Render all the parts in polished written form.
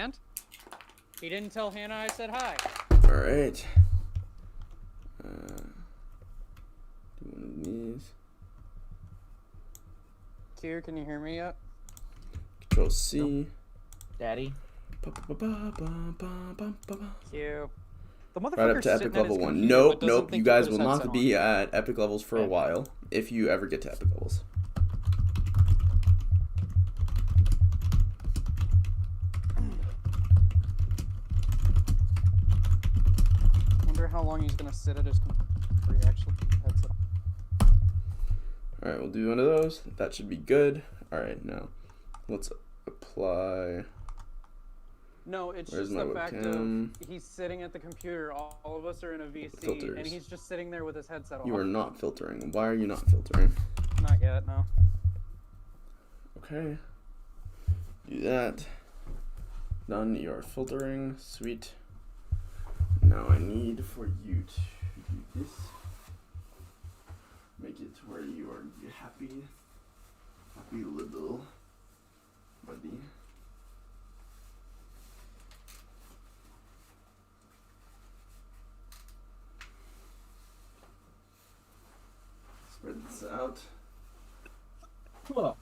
And? He didn't tell Hannah I said hi. Alright. Do one of these. Q, can you hear me yet? Control C. Daddy. Q. The Right motherfucker's up to epic sitting at his level 1. computer, Nope, but doesn't nope. think You to guys put his will not headset be on. at epic levels for a while if you ever get to epic levels. Wonder how long he's gonna sit at his computer before he actually puts the headset on. Alright, we'll do one of those. That should be good. Alright, now let's apply. No, it's Where's just my the fact webcam? of he's sitting at the computer. All of us are in a VC, Filters. and he's just sitting there with his headset on. You are not filtering. Why are you not filtering? Not yet, no. Okay. Do that. Done. You are filtering. Sweet. Now I need for you to do this. Make it to where you are happy. Happy little buddy. Spread this out. Cool.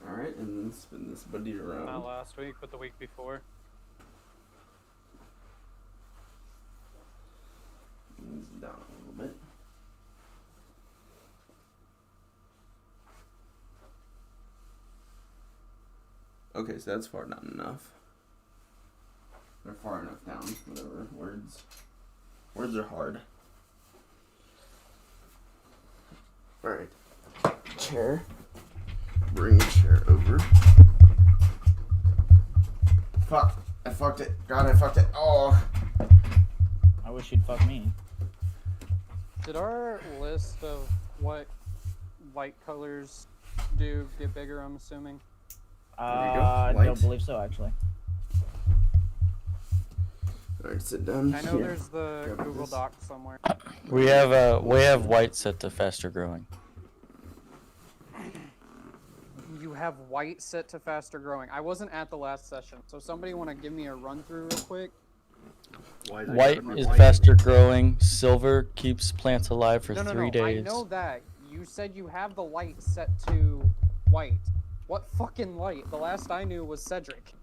Alright, and then spin this buddy around. Not last week, but the week before. Ease down a little bit. Okay, so that's far down enough. They're far enough down, whatever. Words are hard. Alright. Chair. Bring the chair over. Fuck. I fucked it. God, I fucked it. Oh. I wish you'd fuck me. Did our list of what light colors do get bigger, I'm assuming? There you go. I Light. don't believe so, actually. Alright, sit down I know here. there's the Grab Google this. Doc somewhere. We have white set to faster growing. You have white set to faster growing. I wasn't at the last session, so somebody want to give me a run through real quick? White is faster growing. Silver keeps plants alive for 3 days. I know that. You said you have the light set to white. What fucking light? The last I knew was Cedric.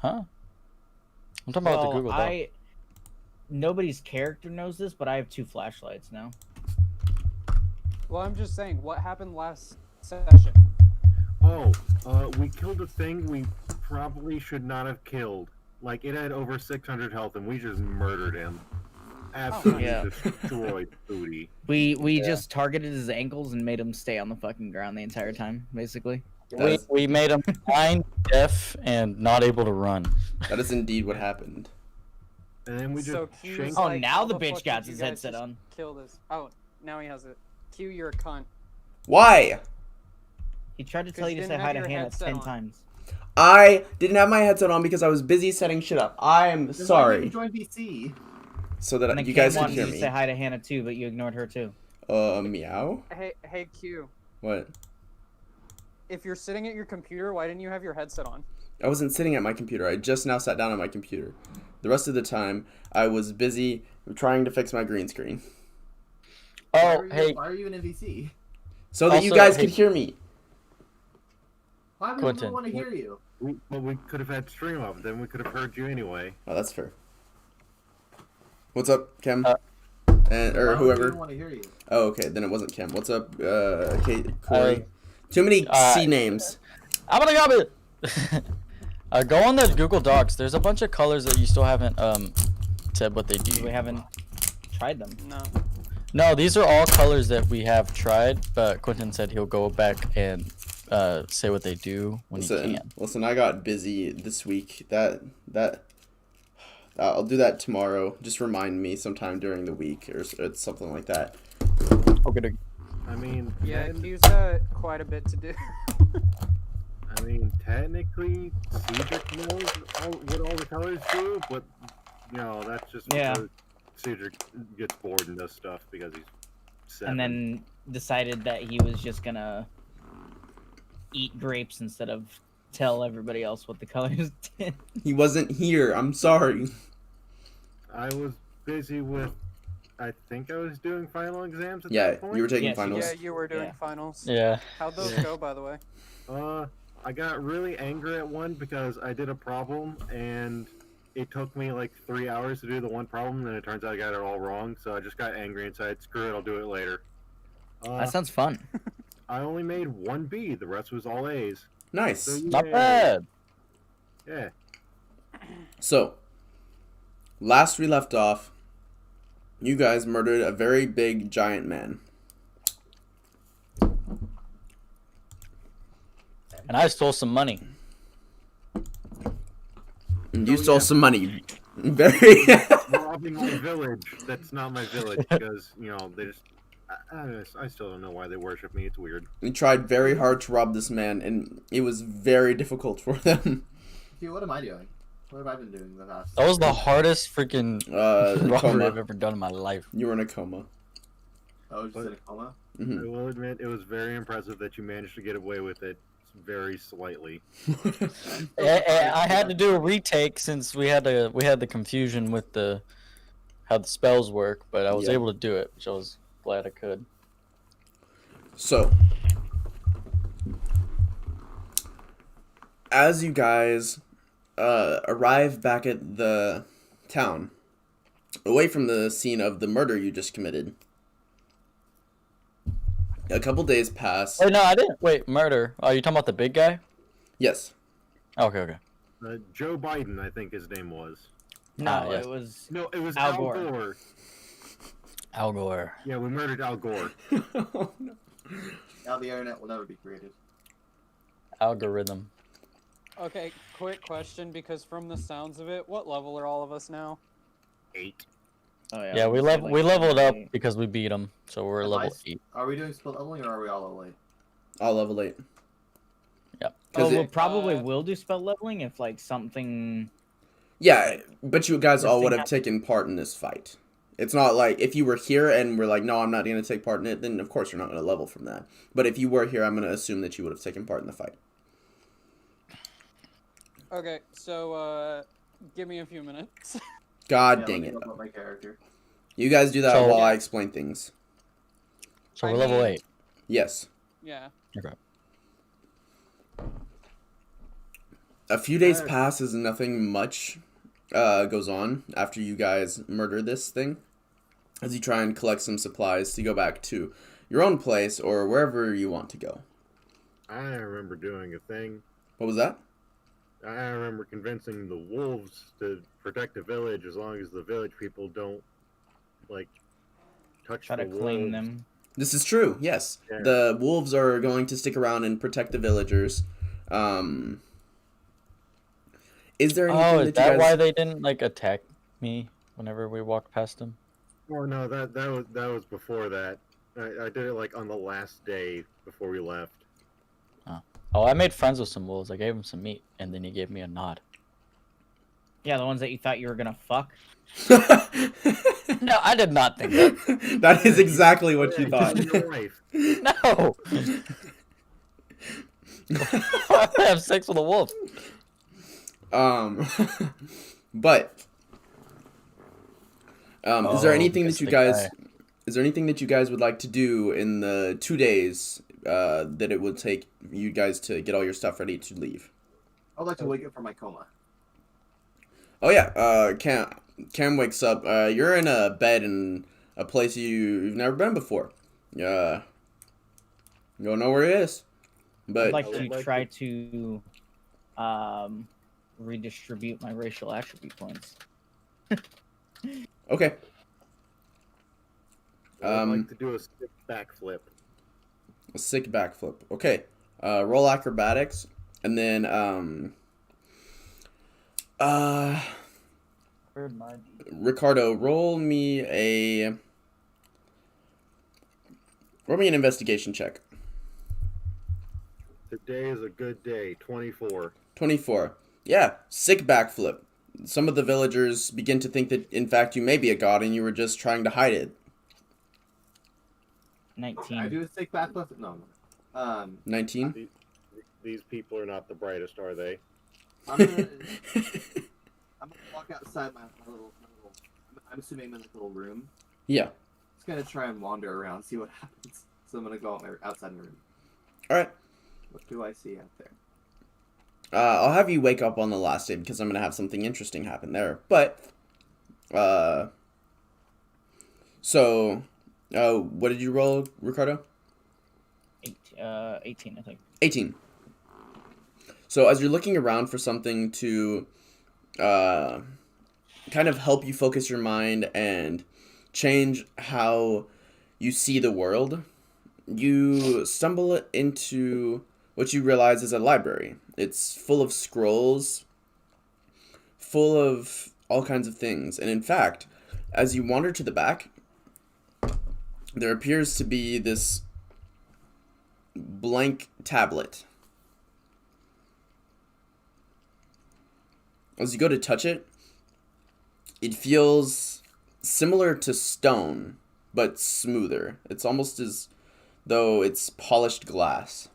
Huh? I'm talking about the Google Doc. Nobody's character knows this, but I have 2 flashlights now. Well, I'm just saying, what happened last session? Oh, we killed a thing we probably should not have killed. Like, it had over 600 health, and we just murdered him. Absolutely yeah. destroyed Booty. We just targeted his ankles and made him stay on the fucking ground the entire time, basically. We made him blind, deaf, and not able to run. That is indeed what happened. And then we just So Q's shanked. Oh, like, now how the fuck bitch did got you his guys headset just on. Kill this. Oh, now he has it. Q, you're a cunt. Why? He tried to tell 'Cause you you to say didn't hi have to your Hannah headset 10 on. times. I didn't have my headset on because I was busy setting shit up. I'm sorry. Join VC. So And that then you Cam guys could wanted hear you to me. say hi to Hannah too, but you ignored her too. Meow? Hey, Q. What? If you're sitting at your computer, why didn't you have your headset on? I wasn't sitting at my computer. I just now sat down on my computer. The rest of the time, I was busy trying to fix my green screen. Oh, hey, Why are you in a VC? So that you Also, guys hey- could hear me. Why would Quentin. people want to hear you? We could have had stream up, then we could have heard you anyway. Oh, that's fair. What's up, Kem? Uh, And, or Why would whoever. people want to hear you? Oh, okay. Then it wasn't Kem. What's up, Kate, Corey? Too many C names. I'm gonna grab it. Go on the Google Docs. There's a bunch of colors that you still haven't said what they do. We haven't tried them. No. No, these are all colors that we have tried, but Quentin said he'll go back and say what they do when he can. Listen, I got busy this week. I'll do that tomorrow. Just remind me sometime during the week or something like that. Okay. I mean, Yeah, Q's got quite a bit to do. technically, Cedric knows what all the colors do, but, you know, that's just Yeah. because Cedric gets bored and does stuff because he's 7. and then decided that he was just gonna eat grapes instead of tell everybody else what the colors did. He wasn't here. I'm sorry. I was busy with. I think I was doing final exams at Yeah, that point. you were taking Yes, you finals. Yeah, you were doing Yeah. finals. Yeah. How'd those Yeah. go, by the way? I got really angry at one because I did a problem and it took me like 3 hours to do the one problem, and it turns out I got it all wrong. So I just got angry and said, "Screw it, I'll do it later." That sounds fun. I only made one B. The rest was all A's. Nice. So, Not yay. bad. Yeah. So, last we left off, you guys murdered a very big giant man. And I stole some money. And you Oh, stole yeah. some money. Very. Robbing my village. That's not my village because they just. I still don't know why they worship me. It's weird. We tried very hard to rob this man, and it was very difficult for them. Dude, what am I doing? What have I been doing the past? That was the hardest freaking robbery Coma. I've ever done in my life. You were in a coma. Oh, just in a coma? Hmm I will admit it was very impressive that you managed to get away with it very slightly. I had to do a retake since we had the confusion with how the spells work, but I was Yeah. able to do it, which I was glad I could. So, as you guys arrive back at the town, away from the scene of the murder you just committed, a couple days pass. Wait, no, I didn't. Wait, murder. Oh, you talking about the big guy? Yes. Okay. Joe Biden, I think his name was. No, yes. it was No, it was Al Al Gore. Gore. Al Gore. Yeah, we murdered Al Gore. Oh, no. Now the internet will never be created. Algorithm. Okay, quick question, because from the sounds of it, what level are all of us now? 8. Oh, Yeah, we leveled leveled up because we beat him, so we're Am level I- 8. Are we doing split leveling or are we all level 8? I'll level 8. Yep. Oh, 'Cause we'll it- probably will do spell leveling if like something. Yeah, but you guys all This would thing have taken part in this fight. It's not like if you were here and we're like, no, I'm not going to take part in it, then of course you're not going to level from that. But if you were here, I'm going to assume that you would have taken part in the fight. Okay, so, give me a few minutes. God Yeah, dang let me it. level up my character. You guys do that So- while I explain things. So I we're level mean- 8. Yes. Yeah. Okay. A few days pass as nothing much goes on after you guys murder this thing. As you try and collect some supplies to go back to your own place or wherever you want to go. I remember doing a thing. What was that? I remember convincing the wolves to protect the village as long as the village people don't, touch Try the to claim wolves. them. This is true, yes. Yeah. The wolves are going to stick around and protect the villagers. Is there anything Oh, that is that you why guys... they didn't attack me whenever we walked past them? Oh no, that was before that. I did it on the last day before we left. Oh, I made friends with some wolves. I gave him some meat, and then he gave me a nod. Yeah, the ones that you thought you were gonna fuck. No, I did not think that. That is exactly what you Hey, thought. kill your wife. No. Why would I have sex with a wolf? But is there anything that guess you the guys guy. is there anything that you guys would like to do in the 2 days that it would take you guys to get all your stuff ready to leave? I'd like to wake up from my coma. Oh yeah, Cam wakes up. You're in a bed in a place you've never been before. You don't know where it is, but I'd like I would to like try to redistribute my racial attribute points. okay. I'd like to do a stick backflip. A sick backflip. Okay. Roll acrobatics, and then Where'd my Ricardo, roll me an investigation check. Today is a good day. 24. 24. Yeah, sick backflip. Some of the villagers begin to think that, in fact, you may be a god and you were just trying to hide it. I 19. do a sick backflip. No. 19. These people are not the brightest, are they? I'm gonna walk outside my little. I'm assuming I'm in like a little room. Yeah. Just gonna try and wander around, see what happens. So I'm gonna go outside my room. All right. What do I see out there? I'll have you wake up on the last day because I'm gonna have something interesting happen there. But, what did you roll, Ricardo? 18, I think. 18. So as you're looking around for something to, kind of help you focus your mind and change how you see the world, you stumble into what you realize is a library. It's full of scrolls, full of all kinds of things. And in fact, as you wander to the back, there appears to be this blank tablet. As you go to touch it, it feels similar to stone, but smoother. It's almost as though it's polished glass.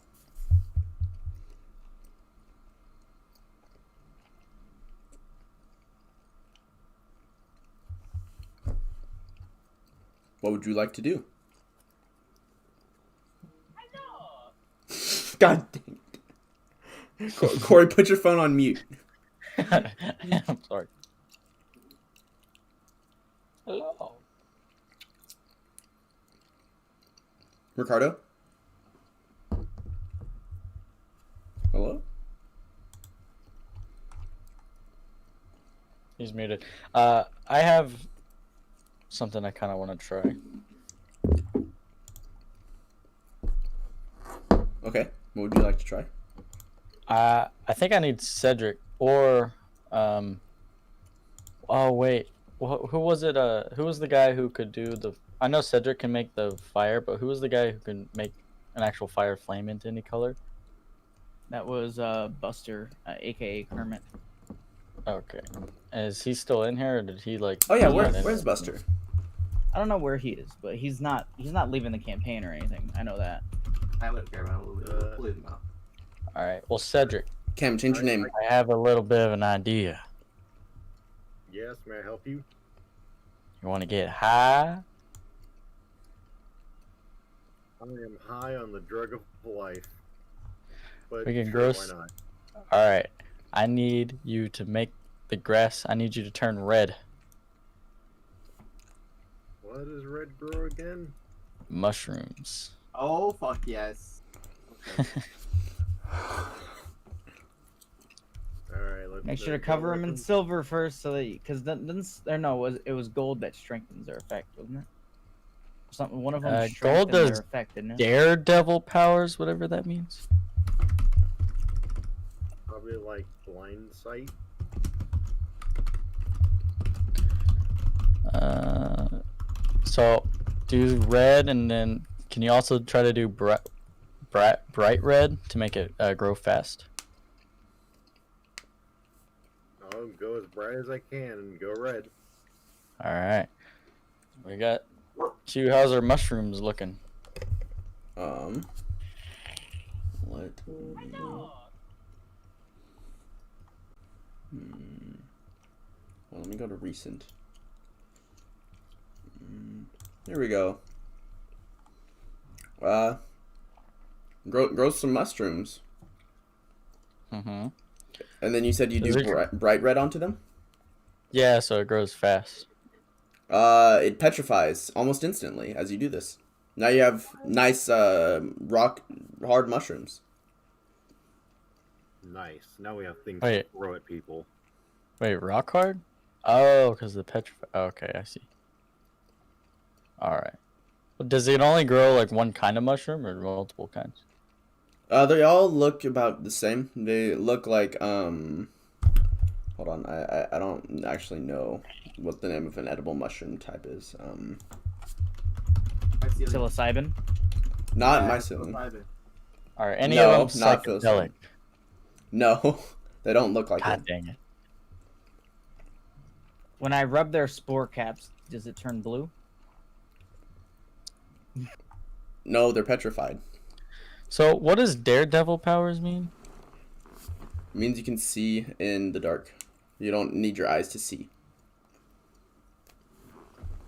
What would you like to do? God dang it. Corey, put your phone on mute. I'm sorry. Hello. Ricardo? Hello? He's muted. I have something I kind of want to try. Okay. What would you like to try? I think I need Cedric or oh wait, who was it? Who was the guy who could do the? I know Cedric can make the fire, but who was the guy who can make an actual fire flame into any color? That was Buster, aka Kermit. Okay, is he still in here, or did he like? Oh yeah, not in where's it? Buster? I don't know where he is, but he's not leaving the campaign or anything. I know that. I wouldn't care about it. We'll leave them out. All right. Well, Cedric, Cam, change your name. I have a little bit of an idea. Yes, may I help you? You want to get high? I am high on the drug of life. But We can sure, grow why not? All right. I need you to make the grass. I need you to turn red. What does red grow again? Mushrooms. Oh fuck yes. Okay. Alright, let's Make sure to cover them in silver first, so that because then or no, it was gold that strengthens their effect, wasn't it? Something one of them Gold strengthened their does effect, didn't it? Daredevil powers, whatever that means. Probably like blind sight. So do red, and then can you also try to do bright red to make it grow fast? I'll go as bright as I can and go red. All right. We got two. How's our mushrooms looking? Let me... Well, let me go to recent. Here we go. Grow some mushrooms. Mm-hmm. And then you said you Is do it- bright red onto them? Yeah, so it grows fast. It petrifies almost instantly as you do this. Now you have nice rock hard mushrooms. Nice. Now we have things Wait. to throw at people. Wait, rock hard? Oh, because the petrify. Okay, I see. All right. But does it only grow like one kind of mushroom or multiple kinds? They all look about the same. They look like hold on, I don't actually know what the name of an edible mushroom type is. Psilocybin. Not Yeah, mycelium. psilocybin. Are any No, of them not psychedelic? No, they don't look like God it. dang it. When I rub their spore caps, does it turn blue? No, they're petrified. So what does daredevil powers mean? It means you can see in the dark. You don't need your eyes to see.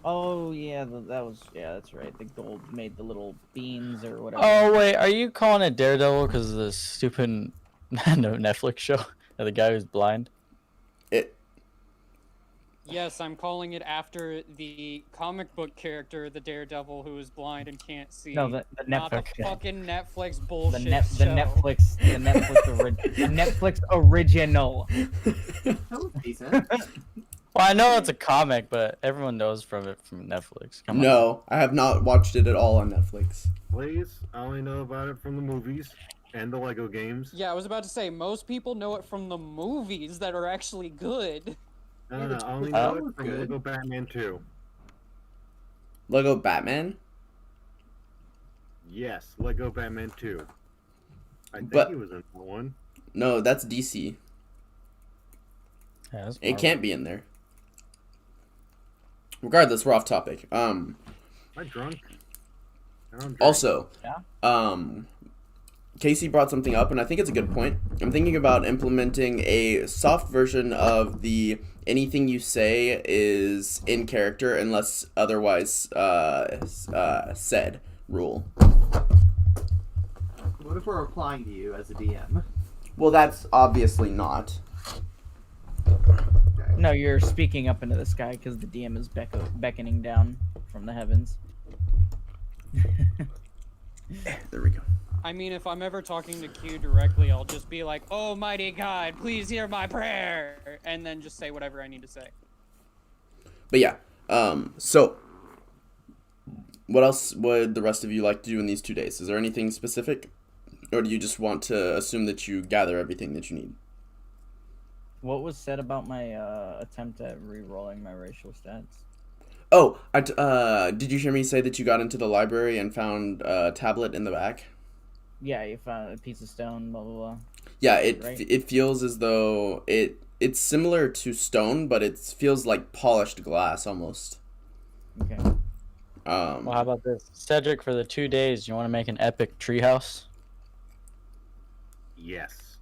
Oh yeah, that was that's right. The gold made the little beans or whatever. Oh wait, are you calling it daredevil because of the stupid no Netflix show of the guy who's blind? It. Yes, I'm calling it after the comic book character, the Daredevil, who is blind and can't see. No, the Not the Netflix. fucking Netflix The bullshit the show. Netflix the Netflix original. That was decent. Well, I know it's a comic, but everyone knows from Netflix. Come on. No, I have not watched it at all on Netflix. Please, I only know about it from the movies and the Lego games. Yeah, I was about to say, most people know it from the movies that are actually good. No, I only Oh, know it from good. Lego Batman 2. Lego Batman? Yes, Lego Batman 2. I think But- he was in that one. No, that's DC. Yeah, that's It Marvel. can't be in there. Regardless, we're off topic. Am I drunk? I don't drink. Also, Yeah. Casey brought something up, and I think it's a good point. I'm thinking about implementing a soft version of the anything you say is in character unless otherwise said rule. What if we're applying to you as a DM? Well, that's obviously not. Okay. No, you're speaking up into the sky because the DM is beckoning down from the heavens. There we go. I mean, if I'm ever talking to Q directly, I'll just be like, "Oh, mighty God, please hear my prayer," and then just say whatever I need to say. But yeah, so what else would the rest of you like to do in these 2 days? Is there anything specific? Or do you just want to assume that you gather everything that you need? What was said about my attempt at re-rolling my racial stats? Oh, did you hear me say that you got into the library and found a tablet in the back? Yeah, you found a piece of stone, blah blah blah. Yeah, it Right. it feels as though it's similar to stone, but it feels like polished glass almost. Okay. Well, how about this, Cedric? For the 2 days, you want to make an epic treehouse? Yes.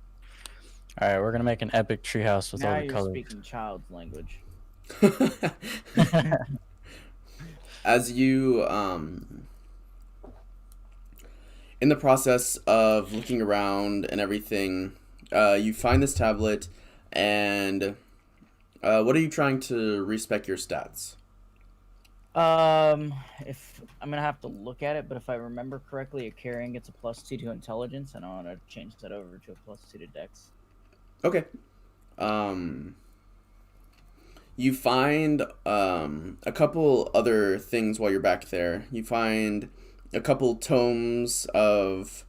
All right, we're gonna make an epic treehouse with all Now the you're colors. speaking child's language. As you in the process of looking around and everything, you find this tablet, and what are you trying to respec your stats? If I'm gonna have to look at it, but if I remember correctly, a carrying gets a +2 to intelligence, and I want to change that over to a +2 to dex. Okay. You find a couple other things while you're back there. You find a couple tomes of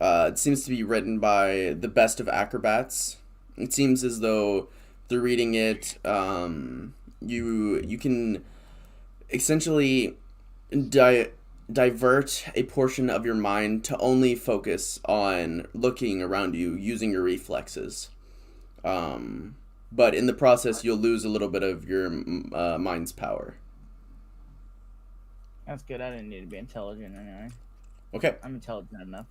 it seems to be written by the best of acrobats. It seems as though through reading it, you can essentially divert a portion of your mind to only focus on looking around you using your reflexes. But in the process, you'll lose a little bit of your mind's power. That's good. I didn't need to be intelligent anyway. Okay. I'm intelligent enough.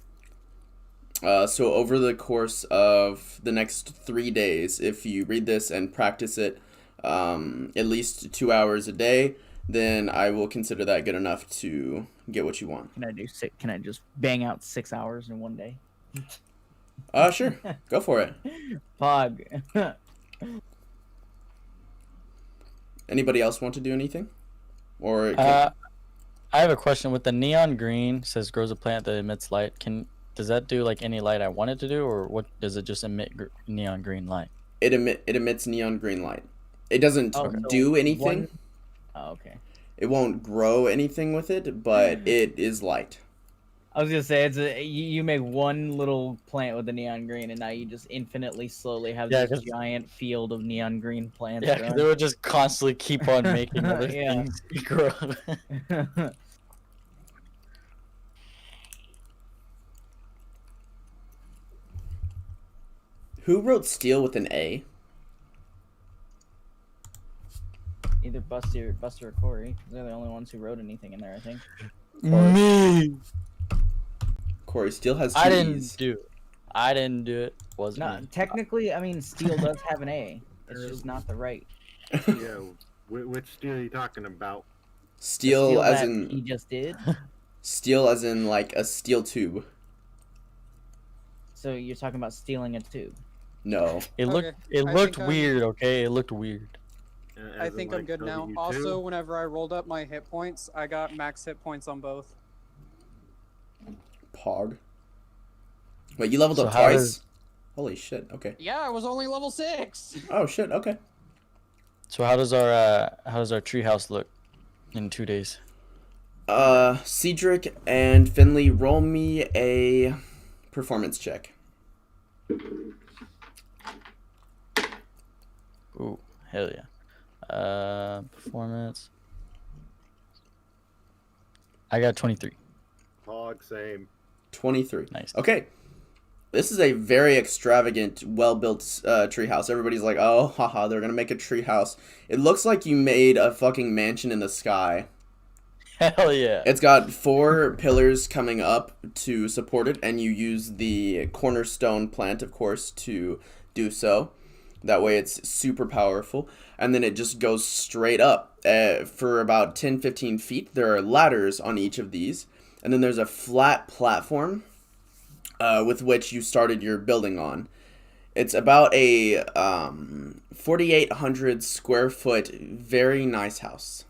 So over the course of the next 3 days, if you read this and practice it at least 2 hours a day, then I will consider that good enough to get what you want. Can I do six? Can I just bang out 6 hours in one day? Sure. Go for it. Pog. Anybody else want to do anything? Or I have a question. With the neon green, says grows a plant that emits light. Does that do like any light I want it to do, or what does it just emit neon green light? it emits neon green light. It doesn't Oh, so do anything. one- Oh, okay. It won't grow anything with it, but it is light. I was gonna say you make one little plant with the neon green, and now you just infinitely slowly have Yeah, this 'cause- giant field of neon green plants. Yeah, because they would just constantly keep on making other Yeah. things grow. growing. Who wrote steel with an A? Either Buster or Corey. They're the only ones who wrote anything in there, I think. Me. Corey, steel has two I didn't E's. do it. I didn't do it. Wasn't No, me. technically, I mean, steel does have an A. It's just not the right. Yeah, which steel are you talking about? The Steel as that in he just did. steel as in like a steel tube. So you're talking about stealing a tube. No. It looked. Okay, It I looked think I'm- weird. Okay, it looked weird. I As in, think I'm like, good now. W2? Also, whenever I rolled up my hit points, I got max hit points on both. Pog. Wait, you leveled So up how twice? does- Holy shit. Okay. Yeah, I was only level 6. Oh shit. Okay. So how does our treehouse look in 2 days? Cedric and Finley, roll me a performance check. Ooh, hell yeah. Performance. I got 23. Hog, same. 23. Nice. Okay. This is a very extravagant, well-built treehouse. Everybody's like, oh, haha, they're gonna make a treehouse. It looks like you made a fucking mansion in the sky. Hell yeah. It's got 4 pillars coming up to support it, and you use the cornerstone plant, of course, to do so. That way it's super powerful. And then it just goes straight up. For about 10-15 feet, there are ladders on each of these. And then there's a flat platform with which you started your building on. It's about a 4,800 square foot, very nice house.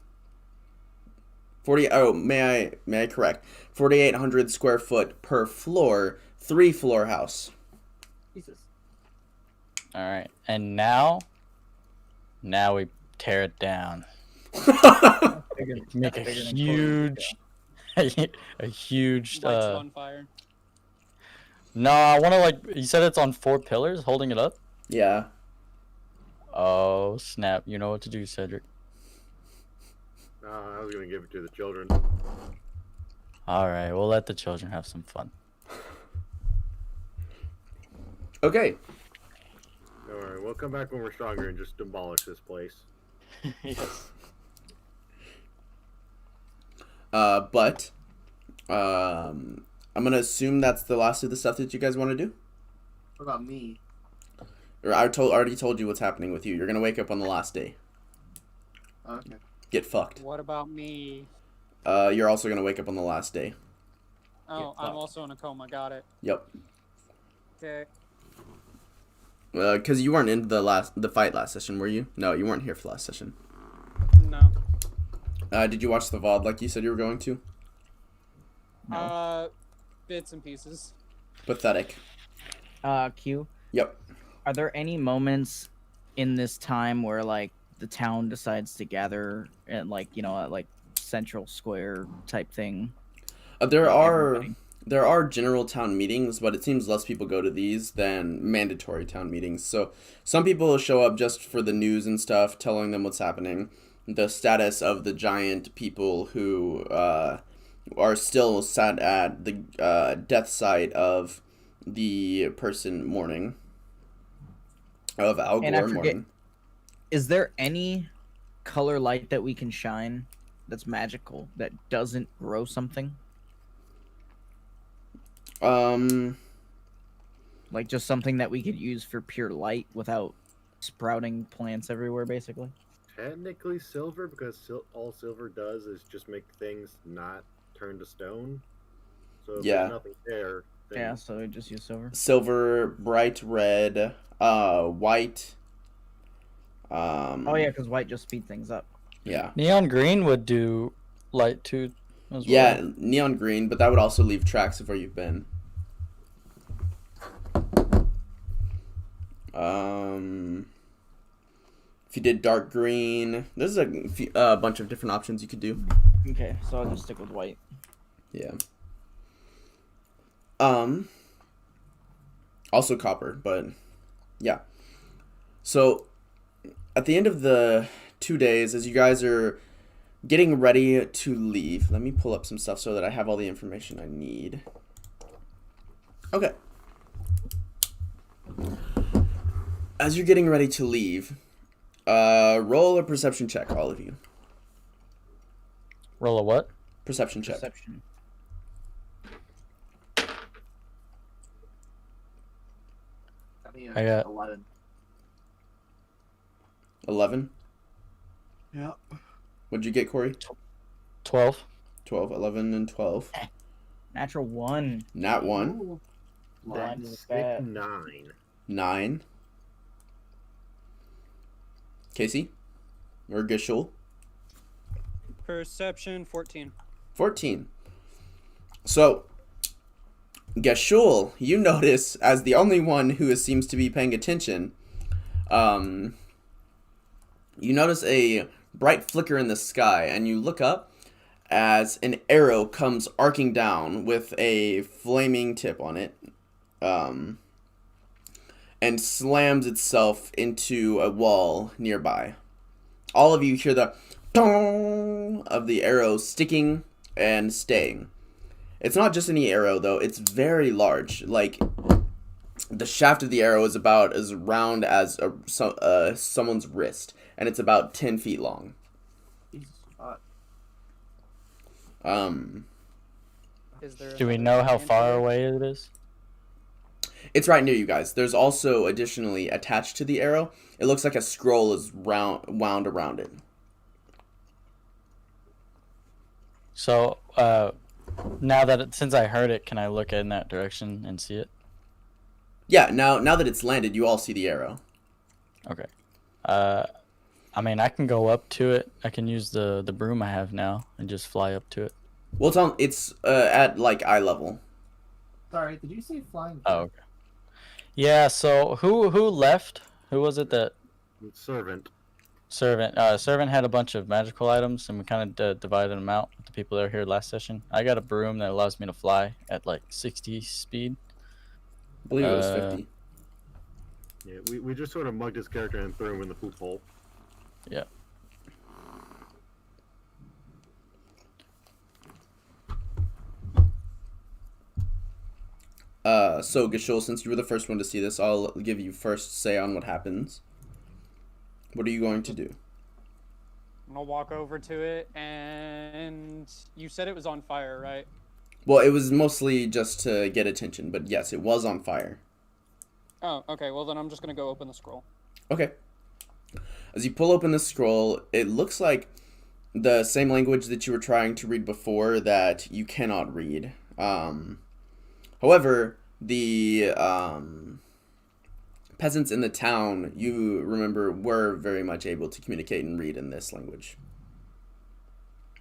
May I correct? 4,800 square foot per floor, 3-floor house. Jesus. All right, and now we tear it down. Make a Bigger than huge, a huge. Lights on fire. No, I want to like. You said it's on 4 pillars, holding it up. Yeah. Oh snap! You know what to do, Cedric. I was gonna give it to the children. All right, we'll let the children have some fun. Okay. Don't worry, we'll come back when we're stronger and just demolish this place. Yes. But I'm gonna assume that's the last of the stuff that you guys want to do. What about me? Or I already told you what's happening with you. You're gonna wake up on the last day. Okay. Get fucked. What about me? You're also gonna wake up on the last day. Oh, fucked. I'm also in a coma. Got it. Yep. Okay. Because you weren't in the fight last session, were you? No, you weren't here for last session. No. Did you watch the VOD like you said you were going to? No. Bits and pieces. Pathetic. Q. Yep. Are there any moments in this time where like the town decides to gather and like at like Central Square type thing? There Like are everybody? there are general town meetings, but it seems less people go to these than mandatory town meetings. So some people show up just for the news and stuff, telling them what's happening, the status of the giant people who are still sat at the death site of the person mourning, of Al And I Gore forget- mourning. Is there any color light that we can shine that's magical that doesn't grow something? Like just something that we could use for pure light without sprouting plants everywhere, basically. Technically silver, because all silver does is just make things not turn to stone. So if Yeah. there's nothing there, then Yeah, so we just use silver. Silver, bright red, white. Oh yeah, because white just speed things up. Yeah. Neon green would do light too, as Yeah, well. neon green, but that would also leave tracks of where you've been. If you did dark green, there's a bunch of different options you could do. Okay, so I'll just stick with white. Yeah. Also copper, but yeah. So at the end of the 2 days, as you guys are getting ready to leave, let me pull up some stuff so that I have all the information I need. Okay. As you're getting ready to leave, roll a perception check, all of you. Roll a what? Perception check. Perception. got me I got 11. 11. Yep. What'd you get, Corey? 12. 12, 11, and 12. Natural 1. Nat 1. Ooh. Blind Nice. as a Sick bat. 9. 9. Casey? Or Gishul? Perception 14. 14. So, Geshul, you notice, as the only one who seems to be paying attention, you notice a bright flicker in the sky, and you look up as an arrow comes arcing down with a flaming tip on it, and slams itself into a wall nearby. All of you hear the dong of the arrow sticking and staying. It's not just any arrow, though. It's very large. Like, the shaft of the arrow is about as round as someone's wrist, and it's about 10 feet long. Jesus, fuck. Is there Do we another know how hand far here? away it is? It's right near you guys. There's also additionally attached to the arrow. It looks like a scroll is wound around it. So, now that since I heard it, can I look in that direction and see it? Yeah. Now that it's landed, you all see the arrow. Okay. I mean, I can go up to it. I can use the broom I have now and just fly up to it. Well, it's at like eye level. Sorry, did you say flying? Oh, okay. Yeah. So who left? Who was it that Servant. servant? Servant had a bunch of magical items, and we kind of divided them out with the people that were here last session. I got a broom that allows me to fly at like 60 speed. I believe it was 50. Yeah, we just sort of mugged his character and threw him in the poop hole. Yeah. So Gishul, since you were the first one to see this, I'll give you first say on what happens. What are you going to do? I'm gonna walk over to it, and you said it was on fire, right? Well, it was mostly just to get attention, but yes, it was on fire. Oh, okay. Well, then I'm just gonna go open the scroll. Okay. As you pull open the scroll, it looks like the same language that you were trying to read before that you cannot read. However, the peasants in the town, you remember, were very much able to communicate and read in this language.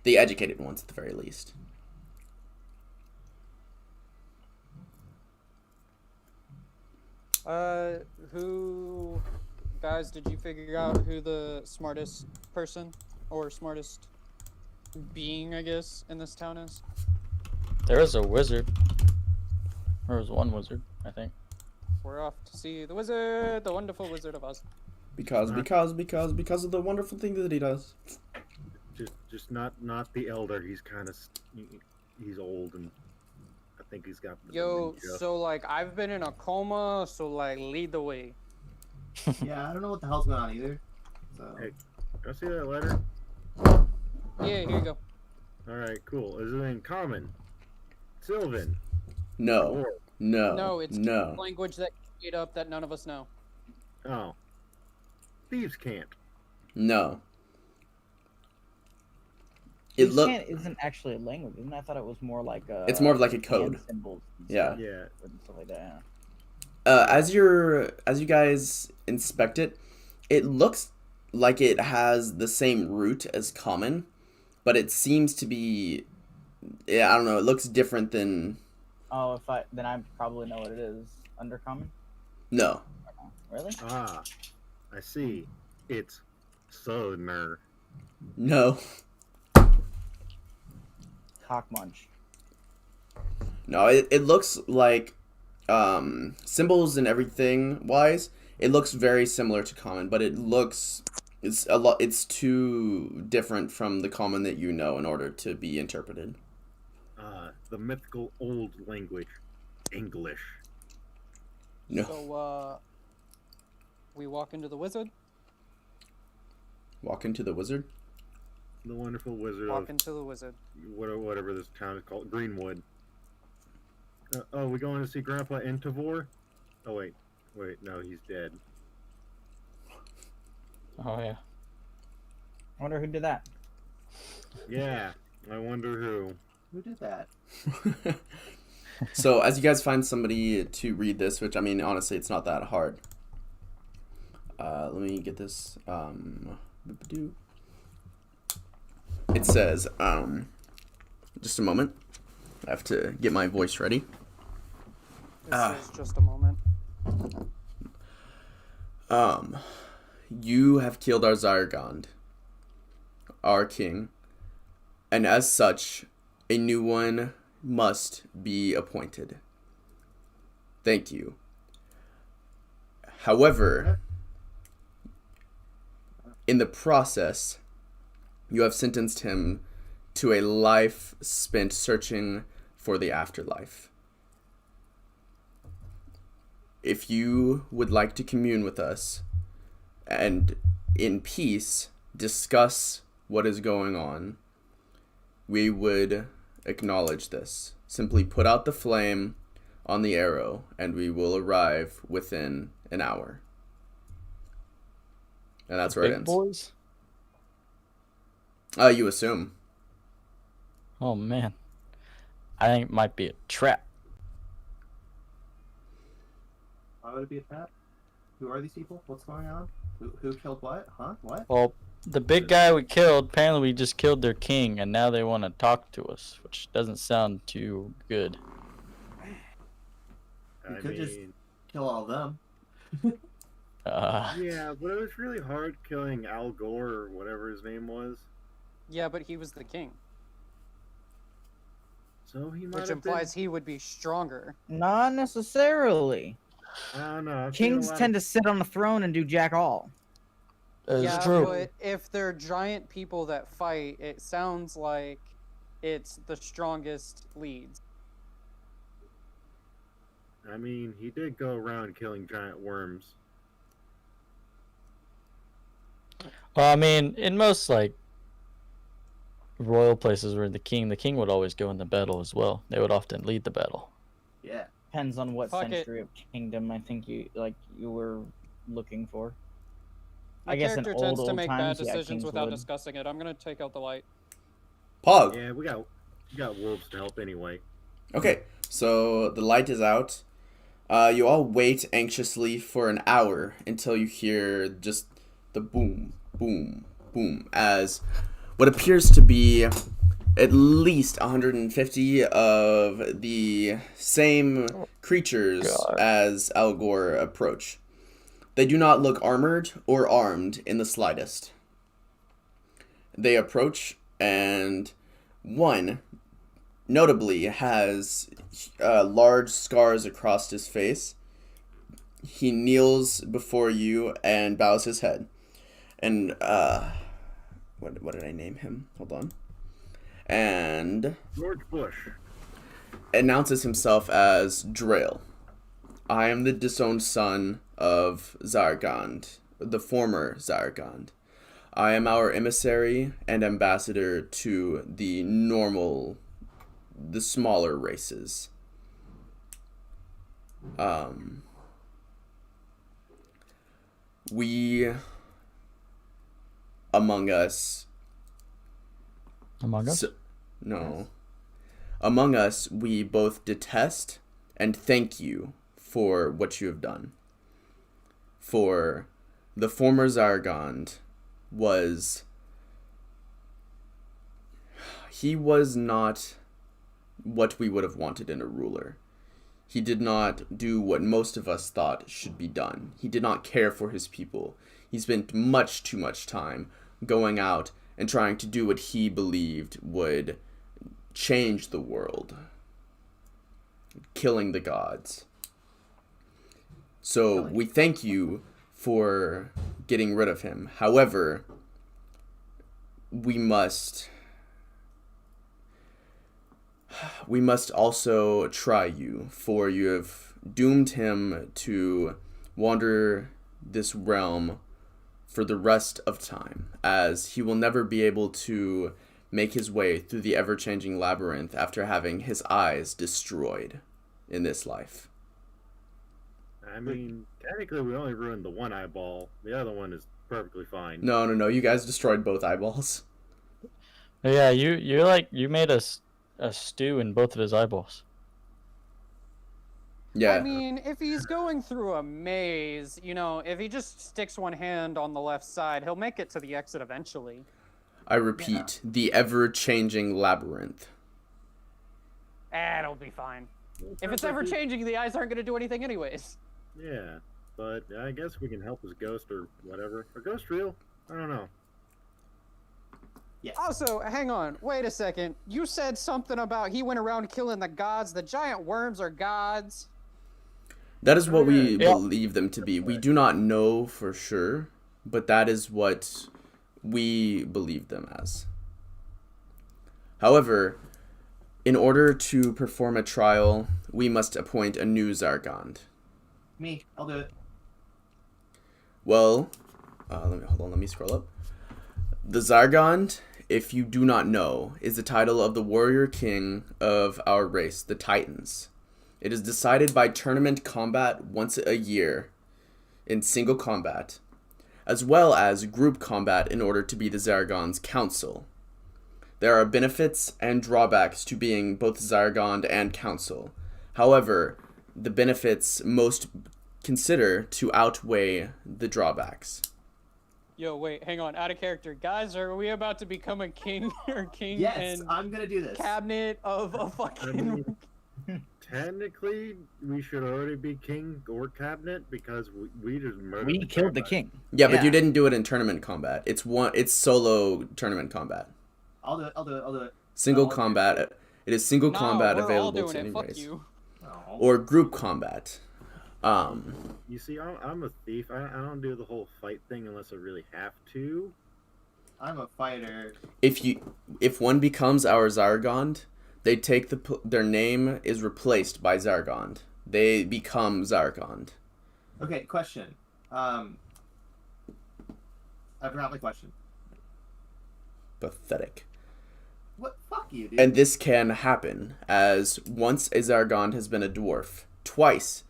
The educated ones, at the very least. Who, guys, did you figure out who the smartest person or smartest being, I guess, in this town is? There is a wizard. There was one wizard, I think. We're off to see the wizard, the wonderful Wizard of Oz. Because of the wonderful thing that he does. Just not the elder. He's kind of he's old, and I think he's got. Yo, dementia. so like I've been in a coma, so like lead the way. Yeah, I don't know what the hell's going on either. So. Hey. I see that letter. Yeah, here you go. All right, cool. Is it in common? Sylvan? No. Or, No, it's no. language that made up that none of us know. oh, thieves can't. No. It Thieves' look. Cant isn't actually a language, isn't it? I thought it was more like a. It's more of like a hand code. symbols and Yeah. stuff Yeah. and stuff like that. As you guys inspect it, it looks like it has the same root as common, but it seems to be. Yeah, I don't know. It looks different than. Oh, then I probably know what it is. Undercommon? No. Really? Ah, I see. It's Soner. No. Cockmunch. No. It looks like symbols and everything wise. It looks very similar to common, but it's too different from the common that you know in order to be interpreted. The mythical old language, English. No. So we walk into the wizard. Walk into the wizard. The wonderful wizard Walk of into the wizard. whatever this town is called, Greenwood. Oh, we going to see Grandpa in Tavor? Oh wait, Wait, no, he's dead. Oh yeah. I wonder who did that. Yeah, I wonder who. Who did that? So as you guys find somebody to read this, which I mean, honestly, it's not that hard. Let me get this. It says, just a moment. I have to get my voice ready. This is just a moment. You have killed our Zyrgond, our king, and as such, a new one must be appointed. Thank you. However, in the process, you have sentenced him to a life spent searching for the afterlife. If you would like to commune with us and in peace discuss what is going on, we would acknowledge this. Simply put out the flame on the arrow and we will arrive within an hour. And that's where it Big ends. boys. You assume. Oh man, I think it might be a trap. Why would it be a trap? Who are these people? What's going on? Who killed what? Huh? What? Well, the big guy we killed, apparently we just killed their king, and now they want to talk to us, which doesn't sound too good. You I could just mean, kill all of them. yeah, but it was really hard killing Al Gore or whatever his name was. Yeah, but he was the king, So he might which have implies he would be stronger. Not necessarily. been... I don't know. I've seen a Kings lot tend to sit on the throne and do jack all. It's Yeah, true. but if they're giant people that fight, it sounds like it's the strongest leads. I mean, he did go around killing giant worms. Well, I mean, in most like royal places where the king would always go in the battle as well. They would often lead the battle. Yeah. Depends on what Fuck it. century of kingdom I think you were looking for. My I guess in character tends to old make bad times, yeah, decisions kings without would. discussing it. I'm gonna take out the light. Pog. Yeah, we got wolves to help anyway. Okay, so the light is out. You all wait anxiously for an hour until you hear just the boom, boom, boom, as what appears to be at least 150 of the same creatures God. as Al Gore approach. They do not look armored or armed in the slightest. They approach, and one notably has large scars across his face. He kneels before you and bows his head. And what did I name him? Hold on. And George Bush. announces himself as Drail. I am the disowned son of Zargond, the former Zargond. I am our emissary and ambassador to the smaller races. We, among us, Among Us? no. Among us, we both detest and thank you for what you have done. For the former Zargond he was not what we would have wanted in a ruler. He did not do what most of us thought should be done. He did not care for his people. He spent much too much time going out and trying to do what he believed would change the world, killing the gods. So we thank you for getting rid of him. However, we must also try you, for you have doomed him to wander this realm for the rest of time, as he will never be able to make his way through the ever-changing labyrinth after having his eyes destroyed in this life. I mean, technically, we only ruined the one eyeball. The other one is perfectly fine. No. You guys destroyed both eyeballs. Yeah, you made a stew in both of his eyeballs. Yeah. I mean, if he's going through a maze, you know, if he just sticks one hand on the left side, he'll make it to the exit eventually. I repeat, the ever-changing labyrinth. It'll be fine. If Sounds it's like ever we- changing, the eyes aren't going to do anything anyways. Yeah, but I guess we can help his ghost or whatever. Are ghosts real? I don't know. Yes. Also, hang on, wait a second. You said something about he went around killing the gods. The giant worms are gods. That is what we Yeah. believe them to be. We do not know for sure, but that is what we believe them as. However, in order to perform a trial, we must appoint a new Zargond. Me, I'll do it. Well, let me scroll up. The Zargond, if you do not know, is the title of the warrior king of our race, the Titans. It is decided by tournament combat once a year in single combat, as well as group combat in order to be the Zargon's council. There are benefits and drawbacks to being both Zargond and council. However, the benefits most consider to outweigh the drawbacks. Yo, wait, hang on, out of character. Guys, are we about to become a king or king Yes, and I'm gonna do this. cabinet of a I fucking... mean, technically, we should already be king or cabinet because we just murdered. We killed the cabinet. king. Yeah, but you didn't do it in tournament combat. It's solo tournament combat. I'll do it. Single Oh, okay. combat. It is single No, combat we're all available doing to it. Fuck anyways. you. Oh. Or group combat. You see, I'm a thief. I don't do the whole fight thing unless I really have to. I'm a fighter. If one becomes our Zargond, they take their name is replaced by Zargond. They become Zargond. Okay, question. I forgot my question. Pathetic. What? Fuck you, dude. And this can happen as once a Zargond has been a dwarf. Twice,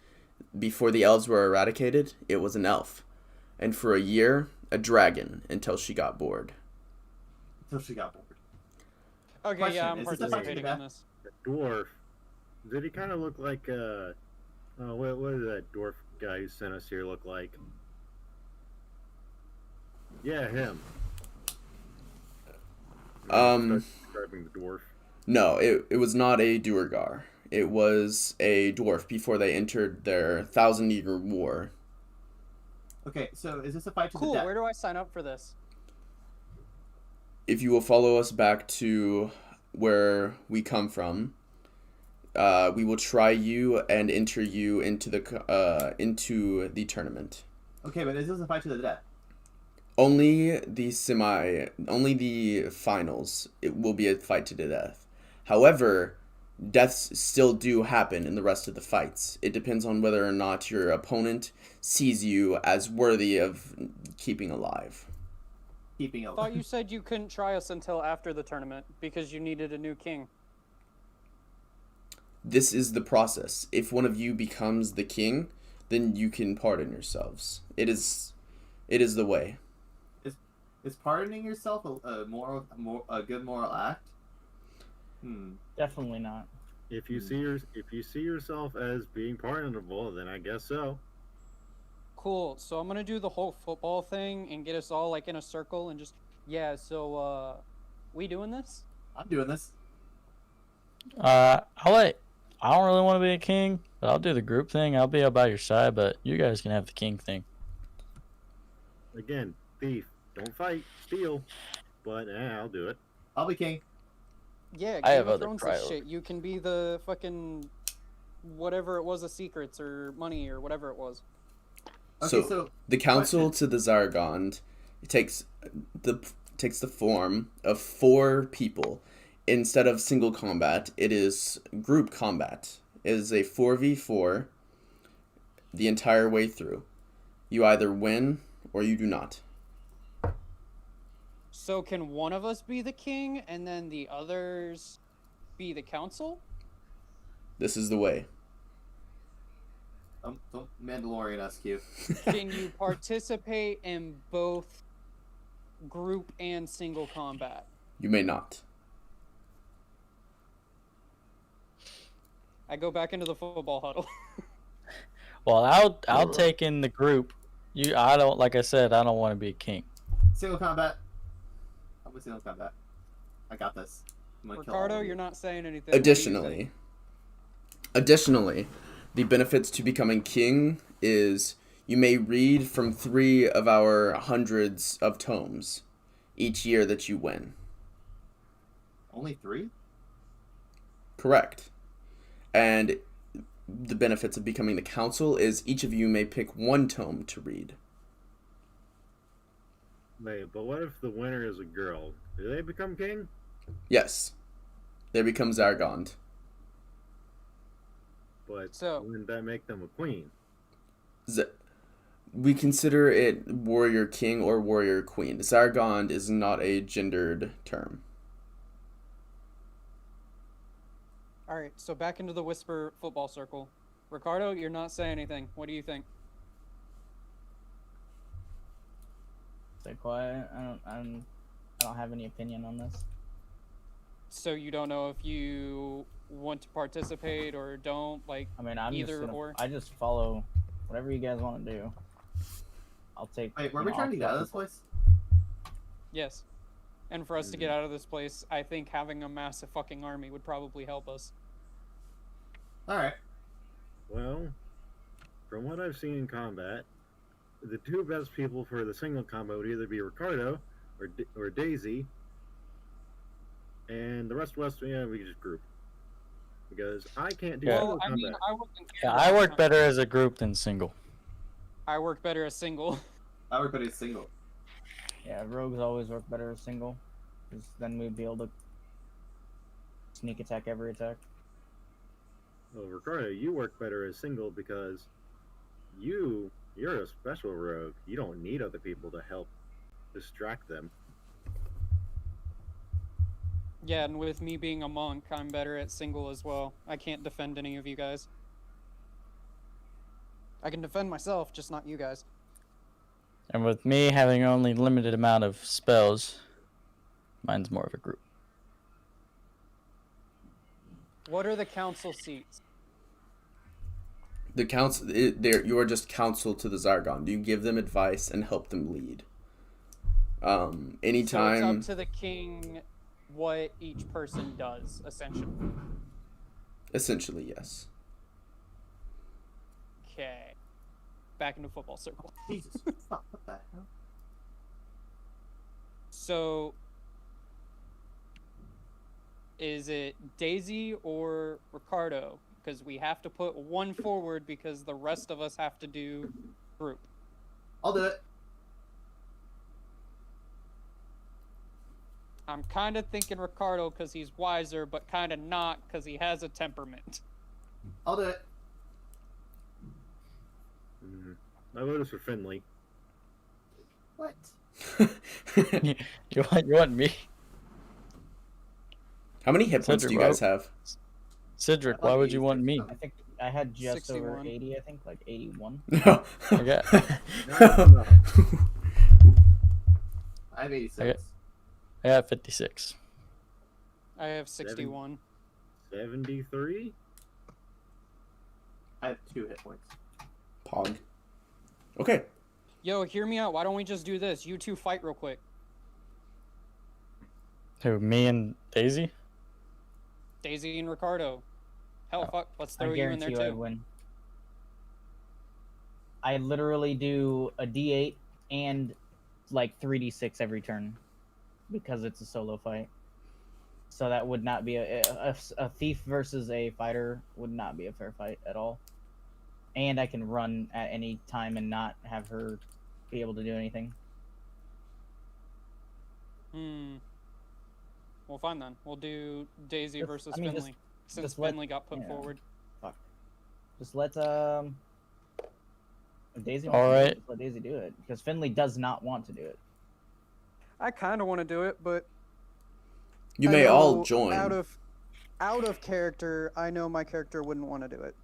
before the elves were eradicated, it was an elf. And for a year, a dragon until she got bored. Until she got bored. Okay, Question, yeah, I'm is this a fight to the participating in death? this. The dwarf. Did he kind of look like what did that dwarf guy who sent us here look like? Yeah, him. Start describing the dwarf. No, it was not a Duergar. It was a dwarf before they entered their 1,000-year war. Okay, so is this a fight to Cool, the death? where do I sign up for this? If you will follow us back to where we come from, we will try you and enter you into the tournament. Okay, but is this a fight to the death? Only the finals. It will be a fight to the death. However, deaths still do happen in the rest of the fights. It depends on whether or not your opponent sees you as worthy of keeping alive. Keeping I a thought you said you couldn't try us until after the tournament because you needed a new king. This is the process. If one of you becomes the king, then you can pardon yourselves. It is the way. Is pardoning yourself a good moral act? Definitely not. If you see yourself as being pardonable, then I guess so. Cool, so I'm gonna do the whole football thing and get us all like in a circle and just we doing this? I'm doing this. I don't really want to be a king, but I'll do the group thing. I'll be up by your side, but you guys can have the king thing. Again, thief. Don't fight, steal. But I'll do it. I'll be king. Yeah, I Game have of other Thrones this priorities. shit. You can be the fucking whatever it was, the secrets or money or whatever it was. Okay, so the council to the Zargond takes the form of 4 people. Instead of single combat, it is group combat. It is a 4v4 the entire way through. You either win or you do not. So can one of us be the king and then the others be the council? This is the way. Don't Mandalorian-esque you. Can you participate in both group and single combat? You may not. I go back into the football huddle. Well, I'll take in the group. I don't, like I said, I don't want to be a king. Single combat. I'm with single combat. I got this. I'm gonna kill all Ricardo, of you. you're not saying anything. What do you think? Additionally, the benefits to becoming king is you may read from 3 of our hundreds of tomes each year that you win. Only 3? Correct. And the benefits of becoming the council is each of you may pick 1 tome to read. Wait, but what if the winner is a girl? Do they become king? Yes. There becomes Zargond. But So- wouldn't that make them a queen? We consider it warrior king or warrior queen. Zargond is not a gendered term. All right, so back into the whisper football circle. Ricardo, you're not saying anything. What do you think? Stay quiet. I don't have any opinion on this. So you don't know if you want to participate or don't, like, I mean, I just follow whatever you guys want to do. I'll take. Wait, were you we know, trying I'll to get out of take- this place? yes. And for us to get out of this place, I think having a massive fucking army would probably help us. Alright. Well, from what I've seen in combat, the 2 best people for the single combat would either be Ricardo or Daisy, and the rest of us, yeah, we just group. Because I can't do Yeah. single Well, I combat. mean, I wasn't. Yeah, I work better as a group than single. I work better as single. Everybody's single. Yeah, rogues always work better as single, because then we'd be able to sneak attack every attack. Well, Ricardo, you work better as single because you're a special rogue. You don't need other people to help distract them. Yeah, and with me being a monk, I'm better at single as well. I can't defend any of you guys. I can defend myself, just not you guys. And with me having only limited amount of spells, mine's more of a group. What are the council seats? The council, you are just counsel to the Zargond. You give them advice and help them lead. So Anytime. it's up to the king what each person does, essentially. Essentially, yes. Okay. Back into football circle. Jesus. Fuck, what the hell? So, is it Daisy or Ricardo? Because we have to put one forward because the rest of us have to do group. I'll do it. I'm kind of thinking Ricardo because he's wiser, but kind of not because he has a temperament. I'll do it. My vote is for Finley. What? you want me? How many hit points do you guys have? Cedric, why would you want me? I think I had just over 61. 80. I think like 81. No. Okay. No. I have 86. I got 56. I have 61. 73? I have 2 hit points. Pog. Okay. Yo, hear me out. Why don't we just do this? You two fight real quick. Who, me and Daisy? Daisy and Ricardo. Hell, fuck. Let's I throw you in guarantee there you I'd too. win. I literally do a D8 and like 3d6 every turn because it's a solo fight. So that would not be a thief versus a fighter would not be a fair fight at all. And I can run at any time and not have her be able to do anything. Well, fine then. We'll do Daisy Just- versus I mean, Finley. Since just let- Finley got put yeah. forward. Fuck. Just let if Daisy All wants to do it, right. just let Daisy do it because Finley does not want to do it. I kind of want to do it, but You I may all know join. Out of character, I know my character wouldn't want to do it.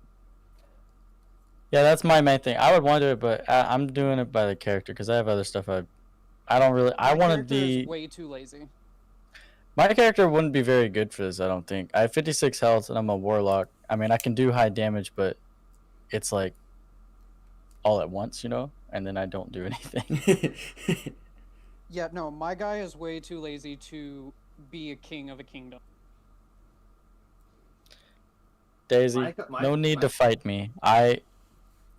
Yeah, that's my main thing. I would want to do it, but I'm doing it by the character because I have other stuff. I don't really. I My want to character is be. way too lazy. My character wouldn't be very good for this. I don't think. I have 56 health and I'm a warlock. I mean, I can do high damage, but it's like all at once, you know, and then I don't do anything. Yeah, no, my guy is way too lazy to be a king of a kingdom. Daisy, My- no need my- to fight me. I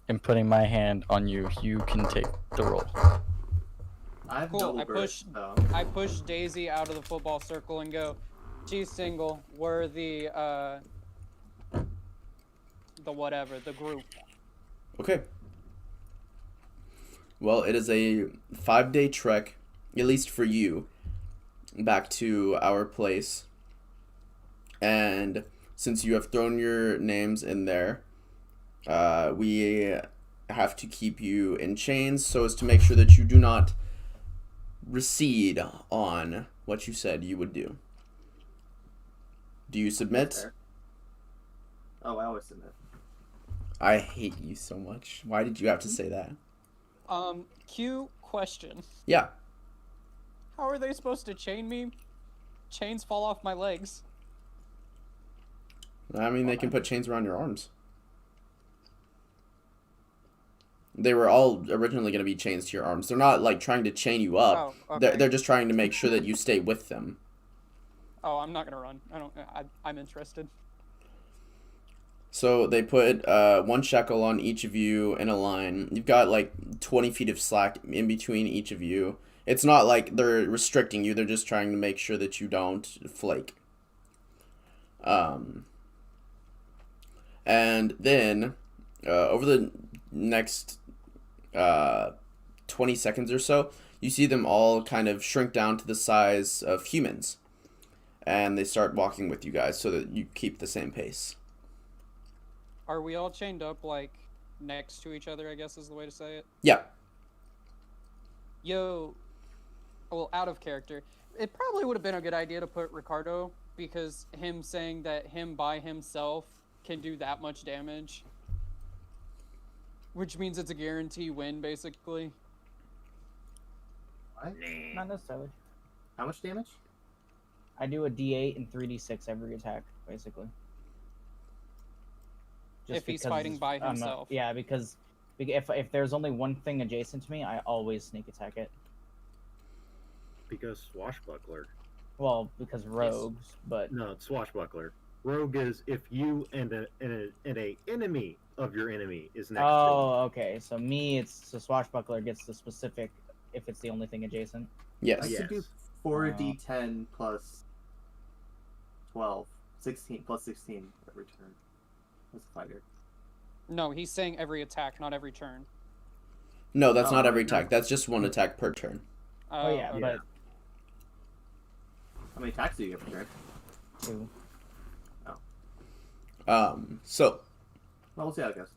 am putting my hand on you. You can take the role. I have Cool, double I burst, push- so I push Daisy out of the football circle and go, she's single, we're the whatever, the group. Okay. Well, it is a 5-day trek, at least for you, back to our place. And since you have thrown your names in there, we have to keep you in chains so as to make sure that you do not recede on what you said you would do. Do you submit? fair. Oh, I always submit. I hate you so much. Why did you have to say that? Q question. Yeah. How are they supposed to chain me? Chains fall off my legs. I mean, they can put chains around your arms. They were all originally going to be chains to your arms. They're not, like, trying to chain you up. Oh, okay. They're just trying to make sure that you stay with them. Oh, I'm not gonna run. I'm interested. So they put 1 shekel on each of you in a line. You've got, like, 20 feet of slack in between each of you. It's not like they're restricting you. They're just trying to make sure that you don't flake. And then, over the next 20 seconds or so, you see them all kind of shrink down to the size of humans. And they start walking with you guys so that you keep the same pace. Are we all chained up, like, next to each other, I guess is the way to say it? Yeah. Yo, well, out of character. It probably would have been a good idea to put Ricardo, because him saying that him by himself can do that much damage. Which means it's a guarantee win, basically. What? Not necessarily. How much damage? I do a D8 and 3d6 every attack, basically. If he's because fighting by I'm not- himself. yeah, because if there's only one thing adjacent to me, I always sneak attack it. Because swashbuckler. Well, because rogues, but No, it's swashbuckler. Rogue is if you and a enemy of your enemy is next to oh, okay. So me, it's the swashbuckler gets the specific if it's the only thing adjacent. Yes. I Yes. could do 4d10 plus 12. 16 plus 16 every turn. As a fighter. No, he's saying every attack, not every turn. No, that's Oh, not every no. attack. That's just 1 attack per turn. Oh yeah, okay. but How many attacks do you get per turn? 2. So, Well, we'll see how it goes.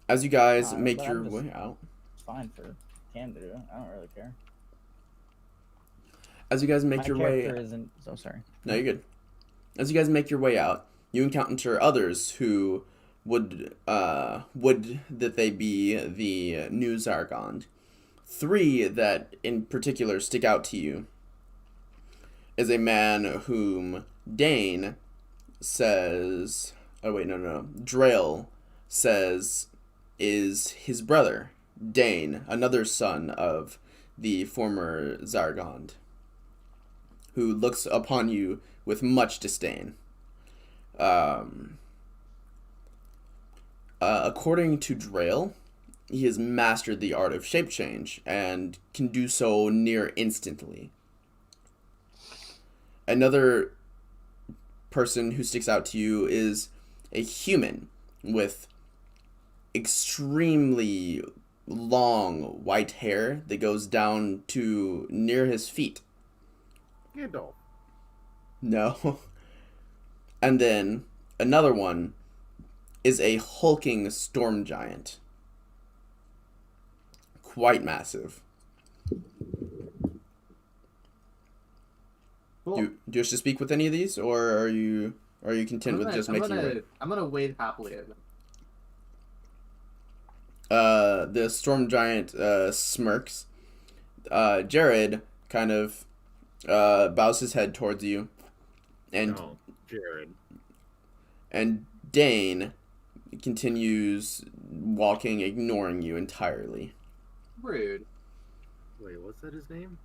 as you guys Uh, make but your I'm just- way out, It's fine for Cam to do. I don't really care. as you guys make My your way, character isn't. So sorry. no, you're good. As you guys make your way out, you encounter others who would that they be the new Zargond. 3 that in particular stick out to you is a man whom Dane says, oh wait, no, Drail says is his brother, Dane, another son of the former Zargond, who looks upon you with much disdain. According to Drail, he has mastered the art of shape change and can do so near instantly. Another person who sticks out to you is a human with extremely long white hair that goes down to near his feet. Gandalf. No. And then another one is a hulking storm giant. Quite massive. Cool. Do you wish to speak with any of these, or are you content with just making your way? I'm gonna wait happily at them. The storm giant smirks. Jared kind of bows his head towards you, and Oh, Jared. and Dane continues walking, ignoring you entirely. Rude. Wait, was that his name?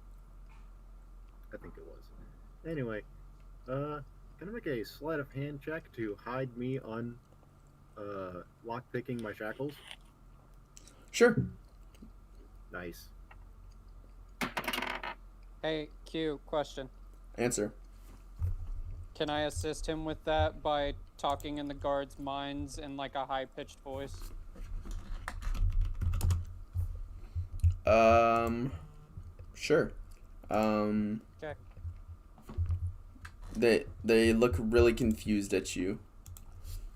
I think it was. Anyway, can I make a sleight of hand check to hide me on lockpicking my shackles? Sure. Nice. Hey, Q, question. Answer. Can I assist him with that by talking in the guards' minds in like a high-pitched voice? Sure. Okay. They look really confused at you.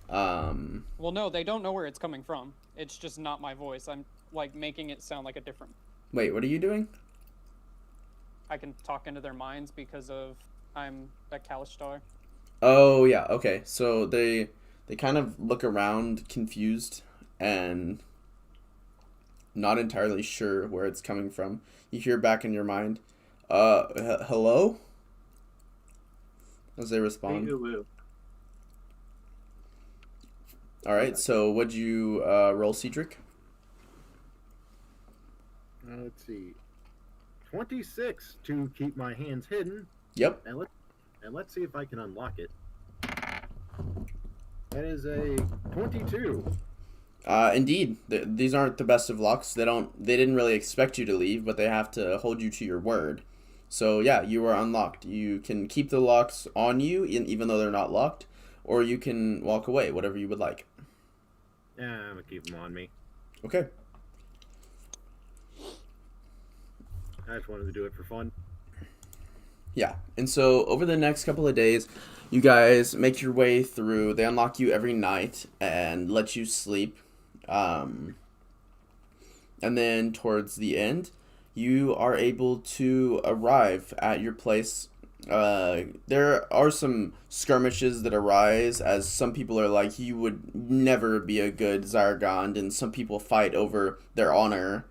Well, no, they don't know where it's coming from. It's just not my voice. I'm like making it sound like a different. Wait, what are you doing? I can talk into their minds because of I'm a Kalishtar. Oh yeah, okay. So they kind of look around confused and not entirely sure where it's coming from. You hear back in your mind, hello? As they respond. Hey, woo. All right. So what'd you roll, Cedric? Let's see. 26 to keep my hands hidden, Yep. and let's see if I can unlock it. That is a 22. Indeed. These aren't the best of locks. They didn't really expect you to leave, but they have to hold you to your word. So yeah, you are unlocked. You can keep the locks on you, even though they're not locked, or you can walk away, whatever you would like. Yeah, I'm gonna keep them on me. Okay. I just wanted to do it for fun. Yeah. And so over the next couple of days, you guys make your way through. They unlock you every night and let you sleep. And then towards the end, you are able to arrive at your place. There are some skirmishes that arise as some people are like, you would never be a good Zargond, and some people fight over their honor.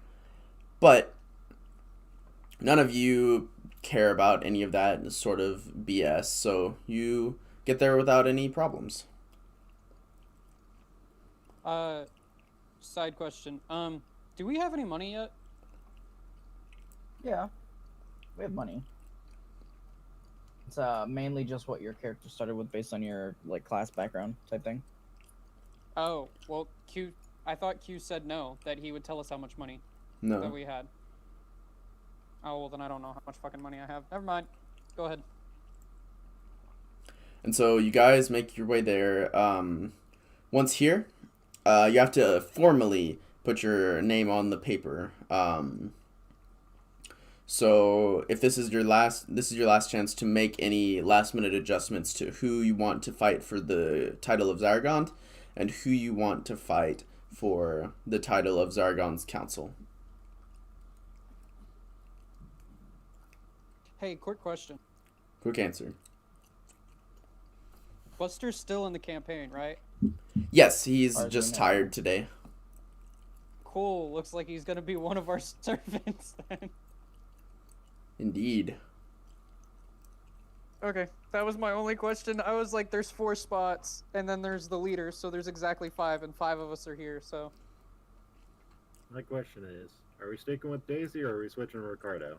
But none of you care about any of that sort of BS, so you get there without any problems. Side question. Do we have any money yet? Yeah, we have money. It's mainly just what your character started with based on your like class background type thing. Oh, well, Q. I thought Q said no, that he would tell us how much money that No. we had. Oh, well, then I don't know how much fucking money I have. Never mind. Go ahead. And so you guys make your way there. Once here, you have to formally put your name on the paper. So if this is your last chance to make any last minute adjustments to who you want to fight for the title of Zargond and who you want to fight for the title of Zargon's council. Hey, quick question. Quick answer. Buster's still in the campaign, right? Yes, he's As we just know. tired today. Cool. Looks like he's gonna be one of our servants then. Indeed. Okay, that was my only question. I was like, there's 4 spots, and then there's the leader, so there's exactly 5, and 5 of us are here, so. My question is, are we sticking with Daisy or are we switching to Ricardo?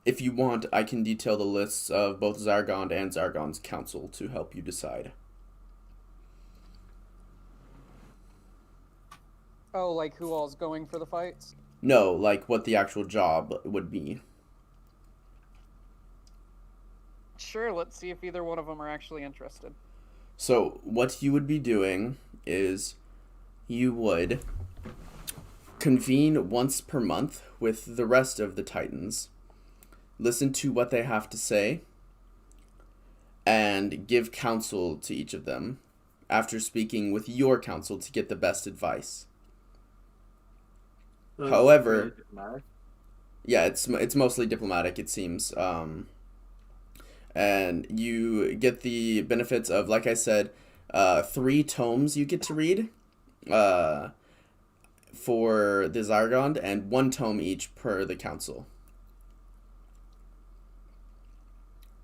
If you want, I can detail the lists of both Zargond and Zargon's council to help you decide. Oh, like who all's going for the fights? No, like what the actual job would be. Sure, let's see if either one of them are actually interested. So, what you would be doing is you would convene once per month with the rest of the Titans, listen to what they have to say, and give counsel to each of them after speaking with your counsel to get the best advice. So it's However- really diplomatic. Yeah, it's mostly diplomatic, it seems. And you get the benefits of, like I said, 3 tomes you get to read for the Zargond, and 1 tome each per the council.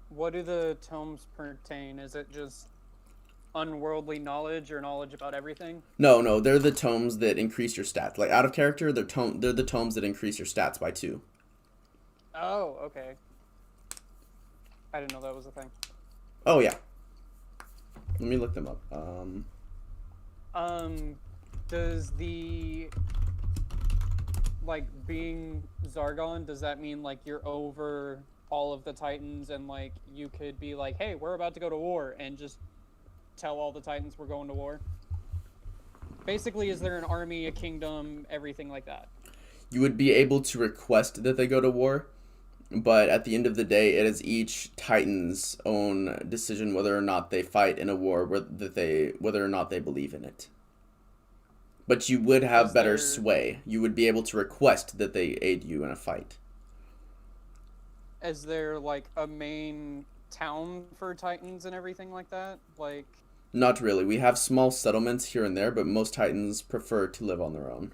What do the tomes pertain? Is it just unworldly knowledge or knowledge about everything? No, they're the tomes that increase your stats. Like, out of character, they're the tomes that increase your stats by 2. Oh, okay. I didn't know that was a thing. Oh, yeah. Let me look them up. Does the, like, being Zargon, does that mean, like, you're over all of the Titans and, like, you could be like, hey, we're about to go to war, and just tell all the Titans we're going to war? Basically, is there an army, a kingdom, everything like that? You would be able to request that they go to war, but at the end of the day, it is each Titan's own decision whether or not they fight in a war, whether or not they believe in it. But you would have better sway. You would be able to request that they aid you in a fight. Is there, like, a main town for Titans and everything like that? Like... Not really. We have small settlements here and there, but most Titans prefer to live on their own.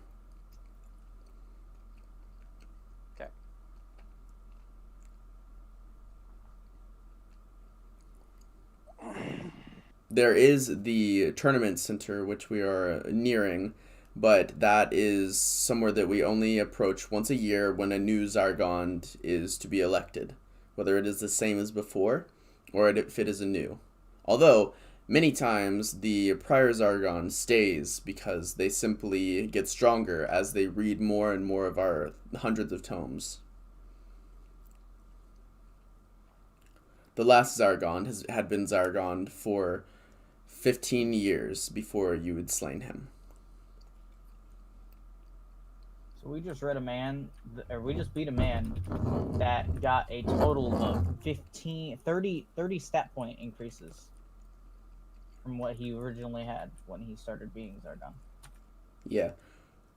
Okay. There is the tournament center, which we are nearing, but that is somewhere that we only approach once a year when a new Zargond is to be elected, whether it is the same as before or if it is a new. Although, many times the prior Zargon stays because they simply get stronger as they read more and more of our hundreds of tomes. The last Zargon had been Zargond for 15 years before you had slain him. So we just read we just beat a man that got a total of 30 stat point increases from what he originally had when he started being Zargon. Yeah.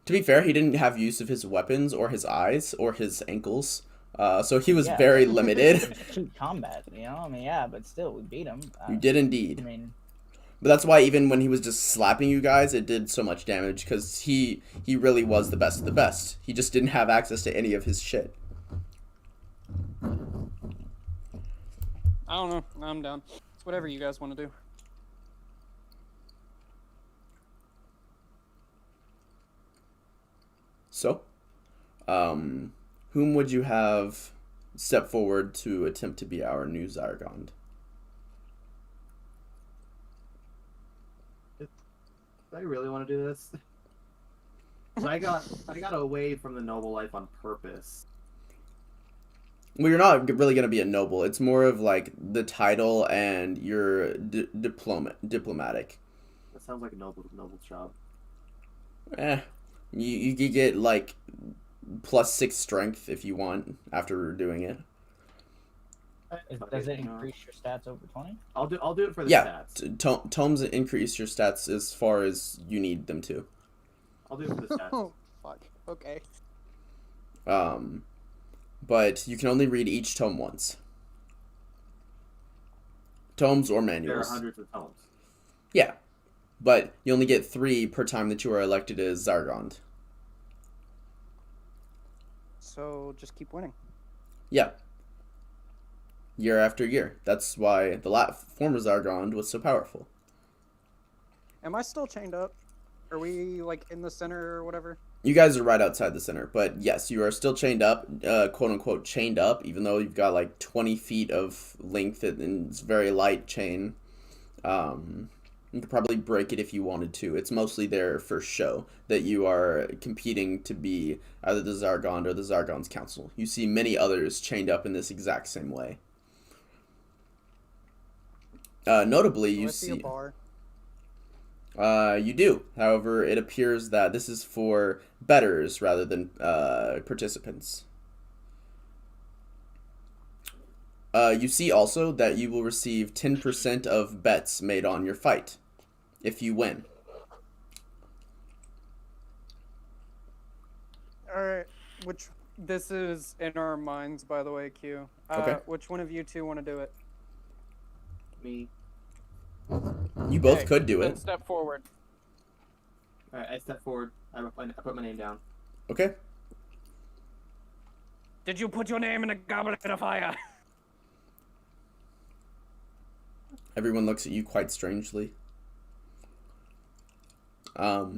To be fair, he didn't have use of his weapons or his eyes or his ankles. So he was very limited. It was cheap combat, you know? I mean, yeah, but still, we beat him. You did indeed. I mean... But that's why even when he was just slapping you guys, it did so much damage, because he really was the best of the best. He just didn't have access to any of his shit. I don't know. I'm down. It's whatever you guys want to do. So, whom would you have step forward to attempt to be our new Zargond? Do I really want to do this? I got away from the noble life on purpose. Well, you're not really going to be a noble. It's more of like the title and your diplomatic. That sounds like a noble job. You get like +6 strength if you want after doing it. Does it increase your stats over 20? I'll do it for the stats. Tomes increase your stats as far as you need them to. I'll do it for the stats. Oh, fuck. Okay. But you can only read each tome once. Tomes or manuals. There are hundreds of tomes. Yeah. But you only get 3 per time that you are elected as Zargond. So just keep winning. Yeah. Year after year. That's why the former Zargond was so powerful. Am I still chained up? Are we, like, in the center or whatever? You guys are right outside the center, but yes, you are still chained up, quote-unquote chained up, even though you've got, like, 20 feet of length and it's very light chain. You could probably break it if you wanted to. It's mostly there for show, that you are competing to be either the Zargond or the Zargon's Council. You see many others chained up in this exact same way. Notably, you see a bar. You do. However, it appears that this is for bettors rather than participants. You see also that you will receive 10% of bets made on your fight if you win. Alright, this is in our minds, by the way, Q. Okay. Which one of you two want to do it? Me. You both Okay, could do then it. step forward. Alright, I step forward. I put my name down. Okay. Did you put your name in a goblet of fire? Everyone looks at you quite strangely. So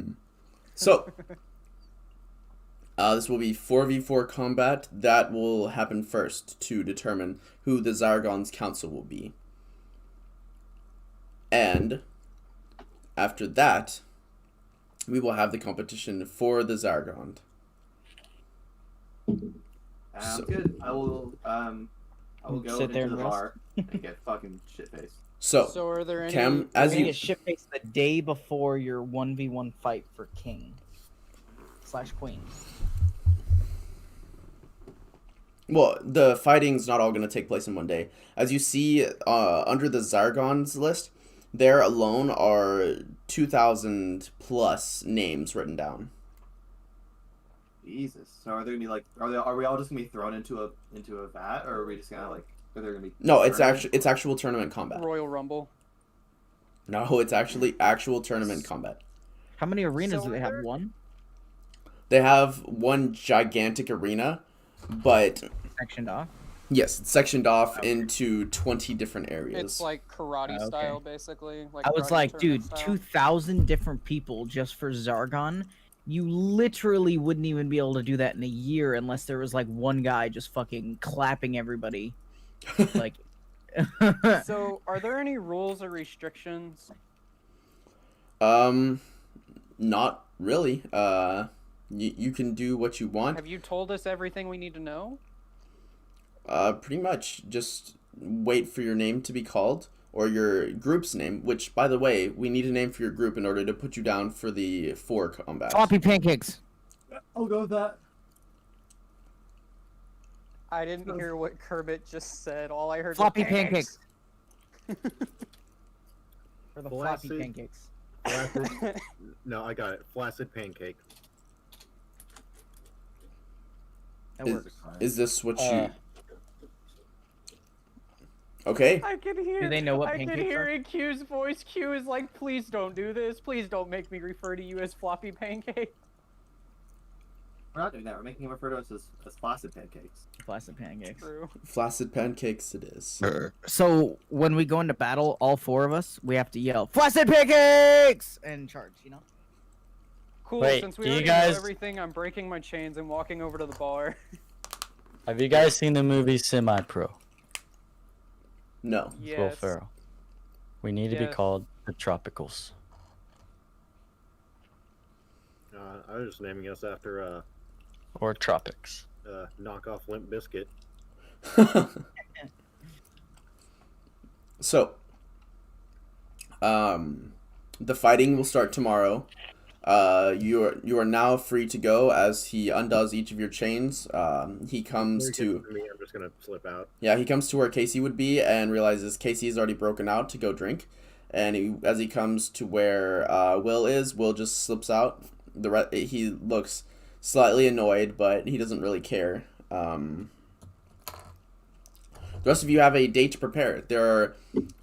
this will be 4v4 combat. That will happen first to determine who the Zargon's council will be. And after that, we will have the competition for the Zargon. Sounds good. I will go Sit there into the and rest. bar and get fucking shit faced. So, are there any? Cam, as You you get shit faced the day before your 1v1 fight for king/queen. well, the fighting's not all going to take place in one day. As you see, under the Zargon's list, there alone are 2,000 plus names written down. Jesus. So are there gonna be like are we all just gonna be thrown into a vat, or are we just gonna like are there gonna be No, it's tournaments? actual tournament combat. Royal Rumble. No, it's actually actual tournament combat. How many arenas So do they are have? there- One They have one gigantic arena, but sectioned off. yes, it's sectioned off into 20 different areas. It's like karate Okay. style, basically. Like I was karate like, tournament dude, style. 2,000 different people just for Zargon. You literally wouldn't even be able to do that in a year unless there was like one guy just fucking clapping everybody. Like, So, are there any rules or restrictions? Not really. You can do what you want. Have you told us everything we need to know? Pretty much just wait for your name to be called or your group's name, which, by the way, we need a name for your group in order to put you down for the 4 combat. floppy pancakes. I'll go with that. I didn't hear what Kermit just said. All I heard Floppy was pancakes. For the Flaccid. floppy pancakes. Flaccid. No, I got it. Flaccid pancake. That works. Is this what you... Okay. I can hear. Do they know what I can pancakes hear are? in Q's voice. Q is like, "Please don't do this. Please don't make me refer to you as floppy pancake." We're not doing that. We're making him refer to us as flaccid pancakes. Flaccid pancakes. True. Flaccid pancakes it is. So when we go into battle, all 4 of us, we have to yell "Flaccid pancakes" and charge. You know. Cool. Wait, Since we do you already guys- know everything, I'm breaking my chains and walking over to the bar. Have you guys seen the movie Semi Pro? No. Will Yes. Ferrell. We need to be Yes. called the Tropicals. I was just naming us after Or Tropics. knockoff Limp Biscuit. So, the fighting will start tomorrow. You are now free to go as he undoes each of your chains. He comes to Me, I'm just gonna slip out. he comes to where Casey would be and realizes Casey's already broken out to go drink. And as he comes to where Will is, Will just slips out. He looks slightly annoyed, but he doesn't really care. The rest of you have a day to prepare. There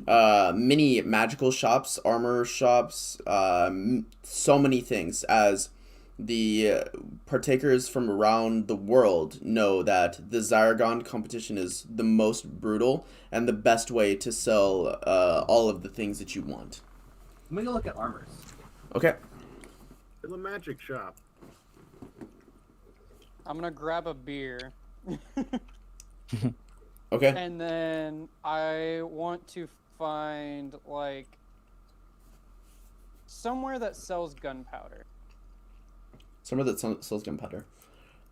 are many magical shops, armor shops, so many things, as the partakers from around the world know that the Zyragon competition is the most brutal and the best way to sell all of the things that you want. Let me go look at armors. Okay. To the magic shop. I'm gonna grab a beer. Okay. And then I want to find like somewhere that sells gunpowder. Somewhere that sells gunpowder.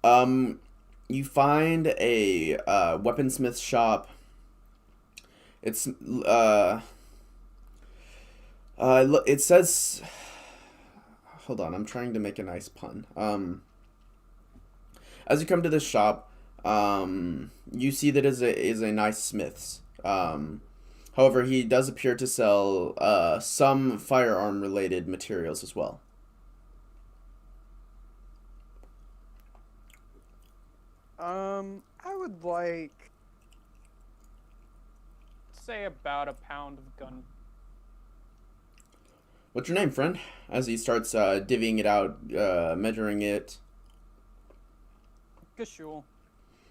You find a weaponsmith shop. It's it says. Hold on, I'm trying to make a nice pun. As you come to this shop, you see that is a nice smith's. However, he does appear to sell some firearm related materials as well. I would like say about a pound of gun. What's your name, friend? As he starts divvying it out, measuring it. Gashul.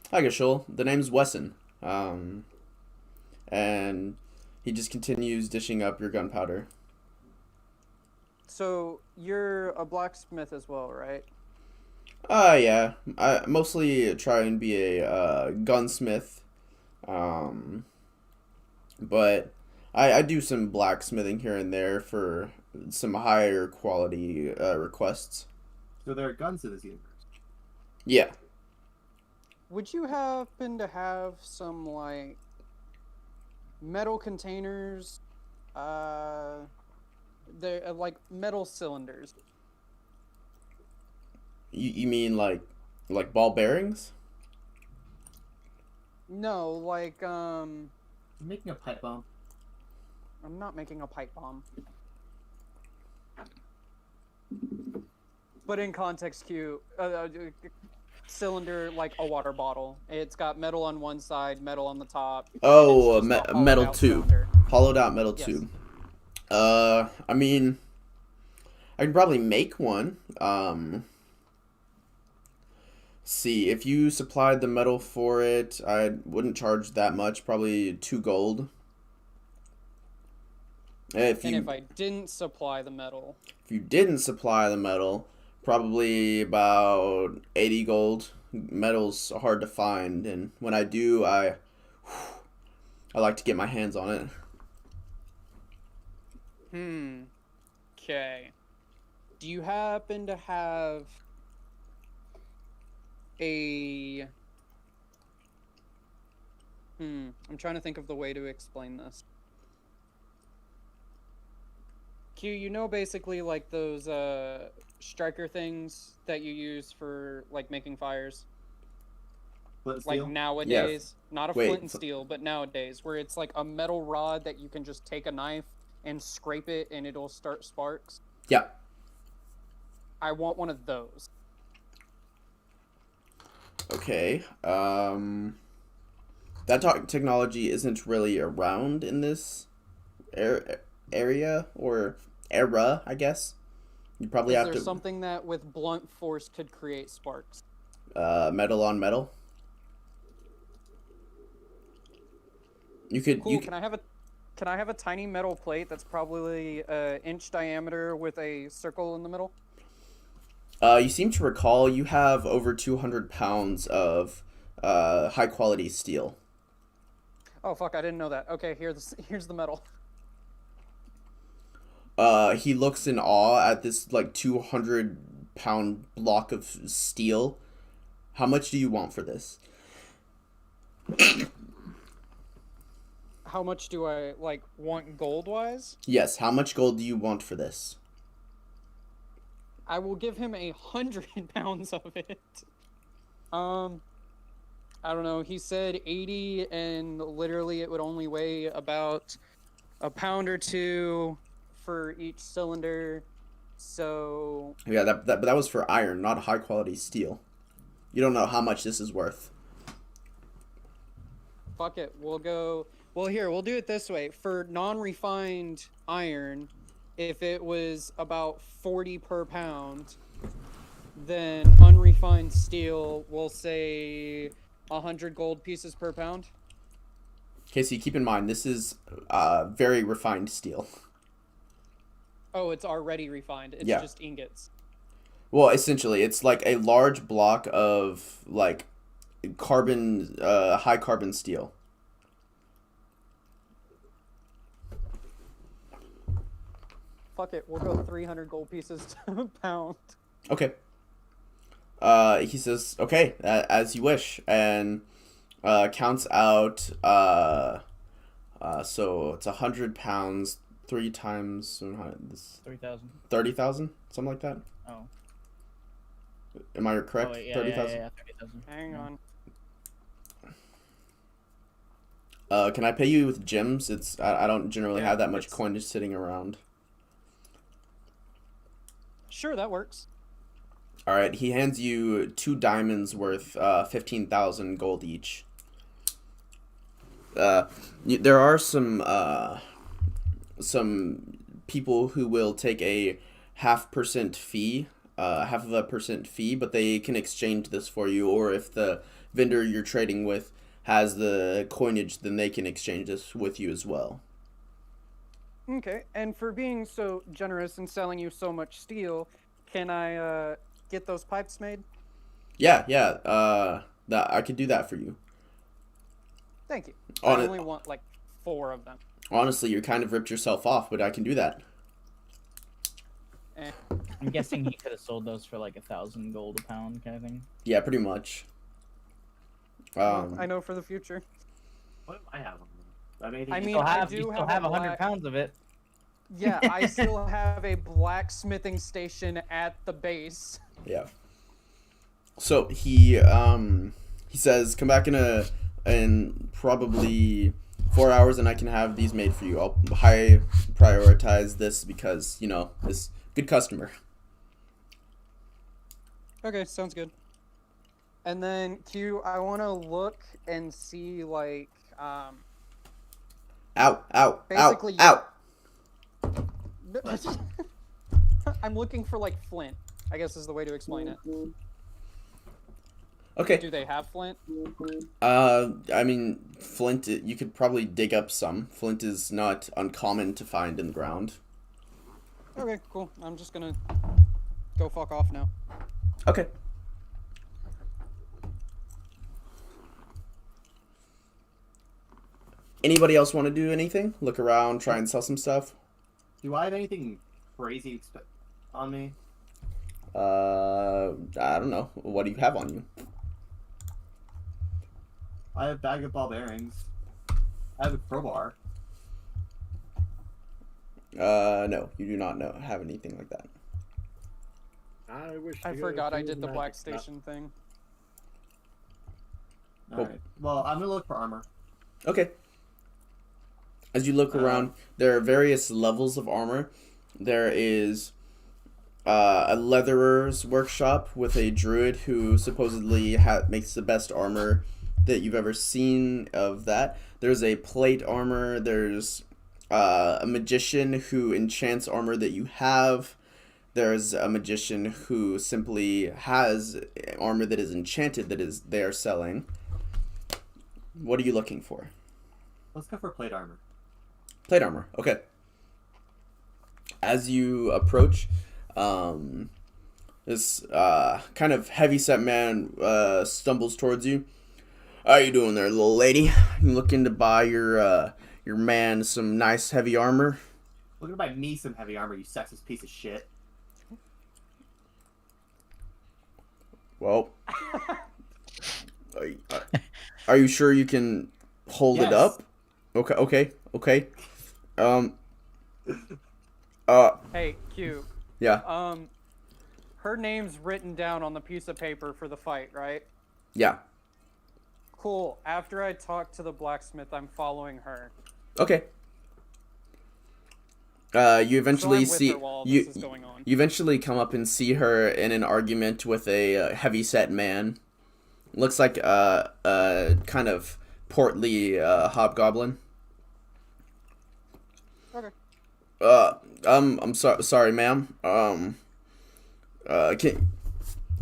Hi, Gashul. The name's Wesson. And he just continues dishing up your gunpowder. So you're a blacksmith as well, right? Yeah. I mostly try and be a gunsmith. But I do some blacksmithing here and there for some higher quality requests. So there are guns in this universe. Yeah. Would you happen to have some like metal containers? They're like metal cylinders. You mean like ball bearings? No, like I'm making a pipe bomb. I'm not making a pipe bomb. But in context, Q, cylinder like a water bottle. It's got metal on one side, metal on the top. Oh, and it's just a metal hollowed-out tube. cylinder. Hollowed out metal Yes. tube. I mean, I can probably make one. See, if you supplied the metal for it, I wouldn't charge that much. Probably 2 gold. If And you if I didn't supply the metal, if you didn't supply the metal, probably about 80 gold. Metal's hard to find, and when I do, I like to get my hands on it. Okay. Do you happen to have a... I'm trying to think of the way to explain this. Q, you know basically like those striker things that you use for like making fires? Flint Like steel. nowadays, not a Wait, flint and steel, but nowadays, where it's like a metal rod that you can just take a knife and scrape it and it'll start sparks. Yeah. I want one of those. Okay. That technology isn't really around in this area or era, I guess. You probably Is have there to something that with blunt force could create sparks? metal on metal. You could Cool. you Can I have a tiny metal plate that's probably inch diameter with a circle in the middle? you seem to recall you have over 200 pounds of high quality steel. Oh fuck! I didn't know that. Okay, here's the metal. He looks in awe at this like 200-pound block of steel. How much do you want for this? How much do I like want gold wise? Yes, how much gold do you want for this? I will give him 100 pounds of it. I don't know. He said 80, and literally it would only weigh about a pound or two for each cylinder. So Yeah, but that was for iron, not high quality steel. You don't know how much this is worth. fuck it. We'll go. Well, here we'll do it this way. For non-refined iron, if it was about 40 per pound, then unrefined steel, we'll say 100 gold pieces per pound. Okay, so you keep in mind this is very refined steel. Oh, it's already refined. It's Yeah. just ingots. Well, essentially, it's like a large block of like carbon, high carbon steel. Fuck it. We'll go 300 gold pieces to a pound. Okay. He says, "Okay, as you wish," and counts out. So it's 100 pounds, 3 times 3,000. 30,000, something like that. Oh. Am I correct? Oh, wait, yeah, 30,000. yeah, 30,000. Hang on. Can I pay you with gems? I don't generally Yeah, have that much it's- coin just sitting around. Sure, that works. All right, he hands you 2 diamonds worth 15,000 gold each. There are some people who will take a half of a percent fee, but they can exchange this for you, or if the vendor you're trading with has the coinage, then they can exchange this with you as well. Okay, and for being so generous and selling you so much steel, can I get those pipes made? Yeah, that I could do that for you. Thank you. On I it- only want like 4 of them. Honestly, you kind of ripped yourself off, but I can do that. Eh. I'm guessing he could have sold those for like 1,000 gold a pound, kind of thing. Yeah, pretty much. Well, I know for the future. What do I have on them? I mean, I You mean, still I have, do you still have a have 100 black- pounds of it. Yeah, I still have a blacksmithing station at the base. Yeah. So he says, come back in probably 4 hours, and I can have these made for you. I'll high prioritize this because this good customer. Okay, sounds good. And then Q, I want to look and see like Ow! Basically, Ow! I'm looking for like flint, I guess is the way to explain it. Okay. Do they have flint? I mean, flint. You could probably dig up some. Flint is not uncommon to find in the ground. Okay, cool. I'm just gonna go fuck off now. Okay. Anybody else want to do anything? Look around, try and sell some stuff? do I have anything crazy on me? I don't know. What do you have on you? I have bag of ball bearings. I have a crowbar. No, you do not have anything like that. I wish. I to go forgot I do did the magic. black station thing. Cool. Alright. Well, I'm gonna look for armor. Okay. As you look around, there are various levels of armor. There is a leatherer's workshop with a druid who supposedly makes the best armor that you've ever seen of that. There's a plate armor. There's a magician who enchants armor that you have. There's a magician who simply has armor that is enchanted that they are selling. What are you looking for? Let's go for plate armor. Plate armor. Okay. As you approach, this kind of heavy-set man stumbles towards you. How you doing there, little lady? You looking to buy your man some nice heavy armor? Looking to buy me some heavy armor, you sexist piece of shit. Well, are you sure you can hold it Yes. up? Okay. Hey, Q. Yeah. Her name's written down on the piece of paper for the fight, right? Yeah. Cool. After I talk to the blacksmith, I'm following her. Okay. You eventually so I'm with see her while you. this is going on. You eventually come up and see her in an argument with a heavy-set man. Looks like a kind of portly hobgoblin. Okay. I'm sorry, ma'am.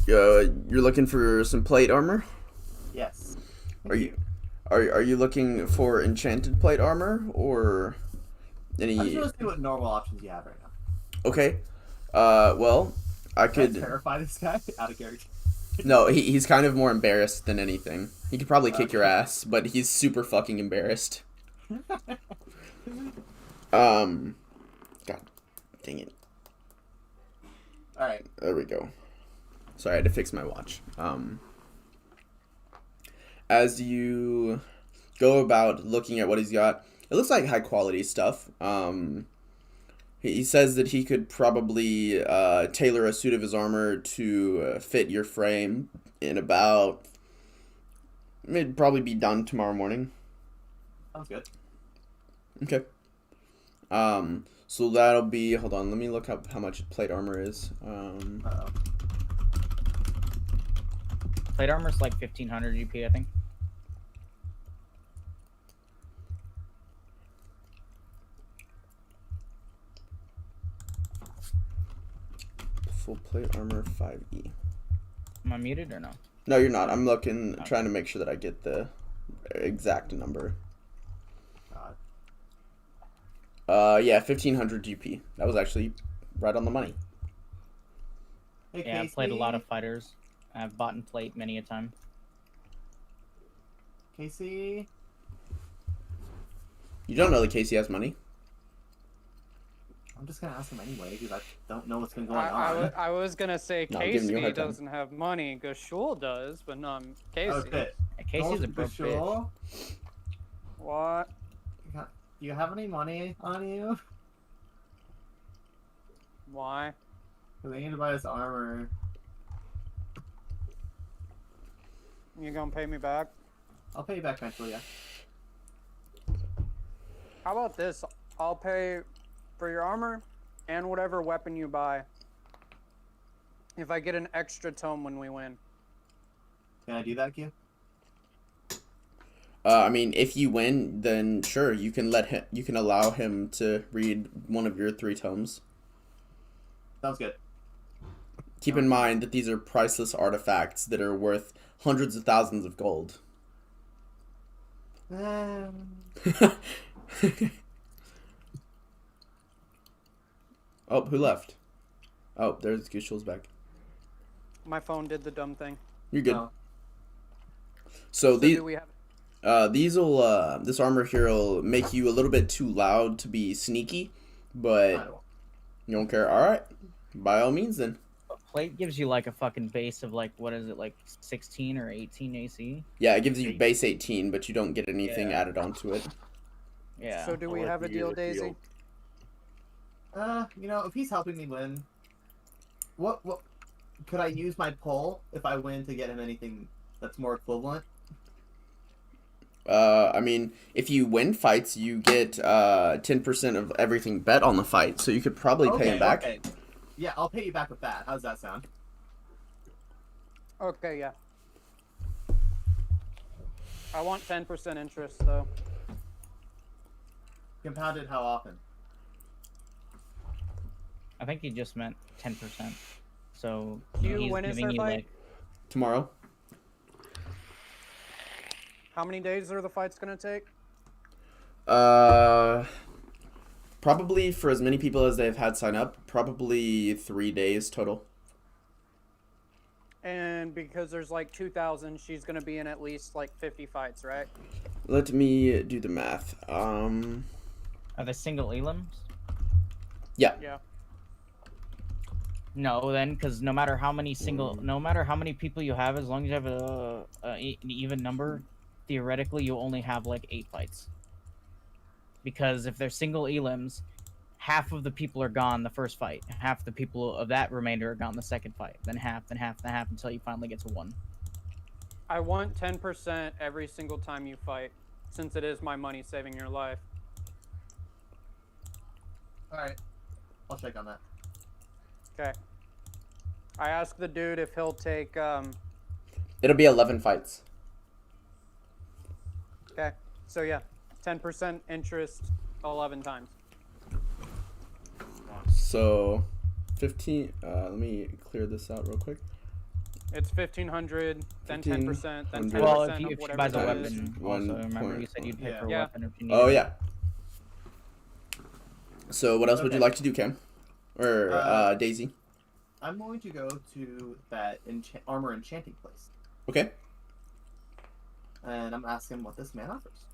You're looking for some plate armor? Yes. Are you looking for enchanted plate armor or I'm just any? gonna see what normal options you have right now. Okay. Well, I Can I could. terrify this guy out of character? No, he's kind of more embarrassed than anything. He could probably kick your ass, but he's super fucking embarrassed. God dang it. Alright. There we go. Sorry, I had to fix my watch. As you go about looking at what he's got, it looks like high quality stuff. He says that he could probably tailor a suit of his armor to fit your frame in about. It'd probably be done tomorrow morning. Sounds good. Okay. So that'll be. Hold on, let me look up how much plate armor is. Uh-oh. Plate armor's like 1,500 GP, I think. full plate armor 5E. Am I muted or no? No, you're not. I'm looking, Okay. trying to make sure that I get the exact number. Yeah, 1500 GP. That was actually right on the money. Hey, Yeah, I've played a lot of fighters. I've bought and plate many a time. Casey. You don't know that Casey has money? I'm just gonna ask him anyway because I don't know what's been going on. I was gonna say No, I'm giving you a Casey hard time. doesn't have money. Gashul does, but not Casey. Okay. Casey's a broke bitch. Sure. What? Do you have any money on you? Why? Because I need to buy this armor. You gonna pay me back? I'll pay you back eventually, yeah. How about this? I'll pay for your armor and whatever weapon you buy. If I get an extra tome when we win. Can I do that, Q? I mean, if you win, then sure, you can allow him to read one of your 3 tomes. Sounds good. Keep in mind that these are priceless artifacts that are worth hundreds of thousands of gold. Oh, who left? Oh, there's Gushul's back. My phone did the dumb thing. You're good. No. So these do we have... this armor here will make you a little bit too loud to be sneaky, I but don't. you don't care. All right, by all means then. Plate gives you like a fucking base of like, what is it, like 16 or 18 AC? Yeah, it gives you base 18, but you don't get anything Yeah. added onto it. Yeah. So do we I'll let have a you deal, get a Daisy? You know, if he's helping me win, what could I use my pull if I win to get him anything that's more equivalent? I mean, if you win fights, you get 10% of everything bet on the fight, so you could probably pay him back. Okay. Yeah, I'll pay you back with that. How does that sound? Okay, yeah. I want 10% interest, though. Compounded how often? I think he just meant 10%. So When is giving their you fight? like Tomorrow. How many days are the fights gonna take? Probably for as many people as they've had sign up, probably 3 days total. And because there's like 2,000, she's gonna be in at least like 50 fights, right? Let me do the math. are they single elims? Yeah. Yeah. No, then, because no matter how many people you have, as long as you have an even number, theoretically you only have like 8 fights. Because if they're single elims, half of the people are gone the first fight, half the people of that remainder are gone the second fight, then half, then half, then half, until you finally get to 1. I want 10% every single time you fight, since it is my money saving your life. Alright. I'll check on that. Okay. I asked the dude if he'll take, It'll be 11 fights. okay. So yeah, 10% interest 11 times. So, 15. Let me clear this out real quick. It's 1,500, then 10%, then 10% Well, of if you whatever buy the it is. weapon, One also remember point. you said you'd pay Yeah. for a Yeah. weapon if you need. Oh it. yeah. So what else would you Okay. like to do, Cam? Or Daisy? I'm going to go to that armor enchanting place, Okay. and I'm asking what this man offers.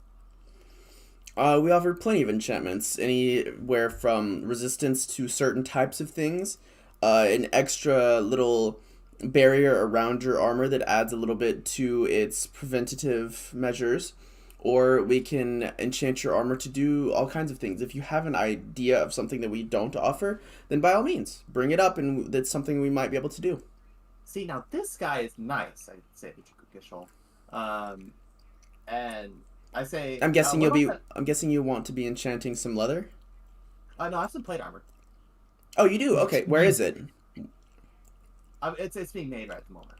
We offer plenty of enchantments, anywhere from resistance to certain types of things, an extra little barrier around your armor that adds a little bit to its preventative measures, or we can enchant your armor to do all kinds of things. If you have an idea of something that we don't offer, then by all means, bring it up, and that's something we might be able to do. See, now this guy is nice, I'd say, Gishol. And I say... I'm guessing what you'll be. about I'm guessing you want to be enchanting some leather. that- no, I have some plate armor. Oh, you do. Okay, where is it? It's being made right at the moment.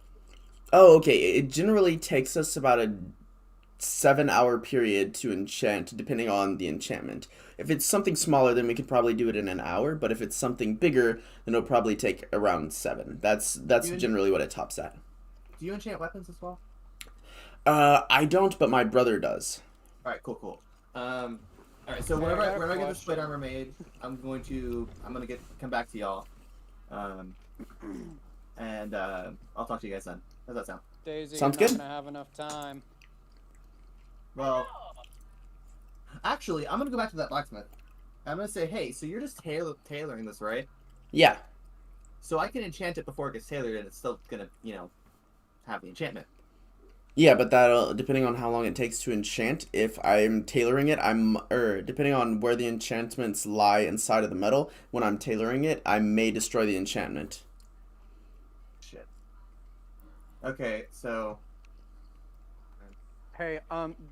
Oh, okay. It generally takes us about 7-hour period to enchant, depending on the enchantment. If it's something smaller, then we could probably do it in an hour. But if it's something bigger, then it'll probably take around 7. That's generally what it tops at. Do you enchant weapons as well? I don't, but my brother does. All right, cool. All right, so Hey, I got a whenever I get this question. plate armor made, I'm gonna come back to y'all, and I'll talk to you guys then. How's that sound? Daisy, Sounds you're good. not gonna have enough time. Well, actually, I'm gonna go back to that blacksmith. I'm gonna say, hey, so you're just tailoring this, right? Yeah. So I can enchant it before it gets tailored, and it's still gonna, have the enchantment. Yeah, but that depending on how long it takes to enchant, if I'm tailoring it, depending on where the enchantments lie inside of the metal, when I'm tailoring it, I may destroy the enchantment. Shit. Okay, so Hey,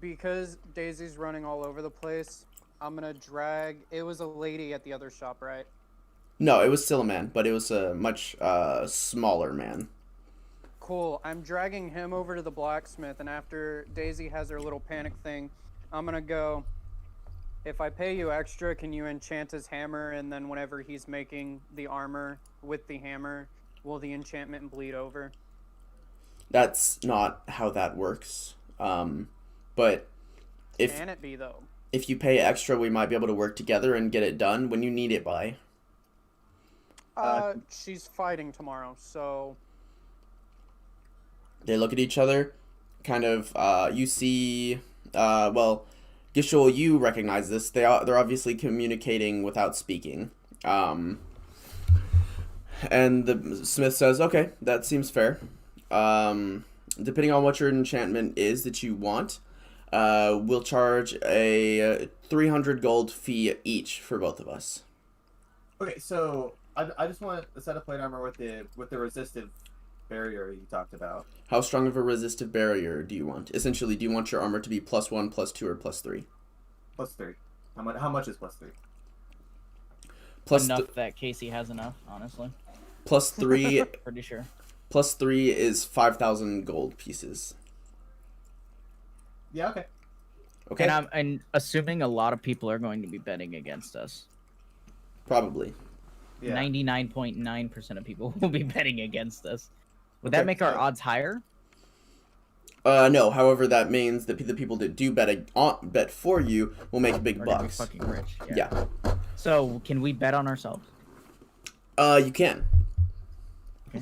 because Daisy's running all over the place, I'm gonna drag. It was a lady at the other shop, right? No, it was still a man, but it was a much smaller man. Cool. I'm dragging him over to the blacksmith, and after Daisy has her little panic thing, I'm gonna go. If I pay you extra, can you enchant his hammer? And then whenever he's making the armor with the hammer, will the enchantment bleed over? That's not how that works. But Can it be though? if you pay extra, we might be able to work together and get it done. When you need it by? She's fighting tomorrow, so They look at each other, kind of. You see, well, Gishul, you recognize this. They're obviously communicating without speaking. And the smith says, "Okay, that seems fair. Depending on what your enchantment is that you want, we'll charge a 300 gold fee each for both of us." okay, so I just want a set of plate armor with the resistive barrier you talked about. How strong of a resistive barrier do you want? Essentially, do you want your armor to be +1, +2, or +3? +3. How much is +3? Enough that Casey has enough, honestly. +3. Pretty sure. +3 is 5,000 gold pieces. Yeah, okay. Okay. And I'm assuming a lot of people are going to be betting against us. Probably. Yeah. 99.9% of people will be betting against us. Would Okay. that make our odds higher? No. However, that means that the people that do bet for you will make big We're gonna be bucks. fucking rich. Yeah. So can we bet on ourselves? You can. Oh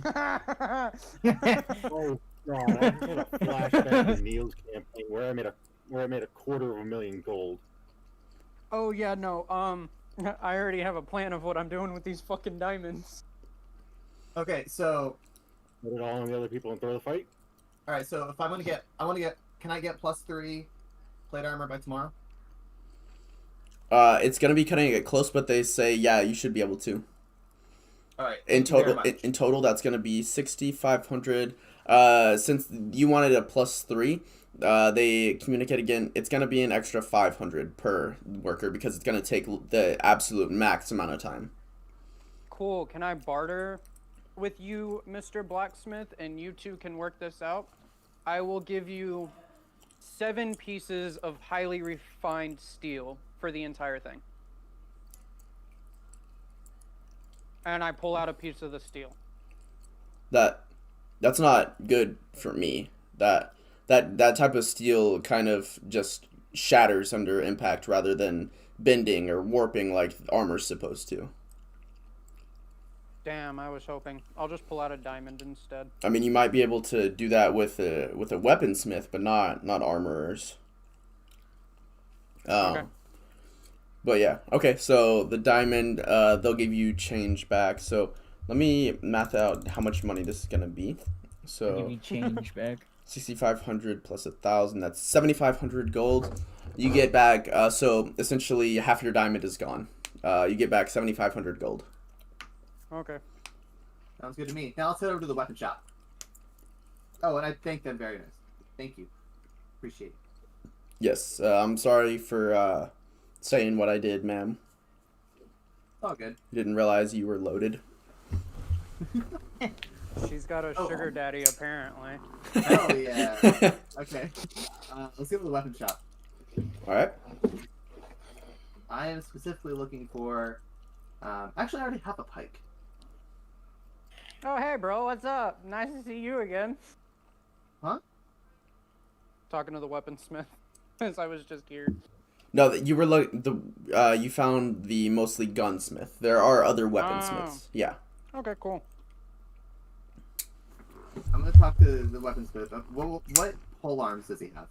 god, I had a flashback to Neil's campaign where I made a 250,000 gold. Oh yeah, no. I already have a plan of what I'm doing with these fucking diamonds. Okay, so Put it all on the other people and throw the fight. all right, so if I want to get, can I get +3 plate armor by tomorrow? It's gonna be cutting it close, but they say you should be able to. All right. In thank you very total, much. in total, that's gonna be 6,500. Since you wanted a +3, they communicate again. It's gonna be an extra 500 per worker because it's gonna take the absolute max amount of time. Cool. Can I barter with you, Mr. Blacksmith, and you two can work this out? I will give you 7 pieces of highly refined steel for the entire thing. And I pull out a piece of the steel. That's not good for me. That type of steel kind of just shatters under impact rather than bending or warping like armor's supposed to. Damn, I was hoping. I'll just pull out a diamond instead. I mean, you might be able to do that with a weaponsmith, but not armorers. Okay. But yeah, okay. So the diamond, they'll give you change back. So let me math out how much money this is gonna be. Give So me change back. 6,500 plus 1,000. That's 7,500 gold. You get back. So essentially, half your diamond is gone. You get back 7,500 gold. Okay. Sounds good to me. Now let's head over to the weapon shop. Oh, and I thank them very nice. Thank you. Appreciate it. Yes. I'm sorry for saying what I did, ma'am. All good. Didn't realize you were loaded. She's got a Oh. sugar daddy, apparently. Hell yeah. Okay. Let's go with the weapon shop. All right. I am specifically looking for. Actually, I already have a pike. Oh, hey, bro, what's up? Nice to see you again. Huh? Talking to the weaponsmith, since I was just here. No, you were you found the mostly gunsmith. There are other weaponsmiths. Yeah. Okay, cool. I'm gonna talk to the weaponsmith. What pole arms does he have?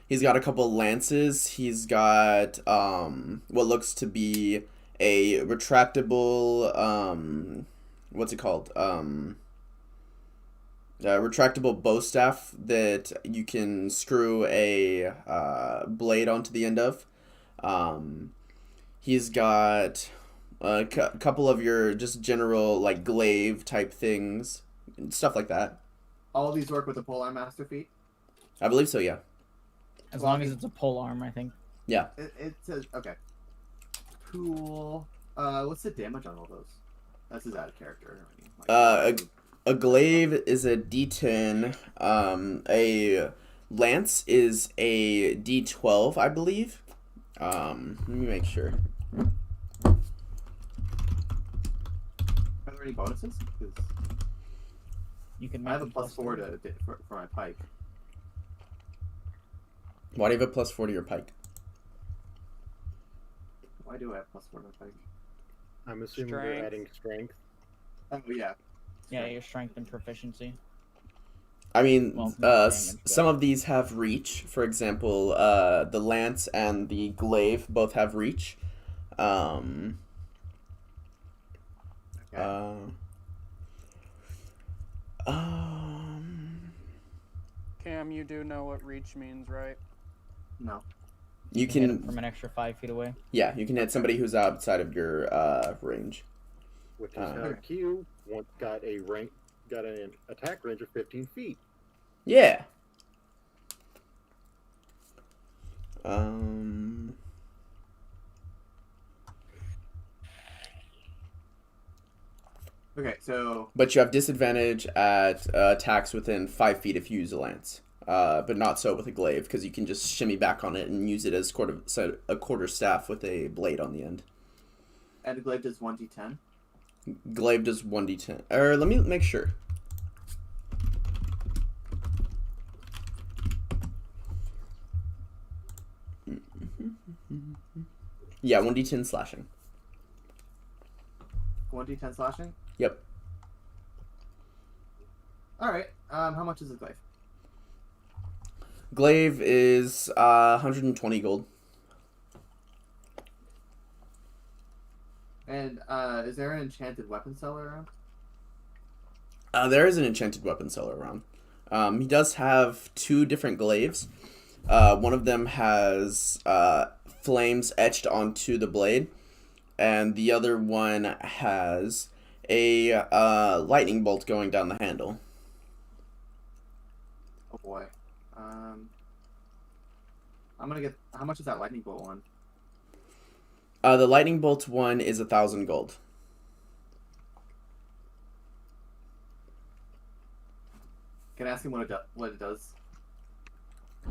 He's got a couple lances. He's got what looks to be a retractable what's it called? A retractable bow staff that you can screw a blade onto the end of. He's got a couple of your just general like glaive type things, stuff like that. All of these work with the polearm master feat. I believe so. Yeah. As long as it's a pole arm, I think. Yeah. It says okay. Cool. What's the damage on all those? This is out of character. A glaive is a D10. A lance is a D12, I believe. Let me make sure. Are there any bonuses? 'Cause You can. I have a make +4 for my pike. Why do you have a +4 to your pike? Why do I have +4 to my pike? I'm assuming Strength. you're adding strength. Oh yeah. Yeah, your strength and proficiency. I mean, Well, not damage, but- some of these have reach. For example, the lance and the glaive both have reach. Okay. Cam, you do know what reach means, right? No. You hit him can, from an extra 5 feet away. yeah, you can hit somebody who's outside of your range. Which is how Q got an attack range of 15 feet. Yeah. Okay, so But you have disadvantage at attacks within 5 feet if you use a lance. But not so with a glaive, because you can just shimmy back on it and use it as a quarter staff with a blade on the end. and the glaive does 1d10. Glaive does 1d10. Let me make sure. Yeah, 1d10 slashing. 1d10 slashing. Yep. All right. How much is the glaive? Glaive is 120 gold. And is there an enchanted weapon seller around? There is an enchanted weapon seller around. He does have 2 different glaives. One of them has flames etched onto the blade, and the other one has a lightning bolt going down the handle. Oh boy. I'm gonna get. How much is that lightning bolt one? The lightning bolt one is 1,000 gold. Can I ask him what it does?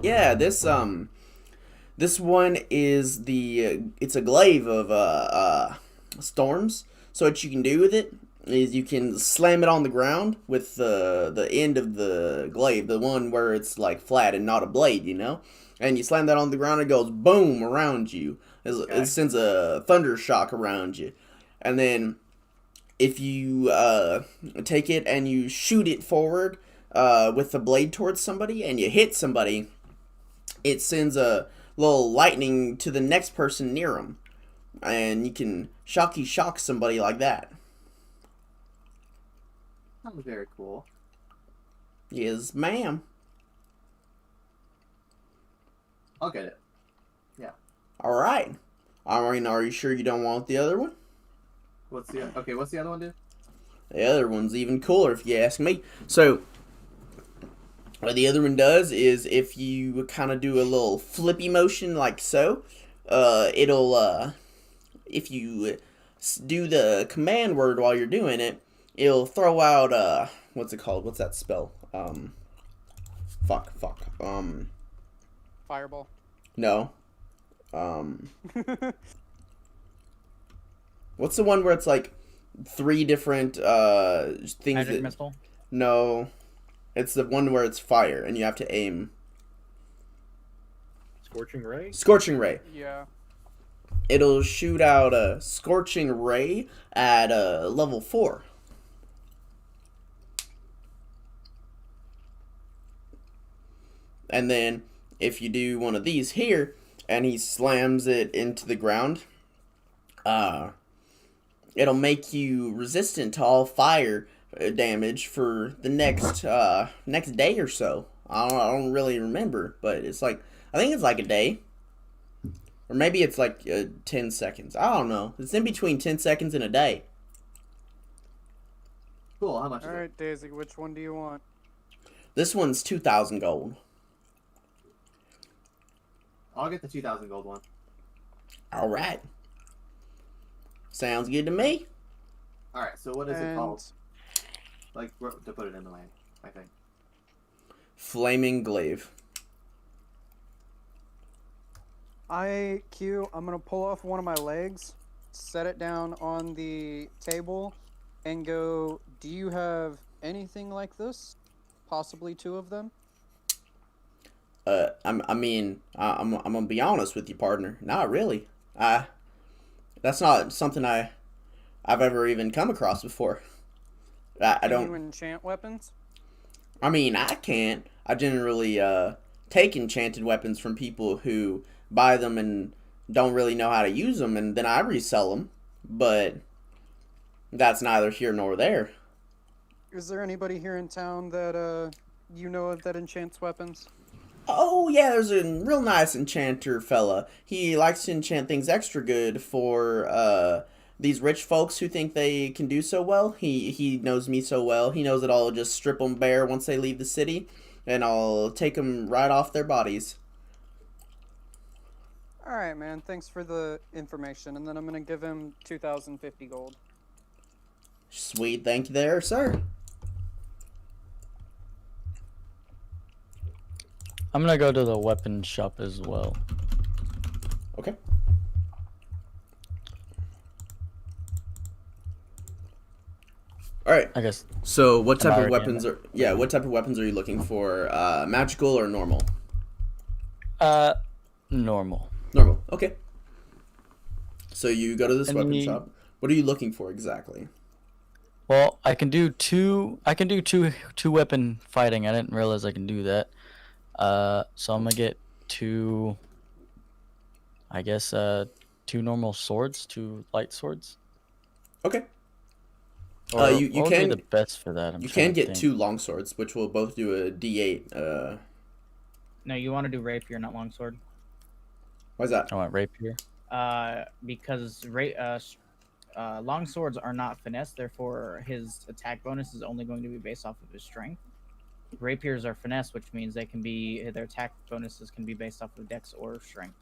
Yeah, this one is it's a glaive of storms. So what you can do with it is you can slam it on the ground with the end of the glaive, the one where it's like flat and not a blade, you know? And you slam that on the ground, it goes boom around you. Okay. It sends a thunder shock around you. And then if you take it and you shoot it forward with the blade towards somebody and you hit somebody, it sends a little lightning to the next person near them. And you can shock somebody like that. Sounds very cool. Yes, ma'am. I'll get it. Alright. I mean, are you sure you don't want the other one? What's the other one do? The other one's even cooler if you ask me. So, what the other one does is if you kind of do a little flippy motion like so, it'll, if you do the command word while you're doing it, it'll throw out what's it called? What's that spell? Fuck. Fireball. No. What's the one where it's like 3 different things Magic that missile. No. It's the one where it's fire and you have to aim. Scorching ray. Scorching ray. Yeah. It'll shoot out a scorching ray at level 4. And then if you do one of these here and he slams it into the ground, it'll make you resistant to all fire damage for the next day or so. I don't really remember, but it's like, I think it's like a day. Or maybe it's like 10 seconds. I don't know. It's in between 10 seconds and a day. Cool. How much All is it? right, Daisy, which one do you want? This one's 2,000 gold. I'll get the 2,000 gold one. All right. Sounds good to me. All right. So what is it And called? Like to put it in the way, I think. Flaming glaive. I'm gonna pull off one of my legs, set it down on the table, and go, do you have anything like this? Possibly 2 of them? I'm gonna be honest with you, partner. Not really. That's not something I've ever even come across before. I Can don't. you enchant weapons? I mean, I can't. I generally take enchanted weapons from people who buy them and don't really know how to use them, and then I resell them. But that's neither here nor there. Is there anybody here in town that you know of that enchants weapons? Oh, yeah, there's a real nice enchanter fella. He likes to enchant things extra good for these rich folks who think they can do so well. He knows me so well. He knows that I'll just strip them bare once they leave the city, and I'll take them right off their bodies. All right, man. Thanks for the information. And then I'm gonna give him 2,050 gold. Sweet, thank you there, sir. I'm gonna go to the weapon shop as well. Okay. All right. I guess So, what Am I type of already in weapons there? are? Yeah, what type of weapons are you looking for? Magical or normal? normal. Normal. Okay. So you go to this And weapon you- shop. What are you looking for exactly? Well, I can do two weapon fighting. I didn't realize I can do that. So I'm gonna get 2. I guess 2 normal swords, 2 light swords. Okay. Or you what would be can- the best for that. I'm You trying can to get think. 2 long swords, which will both do a D8. No, you want to do rapier, not longsword. Why is that? I want rapier. Because long swords are not finesse, therefore his attack bonus is only going to be based off of his strength. Rapiers are finesse, which means their attack bonuses can be based off of dex or strength.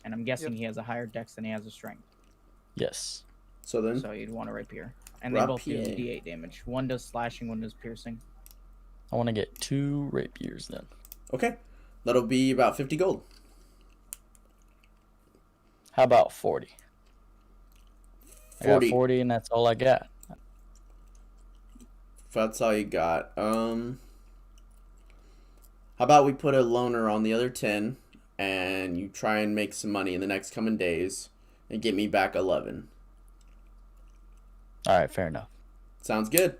And I'm guessing he has a higher dex than he has a strength, Yes. So then, so you'd want a rapier. And they both do Rapier. D8 damage. One does slashing, one does piercing. I want to get 2 rapiers then. okay, that'll be about 50 gold. How about 40? I got 40. 40, and that's all I got. If that's all you got. How about we put a loaner on the other 10, and you try and make some money in the next coming days, and get me back 11. All right, fair enough. Sounds good.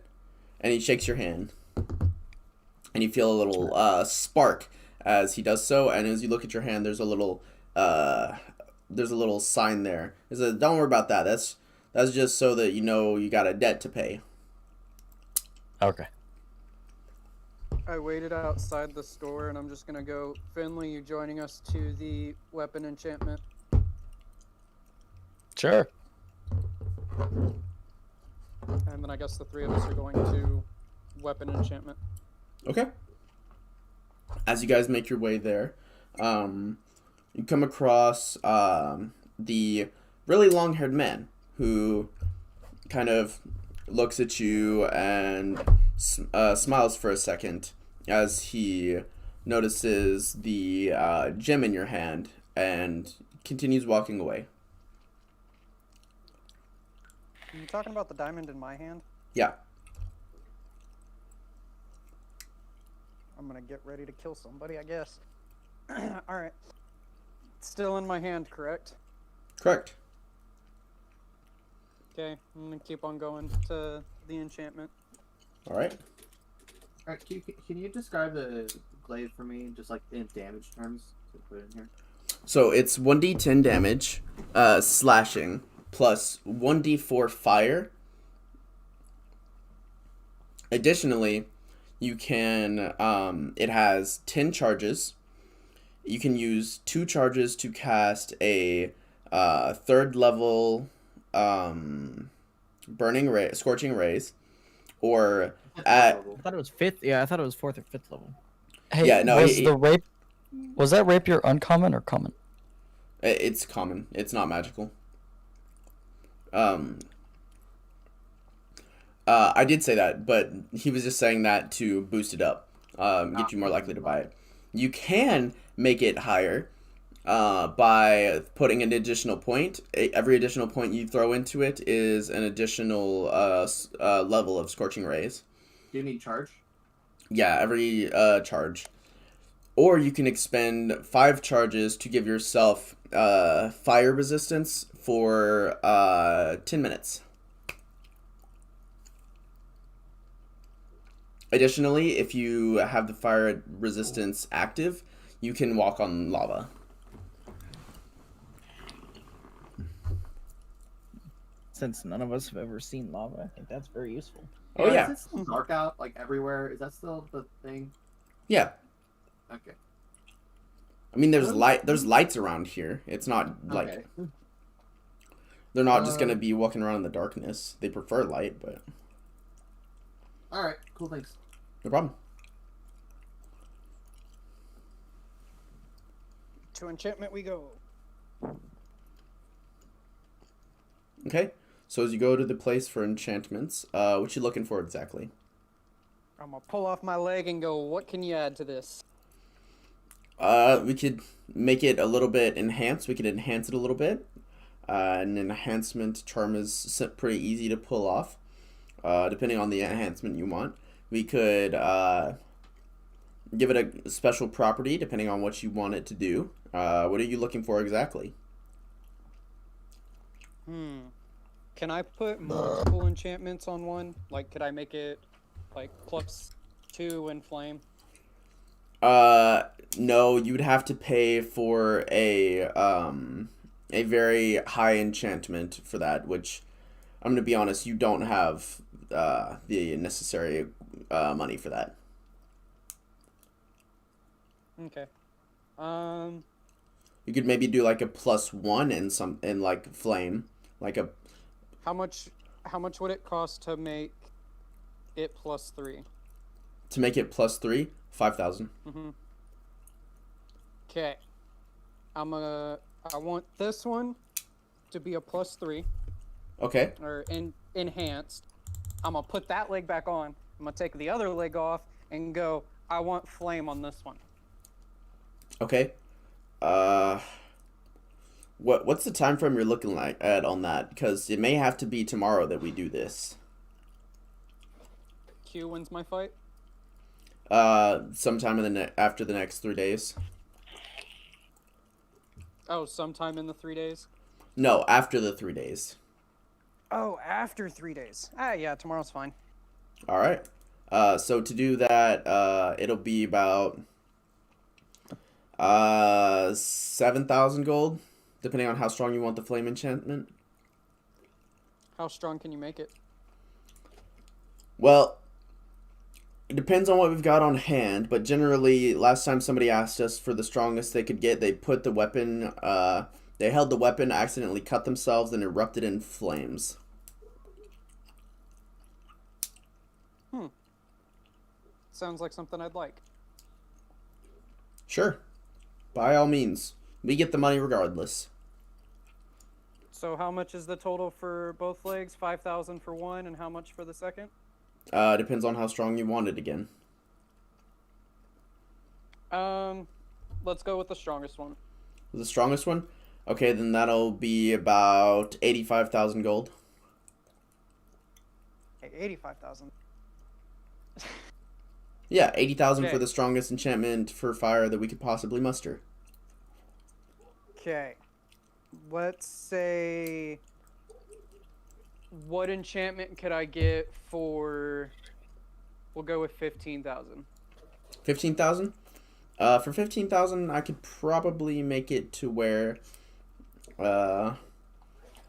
And he shakes your hand, and you feel a little spark as he does so. And as you look at your hand, there's a little sign there. It says, "Don't worry about that. That's just so that you know you got a debt to pay." Okay. I waited outside the store, and I'm just gonna go. Finley, you joining us to the weapon enchantment? Sure. And then I guess the 3 of us are going to weapon enchantment. Okay. As you guys make your way there, you come across the really long-haired man who kind of looks at you and smiles for a second as he notices the gem in your hand and continues walking away. Are you talking about the diamond in my hand? Yeah. I'm gonna get ready to kill somebody, I guess. Alright. Still in my hand, correct? Correct. Okay, I'm gonna keep on going to the enchantment. All right. Alright, can you describe the glaive for me, just like in damage terms, to put it in here? So it's 1d10 damage, slashing, plus 1d4 fire. Additionally, you can, it has 10 charges. You can use 2 charges to cast a 3rd level scorching rays, or at I thought it was 5th. Yeah, I thought it was 4th or 5th level. Hey, Yeah, no, was that rapier uncommon or common? it's common. It's not magical. I did say that, but he was just saying that to boost it up, get you more likely to buy it. You can make it higher by putting an additional point. Every additional point you throw into it is an additional level of scorching rays. Do you need charge? Yeah, every charge. Or you can expend 5 charges to give yourself fire resistance for 10 minutes. Additionally, if you have the fire resistance active, you can walk on lava. Since none of us have ever seen lava, I think that's very useful. Oh, yeah. Is it still dark out, like, everywhere? Is that still the thing? Yeah. Okay. I mean, there's lights around here. It's not like Okay. they're not just gonna be walking around in the darkness. They prefer light, but Alright, cool, thanks. no problem. To enchantment we go. Okay. So as you go to the place for enchantments, what you looking for exactly? I'm gonna pull off my leg and go, what can you add to this? We could make it a little bit enhanced. We could enhance it a little bit. An enhancement charm is pretty easy to pull off, depending on the enhancement you want. We could give it a special property, depending on what you want it to do. What are you looking for exactly? Can I put multiple enchantments on one? Like, could I make it, like, +2 in flame? No, you'd have to pay for a very high enchantment for that, which I'm gonna be honest, you don't have the necessary money for that. Okay. You could maybe do like a +1 in like flame, like a. How much would it cost to make it +3? To make it +3, 5,000. Okay. I want this one to be a +3 Okay. or enhanced. I'm gonna put that leg back on. I'm gonna take the other leg off and go, I want flame on this one. Okay. What's the time frame you're looking at on that? Because it may have to be tomorrow that we do this. Q wins my fight. Sometime after the next 3 days. Oh, sometime in the 3 days? No, after the 3 days. Oh, after 3 days. Yeah, tomorrow's fine. All right. So to do that, it'll be about 7,000 gold, depending on how strong you want the flame enchantment. How strong can you make it? Well, it depends on what we've got on hand, but generally, last time somebody asked us for the strongest they could get, they put the weapon, they held the weapon, accidentally cut themselves, and erupted in flames. Sounds like something I'd like. Sure. By all means. We get the money regardless. So how much is the total for both legs? 5,000 for one, and how much for the second? Depends on how strong you want it again. Let's go with the strongest one. The strongest one? Okay, then that'll be about 85,000 gold. Okay, 85,000. Yeah, 80,000 for Okay. the strongest enchantment for fire that we could possibly muster. Okay. Let's say, what enchantment could I get for? We'll go with 15,000. 15,000? For 15,000, I could probably make it to where, out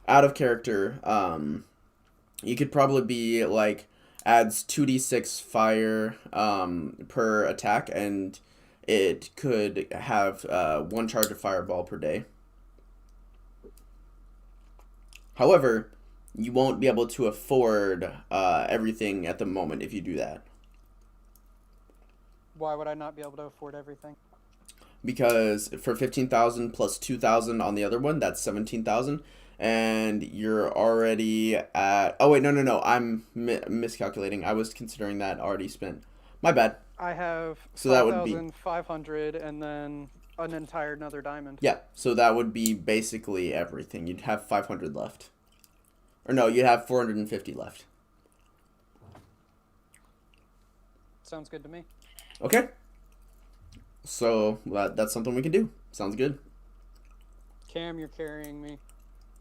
of character, you could probably be like adds 2d6 fire per attack, and it could have one charge of fireball per day. However, you won't be able to afford everything at the moment if you do that. Why would I not be able to afford everything? Because for 15,000 plus 2,000 on the other one, that's 17,000, and you're already at. Oh wait, no, I'm miscalculating. I was considering that already spent. My bad. I have So that would be 5,500 and then an entire another diamond. Yeah. So that would be basically everything. You'd have 500 left, or no, you'd have 450 left. Sounds good to me. Okay. So that's something we can do. Sounds good. Cam, you're carrying me.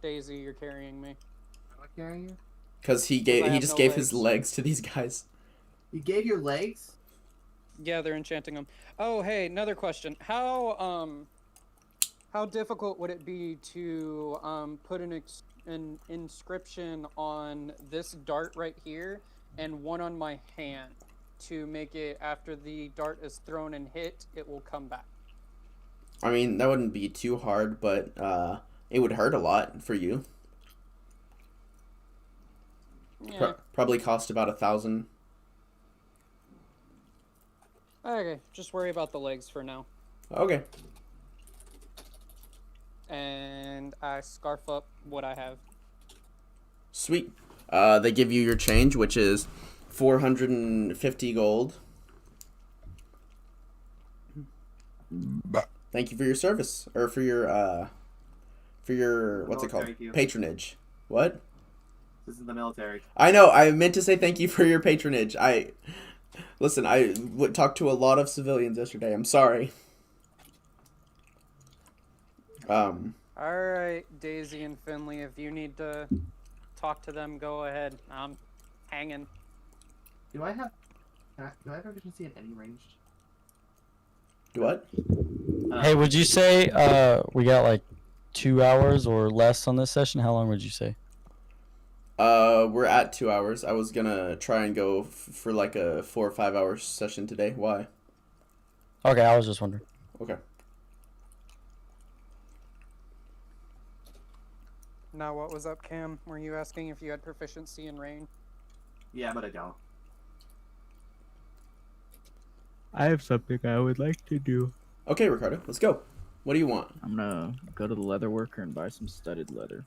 Daisy, you're carrying me. Am I carrying you? Because he I have just no gave his legs. legs to these guys. You gave your legs? Yeah, they're enchanting them. Oh, hey, another question. How difficult would it be to put an inscription on this dart right here and one on my hand to make it, after the dart is thrown and hit, it will come back? I mean, that wouldn't be too hard, but it would hurt a lot for you. Yeah. Probably cost about 1,000. Okay, just worry about the legs for now. Okay. And I scarf up what I have. Sweet. They give you your change, which is 450 gold. Thank you for your service, or for your what's it called? Thank you. Patronage. What? This is the military. I know. I meant to say thank you for your patronage. Listen. I talked to a lot of civilians yesterday. I'm sorry. All right, Daisy and Finley, if you need to talk to them, go ahead. I'm hanging. Do I have proficiency in any ranged? Do what? Hey, would you say we got like 2 hours or less on this session? How long would you say? We're at 2 hours. I was gonna try and go for like a 4 or 5 hour session today. Why? Okay, I was just wondering. Okay. Now, what was up, Cam? Were you asking if you had proficiency in range? Yeah, but I don't. I have something I would like to do. Okay, Ricardo, let's go. What do you want? I'm gonna go to the leather worker and buy some studded leather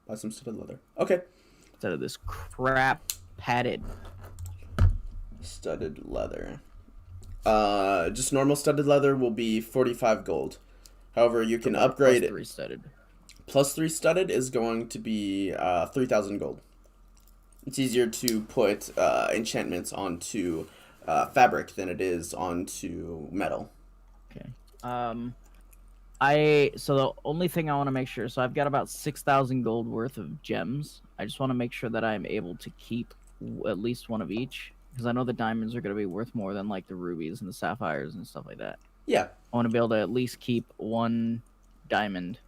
Buy some studded leather. Okay. instead of this crap padded. Studded leather. Just normal studded leather will be 45 gold. However, you can upgrade it. Plus 3 studded. Plus 3 studded is going to be 3,000 gold. It's easier to put enchantments onto fabric than it is onto metal. Okay. So the only thing I want to make sure, so I've got about 6,000 gold worth of gems. I just want to make sure that I'm able to keep at least one of each, because I know the diamonds are going to be worth more than like the rubies and the sapphires and stuff like that. Yeah. I want to be able to at least keep one diamond,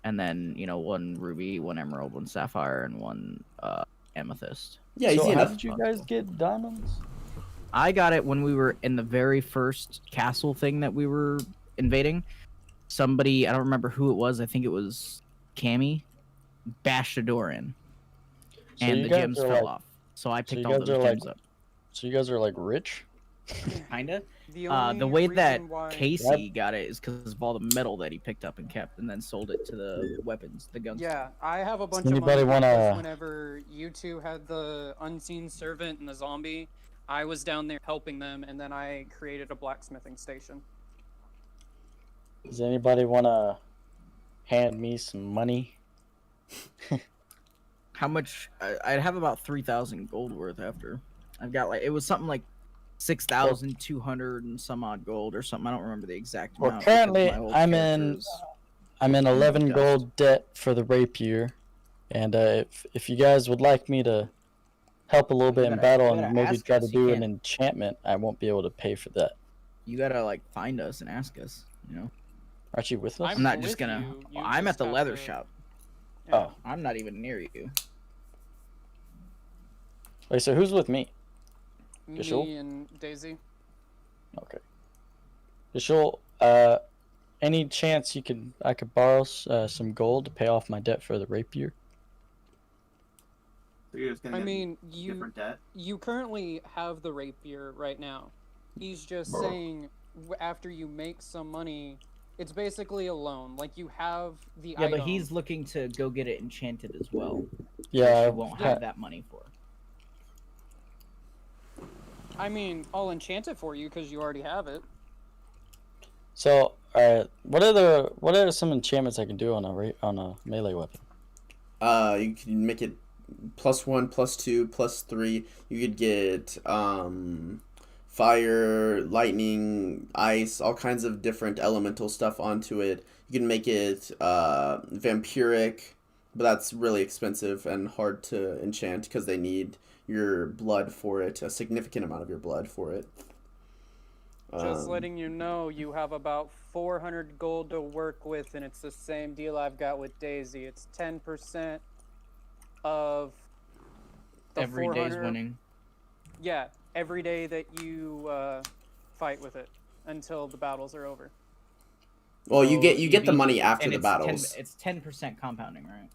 and then one ruby, one emerald, one sapphire, and one amethyst. Yeah, So easy how enough. did you guys get diamonds? I got it when we were in the very first castle thing that we were invading. Somebody, I don't remember who it was, I think it was Cammy, bashed a door in. So And you the guys gems are fell like- off. So I so picked you all guys those are gems like- up. So you guys are like rich? Kinda. The The way that reason why... Casey got it is because of all the metal that he picked up and kept, and then sold it to the weapons, the guns. Yeah, I have a bunch anybody of money wanna- because whenever you two had the unseen servant and the zombie, I was down there helping them, and then I created a blacksmithing station. Does anybody want to hand me some money? How much? I'd have about 3,000 gold worth after. I've got like it was something like 6,200 and some odd gold or something. I don't remember the exact Well, amount. because currently my old I'm in 11 dust. gold debt for the rapier, and if you guys would like me to help a little bit in gotta- battle you and gotta maybe ask try us, to you do an can't- enchantment, I won't be able to pay for that. You gotta like find us and ask us. You know, Aren't you with us? I'm not with just gonna. you, you I'm just at the have leather to- shop. Yeah. Oh. I'm not even near you. Wait, so who's with me? Me Vishal? and Daisy. Okay. Vishal, any chance I could borrow some gold to pay off my debt for the rapier? So you're just gonna I get mean, you different debt. currently have the rapier right now. He's just saying after you make some money, it's basically a loan. Like you have the Yeah, item. but he's looking to go get it enchanted as well. Yeah, Which he won't have that money for. I mean, I'll enchant it for you because you already have it. So, alright, what are some enchantments I can do on a melee weapon? You can make it +1, +2, +3. You could get fire, lightning, ice, all kinds of different elemental stuff onto it. You can make it vampiric, but that's really expensive and hard to enchant because they need your blood for it, a significant amount of your blood for it. Just letting you know, you have about 400 gold to work with, and it's the same deal I've got with Daisy. It's 10% of the Every day's 400 winning. Yeah, every day that you fight with it until the battles are over. Well, you So get the beat- money after and the it's battles. It's 10% compounding, right?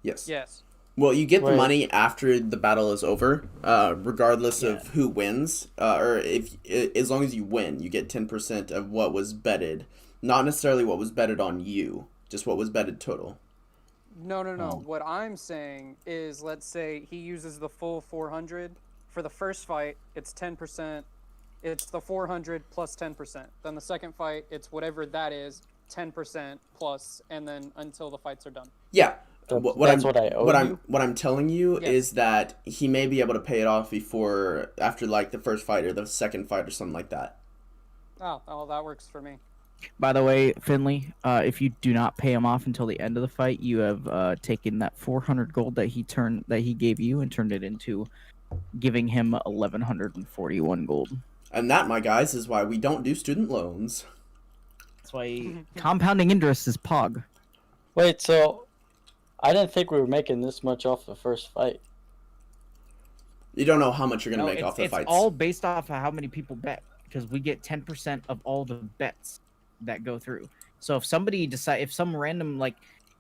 Yes. Yes. Well, you get the Wait. money after the battle is over, regardless Yeah. of who wins, or if as long as you win, you get 10% of what was betted. Not necessarily what was betted on you, just what was betted total. No. Oh. What I'm saying is, let's say he uses the full 400. For the first fight, it's 10%. It's the 400 plus 10%. Then the second fight, it's whatever that is, 10% plus, and then until the fights are done. Yeah. That's What what I owe you? what I'm telling you Yes. is that he may be able to pay it off after like the first fight or the second fight or something like that. Oh, that works for me. By the way, Finley, if you do not pay him off until the end of the fight, you have taken that 400 gold that he gave you and turned it into giving him 1,141 gold. And that, my guys, is why we don't do student loans. That's why compounding interest is POG. Wait, so I didn't think we were making this much off the first fight. You don't know how much you're gonna No, make off the it's fights. all based off of how many people bet because we get 10% of all the bets that go through. So if some random like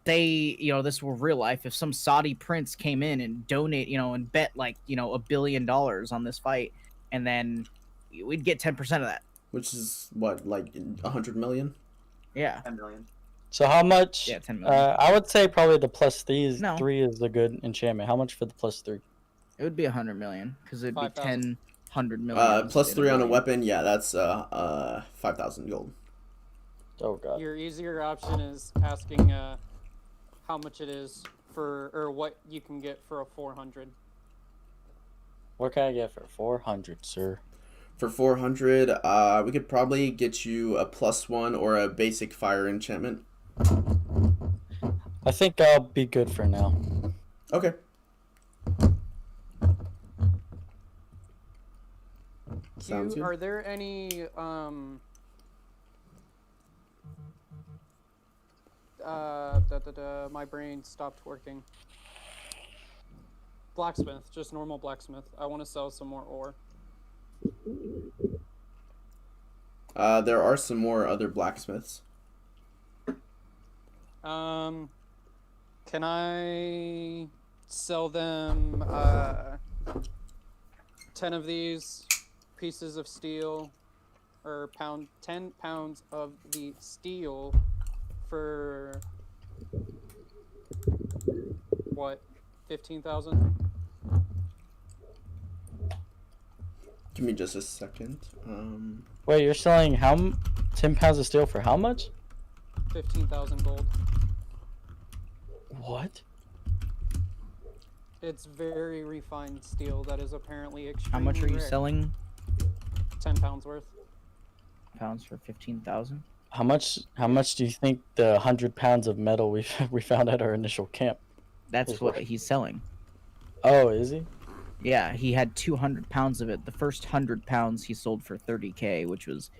say, this were real life, if some Saudi prince came in and and bet like, $1 billion on this fight, and then we'd get 10% of that. Which is what, like 100 million? Yeah. 10 million. So how much? Yeah, 10 million. I would say probably the +3 No. is a good enchantment. How much for the +3? It would be 100 million because it'd be 5,000. 10 100 million. +3 on a weapon, yeah, that's 5,000 gold. Oh god. Your easier option is asking how much it is or what you can get for a 400. What can I get for 400, sir? For 400, we could probably get you a +1 or a basic fire enchantment. I think I'll be good for now. Okay. Sounds good. Are there any my brain stopped working. Blacksmith, just normal blacksmith. I want to sell some more ore. There are some more other blacksmiths. Can I sell them 10 of these pieces of steel, or 10 pounds of the steel for what, 15,000? Give me just a second. Wait, you're selling 10 pounds of steel for how much? 15,000 gold. What? It's very refined steel that is apparently extremely How much are you rare. selling 10 pounds worth. pounds for 15,000? How much do you think the 100 pounds of metal we found at our initial camp? That's what he's selling. Oh, is he? Yeah, he had 200 pounds of it. The first 100 pounds he sold for 30k, which was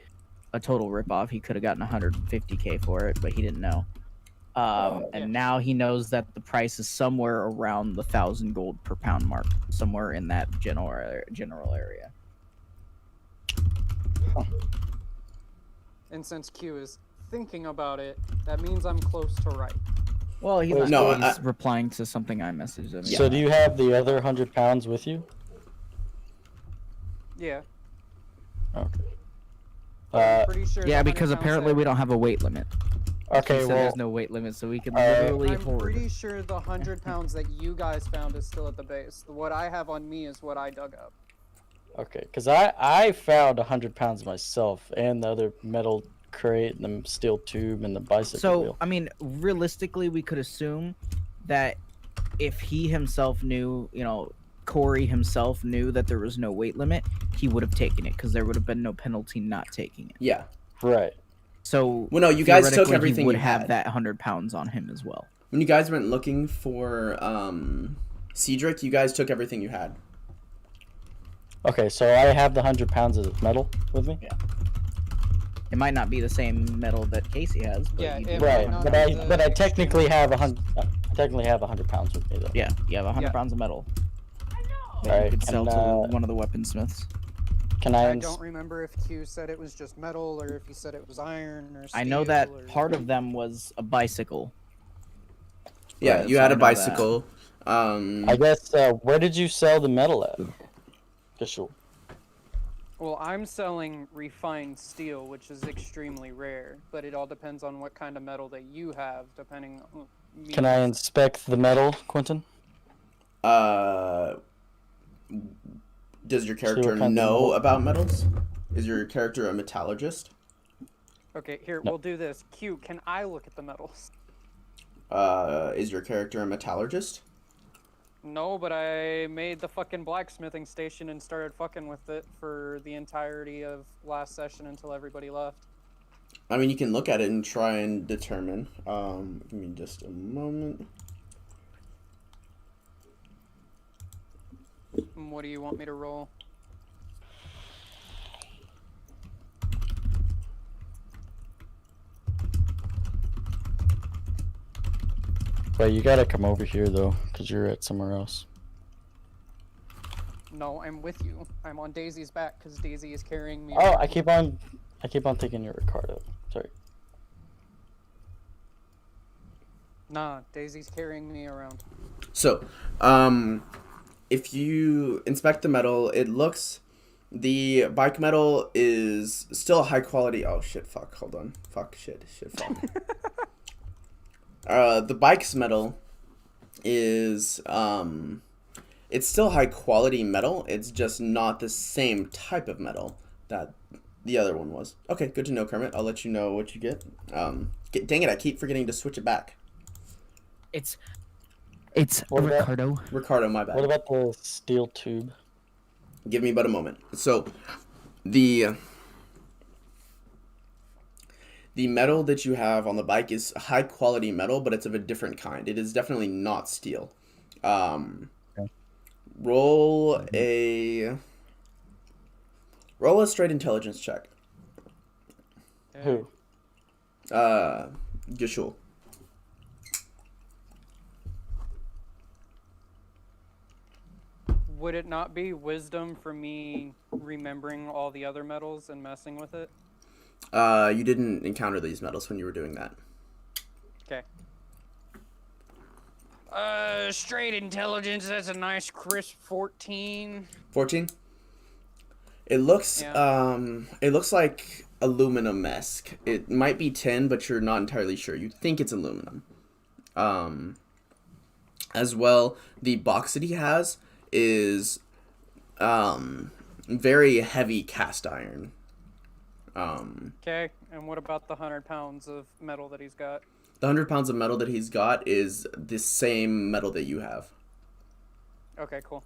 a total ripoff. He could have gotten 150k for it, but he didn't know. And now he knows that the price is somewhere around the 1,000 gold per pound mark, somewhere in that general area. And since Q is thinking about it, that means I'm close to right. Well, he's, Wait, not, no, he's replying to something I messaged him. So do you have the other 100 pounds with you? Yeah. Okay. I'm pretty sure. Yeah, the 100 because pounds apparently that- we don't have a weight limit. Okay, He said well, there's no weight limit, so we can literally I'm hoard. pretty sure the 100 pounds that you guys found is still at the base. What I have on me is what I dug up. okay, because I found 100 pounds myself, and the other metal crate, and the steel tube, and the bicycle So, wheel. I mean, realistically, we could assume that if he himself knew, Corey himself knew that there was no weight limit, he would have taken it because there would have been no penalty not taking it. yeah. Right. So, Well, no, you guys took theoretically, everything he would you have had. that 100 pounds on him as well. When you guys went looking for Cedric, you guys took everything you had. Okay, so I have the 100 pounds of metal with me. Yeah. It might not be the same metal that Casey has. But Yeah, you it do might have Right, not 100 be pounds. but I the technically extreme have ones. 100 pounds with me though. Yeah, you have 100 Yeah. pounds of metal. That Alright, you could sell and, to one of the weaponsmiths. Can I don't remember if Q said it was just metal or if he said it was iron or steel. I know that or... part of them was a bicycle. Yeah, Right, you so had I a know bicycle. I guess where did you sell the metal at? Official. Well, I'm selling refined steel, which is extremely rare, but it all depends on what kind of metal that you have, depending on... Can I inspect the metal, Quentin? Does your what character kinds of know metal- about metals? Is your character a metallurgist? Okay, here, No. we'll do this. Q, can I look at the metals? Is your character a metallurgist? No, but I made the fucking blacksmithing station and started fucking with it for the entirety of last session until everybody left. I mean, you can look at it and try and determine. Give me just a moment. What do you want me to roll? Wait, you gotta come over here though, cause you're at somewhere else. No, I'm with you. I'm on Daisy's back because Daisy is carrying me. Oh, around. I keep on thinking you're Ricardo. Sorry. Nah, Daisy's carrying me around. So, if you inspect the metal, it looks... The bike metal is still high quality... Oh, shit, fuck, hold on. Fuck, shit, fuck. The bike's metal is... It's still high quality metal. It's just not the same type of metal that the other one was. Okay, good to know, Kermit. I'll let you know what you get. Dang it, I keep forgetting to switch it back. It's What about- Ricardo. Ricardo, my bad. What about the steel tube? Give me but a moment. So, the metal that you have on the bike is high quality metal, but it's of a different kind. It is definitely not steel. Roll a straight intelligence check. Who? Gishul. Would it not be wisdom for me remembering all the other metals and messing with it? You didn't encounter these metals when you were doing that. Okay. Straight intelligence, that's a nice crisp 14. 14? It looks Yeah. it looks like aluminum-esque. It might be tin, but you're not entirely sure. You think it's aluminum. As well, the box that he has is very heavy cast iron. Okay, and what about the 100 pounds of metal that he's got? The 100 pounds of metal that he's got is the same metal that you have. Okay, cool.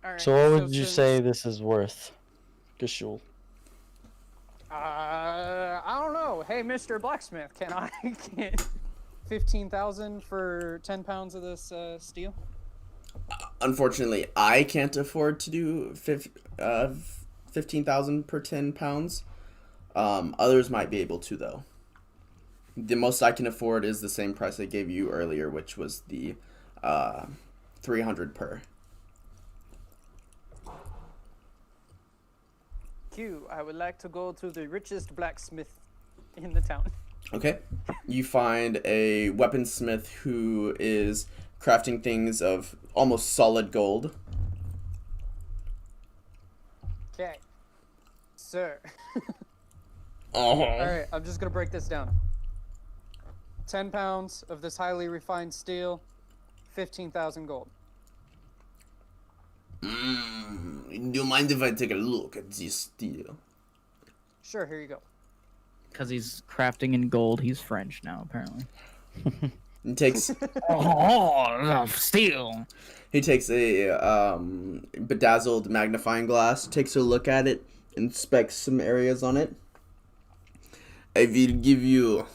All right. So what would you since- say this is worth, Gashul? I don't know. Hey, Mr. Blacksmith, can I get 15,000 for 10 pounds of this steel? Unfortunately, I can't afford to do 15,000 per 10 pounds. Others might be able to, though. The most I can afford is the same price I gave you earlier, which was the 300 per. Q, I would like to go to the richest blacksmith in the town. Okay. You find a weaponsmith who is crafting things of almost solid gold. Okay. Sir. Oh. Alright, I'm just gonna break this down. 10 pounds of this highly refined steel, 15,000 gold. Do you mind if I take a look at this steel? Sure, here you go. Because he's crafting in gold, he's French now, apparently. He takes Oh, steel. he takes a bedazzled magnifying glass, takes a look at it, inspects some areas on it. I will give you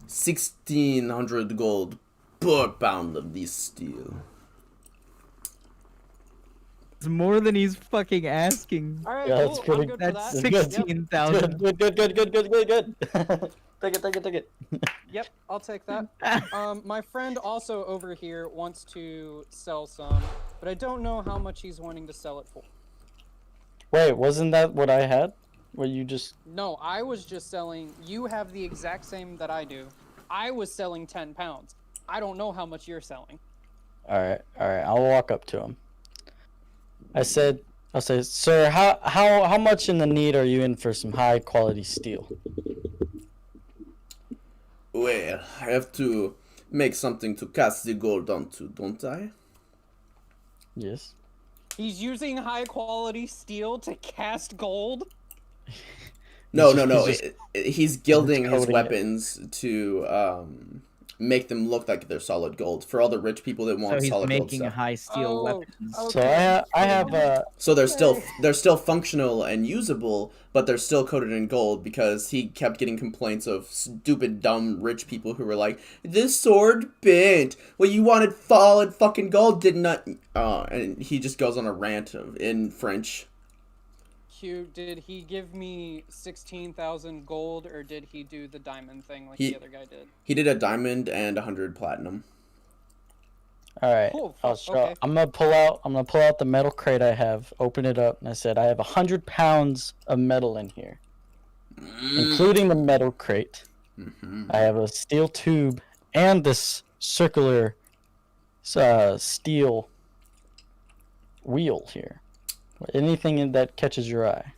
1,600 gold per pound of this steel. It's more than he's fucking asking. Alright, Yeah, cool. that's pretty- I'm good That's for that. Yep. 16,000. Good. Take it. Yep, I'll take that. My friend also over here wants to sell some, but I don't know how much he's wanting to sell it for. Wait, wasn't that what I had? What you just... No, I was just selling. You have the exact same that I do. I was selling 10 pounds. I don't know how much you're selling. Alright, I'll walk up to him. I'll say, sir, how much in the need are you in for some high quality steel? Well, I have to make something to cast the gold onto, don't I? Yes. He's using high quality steel to cast gold? No. He's just- He's gilding his coating it. weapons to make them look like they're solid gold for all the rich people that So want he's solid gold making stuff. high steel Oh, weapons. okay. So I have So they're still functional and usable, but they're still coated in gold because he kept getting complaints of stupid, dumb, rich people who were like, "This sword bent. Well, you wanted solid fucking gold, didn't I?" And he just goes on a rant in French. Q, did he give me 16,000 gold, or did he do the diamond thing like He- the other guy did? He did a diamond and 100 platinum. all right. Cool, I'll fuck, show, okay. I'm gonna pull out the metal crate I have. Open it up, and I said I have 100 pounds of metal in here, including the metal crate. Mm-hmm. I have a steel tube and this circular steel wheel here. Anything that catches your eye.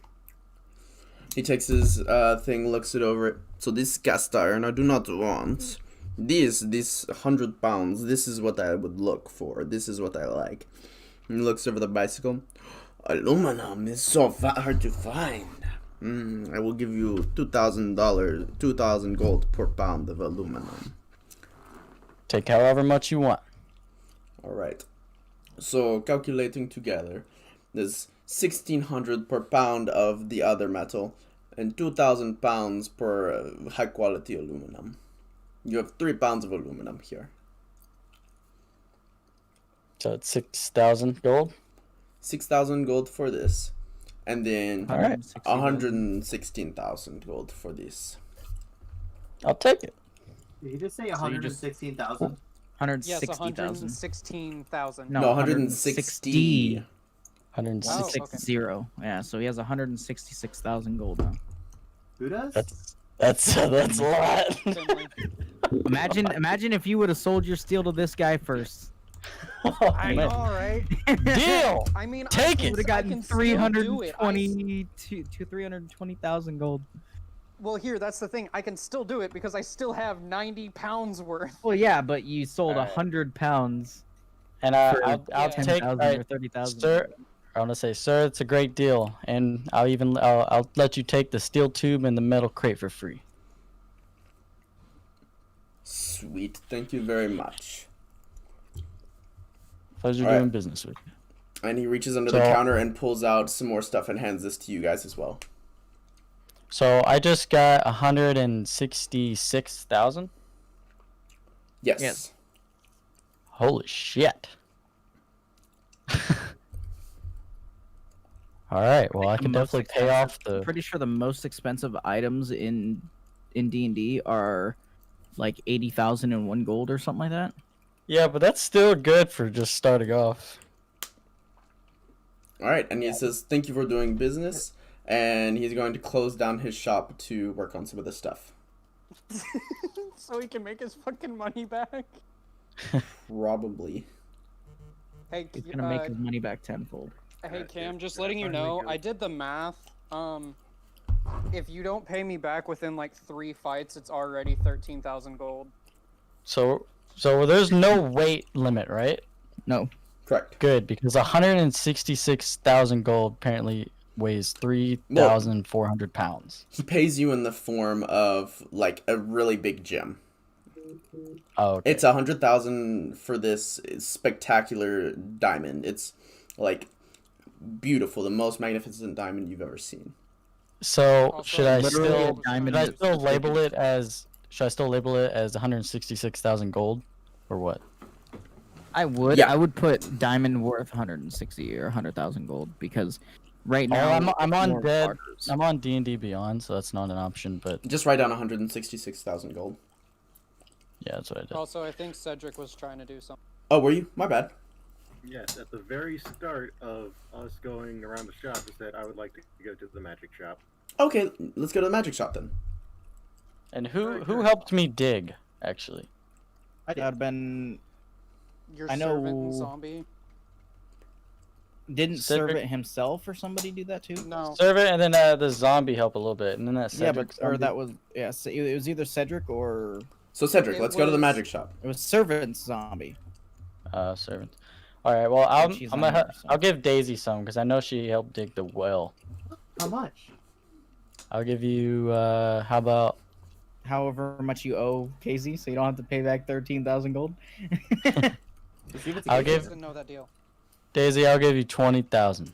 He takes his thing, looks it over. So this cast iron I do not want. This 100 pounds. This is what I would look for. This is what I like. And he looks over the bicycle. Aluminum is so hard to find. I will give you $2,000, 2,000 gold per pound of aluminum. Take however much you want. All right. So calculating together, there's 1,600 per pound of the other metal, and 2,000 pounds per high quality aluminum. You have 3 pounds of aluminum here. So it's 6,000 gold. 6,000 gold for this, and then All right. 116,000 gold for this. I'll take it. Did he just say you just- 116,000? Yes, 160,000. 116,000. No, No, 160. 160. Oh, okay. 160. Yeah, so he has 166,000 gold now. Who does? That's a lot. Finley. Imagine if you would have sold your steel to this guy first. Oh, I man. know, right? Deal. I mean, Take it. Would have I gotten can still do it. 320,000 gold. Well, here, that's the thing. I can still do it because I still have 90 pounds worth. Well, yeah, but you sold Alright. 100 pounds And for I'll Yeah. take 10,000 alright, or 30,000. sir. I want to say, sir, it's a great deal, and I'll let you take the steel tube and the metal crate for free. Sweet. Thank you very much. Pleasure Alright. doing business with you. And he reaches under the So- counter and pulls out some more stuff and hands this to you guys as well. So I just got 166,000. Yes. Yes. Holy shit. All right. Well, I The can most definitely pay off I'm the. pretty sure the most expensive items in D&D are like 80,000 in 1 gold or something like that. Yeah, but that's still good for just starting off. All right. And he says, thank you for doing business. And he's going to close down his shop to work on some of this stuff. So he can make his fucking money back. Probably. Hey, He's gonna make his money back tenfold. hey Cam, It's just gonna letting you finally know, go. I did the math. If you don't pay me back within like 3 fights, it's already 13,000 gold. So there's no weight limit, right? No. Correct. Good, because 166,000 gold apparently weighs 3,400 pounds. He pays you in the form of like a really big gem. Oh, okay. It's 100,000 for this spectacular diamond. It's like beautiful, the most magnificent diamond you've ever seen. So Also, should I literally still a diamond should I is still the label biggest. it as 166,000 gold, or what? I would. Yeah. I would put diamond worth 160 or 100,000 gold because right Oh, now I'm it's on more dead. barters. I'm on D&D Beyond, so that's not an option. But Just write down 166,000 gold. yeah, that's what I did. Also, I think Cedric was trying to do something. Oh, were you? My bad. Yes, at the very start of us going around the shop, I said I would like to go to the magic shop. Okay, let's go to the magic shop then. And who helped me dig actually? That would have been Your I servant and know- zombie. didn't Cedric- Servant himself or somebody do that too? No. Servant, and then the zombie help a little bit, and then that Yeah, Cedric but or zombie- that was it was either Cedric or So Cedric, It let's go to the was- magic shop. it was Servant's zombie. servant. All right, well I'm she's I'm not gonna here, so. I'll give Daisy some because I know she helped dig the well. How much? I'll give you how about However much you owe Casey, so you don't have to pay back 13,000 gold. Just give it to I'll Gabe. give- Didn't know that deal. Daisy? I'll give you 20,000.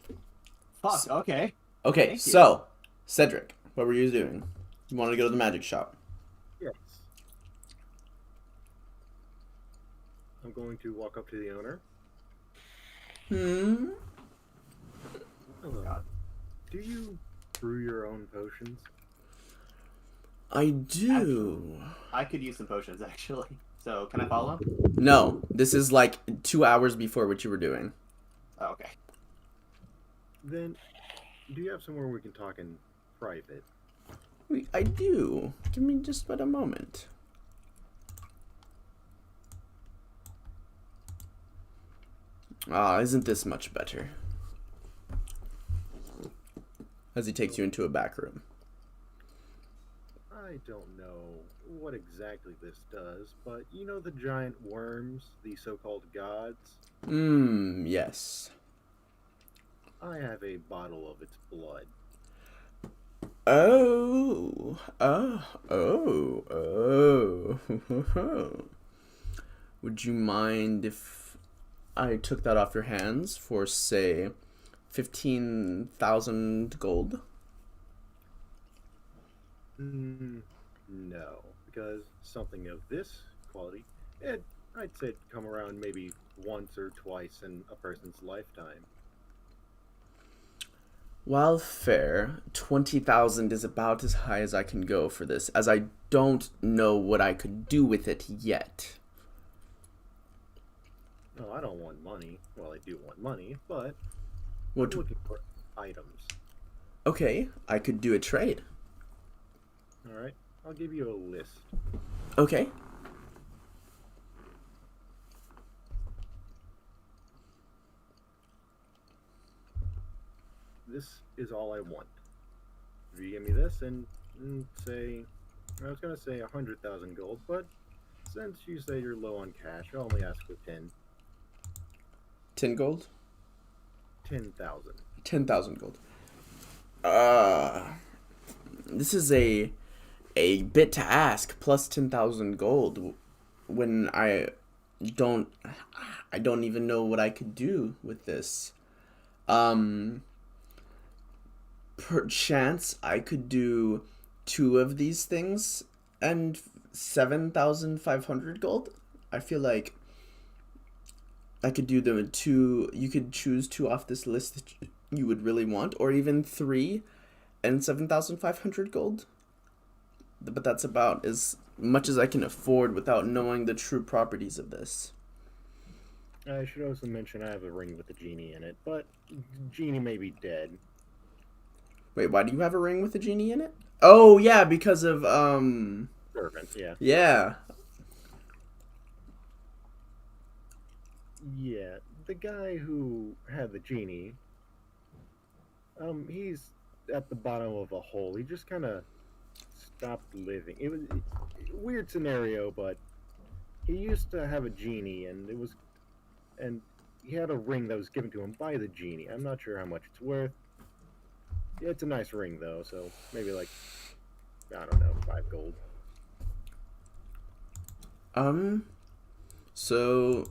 Fuck. Okay. Okay, Thank you. so Cedric, what were you doing? You wanted to go to the magic shop. Yes. I'm going to walk up to the owner. Hmm. Hello. God. Do you brew your own potions? I do. I could use some potions actually. So can I follow? No, this is like 2 hours before what you were doing. Oh, okay. Then, do you have somewhere we can talk in private? I do. Give me just about a moment. Ah, isn't this much better? As he takes you into a back room. I don't know what exactly this does, but you know the giant worms, the so-called gods? Yes. I have a bottle of its blood. Oh. Would you mind if I took that off your hands for, say, 15,000 gold? No, because something of this quality, I'd say it'd come around maybe once or twice in a person's lifetime. While fair, 20,000 is about as high as I can go for this, as I don't know what I could do with it yet. No, I don't want money. Well, I do want money, but What? I'm looking for items. Okay, I could do a trade. Alright, I'll give you a list. Okay. this is all I want. If you give me this and say, I was gonna say 100,000 gold, but since you say you're low on cash, I'll only ask for 10 gold? 10,000. 10,000 gold. This is a bit to ask, plus 10,000 gold, when I don't even know what I could do with this. Perchance I could do 2 of these things and 7,500 gold. I feel like I could do the 2. You could choose 2 off this list that you would really want, or even 3 and 7,500 gold. But that's about as much as I can afford without knowing the true properties of this. I should also mention I have a ring with a genie in it, but genie may be dead. Wait, why do you have a ring with a genie in it? Oh, yeah, because of, Servant, yeah. Yeah. Yeah, the guy who had the genie, he's at the bottom of a hole. He just kind of stopped living. It was a weird scenario, but he used to have a genie, and he had a ring that was given to him by the genie. I'm not sure how much it's worth. Yeah, it's a nice ring, though, so maybe like, I don't know, 5 gold. So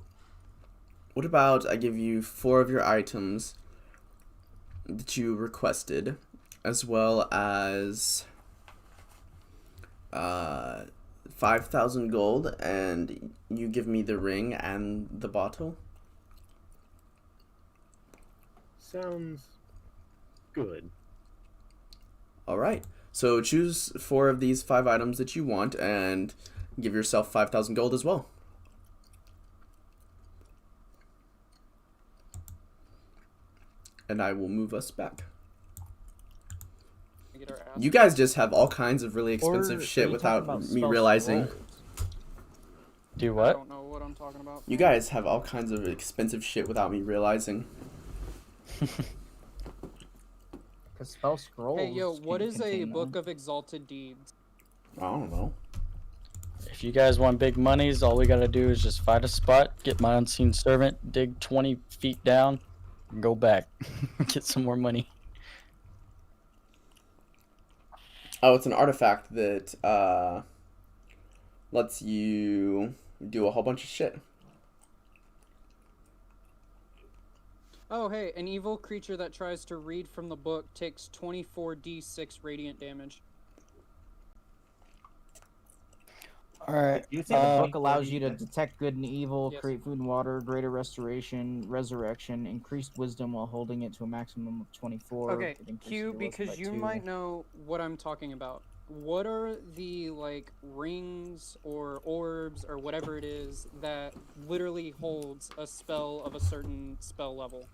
what about I give you 4 of your items that you requested, as well as 5,000 gold, and you give me the ring and the bottle? Sounds good. All right. So choose 4 of these 5 items that you want and give yourself 5,000 gold as well. And I will move us back. Get our ass You guys just have all kinds of really expensive Or shit are you talking without about me spell realizing. scrolls? Do I what? don't know what I'm talking about. You guys have all kinds of expensive shit without me realizing. Because spell scrolls. Hey, yo, what can is a contain book them. of exalted deeds? I don't know. If you guys want big monies, all we gotta do is just find a spot, get my unseen servant, dig 20 feet down, and go back. Get some more money. Oh, it's an artifact that lets you do a whole bunch of shit. Oh, hey, an evil creature that tries to read from the book takes 24d6 radiant damage. Alright. You say the book allows you to 40. detect good and evil, Yes. create food and water, greater restoration, resurrection, increased wisdom while holding it to a maximum of 24. Okay, It increases Q, your wisdom because by you 2. might know what I'm talking about. What are the, like, rings or orbs or whatever it is that literally holds a spell of a certain spell level?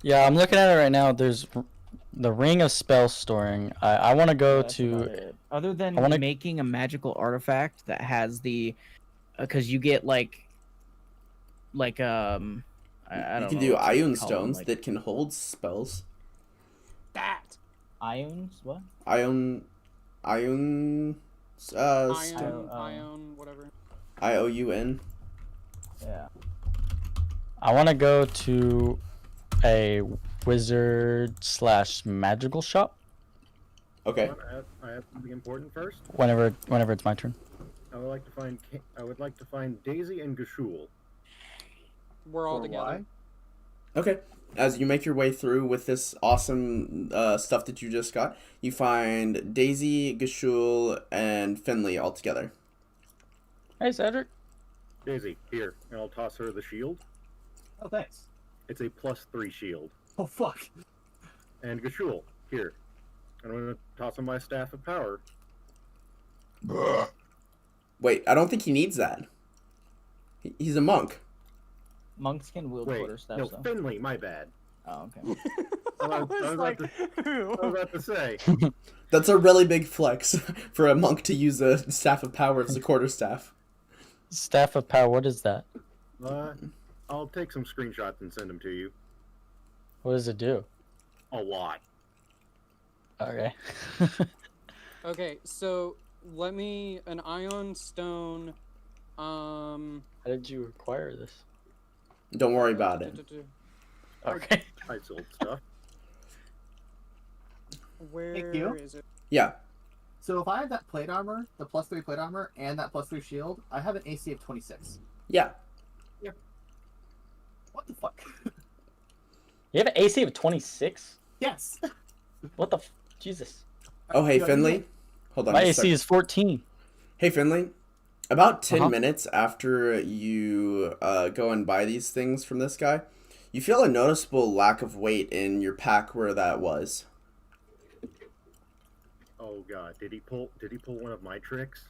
Yeah, I'm looking at it right now. There's the ring of spell storing. I want to go That's about to. it. Other than I wanna- making a magical artifact that has the, because you get like I You don't can know do what to ion call them, stones like that can hold spells. That! ions. What? Ion Ion, stone. ion, whatever. IOUN. Yeah. I want to go to a wizard / magical shop. Okay. Hold on, I have something important first. Whenever it's my turn. I would like to find Daisy and Gashul. We're all For together. why? Okay. As you make your way through with this awesome stuff that you just got, you find Daisy, Gashul, and Finley all together. Hey, Cedric. Daisy, here, and I'll toss her the shield. Oh, thanks. It's a +3 shield. Oh, fuck. And Gashul, here. I'm going to toss him my staff of power. Wait, I don't think he needs that. He's a monk. Monks can wield Wait, quarterstaffs no, though. Finley, my bad. Oh, okay. I was about to say. That's a really big flex for a monk to use a staff of power as a quarterstaff. Staff of power. What is that? I'll take some screenshots and send them to you. What does it do? A lot. Okay. Okay, so let me an ion stone. How did you acquire this? Don't worry about it. Okay. I sold stuff. Where you. is it? Yeah. So if I have that plate armor, the +3 plate armor, and that +3 shield, I have an AC of 26. Yeah. What the fuck? You have an AC of 26? Yes. What the Jesus. Oh, hey, Yeah, Finley. Hold on. My just a AC sec. is 14. Hey, Finley. About 10 Uh-huh. minutes after you go and buy these things from this guy, you feel a noticeable lack of weight in your pack where that was. Oh god, did he pull one of my tricks?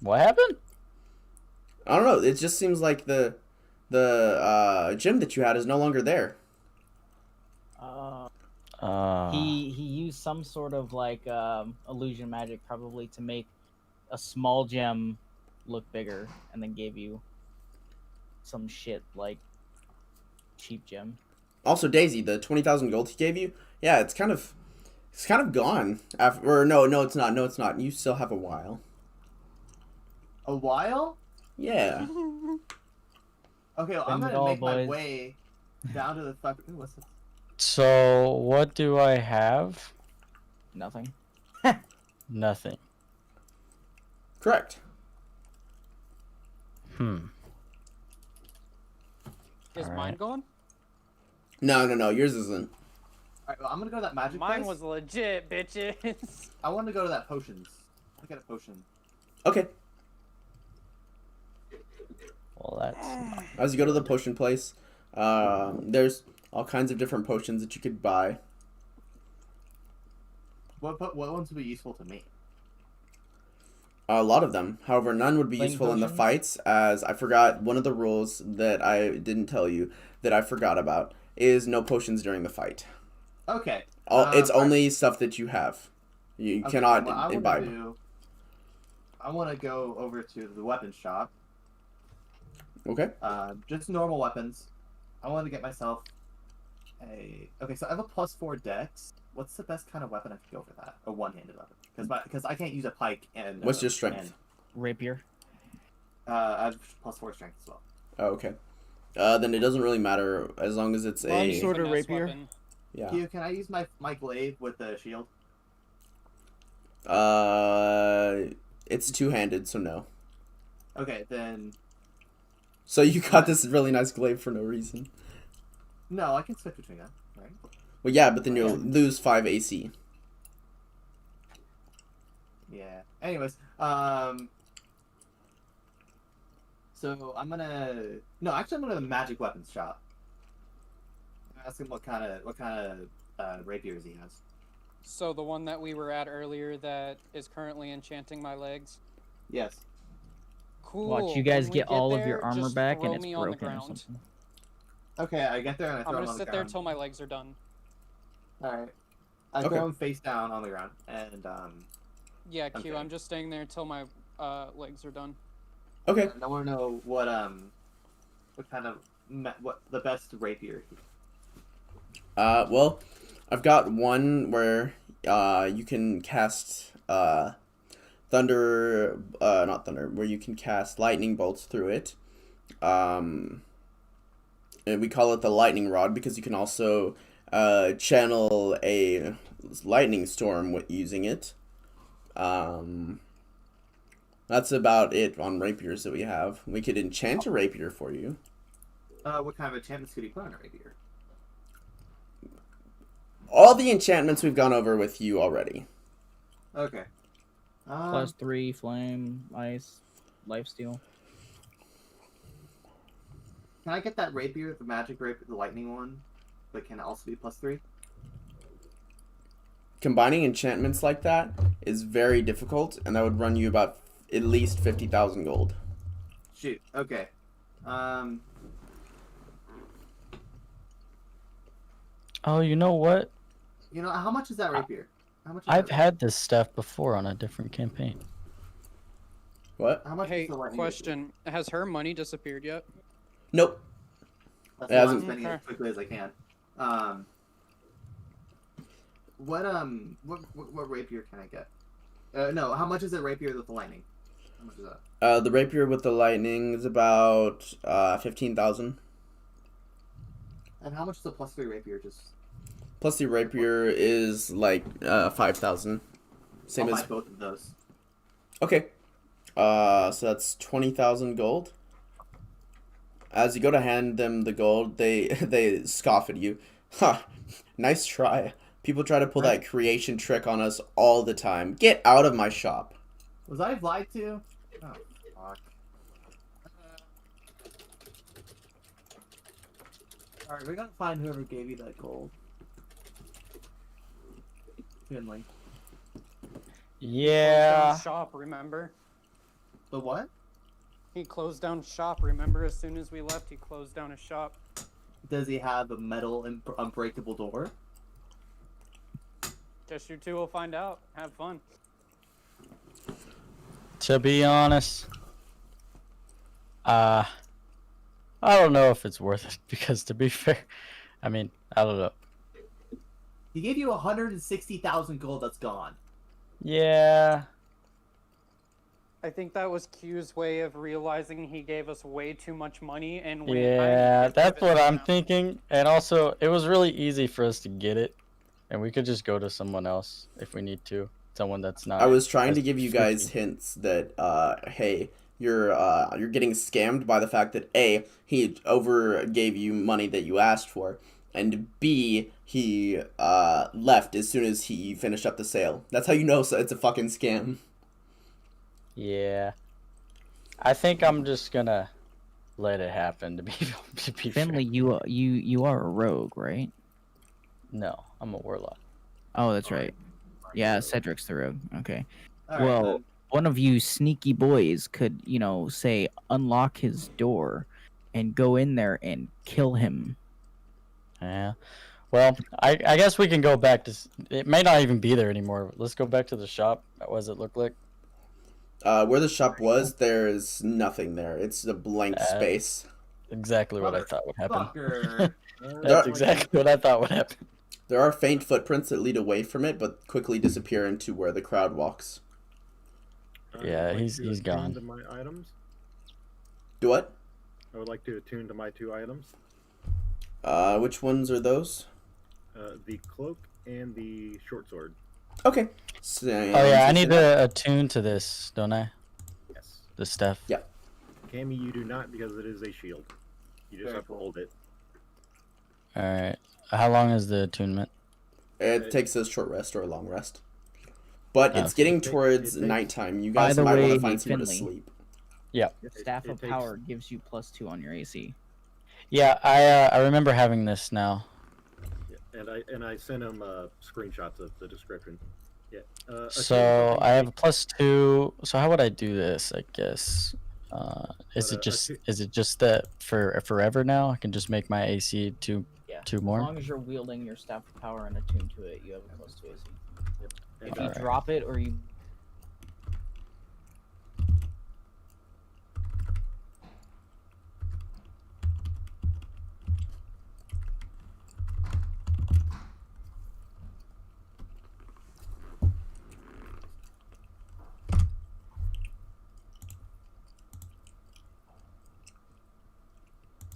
What happened? I don't know. It just seems like the gym that you had is no longer there. He used some sort of like illusion magic probably to make a small gem look bigger, and then gave you some shit like cheap gem. Also, Daisy, the 20,000 gold he gave you, yeah, it's kind of gone. After, or no, it's not. No, it's not. You still have a while. A while? Yeah. Okay, well, I'm Spend it gonna all, make my boys. way down to the fucking. Ooh, what's this? So, what do I have? Nothing. Nothing. Correct. Is All mine right. gone? No. Yours isn't. Alright, well, I'm gonna go to that magic Mine place. was legit, bitches. I want to go to that potions. I get a potion. Okay. Well, that's As you go to the potion place, there's all kinds of different potions that you could buy. What ones would be useful to me? A lot of them. However, none would be Flame useful in the potions? fights, as I forgot one of the rules that I didn't tell you that I forgot about is no potions during the fight. Okay. It's only stuff that you have. You Okay, cannot what I wanna imbibe. do- I want to go over to the weapon shop. Okay. Just normal weapons. I want to get myself a. Okay, so I have a +4 dex. What's the best kind of weapon I could go for that? A one-handed weapon, because I can't use a pike and. What's your strength? Rapier. I have +4 strength as well. Oh, okay. Then it doesn't really matter as long as it's Long a. sword or Finesse rapier? weapon. Yeah. Hugh, can I use my glaive with the shield? It's two-handed, so no. Okay, then So you got this really nice glaive for no reason. no, I can switch between them, right? Well, yeah, but then you'll lose 5 AC. Yeah. Anyways, so I'm gonna I'm gonna the magic weapons shop. Ask him what kind of rapiers he has. So the one that we were at earlier that is currently enchanting my legs. Yes. Cool. Watch you guys When we get all of your there, armor just back, throw and it's me on the broken or ground. something. Okay, I get there and I throw I'm him gonna on the sit there ground. till my legs are done. All right. I Okay. throw him face down on the ground, and Yeah, Q. Okay. I'm just staying there till my legs are done. Okay. I want to know what kind of what the best rapier. Well, I've got one where you can cast thunder, not thunder, where you can cast lightning bolts through it. And we call it the lightning rod because you can also channel a lightning storm with using it. That's about it on rapiers that we have. We could enchant a rapier for you. What kind of enchantments could he put on a rapier? All the enchantments we've gone over with you already. Okay. +3 flame, ice, lifesteal. Can I get that rapier, the magic rapier, the lightning one, but can it also be +3? Combining enchantments like that is very difficult, and that would run you about at least 50,000 gold. Shoot. Okay. Oh, you know what? You know how much is that rapier? How much? Is I've that had this stuff before on a different campaign. What? How much Hey, is the lightning question: Has her money disappeared yet? Nope. That's It why I'm hasn't- spending it as quickly as I can. What rapier can I get? No, how much is it rapier with the lightning? How much is that? The rapier with the lightning is about 15,000. And how much is the +3 rapier? Just Plus the rapier is like 5,000. Same I'll as buy both of those. okay. So that's 20,000 gold. As you go to hand them the gold, they scoff at you. Ha! Nice try. People try to pull that creation trick on us all the time. Get out of my shop. Was I lied to? Oh, fuck. Alright, we gotta find whoever gave you that gold. Finley. Yeah. Shop, remember? The what? He closed down shop, remember? As soon as we left, he closed down his shop. Does he have a metal unbreakable door? Guess you two will find out. Have fun. To be honest, I don't know if it's worth it because to be fair, I mean, I don't know. He gave you 160,000 gold that's gone. Yeah. I think that was Q's way of realizing he gave us way too much money and we Yeah, had to that's give it what to I'm him. thinking. And also, it was really easy for us to get it, and we could just go to someone else if we need to. Someone that's not. I was trying as to give you guys tricky. hints that hey, you're getting scammed by the fact that A, he over gave you money that you asked for, and B, he left as soon as he finished up the sale. That's how you know it's a fucking scam. Yeah. I think I'm just gonna let it happen. To be Finley, fair. you are a rogue, right? No, I'm a warlock. Oh, that's right. Yeah, Cedric's the rogue. Okay. Alright, Well, then. one of you sneaky boys could, say unlock his door and go in there and kill him. Yeah. Well, I guess we can go back to. It may not even be there anymore. Let's go back to the shop. What does it look like? Where the shop was, there's nothing there. It's a blank space. Exactly what I thought would happen. Fucker. That's exactly what I thought would happen. There are faint footprints that lead away from it, but quickly disappear into where the crowd walks. Yeah, I'd like he's to attune gone. To my items. Do what? I would like to attune to my 2 items. Which ones are those? The cloak and the short sword. Okay. Oh yeah, I need to attune to this, don't I? Yes. The stuff. Yeah. Cammy, you do not because it is a shield. You just Very have to cool. hold it. All right. How long is the attunement? It takes a short rest or a long rest. But it's Okay. getting It towards takes- nighttime. You By guys the might want way, to find somewhere to Finley. sleep. Staff It of takes- Power gives you +2 on your AC. Yeah, I remember having this now. Yeah, and I sent him screenshots of the description. Yeah. So I have a +2. So how would I do this? I guess. Is it just that for forever now? I can just make my AC two Yeah. two As more. long as you're wielding your Staff of Power and attuned to it, you have a +2 AC. And, If you Alright. drop it or you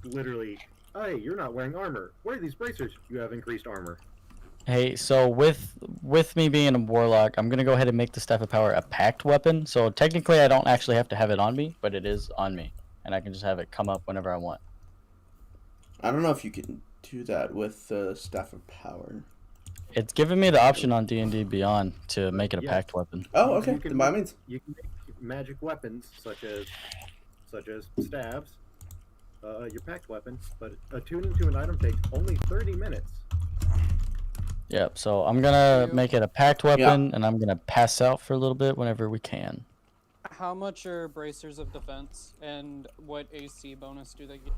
literally, hey, you're not wearing armor. What are these bracers? You have increased armor. Hey, so with me being a warlock, I'm gonna go ahead and make the Staff of Power a packed weapon. So technically, I don't actually have to have it on me, but it is on me, and I can just have it come up whenever I want. I don't know if you can do that with the Staff of Power. It's giving me the option on D&D Beyond to make it a Yeah. packed weapon. Oh, okay. You can Then by all means. You can make magic weapons such as stabs, your packed weapon, but attuning to an item takes only 30 minutes. Yep. So I'm gonna You- make it a packed weapon, and I'm gonna pass out for a little bit whenever we can. How much are bracers of defense, and what AC bonus do they get?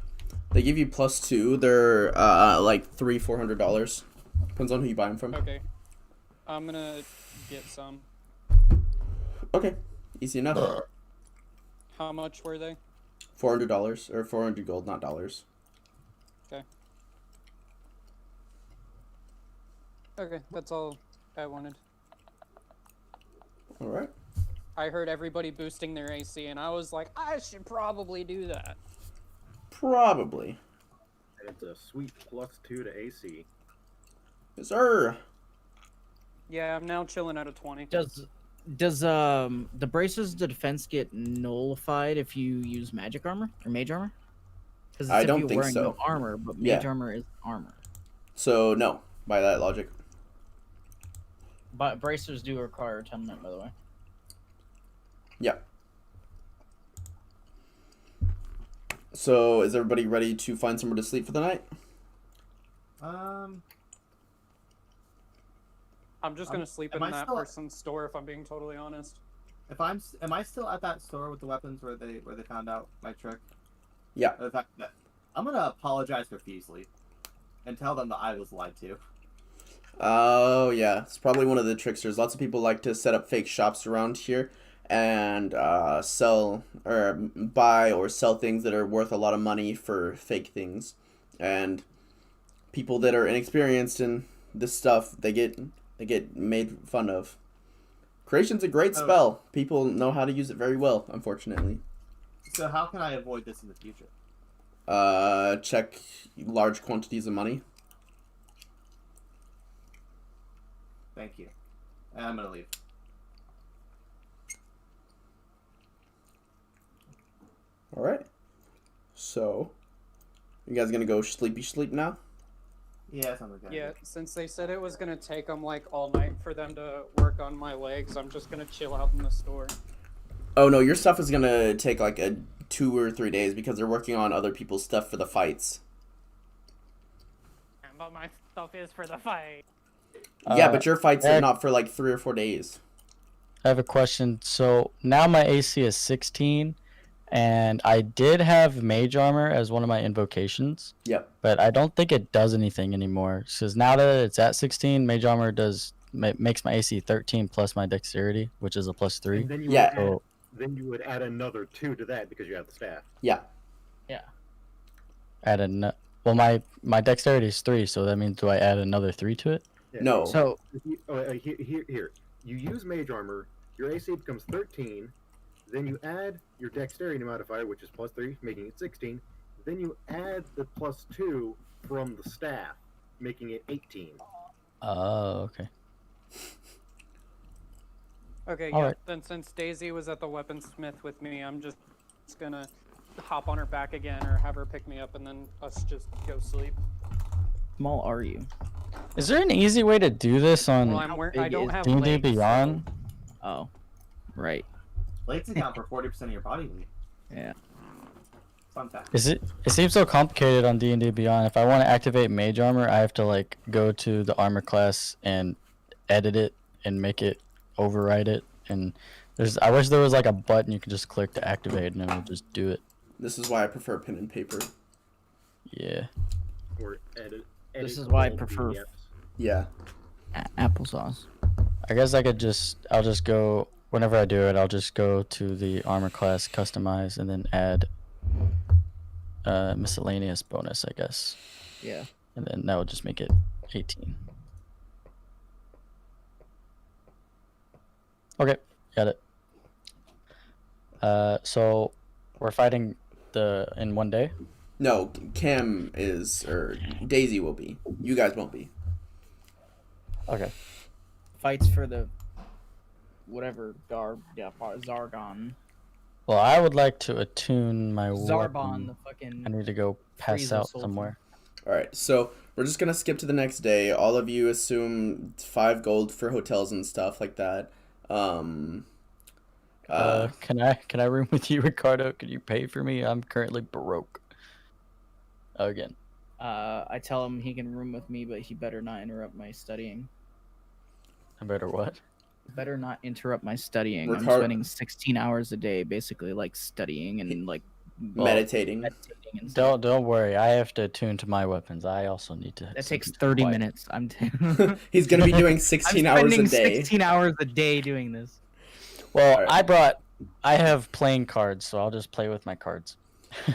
They give you +2. They're like $300-400. Depends on who you buy them from. Okay. I'm gonna get some. Okay. Easy enough. How much were they? $400 or 400 gold, not dollars. Okay, that's all I wanted. All right. I heard everybody boosting their AC, and I was like, I should probably do that. Probably. And it's a sweet +2 to AC. Yes, sir. Yeah, I'm now chilling at a 20. Does the braces to defense get nullified if you use magic armor or mage armor? Because I if don't you're think wearing so. no armor, but Yeah. mage armor is armor. So no, by that logic. But bracers do require attunement, by the way. Yeah. So is everybody ready to find somewhere to sleep for the night? I'm just gonna sleep am in I that still- person's store if I'm being totally honest. Am I still at that store with the weapons where they found out my trick? Yeah. Or the fact that I'm gonna apologize profusely and tell them that I was lied to. Oh yeah, it's probably one of the tricksters. Lots of people like to set up fake shops around here and sell or buy or sell things that are worth a lot of money for fake things. And people that are inexperienced in this stuff, they get made fun of. Creation's a great spell. People know how to use it very well, unfortunately. So how can I avoid this in the future? Check large quantities of money. Thank you. And I'm gonna leave. All right. So, you guys gonna go sleep now? Yeah, sounds like that. Yeah, since they said it was gonna take them like all night for them to work on my legs, I'm just gonna chill out in the store. Oh no, your stuff is gonna take like 2 or 3 days because they're working on other people's stuff for the fights. But my stuff is for the fight. Yeah, but your fights are Eric- not for like 3 or 4 days. I have a question. So now my AC is 16, and I did have mage armor as one of my invocations. Yep. But I don't think it does anything anymore. Because now that it's at 16, mage armor makes my AC 13 plus my dexterity, which is a +3. And then Yeah. then you would add another 2 to that because you have the staff. Yeah. Well, my dexterity is 3, so that means do I add another 3 to it? Yeah. No. So Here. You use mage armor, your AC becomes 13, then you add your dexterity modifier, which is +3, making it 16, then you add the +2 from the staff, making it 18. Oh, okay. Okay, All yeah. right. Then since Daisy was at the weaponsmith with me, I'm just gonna hop on her back again or have her pick me up and then us just go sleep. small are you? Is there an easy way to do this on Well, I don't have D&D legs, Beyond? Oh, right. Legs account for 40% of your body weight. Yeah. Fun fact. It seems so complicated on D&D Beyond. If I want to activate mage armor, I have to like go to the armor class and edit it and make it override it. And I wish there was like a button you could just click to activate and it would just do it. This is why I prefer pen and paper. Yeah. Or edit This is why I all prefer- PDFs. Yeah. Applesauce. I guess I'll just go whenever I do it. I'll just go to the armor class, customize, and then add miscellaneous bonus, I guess. Yeah. And then that would just make it 18. Okay, got it. So we're fighting in one day. No, Cam is, or Daisy will be. You guys won't be. Okay. Fights for the whatever Zargon. Well, I would like to attune my Zarbon, weapon. the fucking I need to go pass Frieza out soldier. somewhere. All right, so we're just gonna skip to the next day. All of you assume 5 gold for hotels and stuff like that. Can I room with you, Ricardo? Could you pay for me? I'm currently broke. Again. I tell him he can room with me, but he better not interrupt my studying. I better what? Better not interrupt my studying. I'm Ricardo- spending 16 hours a day basically like studying and like Meditating. meditating and stuff. Don't worry. I have to attune to my weapons. I also need to. That takes be 30 quiet. minutes. I'm He's gonna be doing I'm 16 hours a spending day. 16 hours a day doing this. Well, Alright. I have playing cards, so I'll just play with my cards.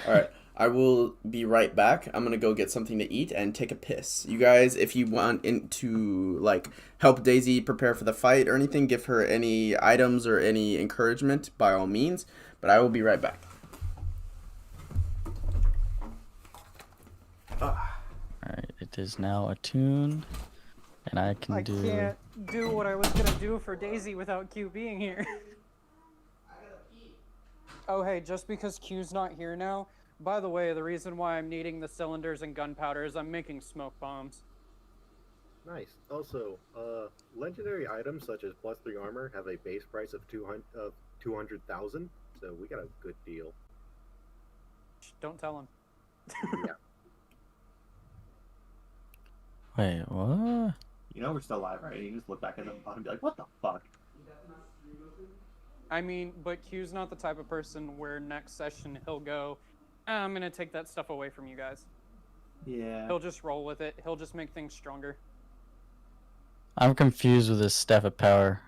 All right. I will be right back. I'm gonna go get something to eat and take a piss. You guys, if you want to like help Daisy prepare for the fight or anything, give her any items or any encouragement, by all means. But I will be right back. Alright, it is now attuned. And I can I do... can't do what I was gonna do for Daisy without Q being here. Oh hey, just because Q's not here now, by the way, the reason why I'm needing the cylinders and gunpowder is I'm making smoke bombs. Nice. Also, legendary items such as +3 armor have a base price of 200,000, so we got a good deal. Shh, don't tell him. Yeah. Wait, what? You know we're still live, right? You can just look back at them and be like, what the fuck? I mean, but Q's not the type of person where next session he'll go, I'm gonna take that stuff away from you guys. Yeah. He'll just roll with it. He'll just make things stronger. I'm confused with this Staff of Power.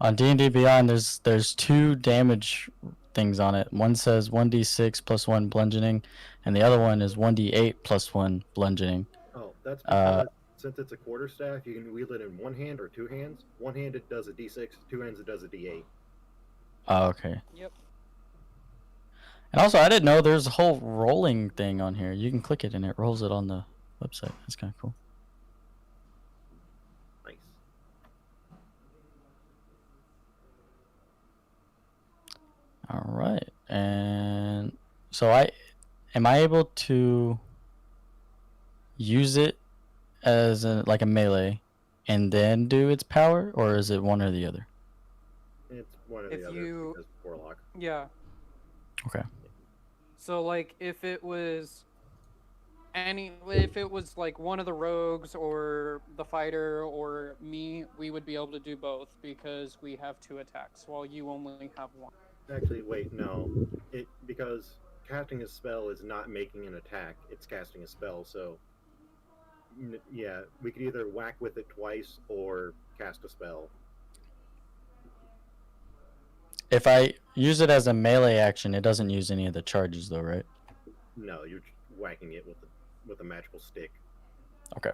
On D&D Beyond, there's 2 damage things on it. One says 1d6 plus 1 bludgeoning, and the other one is 1d8 plus 1 bludgeoning. Oh, that's because since it's a quarterstaff, you can wield it in one hand or two hands. One hand it does a d6, two hands it does a d8. Oh, okay. Yep. And also, I didn't know there's a whole rolling thing on here. You can click it and it rolls it on the website. That's kind of cool. Nice. All right. And so am I able to use it as like a melee and then do its power, or is it one or the other? It's one of If the other you- because warlock. Yeah. Okay. So like if it was like one of the rogues or the fighter or me, we would be able to do both because we have 2 attacks while you only have 1. Actually, wait, no. Because casting a spell is not making an attack; it's casting a spell. So, yeah, we could either whack with it twice or cast a spell. If I use it as a melee action, it doesn't use any of the charges, though, right? No, you're just whacking it with a magical stick. Okay.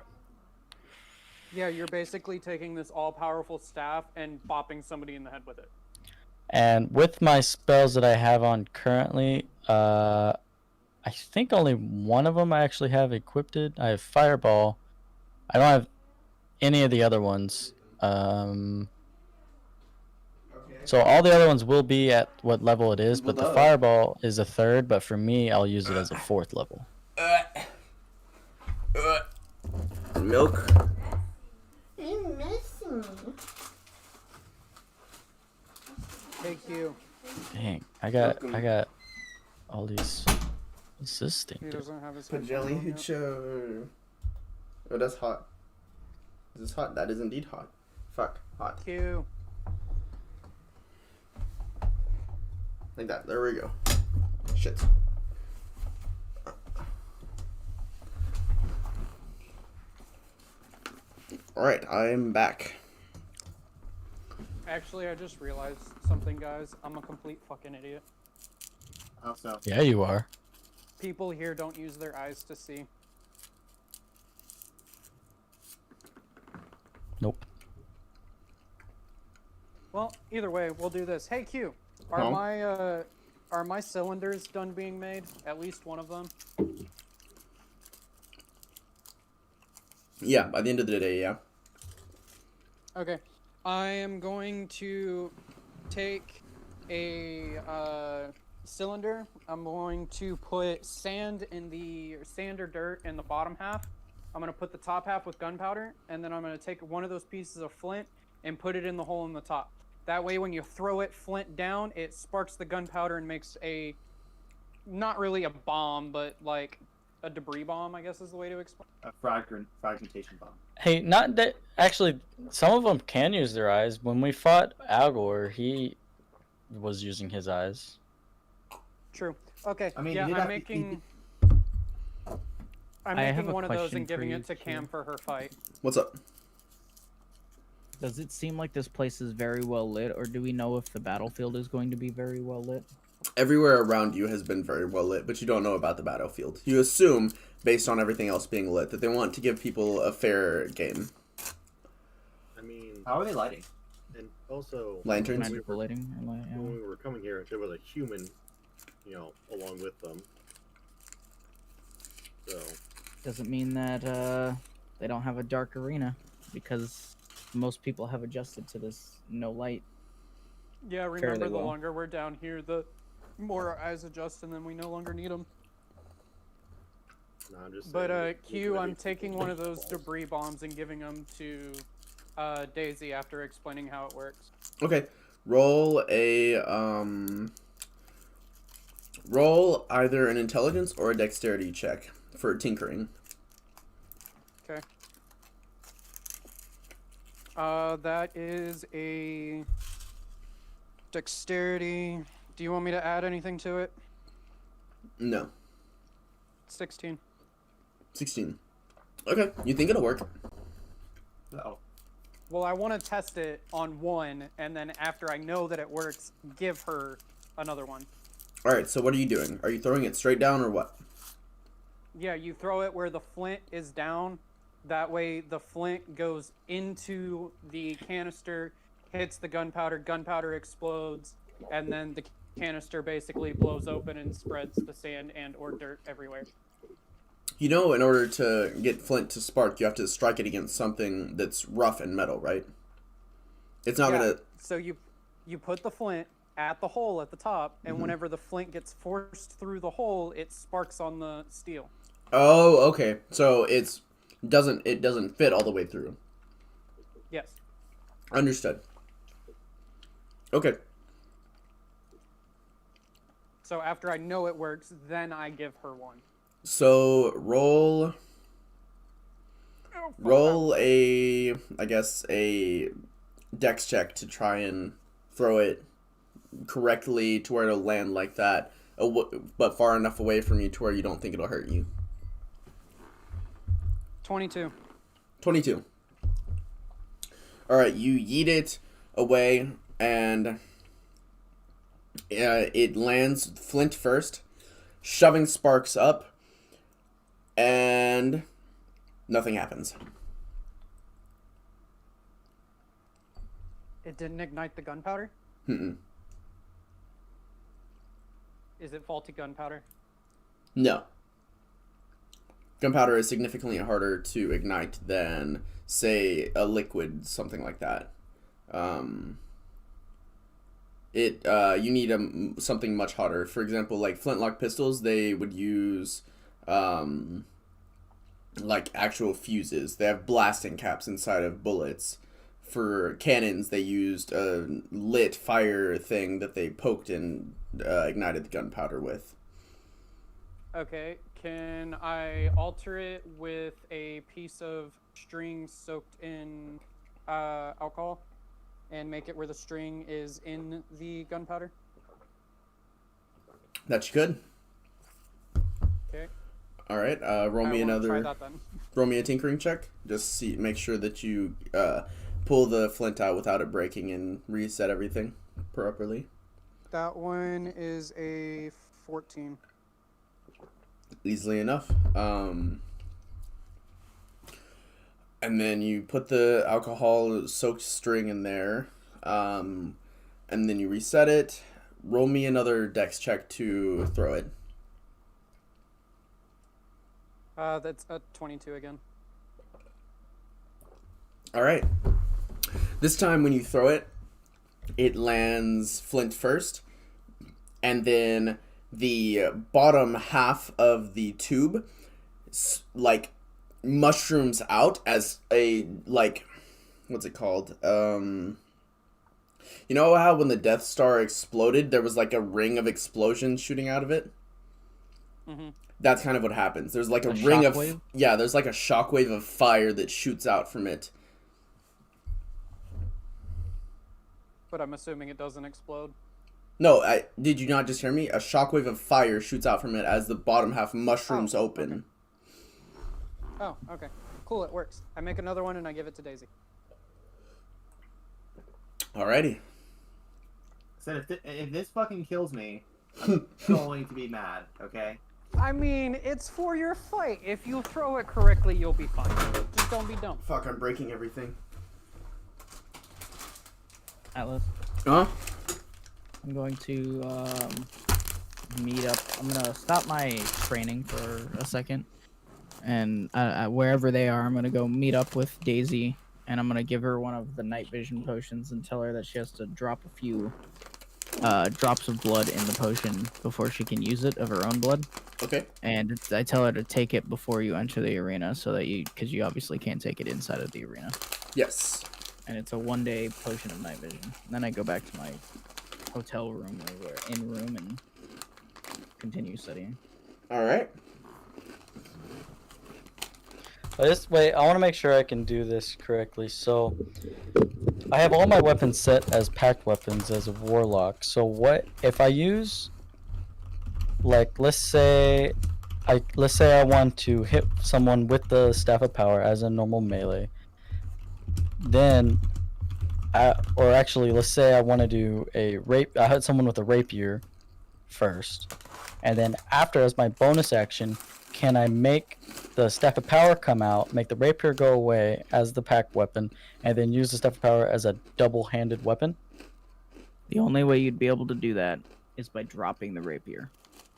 Yeah, you're basically taking this all-powerful staff and bopping somebody in the head with it. And with my spells that I have on currently, I think only one of them I actually have equipped. I have Fireball. I don't have any of the other ones. So all the other ones will be at what level it is, but the Fireball is a 3rd, but for me, I'll use it as a 4th level. Milk. Thank you. Dang, I got all these. What's this thing He do? doesn't have his Put jelly Hucho. Oh, that's hot. Is this hot? That is indeed hot. Fuck, hot. Q. Like that. There we go. Shit. Alright, I'm back. Actually, I just realized something, guys. I'm a complete fucking idiot. How so? Yeah, you are. People here don't use their eyes to see. Nope. Well, either way, we'll do this. Hey, Q. Are my cylinders done being made? At least one of them? Yeah, by the end of the day, yeah. Okay. I am going to take a cylinder. I'm going to put sand or dirt in the bottom half. I'm going to put the top half with gunpowder, and then I'm going to take one of those pieces of flint and put it in the hole in the top. That way, when you throw it flint down, it sparks the gunpowder and makes not really a bomb, but like a debris bomb, I guess is the way to explain. A fragmentation bomb. Hey, not that. Actually, some of them can use their eyes. When we fought Algor, he was using his eyes. True. Okay. I mean, yeah, you'd I'm have- making. I'm I have making a one of those question and giving for it you, to Q. Cam for her fight. What's up? Does it seem like this place is very well lit, or do we know if the battlefield is going to be very well lit? Everywhere around you has been very well lit, but you don't know about the battlefield. You assume, based on everything else being lit, that they want to give people a fair game. I mean, How are they lighting? and also Lanterns? Magical lighting. Or light, when yeah. we were coming here, there was a human, along with them. So Doesn't mean that they don't have a dark arena, because most people have adjusted to this no light. Yeah, remember Fairly the well. longer we're down here, the more our eyes adjust, and then we no longer need them. no, I'm just. But saying, Q, I'm taking one of those debris bombs and giving them to Daisy after explaining how it works. Okay, roll roll either an intelligence or a dexterity check for tinkering. Okay. That is a dexterity. Do you want me to add anything to it? No. 16. 16. Okay, you think it'll work? Oh, Well, I want to test it on one, and then after I know that it works, give her another one. Alright, so what are you doing? Are you throwing it straight down or what? Yeah, you throw it where the flint is down. That way the flint goes into the canister, hits the gunpowder explodes, and then the canister basically blows open and spreads the sand and or dirt everywhere. You know, in order to get flint to spark, you have to strike it against something that's rough and metal, right? It's not gonna... So you put the flint at the hole at the top, and whenever the flint gets forced through the hole, it sparks on the steel. Oh, okay. So it doesn't fit all the way through. Yes. Understood. Okay. So after I know it works, then I give her one. So roll a, I guess, a dex check to try and throw it correctly to where it'll land like that, but far enough away from you to where you don't think it'll hurt you. 22. 22. Alright, you yeet it away, and it lands flint first, shoving sparks up, and nothing happens. It didn't ignite the gunpowder? Mm-mm. Is it faulty gunpowder? No. Gunpowder is significantly harder to ignite than, say, a liquid, something like that. You need something much hotter. For example, like flintlock pistols, they would use like actual fuses. They have blasting caps inside of bullets. For cannons, they used a lit fire thing that they poked and ignited the gunpowder with. Okay, can I alter it with a piece of string soaked in alcohol and make it where the string is in the gunpowder? That you could. Okay. All right. Roll me I wanna try another. that then. Roll me a tinkering check. Just make sure that you pull the flint out without it breaking and reset everything properly. That one is a 14. Easily enough. And then you put the alcohol soaked string in there, and then you reset it. Roll me another dex check to throw it. That's a 22 again. All right. This time when you throw it, it lands flint first, and then the bottom half of the tube like mushrooms out as a, like, what's it called? You know how when the Death Star exploded, there was like a ring of explosions shooting out of it? Mm-hmm. That's kind of what happens. There's like a A ring shockwave? of... Yeah, there's like a shockwave of fire that shoots out from it. But I'm assuming it doesn't explode. No, did you not just hear me? A shockwave of fire shoots out from it as the bottom half mushrooms open. Okay. Oh, okay. Cool, it works. I make another one and I give it to Daisy. Alrighty. said if this fucking kills me, I'm going to be mad, okay? I mean, it's for your fight. If you throw it correctly, you'll be fine. Just don't be dumb. Fuck, I'm breaking everything. Atlas, Huh? I'm going to meet up. I'm gonna stop my training for a second, and wherever they are, I'm gonna go meet up with Daisy, and I'm gonna give her one of the night vision potions and tell her that she has to drop a few drops of blood in the potion before she can use it, of her own blood. Okay. And I tell her to take it before you enter the arena, so that because you obviously can't take it inside of the arena. Yes. And it's a 1-day potion of night vision. And then I go back to my hotel room or in room and continue studying. All right. Wait, I want to make sure I can do this correctly. So, I have all my weapons set as packed weapons as a warlock. So what if I use, like, let's say I want to hit someone with the staff of power as a normal melee. Then, or actually, let's say I want to do I hit someone with a rapier first, and then after, as my bonus action, can I make the staff of power come out, make the rapier go away as the packed weapon, and then use the staff of power as a double-handed weapon? The only way you'd be able to do that is by dropping the rapier,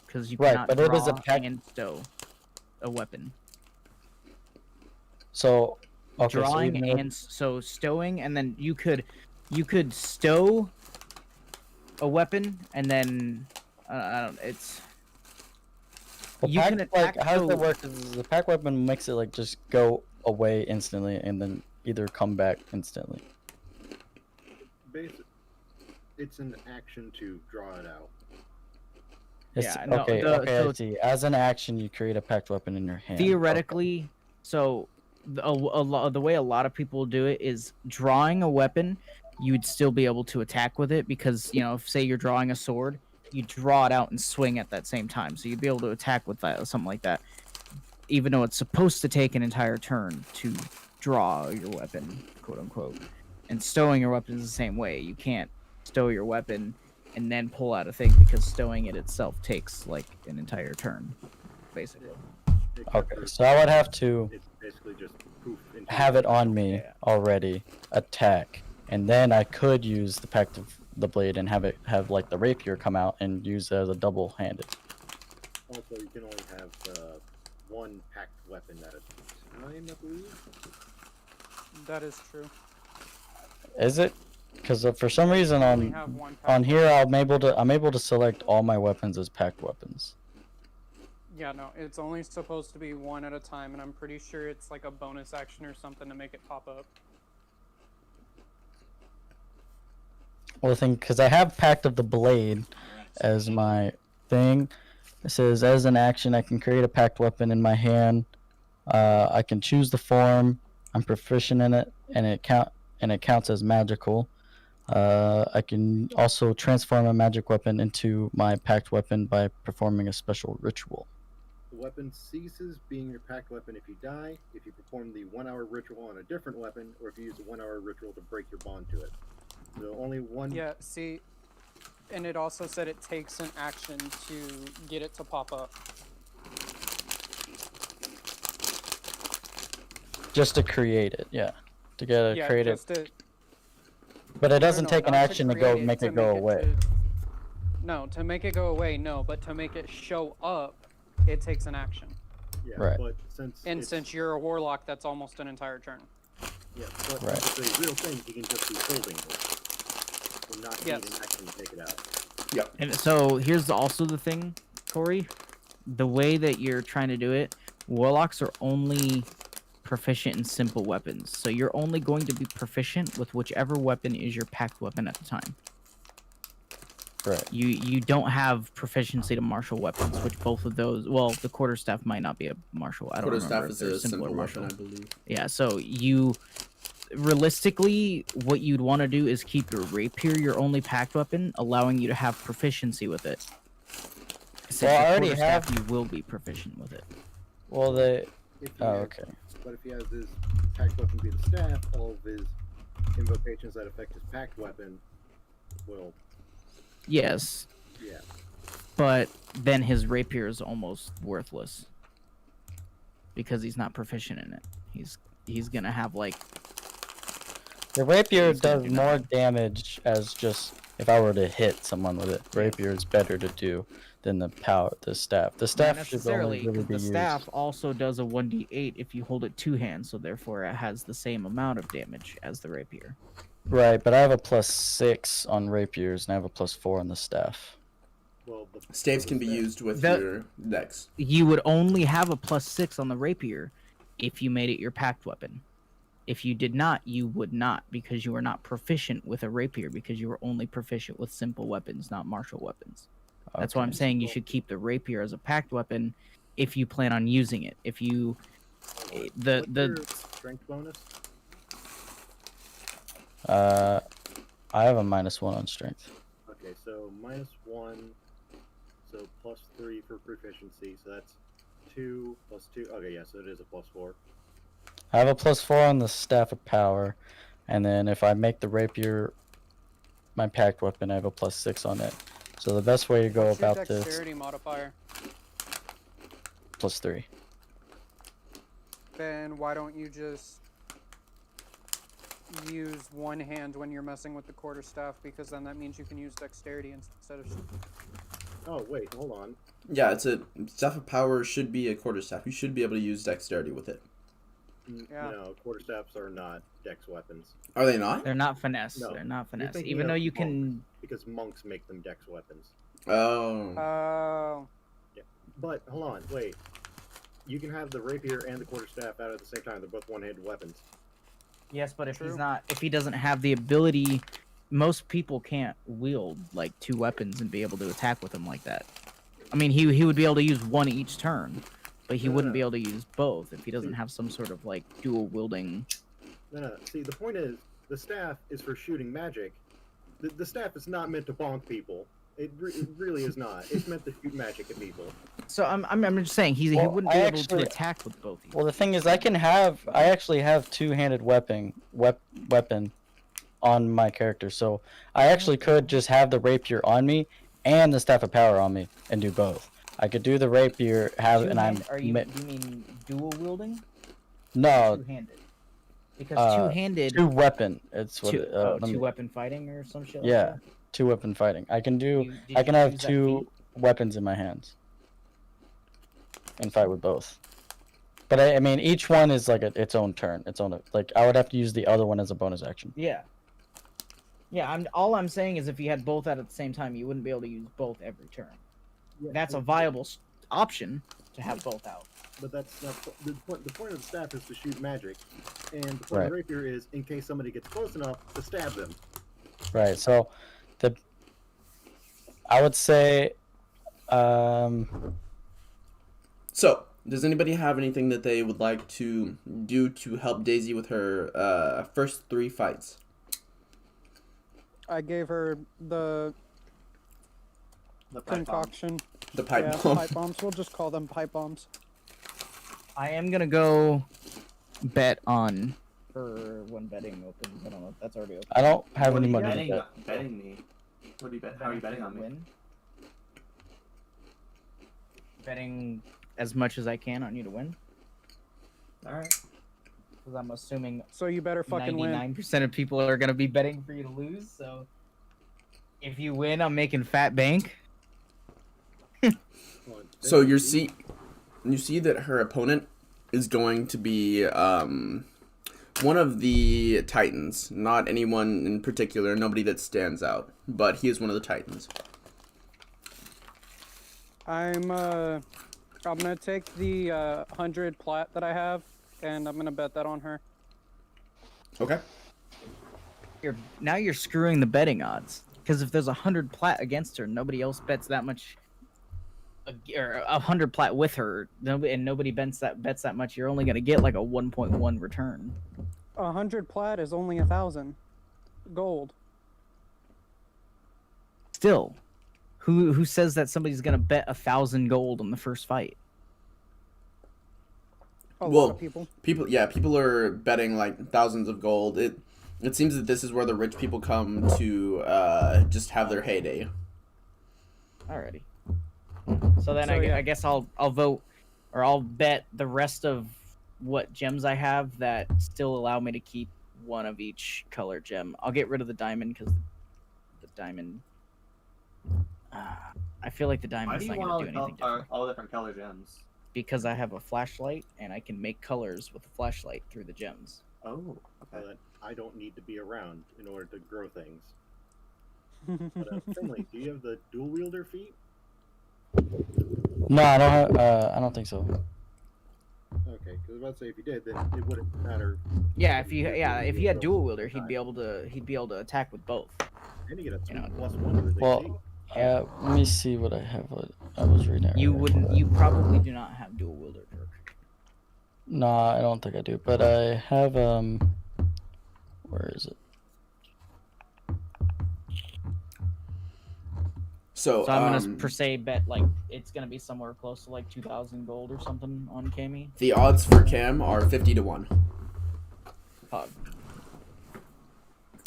because you Right, cannot but draw it is a and stow a weapon. So, okay, Drawing so and stowing, and then you could stow a weapon, and then I don't. It's you can attack. how does that work? Is the pack weapon makes it like just go away instantly, and then either come back instantly? It's an action to draw it out. Yeah, no, okay, so I see. As an action, you create a packed weapon in your hand. Theoretically, so the way a lot of people do it is drawing a weapon. You'd still be able to attack with it because, if say you're drawing a sword, you draw it out and swing at that same time. So you'd be able to attack with that, something like that. Even though it's supposed to take an entire turn to draw your weapon, quote unquote. And stowing your weapon is the same way. You can't stow your weapon and then pull out a thing because stowing it itself takes like an entire turn, basically. Okay, so I would have to It's basically just poof into have it on me Yeah. already, attack, and then I could use the pact of the blade and have like the rapier come out and use it as a double-handed. Also, you can only have one packed weapon at a time, I believe. That is true. Is it? Because for some reason Only have one pack. on here I'm able to select all my weapons as packed weapons. Yeah, no, it's only supposed to be one at a time, and I'm pretty sure it's like a bonus action or something to make it pop up. Well, because I have Pact of the Blade as my thing. It says, as an action, I can create a packed weapon in my hand. I can choose the form. I'm proficient in it, and it counts as magical. I can also transform a magic weapon into my packed weapon by performing a special ritual. The weapon ceases being your packed weapon if you die, if you perform the 1-hour ritual on a different weapon, or if you use a 1-hour ritual to break your bond to it. So only one. Yeah, see, and it also said it takes an action to get it to pop up. Just to create it, yeah. To get Yeah, create it. just to, But it no, doesn't no, take an not action to create go make it to go make away. No, to make it go away, no, but to make it show up, it takes an action. Yeah, Right. but since You're a warlock, that's almost an entire turn. yeah, but Right. if it's a real thing, he can just be holding it. So not need Yes. an action to take it out. And so here's also the thing, Corey. The way that you're trying to do it, warlocks are only proficient in simple weapons. So you're only going to be proficient with whichever weapon is your packed weapon at the time. Right. You don't have proficiency to martial weapons, which both of those. Well, the quarterstaff might not be a martial. I don't remember Quarterstaff if is they're a simple or simple martial. weapon, I believe. Yeah, so realistically, what you'd want to do is keep your rapier your only packed weapon, allowing you to have proficiency with it. Since Well, I your already quarterstaff, have- you will be proficient with it. Well, If he oh, has- okay. But if he has his packed weapon be the staff, all of his invocations that affect his packed weapon will, Yes. yeah. but then his rapier is almost worthless because he's not proficient in it. He's gonna have like The rapier He's gonna does do more nothing. damage as just if I were to hit someone with it. Rapier is better to do than the staff. The not staff should necessarily only really because be the used. staff also does a 1d8 if you hold it two hands, so therefore it has the same amount of damage as the rapier. Right, but I have a +6 on rapiers and I have a +4 on the staff. Well, Staves can be used with The- your dex. You would only have a +6 on the rapier if you made it your packed weapon. If you did not, you would not, because you are not proficient with a rapier, because you are only proficient with simple weapons, not martial weapons. That's why I'm Okay. saying you should keep the rapier as a packed weapon if you plan on using it. If you What's your strength bonus? I have a -1 on strength. Okay, so -1, so +3 for proficiency, so that's 2 + 2. Okay, yeah, so it is a +4. I have a +4 on the staff of power, and then if I make the rapier my packed weapon, I have a +6 on it. So the best way to go What's your about this dexterity modifier? +3. Then why don't you just use one hand when you're messing with the quarterstaff, because then that means you can use dexterity instead of. Oh, wait, hold on. Yeah, it's a staff of power should be a quarterstaff. You should be able to use dexterity with it. Yeah. No, quarterstaffs are not dex weapons. Are they not? they're not finesse, No, they're not you're finesse. thinking Even of though you monks, can, because monks make them dex weapons. Oh. Oh. But, hold on, wait. You can have the rapier and the quarterstaff out at the same time. They're both one-handed weapons. yes, but if True. if he doesn't have the ability, most people can't wield like two weapons and be able to attack with them like that. I mean, he would be able to use one each turn, but he wouldn't be Yeah. able to use both if he doesn't have some sort of like dual wielding. No. See, the point is, the staff is for shooting magic. The staff is not meant to bonk people. It really is not. It's meant to shoot magic at people. So I'm just saying he Well, wouldn't be I able to actually- attack with both. Well, the thing is, I actually have two-handed weapon on my character, so I actually could just have the rapier on me and the staff of power on me and do both. I could do the rapier, Are you mean dual wielding? no Two-handed. Because two-handed, two weapon. It's what two, let me- two-weapon fighting or some shit. Yeah, Like two weapon fighting. I can do. that? Did I you can have choose that two feat? weapons in my hands and fight with both. But I mean, each one is like its own turn. Its own like I would have to use the other one as a bonus action. Yeah. Yeah, all I'm saying is if you had both out at the same time, you wouldn't be able to use both every turn. That's a viable option to have both out. But that's not the point. The point of the staff is to shoot magic, and the point Right. of the rapier is in case somebody gets close enough to stab them. Right. So, I would say, So, does anybody have anything that they would like to do to help Daisy with her first 3 fights? I gave her the The pipe bomb. concoction. The pipe Yeah, bomb. pipe bombs. We'll just call them pipe bombs. I am gonna go bet on for when betting opens. I don't know if that's already open. I don't have What any are you money. betting me? What are you bet? How are you betting on me? Win. Betting as much as I can on you to win, All right. because I'm assuming So you better fucking win. 99% of people are gonna be betting for you to lose. So if you win, I'm making fat bank. Hold on. So you see that her opponent is going to be one of the Titans, not anyone in particular, nobody that stands out, but he is one of the Titans. I'm gonna take the 100 plat that I have, and I'm gonna bet that on her. Okay. Now you're screwing the betting odds, because if there's 100 plat against her, nobody else bets that much. Or 100 plat with her, nobody bets that much. You're only gonna get like a 1.1 return. 100 plat is only 1,000 gold. Still, who says that somebody's gonna bet 1,000 gold on the first fight? A Well, lot of people. People are betting like thousands of gold. It seems that this is where the rich people come to just have their heyday. Alrighty. So then So, yeah. I guess I'll vote, or I'll bet the rest of what gems I have that still allow me to keep one of each color gem. I'll get rid of the diamond because the diamond. I feel like the Why diamond's do you not want gonna do anything different. all different color gems? Because I have a flashlight and I can make colors with a flashlight through the gems. Oh, okay. But I don't need to be around in order to grow things. But Finley, do you have the dual wielder feat? No, I don't have. I don't think so. Okay, because I was about to say if you did, then it wouldn't matter. Yeah, if he had dual wielder, he'd be able to attack with both. And you get a You know, +1 to his Well, AC. let me see what I have. What I was reading. You earlier. wouldn't. You probably do not have dual wielder, Dirk. Nah, I don't think I do. But I have where is it? So, So I'm gonna per se bet like it's gonna be somewhere close to like 2,000 gold or something on Kami. the odds for Cam are 50 to 1. Pog.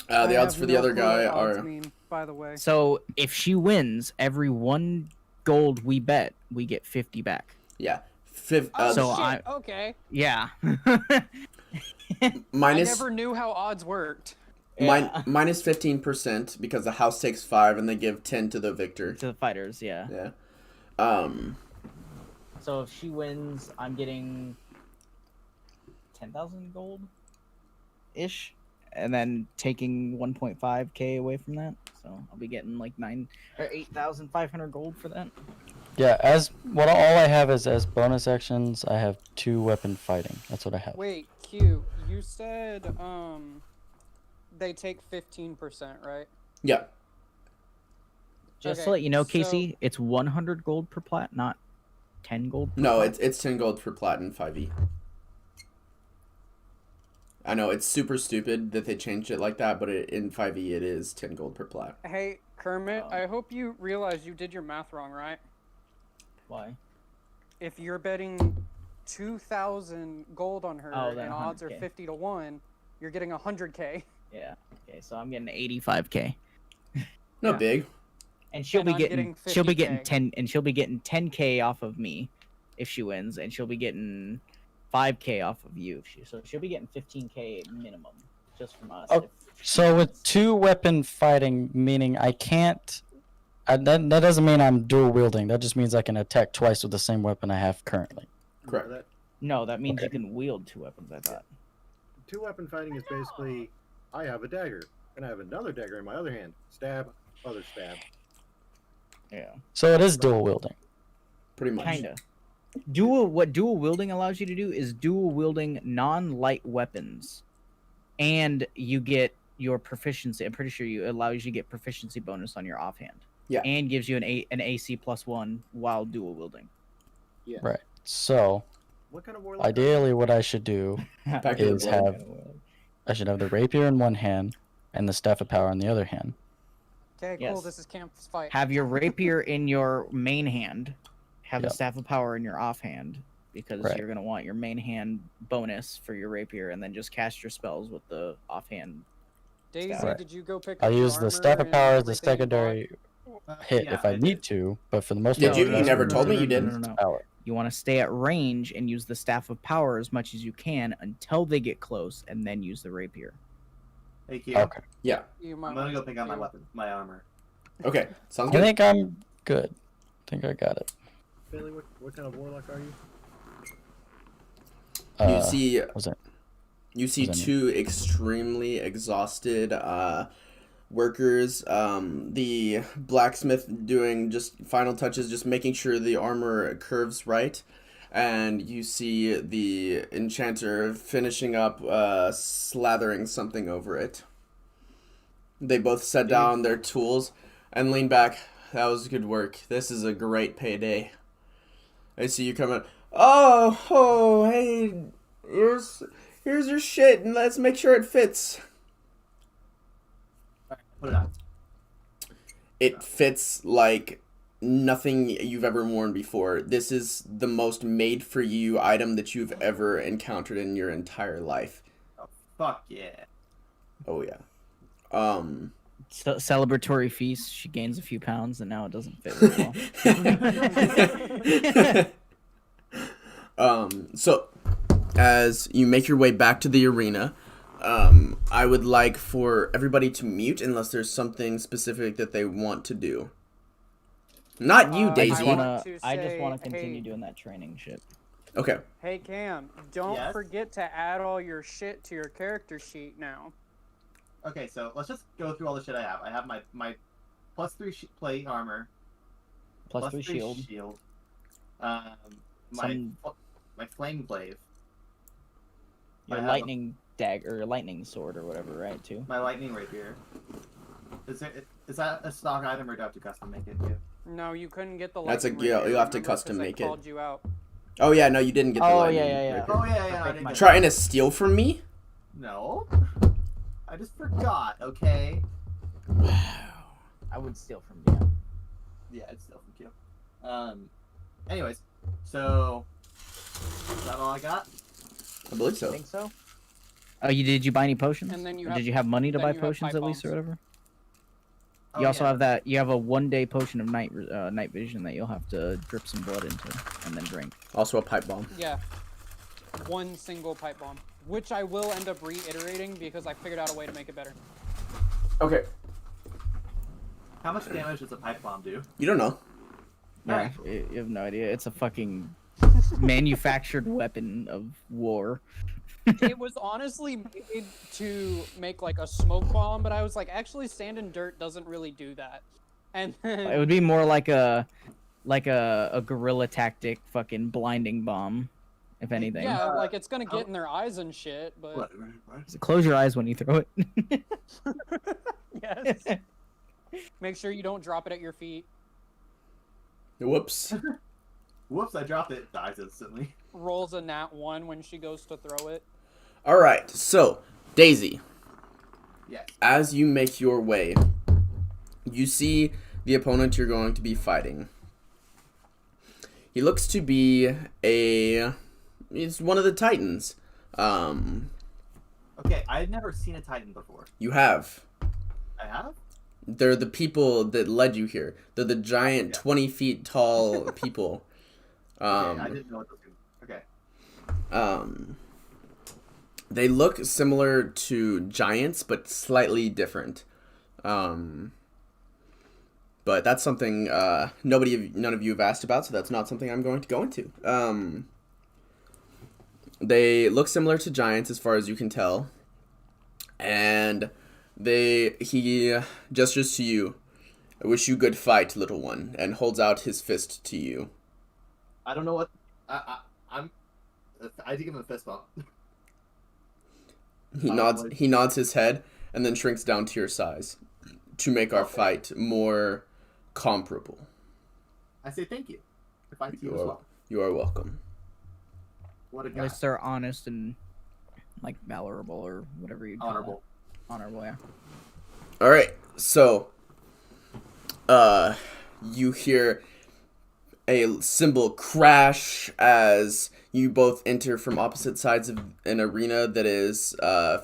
The I odds have for the no other clue guy what odds are mean, by the way. So if she wins, every 1 gold we bet, we get 50 back. yeah. Oh, so shit. I- Okay. Yeah. Minus I never knew how odds worked. Yeah. minus 15% because the house takes 5 and they give 10 to the victor. To the fighters, yeah. Yeah. So if she wins, I'm getting 10,000 gold ish, and then taking 1.5k away from that. So I'll be getting like 8,500 gold for that. Yeah, all I have is as bonus actions. I have 2 weapon fighting. That's what I have. Wait, Q, you said they take 15%, right? Yeah. Just to Okay, let you know, so- Casey, it's 100 gold per plat, not 10 gold per No, plat. it's 10 gold per plat in 5e. I know it's super stupid that they changed it like that, but in 5e it is 10 gold per plat. Hey, Kermit, Oh. I hope you realize you did your math wrong, right? Why? If you're betting 2,000 gold on her Oh, then and odds are 100K. 50 to 1, you're getting 100k. Yeah. Okay, so I'm getting 85k. No Yeah. big. And she'll And be I'm getting getting she'll be getting 50K. 10 and she'll be getting 10k off of me if she wins, and she'll be getting 5k off of you so she'll be getting 15k minimum just from us. Oh, if she So with wins. 2 weapon fighting, meaning I can't. That doesn't mean I'm dual wielding. That just means I can attack twice with the same weapon I have currently. Correct. That No, that means you can wield 2 weapons, I thought. 2 weapon fighting is basically I have a dagger and I have another dagger in my other hand. Stab, other stab. Yeah. So it is dual wielding. Pretty much. Kinda. What dual wielding allows you to do is dual wielding non-light weapons, and you get your proficiency. I'm pretty sure it allows you to get proficiency bonus on your offhand. Yeah. And gives you an AC +1 while dual wielding. Yeah. Right. So What kind of warlock? ideally, what I should do Back to the is blood. I should have the rapier in one hand and the staff of power in the other hand. Okay, cool. Yes. This is Camp's fight. Have your rapier in your main hand. Have the Yep. staff of power in your offhand, because Right. you're gonna want your main hand bonus for your rapier, and then just cast your spells with the offhand. Daisy, Right. did you go pick I'll up use the staff of armor power and as the everything you bought? secondary hit Yeah, if I did. need to, but for the most Did part, you? the You rest never of it told me is you did. No. Power. You want to stay at range and use the staff of power as much as you can until they get close, and then use the rapier. Hey, Q, Okay. Yeah. You might I'm gonna want go to pick up my do- weapon, my armor. Okay. Sounds I good. think I'm good. I think I got it. Finley, what kind of warlock are you? You see was it? You see Was that 2 extremely exhausted workers. The blacksmith doing just final touches, just making sure the armor curves right. And you see the enchanter finishing up, slathering something over it. They both set down their tools and lean back. That was good work. This is a great payday. I see you coming. Oh, hey, here's your shit, and let's make sure it fits. Put it on. It fits like nothing you've ever worn before. This is the most made-for-you item that you've ever encountered in your entire life. Oh, fuck yeah. Oh yeah. Celebratory feast. She gains a few pounds, and now it doesn't fit very well. So as you make your way back to the arena, I would like for everybody to mute unless there's something specific that they want to do. Not you, I Daisy. I just want to say, continue hey, doing that training shit. Okay. Hey Cam, don't Yes? forget to add all your shit to your character sheet now. Okay, so let's just go through all the shit I have. I have my +3 plate armor, Plus 3 shield. my Some- my flame glaive, Your I have lightning dagger, or lightning sword, or whatever, right? Too. my lightning rapier. Is that a stock item or do I have to custom make it too? No, you couldn't get the. That's a- lightning yeah, rapier, you'll have to remember, 'cause custom I make it. called you out. Oh yeah, no, you didn't get the Oh, lightning. yeah. rapier. Oh yeah, I Perfect, didn't my get Trying to steal from me? No, I just forgot. Okay. I would steal from you. Yeah, it's still from Q. Anyways, so is that all I got? I believe I so. think so. Oh, did you buy any potions? And then you Or have- did you have money to then buy you have potions pipe at least, or bombs. whatever? Oh, You also yeah. have that. You have a 1-day potion of night vision that you'll have to drip some blood into and then drink. Also a pipe bomb. Yeah. One single pipe bomb, which I will end up reiterating because I figured out a way to make it better. Okay. How much damage does a pipe bomb do? You don't know. Yeah, Alright. you have no idea. It's a fucking manufactured weapon of war. It was honestly made to make like a smoke bomb, but I was like, actually, sand and dirt doesn't really do that. And It then, would be more like a guerrilla tactic, fucking blinding bomb, if anything. yeah, like it's gonna get in their eyes and shit. But What? So close your eyes when you throw it. yes, make sure you don't drop it at your feet. Whoops. Whoops! I dropped it. Dies instantly. Rolls a nat 1 when she goes to throw it. All right. So, Daisy, Yes. as you make your way, you see the opponent you're going to be fighting. He looks to be he's one of the Titans. Okay, I had never seen a Titan before. You have. I have. They're the people that led you here. They're the giant, Yeah. 20 feet tall people. Okay, I didn't know what those. Okay. They look similar to giants, but slightly different. But that's something none of you have asked about, so that's not something I'm going to go into. They look similar to giants as far as you can tell, and he gestures to you. I wish you good fight, little one, and holds out his fist to you. I don't know what. I give him a fist bump. He nods his head and then shrinks down to your size to make our fight more comparable. I say thank you. I fight you You as are, well. you are welcome. What a At guy. least they're honest and like valorable or whatever you call Honorable. it. Honorable, yeah. All right, so you hear a cymbal crash as you both enter from opposite sides of an arena that is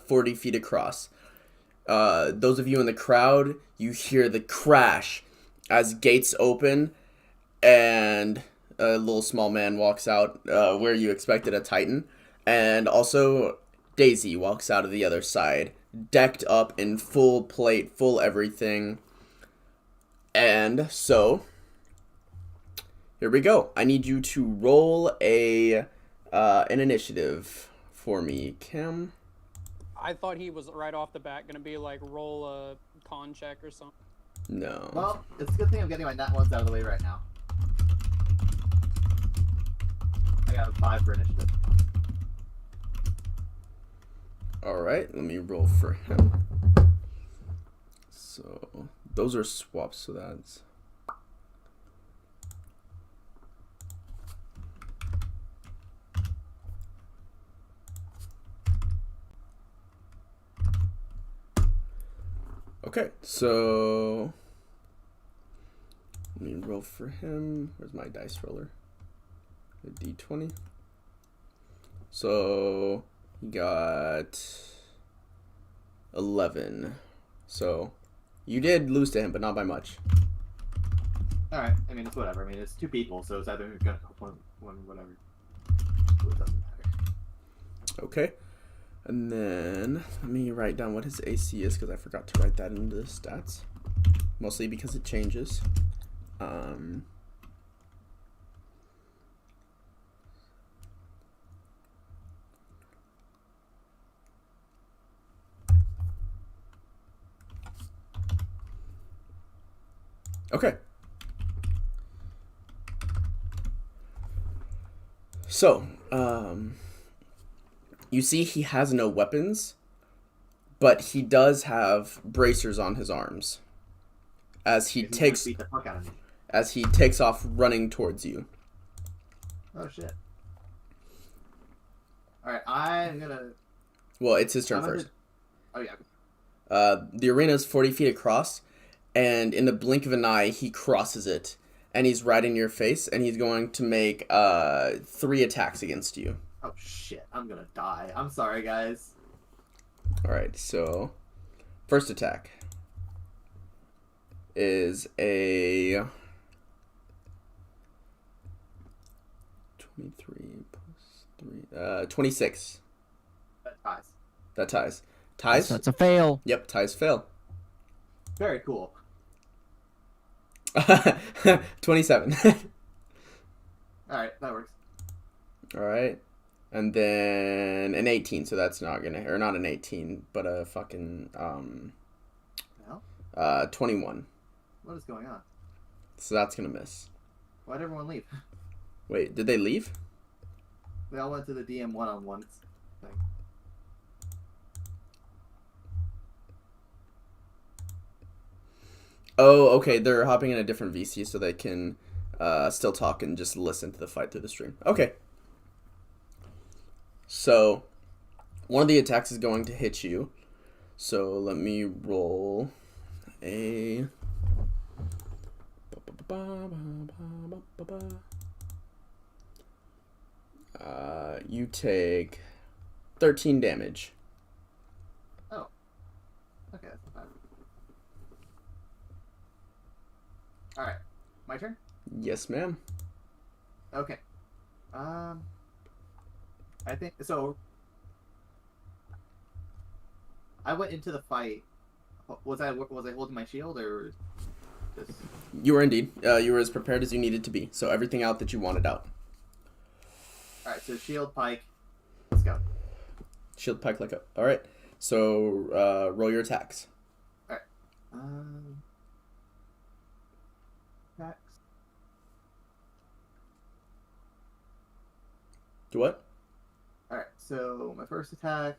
40 feet across. Those of you in the crowd, you hear the crash as gates open and a little small man walks out where you expected a Titan. And also Daisy walks out of the other side, decked up in full plate, full everything. And so, here we go. I need you to roll an initiative for me, Cam. I thought he was right off the bat gonna be like, roll a con check or something. No. Well, it's a good thing I'm getting my nat ones out of the way right now. I got a 5 for initiative. Alright, let me roll for him. So, those are swaps, so that's... Okay, so... Let me roll for him. Where's my dice roller? A D20. So... He got 11. So You did lose to him, but not by much. Alright, I mean, it's whatever. I mean, it's 2 people, so it's either gonna go one whatever. So it doesn't matter. Okay. And then, let me write down what his AC is, because I forgot to write that into the stats. Mostly because it changes. Okay. So, you see he has no weapons, but he does have bracers on his arms. As he He's gonna takes beat the fuck out of me. off running towards you. Oh shit. Alright, I'm gonna. Well, it's his turn I'm gonna- first. Oh yeah. The arena is 40 feet across, and in the blink of an eye, he crosses it, and he's right in your face, and he's going to make 3 attacks against you. Oh shit, I'm gonna die. I'm sorry, guys. All right, so first attack is a 23 plus 3, 26. That ties. That ties. Ties? So it's a fail. Yep, ties fail. Very cool. 27. Alright, that works. All right. And then an 18, so that's not gonna, or not an 18, but a fucking Well, 21. what is going on? So that's gonna miss. Why'd everyone leave? Wait, did they leave? They all went to the DM one-on-one thing. Oh, okay. They're hopping in a different VC so they can still talk and just listen to the fight through the stream. Okay. So, one of the attacks is going to hit you. So, let me roll a... You take 13 damage. Oh. Okay, that's not bad. Alright. My turn? Yes, ma'am. Okay. I think so. I went into the fight. Was I holding my shield or just? You were indeed. You were as prepared as you needed to be. So everything out that you wanted out. All right. So shield, pike. Let's go. Shield, pike, like up. All right. So roll your attacks. All right. Attacks. Do what? All right. So my first attack.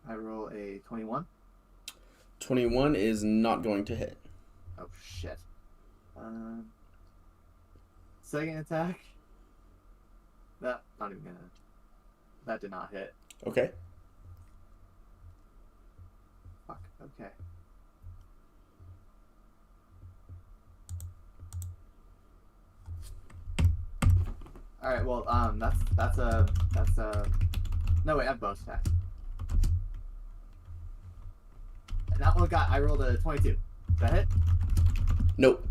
I roll a 21. 21 is not going to hit. Oh shit. Second attack. That not even gonna. That did not hit. Okay. Fuck. Okay. All right. Well, that's a no wait. I have bonus attack. And that one got. I rolled a 22. Does that hit? Nope.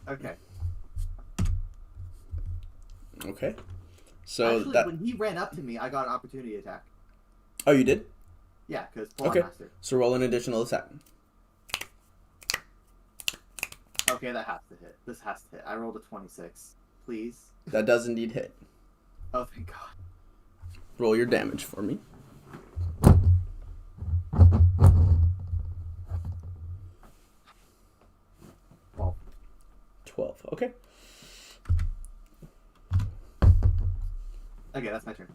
Okay. Okay. So Actually, that. when he ran up to me, I got an opportunity attack. Oh, you did? Yeah, because Okay. Master. So roll an additional attack. Okay, that has to hit. This has to hit. I rolled a 26. Please. That does indeed hit. Oh, thank God. Roll your damage for me. 12. Okay. Okay, that's my turn.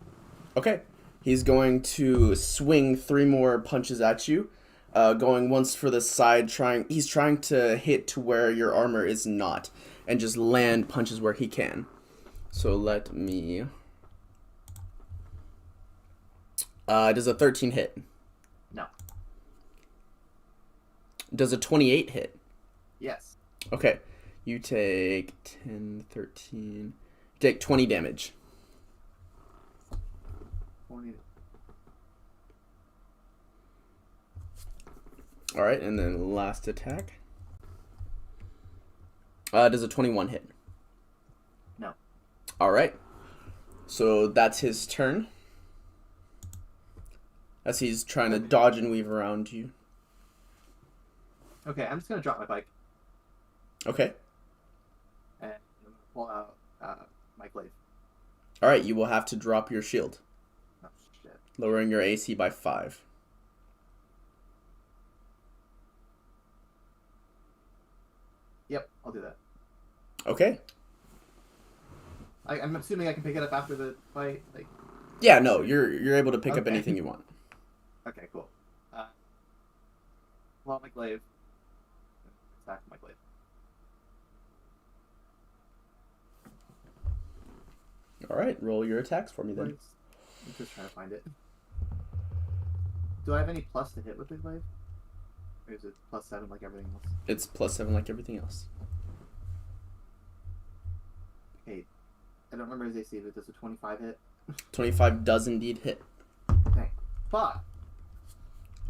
Okay. He's going to swing 3 more punches at you. Going once for the side, he's trying to hit to where your armor is not, and just land punches where he can. So let me. Does a 13 hit? No. Does a 28 hit? Yes. Okay. You take 10, 13. Take 20 damage. 20. All right, and then last attack. Does a 21 hit? No. All right. So that's his turn. As he's trying to dodge and weave around you. Okay, I'm just gonna drop my bike Okay. and I'm gonna pull out my glaive. All right, you will have to drop your shield, Oh shit. lowering your AC by 5. Yep, I'll do that. Okay. I'm assuming I can pick it up after the fight. Like, Yeah, no, you're able to pick up Okay. anything you want. okay, cool. Pull out my glaive. Attack my glaive. All right, roll your attacks for me then. I'm just trying to find it. Do I have any plus to hit with the glaive? Or is it +7 like everything else? It's +7 like everything else. Okay, I don't remember his AC, but does a 25 hit? 25 does indeed hit. Dang. Fuck!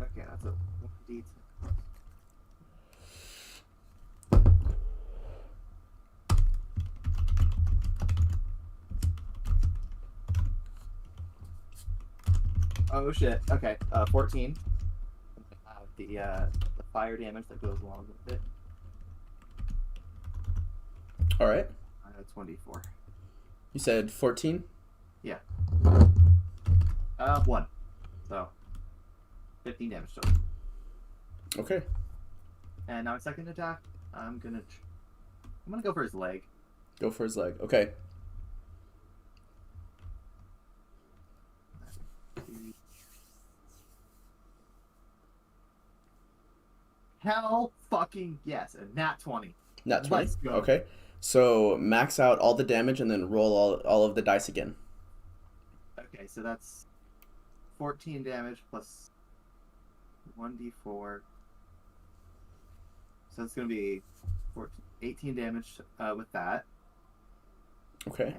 Okay, that's a 1d10. Oh shit. Okay, 14. The fire damage that goes along with it. All right. 24. You said 14? 1. So, 15 damage total. Okay. And now my second attack, I'm gonna go for his leg. Go for his leg. Okay. Hell fucking yes, a nat 20. Nat 20. Let's go. Okay. So max out all the damage and then roll all of the dice again. Okay, so that's 14 damage plus 1d4. So it's gonna be 18 damage with that. Okay.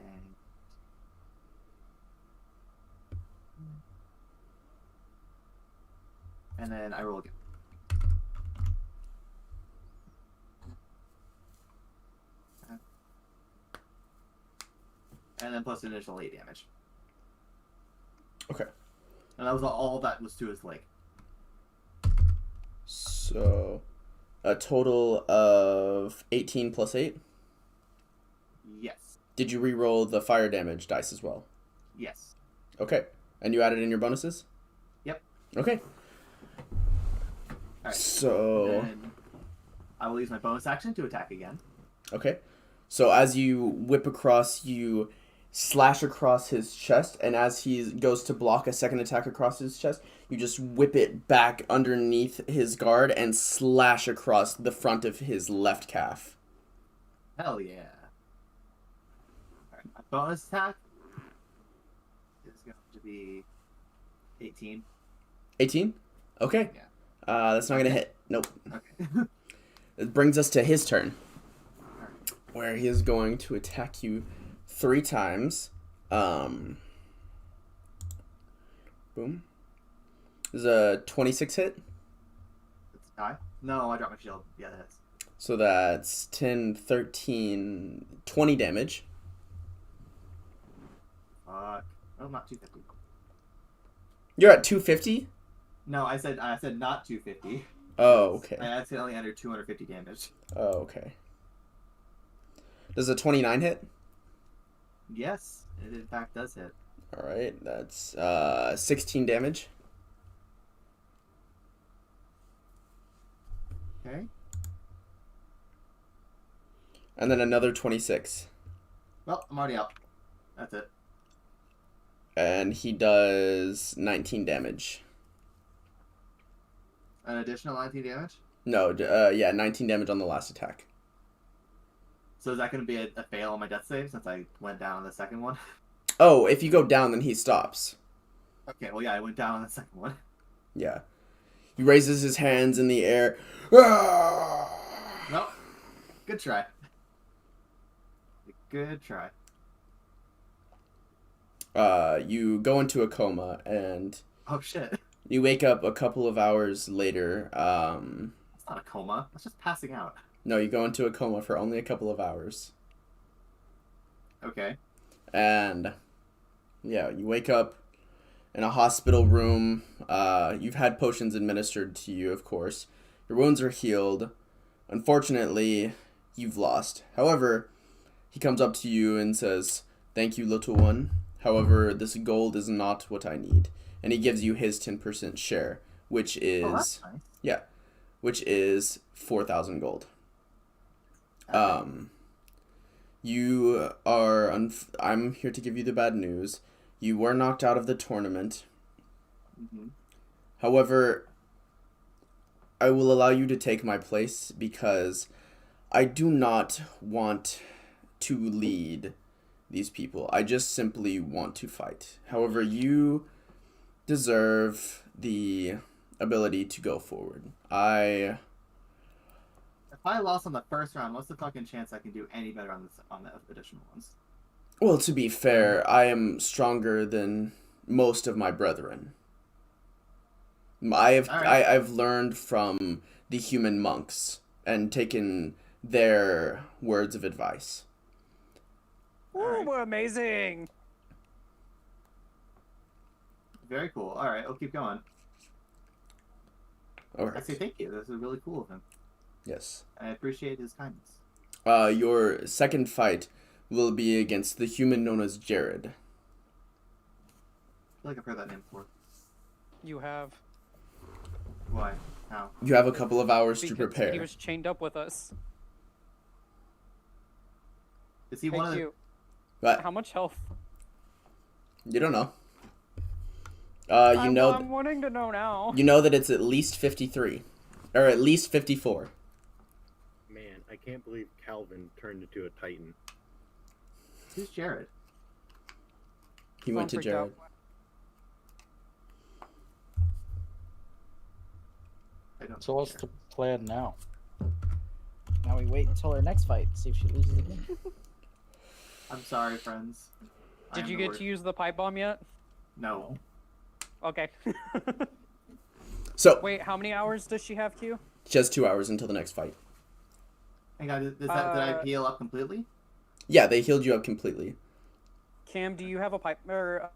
And then I roll again. And then plus an additional 8 damage. Okay. And that was all that was to his leg. So a total of 18 plus 8. Yes. Did you re-roll the fire damage dice as well? Yes. Okay. And you added in your bonuses? Yep. Okay. Alright. So Then I will use my bonus action to attack again. okay. So as you whip across, you slash across his chest, and as he goes to block a second attack across his chest, you just whip it back underneath his guard and slash across the front of his left calf. Hell yeah. Alright, my bonus attack is going to be 18. 18? Okay. Yeah. That's not gonna hit. Nope. Okay. It brings us to his turn, where he is going to attack you 3 times. Boom. This is a 26 hit. Let's die. No, I dropped my shield. Yeah, that's. So that's 10, 13, 20 damage. Fuck. Oh, not 250. You're at 250? No, I said not 250. Oh, okay. I accidentally entered 250 damage. Oh, okay. Does a 29 hit? Yes, it in fact does hit. All right, that's 16 damage. Okay. And then another 26. Well, I'm already up. That's it. And he does 19 damage. An additional 19 damage? No, yeah, 19 damage on the last attack. So is that going to be a fail on my death save since I went down on the second one? Oh, if you go down, then he stops. Okay, well, yeah, I went down on the second one. Yeah. He raises his hands in the air. Ah! Nope. Good try. Good try. You go into a coma, and Oh, shit. You wake up a couple of hours later. It's not a coma. That's just passing out. No, you go into a coma for only a couple of hours. Okay. And yeah, you wake up in a hospital room. You've had potions administered to you, of course. Your wounds are healed. Unfortunately, you've lost. However, he comes up to you and says, "Thank you, little one. However, this gold is not what I need." And he gives you his 10% share, which is Oh, that's nice. yeah, which is 4,000 gold. You are. I'm here to give you the bad news. You were knocked out of the tournament. Mm-hmm. However, I will allow you to take my place because I do not want to lead these people. I just simply want to fight. However, you deserve the ability to go forward. If I lost on the first round, what's the fucking chance I can do any better on the additional ones? Well, to be fair, I am stronger than most of my brethren. Alright. I've learned from the human monks and taken their words of advice. Ooh, amazing! Very cool. All right, I'll keep going. All I right. say thank you. This is really cool of him. Yes. I appreciate his kindness. Your second fight will be against the human known as Jared. I feel like I've heard that name before. You have. Why? How? You have a couple of hours to Because prepare. he was chained up with us. Is he Hey, one of the? Q, But how much health? you don't know. I'm wanting to know now. You know that it's at least 53, or at least 54. Man, I can't believe Calvin turned into a Titan. Who's Jared? He went to Phone freaked Jared. out. I don't. So know what's Jared. the plan now? Now we wait until her next fight, see if she loses again. I'm sorry, friends. I Did am you the get worst. to use the pipe bomb yet? No. Okay. So Wait, how many hours does she have, Q? just 2 hours until the next fight. Hang on. Did I heal up completely? Yeah, they healed you up completely. Cam, do you have a pipe? Or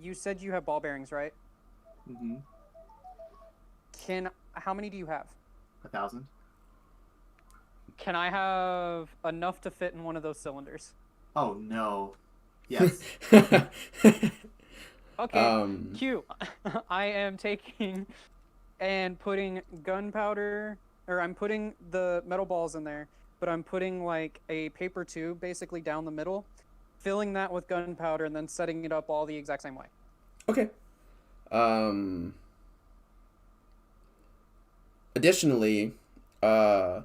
you said you have ball bearings, right? Mm-hmm. How many do you have? 1,000. Can I have enough to fit in one of those cylinders? Oh no. Yes. Okay, Q. I am taking and putting gunpowder, or I'm putting the metal balls in there, but I'm putting like a paper tube basically down the middle, filling that with gunpowder, and then setting it up all the exact same way. Okay. Additionally, I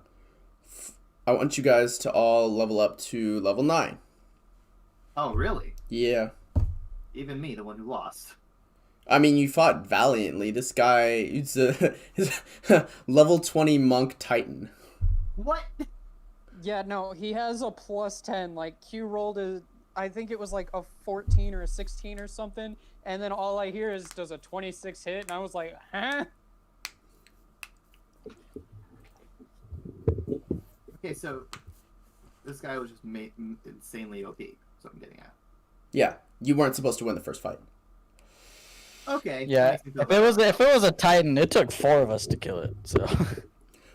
want you guys to all level up to level 9. Oh really? Yeah. Even me, the one who lost. I mean, you fought valiantly. This guy is a level 20 monk titan. What? Yeah, no, he has a +10. Like, Q rolled I think it was like a 14 or a 16 or something, and then all I hear is, does a 26 hit? And I was like, huh? Okay, so this guy was just insanely OP. That's what I'm getting at. Yeah, you weren't supposed to win the first fight. Okay. that Yeah, makes me feel if better. it was a Titan, it took 4 of us to kill it. So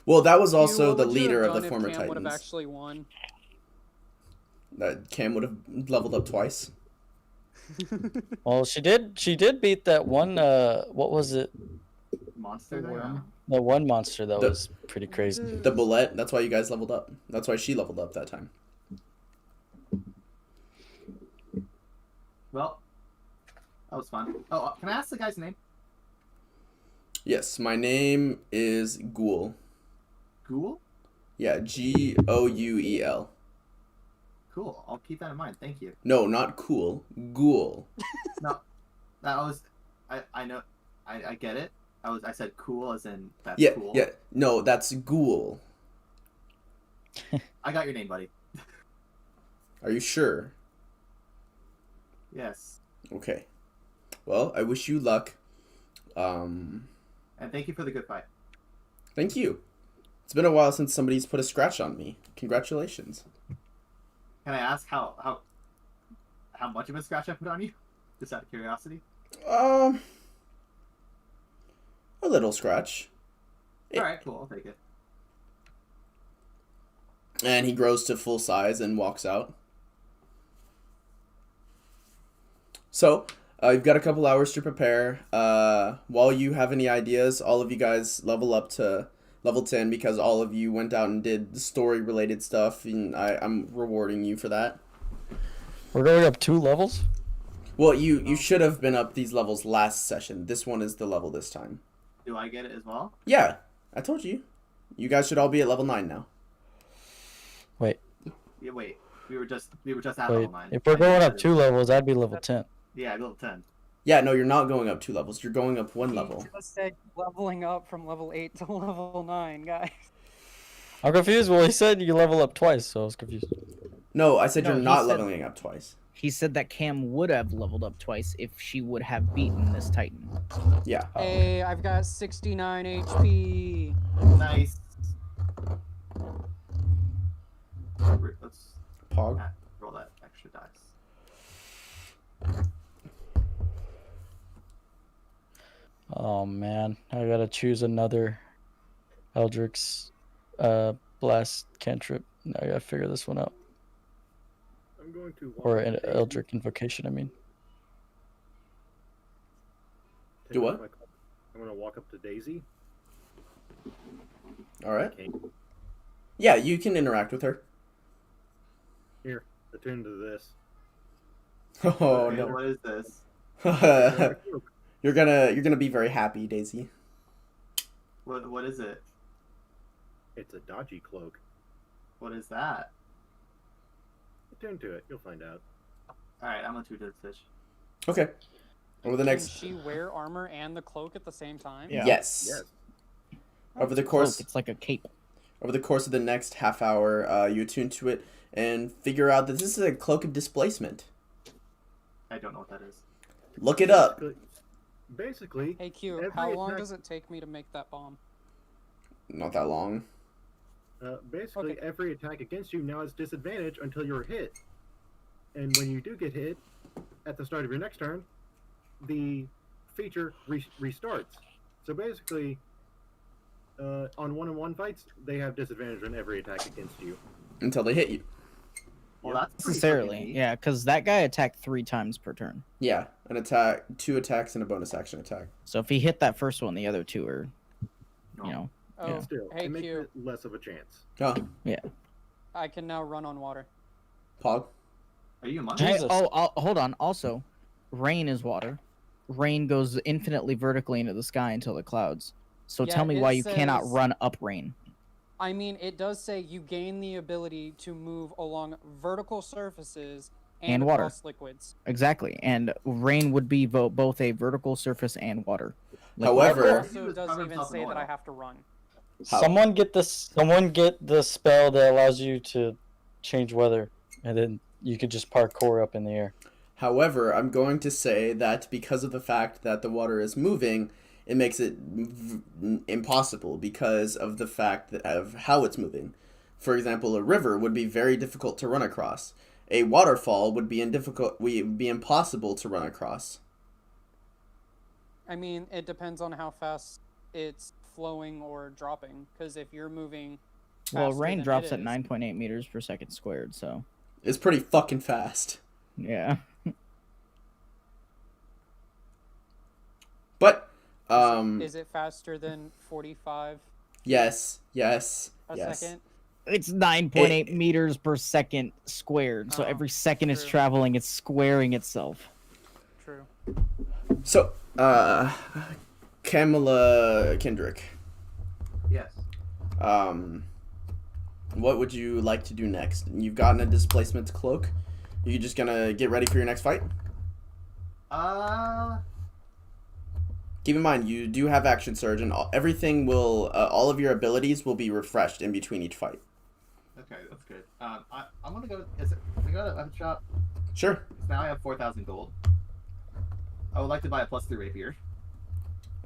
Well, that was Q, also what the would you have leader of done the if former Cam would have Titans. actually won? That Cam would have leveled up twice. well, she did beat that one. What was it? Monster The there? worm. The one monster that The- was pretty crazy. The bullet. That's why you guys leveled up. That's why she leveled up that time. Well, that was fun. Oh, can I ask the guy's name? Yes, my name is Ghoul. Ghoul? Yeah, Gouel. Cool. I'll keep that in mind. Thank you. No, not cool. Ghoul. No, that was. I know. I get it. I said cool as in that's Yeah, cool. yeah. No, that's Ghoul. I got your name, buddy. Are you sure? Yes. Okay. Well, I wish you luck. Um, And thank you for the good fight. thank you. It's been a while since somebody's put a scratch on me. Congratulations. Can I ask how much of a scratch I put on you? Just out of curiosity. A little scratch. All right, cool. I'll take it. And he grows to full size and walks out. So, you've got a couple hours to prepare. While you have any ideas, all of you guys level up to level 10 because all of you went out and did story-related stuff, and I'm rewarding you for that. We're going up 2 levels? Well, you should have been up these levels last session. This one is the level this time. Do I get it as well? Yeah, I told you. You guys should all be at level 9 now. Wait. Yeah, wait. We were just at Wait. level 9. If we're going up 2 levels, I'd be level 10. Yeah, level 10. Yeah, no, you're not going up 2 levels. You're going up 1 level. You just said leveling up from level 8 to level 9, guys. I'm confused. Well, he said you level up twice, so I was confused. No, I said No, you're he not said- leveling up twice. He said that Cam would have leveled up twice if she would have beaten this Titan. Yeah. Hey, I've got 69 HP. Nice. Let's Pog. roll that extra dice. Oh man, I gotta choose another Eldrick's blast cantrip. Now I gotta figure this one out. I'm going to. Or an Eldrick invocation, I mean. Do what? I'm gonna walk up to Daisy. All right. Okay. Yeah, you can interact with her. Here, attune to this. Oh Okay, no. What is this? You're gonna be very happy, Daisy. What is it? It's a dodgy cloak. What is that? Attune to it. You'll find out. All right, I'm gonna tune to this fish. Okay. Over the Can next. she wear armor and the cloak at the same time? Yeah. Yes. Yes. Over the Cloak, course it's like a cape. of the next half hour, you attune to it and figure out that this is a cloak of displacement. I don't know what that is. Look it up. Basically, Hey Q, Every how long attack- does it take me to make that bomb? Not that long. basically Okay. every attack against you now has disadvantage until you're hit. And when you do get hit, at the start of your next turn, the feature restarts. So basically, on one-on-one fights, they have disadvantage on every attack against you. Until they hit you. Well, that's pretty Necessarily, fucking neat. yeah, because that guy attacked 3 times per turn. Yeah, an attack, 2 attacks, and a bonus action attack. So if he hit that first one, the other 2 are, No. you know, Oh, Yeah. Still, hey it makes Q, it less of a chance. Oh, I can now run on water. Pog. Are you a monkey? Hey, Jesus. hold on. Also, rain is water. Rain goes infinitely vertically into the sky until the clouds. So Yeah, tell me it why you cannot says- run up rain. I mean, it does say you gain the ability to move along vertical surfaces And water. across liquids. Exactly, and rain would be both a vertical surface and water. However- It He also was doesn't covered even himself in say that oil. I have to run. How? Someone get the spell that allows you to change weather, and then you could just parkour up in the air. However, I'm going to say that because of the fact that the water is moving, it makes it impossible because of the fact that of how it's moving. For example, a river would be very difficult to run across. A waterfall would be impossible to run across. I mean, it depends on how fast it's flowing or dropping. Because if you're moving, Well, faster rain than drops it at is- 9.8 meters per second squared, so It's pretty fucking fast. yeah. But Is it faster than 45 yes. a second? It's 9.8 meters per second squared, so Oh, every second it's true. traveling, it's squaring itself. True. So, Kamala Kendrick, Yes. what would you like to do next? You've gotten a displacement cloak. You just gonna get ready for your next fight? Keep in mind, you do have action surge, and everything will, all of your abilities will be refreshed in between each fight. Okay, that's good. I'm gonna go. Can I go to weapon shop? Sure. 'Cause now I have 4,000 gold. I would like to buy a +3 rapier.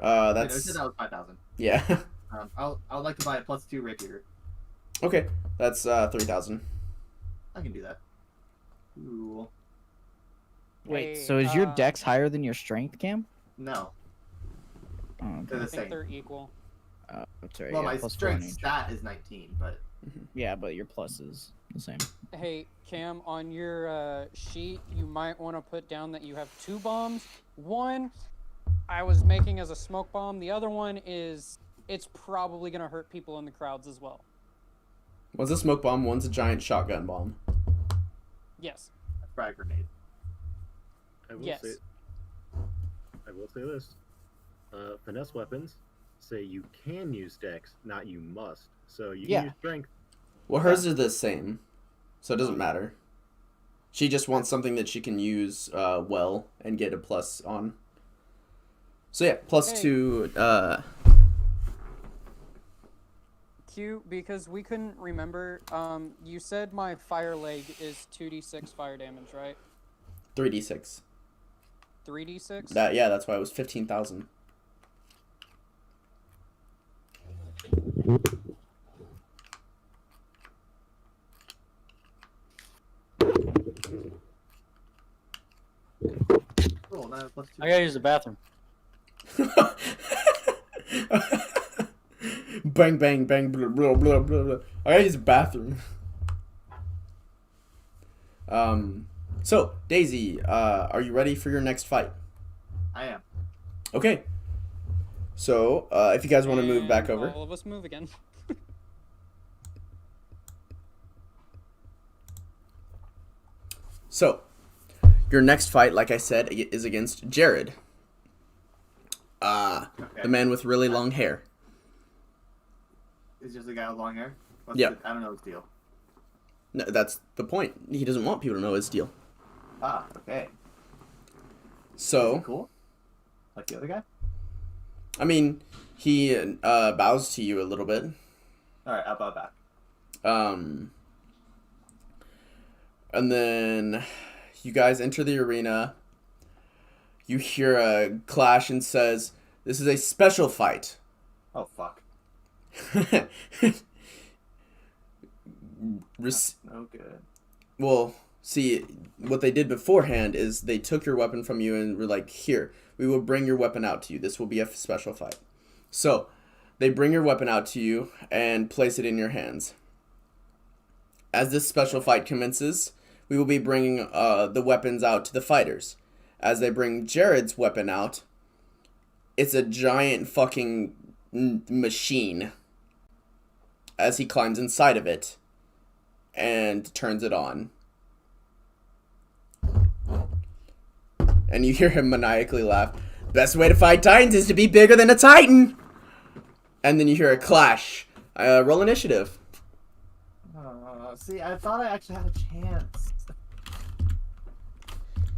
I That's said that was 5,000. yeah. I would like to buy a +2 rapier. Okay, that's 3,000. I can do that. Cool. Wait, Hey, so is your dex higher than your strength, Cam? No, Oh, they're okay. I the think same. they're equal. That's right. Well, yeah, my plus strength 4 on each. stat is 19, but Yeah, but your plus is the same. Hey, Cam, on your sheet, you might want to put down that you have 2 bombs. One, I was making as a smoke bomb. The other one is, it's probably going to hurt people in the crowds as well. One's a smoke bomb, one's a giant shotgun bomb. Yes. a frag grenade. I will Yes. say this. Finesse weapons say you can use dex, not you must. So you Yeah. can use strength. Well, hers are the same, so it doesn't matter. She just wants something that she can use well and get a plus on. So yeah, plus Hey. 2. Q, because we couldn't remember, you said my fire leg is 2d6 fire damage, right? 3d6. 3d6? That's why it was 15,000. Cool. Now +2. I gotta use the bathroom. Bang bang bang blah blah blah blah blah. I gotta use the bathroom. So Daisy, are you ready for your next fight? I am. Okay. So, if you guys want to move back And over. all of us move again. So, your next fight, like I said, is against Jared. Okay. The man with really long hair. It's just a guy with long hair. Yeah. I don't know his deal. No, that's the point. He doesn't want people to know his deal. Ah, okay. So, Cool. Like the other guy. I mean, he bows to you a little bit. All right, I'll bow back. And then you guys enter the arena. You hear a clash and says, "This is a special fight." Oh fuck. No good. Well, see, what they did beforehand is they took your weapon from you and were like, "Here, we will bring your weapon out to you. This will be a special fight." So, they bring your weapon out to you and place it in your hands. As this special fight commences, we will be bringing the weapons out to the fighters. As they bring Jared's weapon out, it's a giant fucking machine. As he climbs inside of it and turns it on. And you hear him maniacally laugh. "Best way to fight titans is to be bigger than a titan!" And then you hear a clash. Roll initiative. See, I thought I actually had a chance.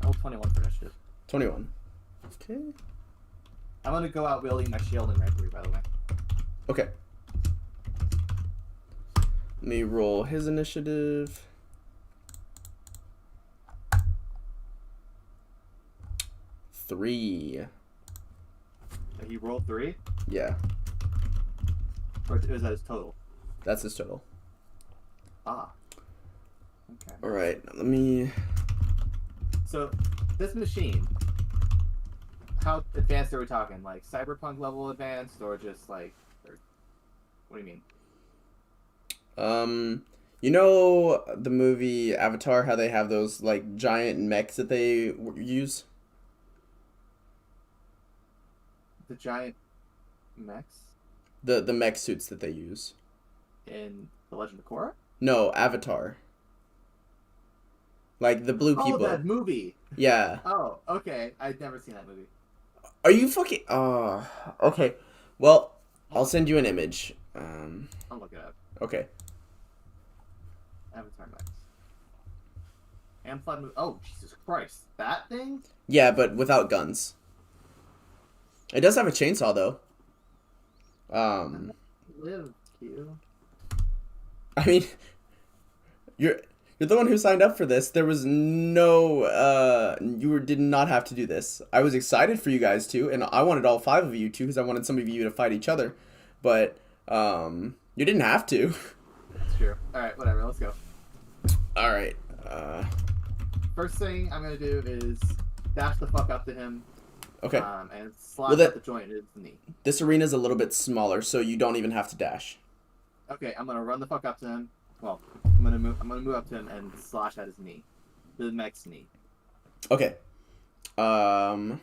Oh, 21 for initiative. 21. Okay. I'm gonna go out wielding my shield and rapier, by the way. Okay. Let me roll his initiative. 3. He rolled 3? Yeah, Or is that his total? that's his total. Ah. Okay. Alright, let me... So, this machine, how advanced are we talking? Like, cyberpunk level advanced, or just like... what do you mean? You know the movie Avatar, how they have those, like, giant mechs that they use? The giant mechs The mech suits that they use. in The Legend of Korra? No, Avatar. Like, the blue people. Oh, that movie! Yeah. Oh, okay. I've never seen that movie. Are you fucking... okay. Well, I'll send you an image. I'll look it up. Okay. Avatar mechs. Amplified movie. Oh, Jesus Christ. That thing? Yeah, but without guns. It does have a chainsaw, though. Live, Q. I mean, you're You're the one who signed up for this. There was no, did not have to do this. I was excited for you guys to, and I wanted all 5 of you to, because I wanted some of you to fight each other. But, you didn't have to. That's true. Alright, whatever, let's go. Alright, First thing I'm gonna do is dash the fuck up to him. okay. And slide at the joint in the knee. This arena's a little bit smaller, so you don't even have to dash. Okay, I'm gonna run the fuck up to him. Well, I'm gonna move up to him and slash at his knee. The next knee. Okay. I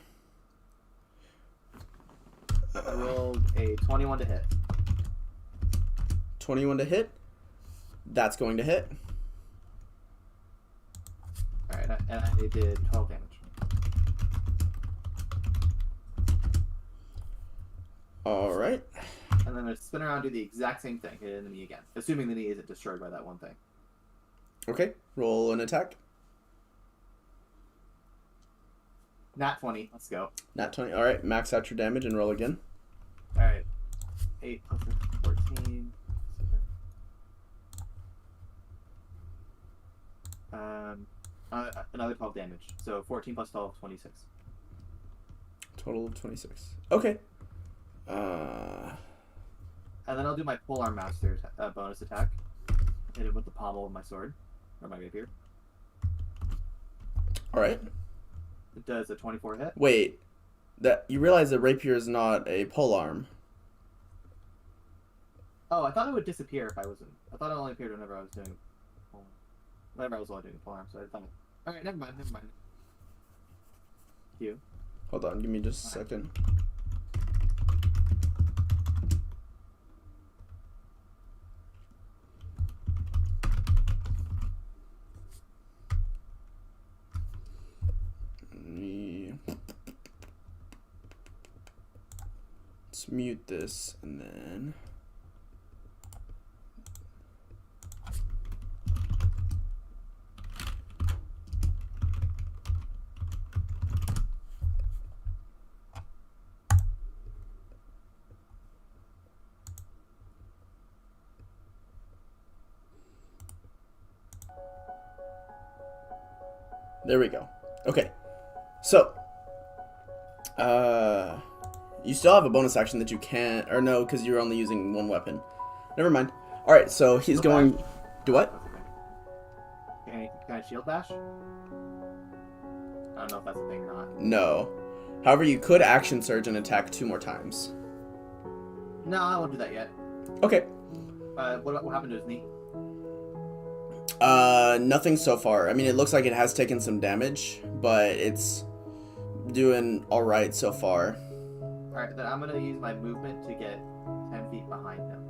rolled a 21 to hit. 21 to hit. That's going to hit. Alright, and I did 12 damage. Alright. And then I'm gonna spin around and do the exact same thing, hit the knee again. Assuming the knee isn't destroyed by that one thing. Okay. Roll an attack. Nat 20, let's go. Nat 20. Alright, max out your damage and roll again. Alright. 8 plus 14. Another 12 damage. So 14 plus 12, 26. Total of 26. Okay. And then I'll do my polearm master bonus attack. Hit him with the pommel of my sword. Or my rapier. Alright. It does a 24 hit. Wait. You realize that rapier is not a polearm. Oh, I thought it would disappear if I wasn't. I thought it only appeared whenever I was doing whenever I was only doing polearm, so I thought. Alright, never mind. You. Hold on, give me just a second. Let's mute this and then. There we go. Okay. So, you still have a bonus action that you can't, or no, because you're only using one weapon. Never mind. All right, so he's going. Do what? Can I shield bash? I don't know if that's a thing or not. No. However, you could action surge and attack 2 more times. No, I won't do that yet. Okay. What happened to his knee? Nothing so far. I mean, it looks like it has taken some damage, but it's doing all right so far. All right, then I'm gonna use my movement to get 10 feet behind him.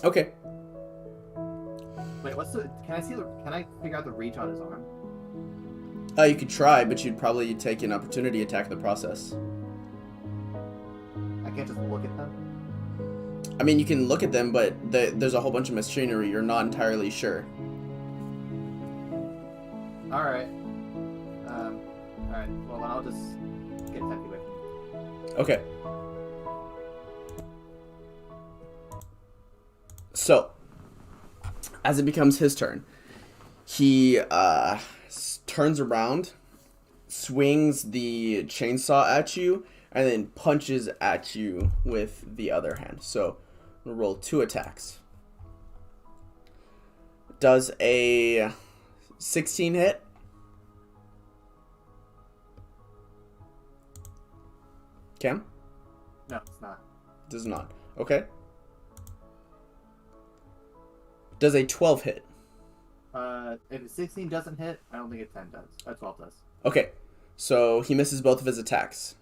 Okay. Wait, can I figure out the reach on his arm? You could try, but you'd probably take an opportunity attack in the process. I can't just look at them. I mean, you can look at them, but there's a whole bunch of machinery. You're not entirely sure. All right. All right. Well, then I'll just get 10 feet away from him. Okay. So, as it becomes his turn, he turns around, swings the chainsaw at you, and then punches at you with the other hand. So, we'll roll 2 attacks. Does a 16 hit? Cam? No, it's not. Does not. Okay. Does a 12 hit? If a 16 doesn't hit, I don't think a 10 does. A 12 does. Okay. So he misses both of his attacks.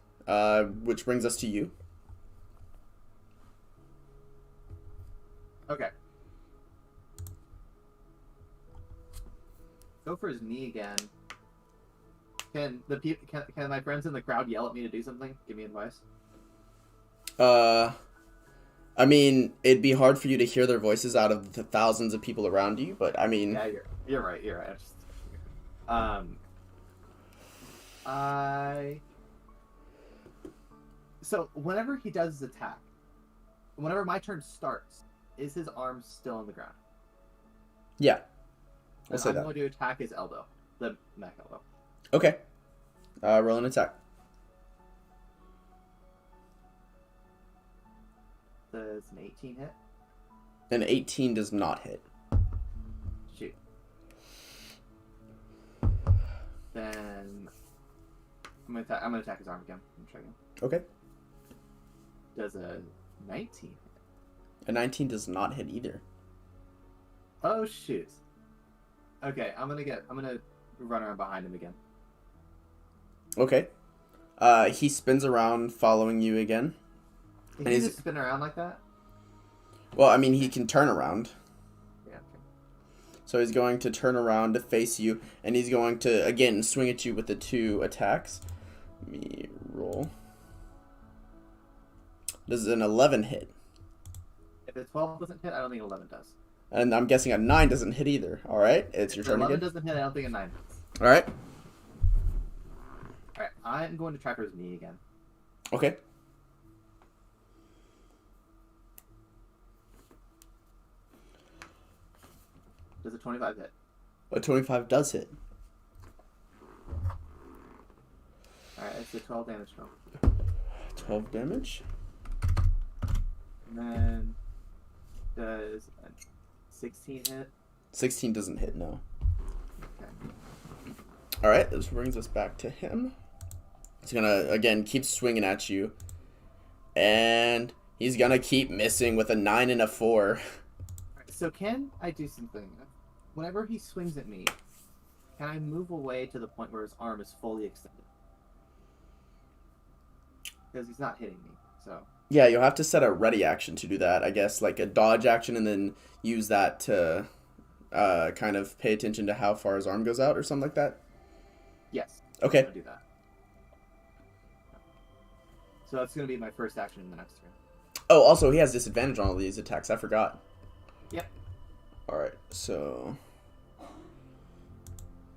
Which brings us to you. Okay. Go for his knee again. Can my friends in the crowd yell at me to do something? Give me advice. I mean, it'd be hard for you to hear their voices out of the thousands of people around you, but I mean... Yeah, you're right. So, whenever he does his attack, whenever my turn starts, is his arm still on the ground? Yeah. We'll say I'm that. going to attack his elbow, the mech elbow. Okay. Roll an attack. Does an 18 hit? An 18 does not hit. Shoot. Then I'm gonna attack his arm again. I'm checking. Okay. Does a 19 hit? A 19 does not hit either. Oh shoot. Okay, I'm gonna run around behind him again. Okay. He spins around following you again. Can And he he's- just spin around like that? Well, I mean, he can turn around. Yeah. Okay. So he's going to turn around to face you, and he's going to, again, swing at you with the 2 attacks. Let me roll. Does an 11 hit? If a 12 doesn't hit, I don't think 11 does. And I'm guessing a 9 doesn't hit either. All right, it's your If turn 11 again. doesn't hit, I don't think a 9 hits. All right. Alright, I'm going to try for his knee again. Okay. Does a 25 hit? A 25 does hit. Alright, it's a 12 damage roll. 12 damage. And then does a 16 hit? 16 doesn't hit, no. Okay. All right, this brings us back to him. He's gonna, again, keep swinging at you. And he's gonna keep missing with a 9 and a 4. Alright, so can I do something? Whenever he swings at me, can I move away to the point where his arm is fully extended? Because he's not hitting me, so... Yeah, you'll have to set a ready action to do that, I guess, like a dodge action, and then use that to kind of pay attention to how far his arm goes out or something like that. Yes. Okay. I'm gonna do that. So that's going to be my first action in the next turn. Oh, also, he has disadvantage on all these attacks. I forgot. Yep. All right, so...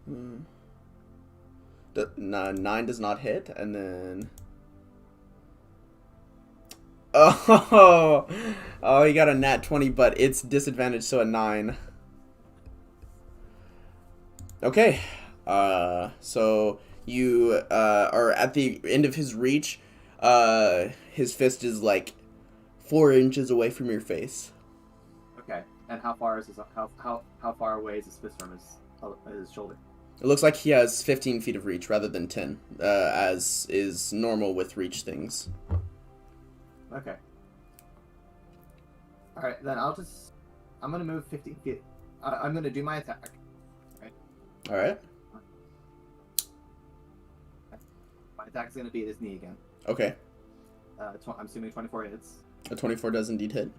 9 does not hit, and then... Oh, he got a nat 20, but it's disadvantage, so a 9. Okay, so you are at the end of his reach. His fist is like 4 inches away from your face. Okay. And how far is his how far away is his fist from his shoulder? It looks like he has 15 feet of reach rather than 10, as is normal with reach things. Okay. All right, then I'm gonna move 15 feet. I'm gonna do my attack. All right. My attack is gonna be at his knee again. Okay. I'm assuming 24 hits, A 24 does indeed hit.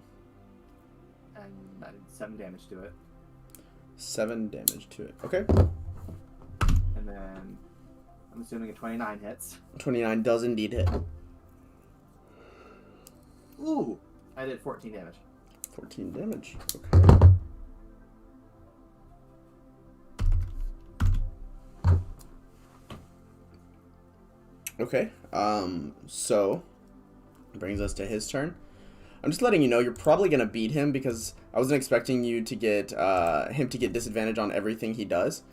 and I did 7 damage to it. 7 damage to it. Okay. And then I'm assuming a 29 hits. 29 does indeed hit. Ooh! I did 14 damage. 14 damage. Okay. Okay. So brings us to his turn. I'm just letting you know you're probably gonna beat him because I wasn't expecting you to get him to get disadvantage on everything he does.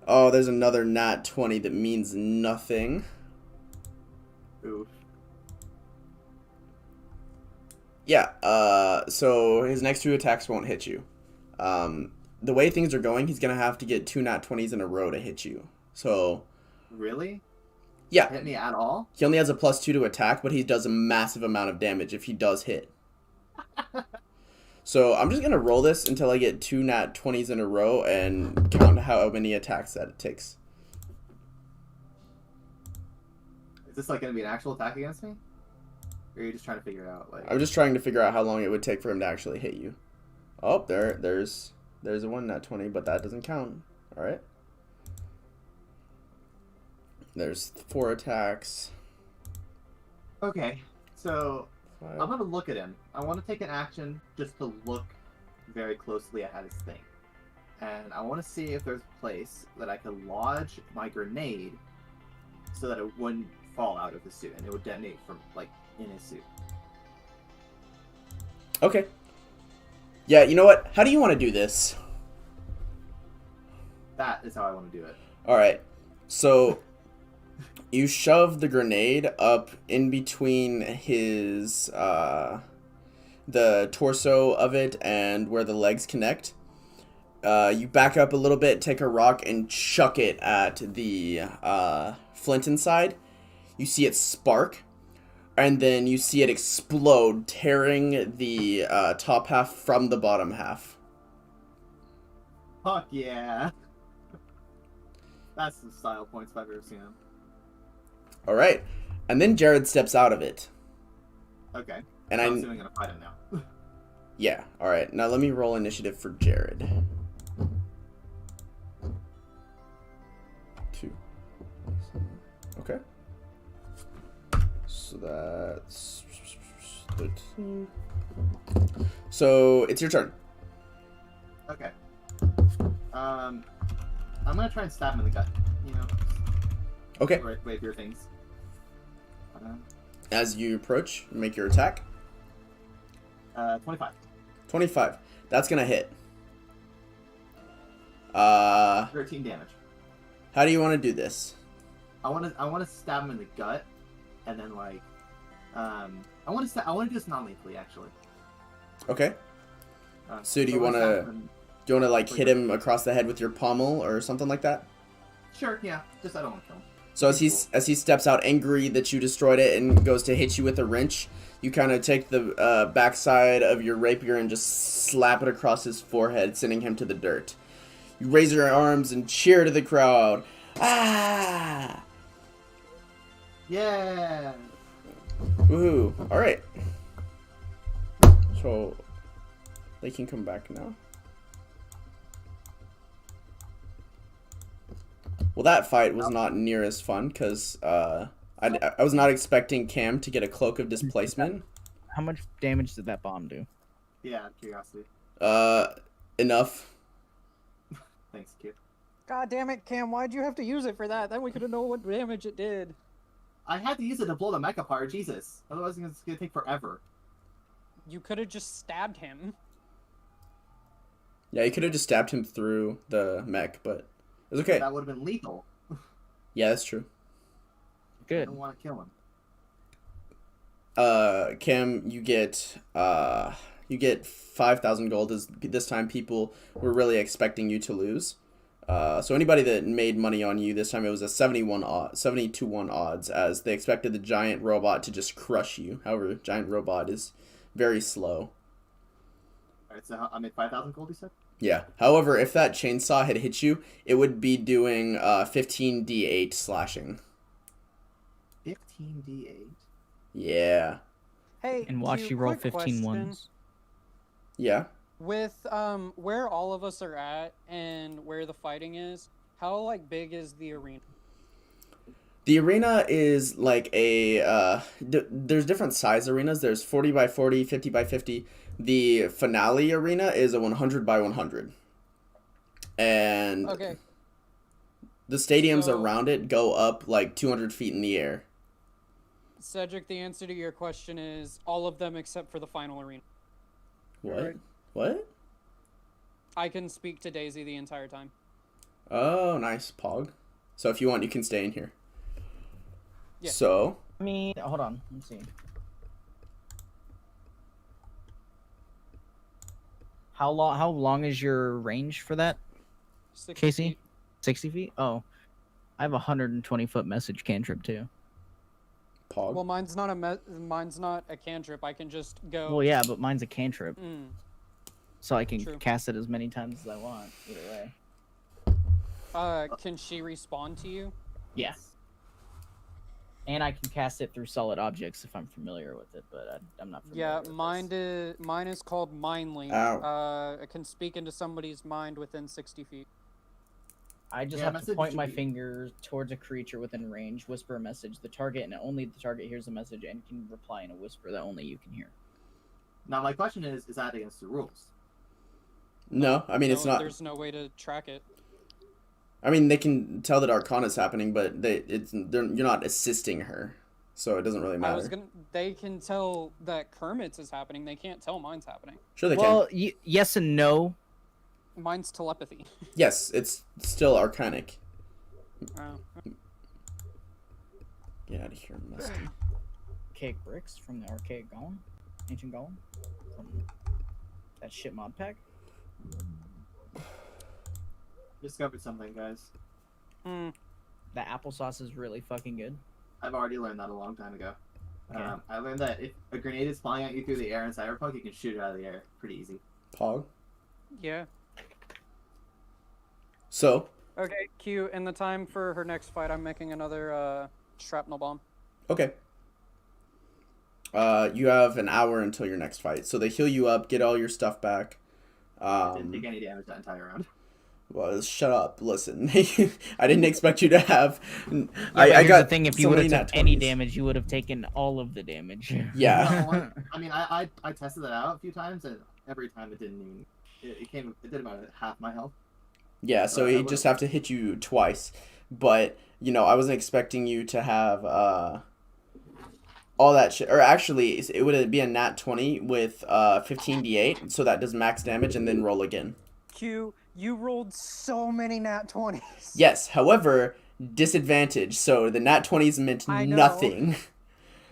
Oh, there's another nat 20 that means nothing. Oof. Yeah, so his next 2 attacks won't hit you. The way things are going, he's going to have to get 2 nat 20s in a row to hit you. So, Really? yeah, Hit me at all? he only has a +2 to attack, but he does a massive amount of damage if he does hit. So, I'm just going to roll this until I get 2 nat 20s in a row and count how many attacks that it takes. Is this like gonna be an actual attack against me? Or are you just trying to figure it out? Like, I'm just trying to figure out how long it would take for him to actually hit you. Oh, there's a 1 nat 20, but that doesn't count. All right. There's 4 attacks. okay, so 5. I'm gonna look at him. I want to take an action just to look very closely at his thing, and I want to see if there's a place that I could lodge my grenade so that it wouldn't fall out of the suit and it would detonate from like in his suit. Okay. Yeah, you know what? How do you want to do this? That is how I want to do it. All right. So you shove the grenade up in between his the torso of it and where the legs connect. You back up a little bit, take a rock, and chuck it at the flint inside. You see it spark, and then you see it explode, tearing the top half from the bottom half. Fuck yeah. That's some style points if I've ever seen them. All right, and then Jared steps out of it. Okay. And I'm assuming I'm gonna fight him now. Yeah. All right. Now let me roll initiative for Jared. 2. Okay. So that's 13. So it's your turn. Okay. I'm gonna try and stab him in the gut. You know. Okay. Wait for your things. As you approach, make your attack. 25. 25. That's gonna hit. 13 damage. How do you want to do this? I want to stab him in the gut, and then like, I want to do this non-lethally actually. Okay. So do you want to like hit him across the head with your pommel or something like that? Sure. Yeah. Just I don't want to kill him. So as he steps out angry that you destroyed it and goes to hit you with a wrench, you kind of take the backside of your rapier and just slap it across his forehead, sending him to the dirt. You raise your arms and cheer to the crowd. Ah! Yeah. Woohoo! All right. So they can come back now. Well, that fight was not near as fun because I was not expecting Cam to get a cloak of displacement. How much damage did that bomb do? Yeah, curiosity. Enough. Thanks, kid. God damn it, Cam! Why'd you have to use it for that? Then we could have known what damage it did. I had to use it to blow the mech apart. Jesus. Otherwise, it's gonna take forever. You could have just stabbed him. Yeah, you could have just stabbed him through the mech, but it was okay. That would have been lethal. Yeah, that's true. I Good. don't want to kill him. Cam, you get 5,000 gold. This time people were really expecting you to lose. So anybody that made money on you this time, it was a 70-1 odds, as they expected the giant robot to just crush you. However, giant robot is very slow. Alright, so I made 5,000 gold, you said? Yeah. However, if that chainsaw had hit you, it would be doing 15d8 slashing. 15d8? Yeah. Hey, And watch you roll quick 15 question. ones. Yeah. With where all of us are at and where the fighting is, how like big is the arena? The arena is like a there's different size arenas. There's 40 by 40, 50 by 50. The finale arena is a 100 by 100. And Okay. the stadiums So- around it go up like 200 feet in the air. Cedric, the answer to your question is all of them except for the final arena. What? Alright. What? I can speak to Daisy the entire time. Oh, nice, Pog. So if you want, you can stay in here. Yeah. So, I mean, hold on. Let's see. How long is your range for that, 60 Casey? feet. 60 feet? Oh. I have a 120-foot message cantrip, too. Pog. Well, mine's not a cantrip. I can just go. Well, yeah, but mine's a cantrip, Mm. so I can True. cast it as many times as I want, either way. Can she respond to you? Yeah. And I can cast it through solid objects if I'm familiar with it, but I'm not familiar Yeah, with mine is called Mind Link. Ow. It can speak into somebody's mind within 60 feet. I just Yeah, have to message point should my be- finger towards a creature within range, whisper a message. The target and only the target hears the message and can reply in a whisper that only you can hear. Now, my question is that against the rules? No, I mean, it's not. There's no way to track it. I mean, they can tell that Arcana's happening, but you're not assisting her, so it doesn't really matter. They can tell that Kermit's is happening. They can't tell mine's happening. Sure, they Well, yes and no. Mine's telepathy. Yes, it's still arcanic. Oh. Get out of here, Musty. Archaic bricks from the archaic golem, ancient golem, from that shit mod pack. Discovered something, guys. Hmm. The applesauce is really fucking good. I've already learned that a long time ago. Okay. I learned that if a grenade is flying at you through the air in Cyberpunk, you can shoot it out of the air. Pretty easy. Pog. Yeah. So, Okay, Q, in the time for her next fight, I'm making another shrapnel bomb. okay. You have an hour until your next fight. So they heal you up, get all your stuff back. I didn't take any damage that entire round. Well, shut up. Listen, I didn't expect you to have. Yeah, I got the thing. If you so would many have took nat any 20s. damage, you would have taken all of the damage. Yeah. No, I mean, I tested that out a few times, and every time it didn't even. It did about half my health. Yeah, so I he would've- just have to hit you twice. But, you know, I wasn't expecting you to have all that shit. Or actually, it would be a nat 20 with 15d8, so that does max damage, and then roll again. Q, you rolled so many nat 20s. Yes, however, disadvantage, so the nat 20s meant I know. nothing.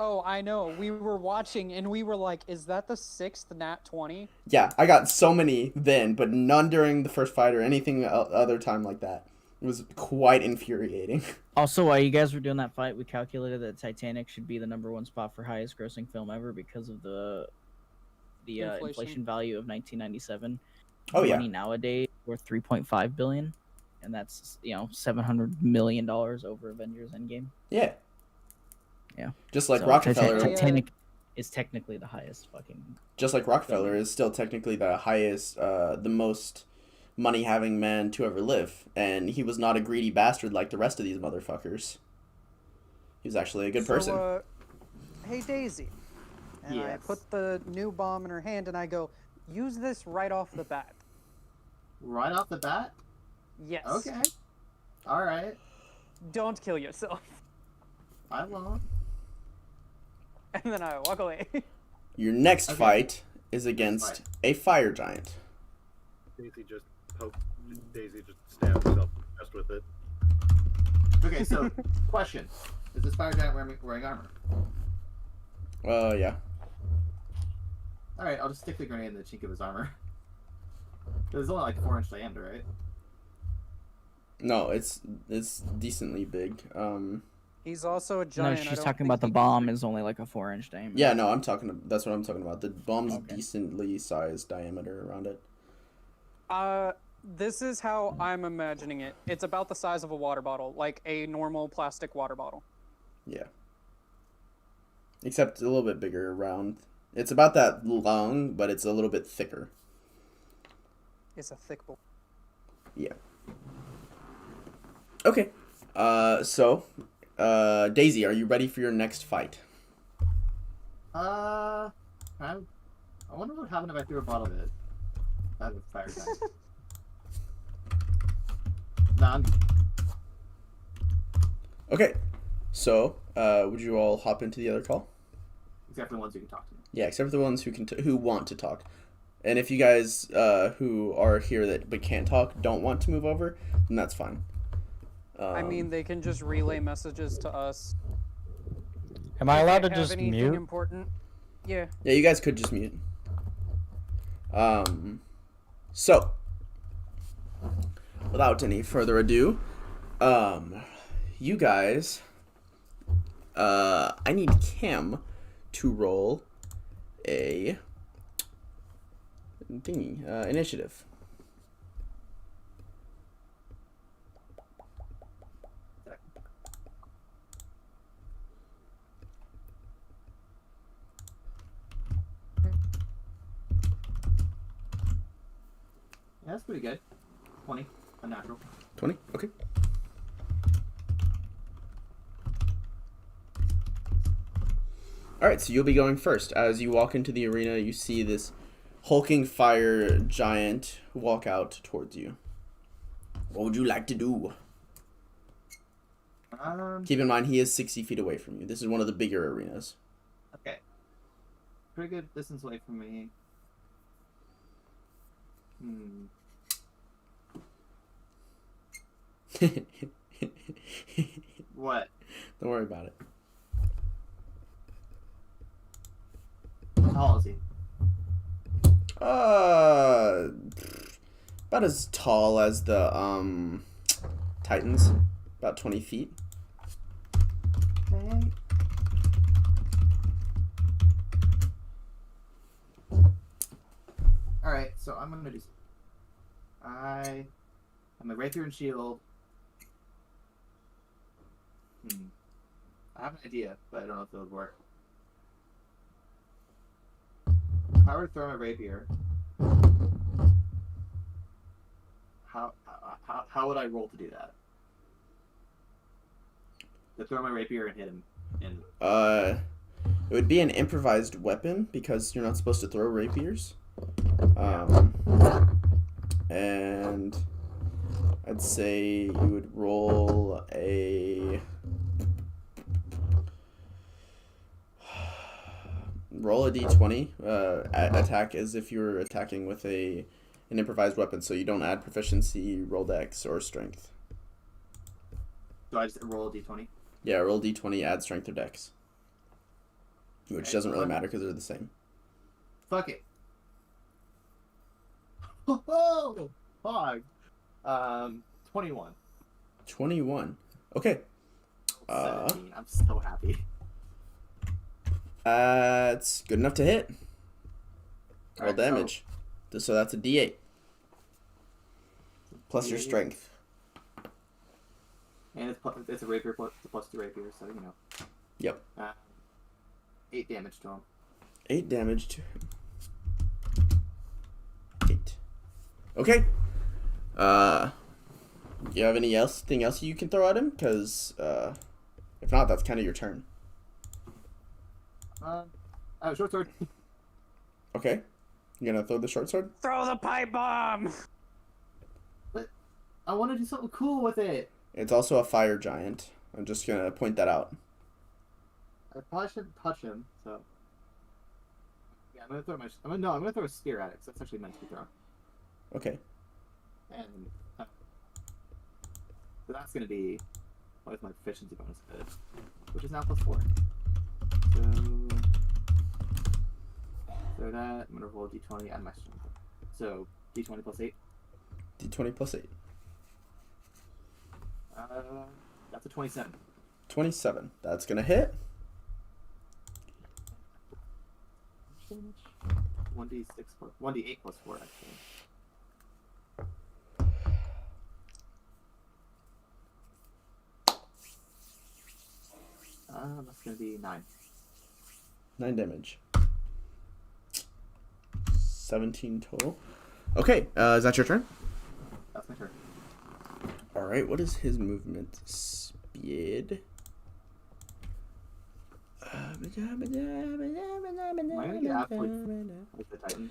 Oh, I know. We were watching and we were like, is that the 6th nat 20? Yeah, I got so many then, but none during the first fight or anything other time like that. It was quite infuriating. Also, while you guys were doing that fight, we calculated that Titanic should be the #1 spot for highest grossing film ever because of the inflation value of 1997. Oh, yeah. Money nowadays worth 3.5 billion, and that's $700 million over Avengers Endgame. Yeah. Yeah. Just like So, Rockefeller. Titanic is technically the highest fucking. Just like Rockefeller is still technically the highest, the most money-having man to ever live. And he was not a greedy bastard like the rest of these motherfuckers. He was actually a good person. Hey, Daisy. And I Yes. put the new bomb in her hand and I go, use this right off the bat. Right off the bat? Yes. Okay. Alright. Don't kill yourself. I won't. And then I walk away. Your next Okay. fight is against a fire giant. Daisy just stabbed herself just with it. Okay, so, question. Is this fire giant wearing armor? Yeah. Alright, I'll just stick the grenade in the chink of his armor. It's only like 4-inch diameter, right? No, it's decently big. He's also a No, giant. I she's don't talking think about the he can bomb shoot. is only like a 4-inch diameter. Yeah, no, that's what I'm talking about. The bomb's Okay. decently sized diameter around it. This is how I'm imagining it. It's about the size of a water bottle, like a normal plastic water bottle. Yeah. Except a little bit bigger around. It's about that long, but it's a little bit thicker. It's a thick bowl. Yeah. Okay. Daisy, are you ready for your next fight? I wonder what happened if I threw a bottle at a fire giant. Nah, Okay. So, would you all hop into the other call? except for the ones who can talk to me. Yeah, except for the ones who want to talk. And if you guys who are here but can't talk don't want to move over, then that's fine. I mean, they can just relay messages to us. Am I allowed to Have just anything mute? important? Yeah. Yeah, you guys could just mute. So, without any further ado, you guys, I need Cam to roll a thingy, initiative. Yeah, that's pretty good. 20, a natural. 20? Okay. Alright, so you'll be going first. As you walk into the arena, you see this hulking fire giant walk out towards you. What would you like to do? Keep in mind, he is 60 feet away from you. This is one of the bigger arenas. Okay. Pretty good distance away from me. What? Don't worry about it. How tall is he? About as tall as the Titans, about 20 feet. Okay. All right, so I'm gonna do. I have my rapier and shield. I have an idea, but I don't know if it would work. If I were to throw my rapier, how would I roll to do that? To throw my rapier and hit him. It would be an improvised weapon because you're not supposed to throw rapiers. And I'd say you would roll a d20. Attack as if you were attacking with an improvised weapon, so you don't add proficiency, roll dex, or strength. So I just roll a d20. Yeah, roll d20, add strength or dex, which Okay, doesn't really fine. matter because they're the same. Fuck it. Oh, fog. 21. 21. Okay. 17. I'm so happy. It's good enough to hit. Roll Alright, damage. So that's a d8 plus your D8. strength. And it's a rapier plus 2 rapier, so you know. Yep. 8 damage to him. 8 damage to him. 8. Okay. You have anything else you can throw at him? Because if not, that's kind of your turn. Short sword. Okay. You gonna throw the short sword? Throw the pipe bomb! I want to do something cool with it. It's also a fire giant. I'm just gonna point that out. I probably shouldn't touch him, so. Yeah, I'm gonna throw I'm gonna throw a spear at it, because that's actually meant to be thrown. Okay. And so that's gonna be what is my proficiency bonus good, which is now +4. So that I'm gonna roll a d20 and my strength. So d20 plus 8. D20 plus 8. That's a 27. 27. That's gonna hit. 1d6 plus 1d8 plus 4 actually. That's gonna be 9. 9 damage. 17 total. Okay, is that your turn? That's my turn. Alright, what is his movement speed? Am I gonna get absolutely with the Titan?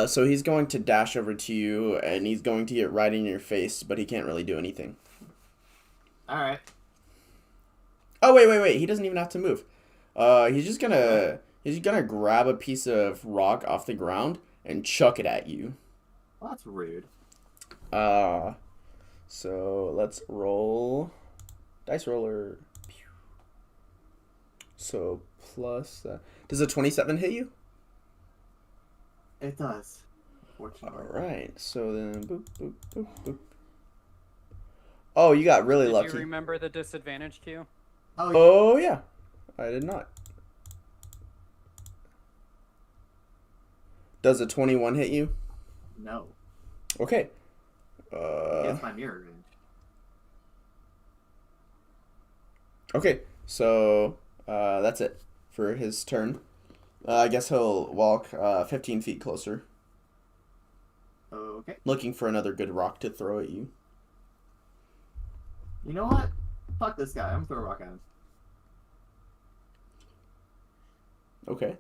So he's going to dash over to you, and he's going to get right in your face, but he can't really do anything. Alright. Oh, wait, he doesn't even have to move. He's gonna grab a piece of rock off the ground and chuck it at you. Well, that's rude. So let's roll dice roller. So plus does a 27 hit you? It does. Fortunately. All right. So then boop boop boop boop. Oh, you got really Did lucky. you remember the disadvantage cue? Oh yeah. I did not. Does a 21 hit you? No. Okay. It's my mirror range. Okay, so that's it for his turn. I guess he'll walk 15 feet closer, Okay. looking for another good rock to throw at you. You know what? Fuck this guy. I'm gonna throw a rock at him. Okay.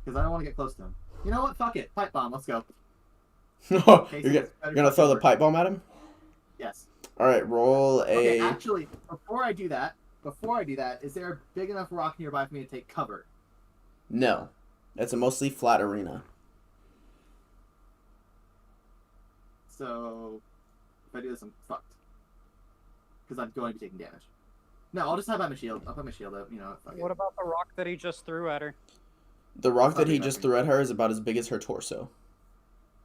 Because I don't want to get close to him. You know what? Fuck it. Pipe bomb. Let's go. you're gonna throw the pipe bomb at him? Yes. All right, roll a. Okay, actually, before I do that, is there a big enough rock nearby for me to take cover? No, it's a mostly flat arena. So, if I do this, I'm fucked. because I'm going to be taking damage. No, I'll just have my shield. I'll put my shield up. You know. What about the rock that he just threw at her? The rock That's not that he big just enough. threw at her is about as big as her torso.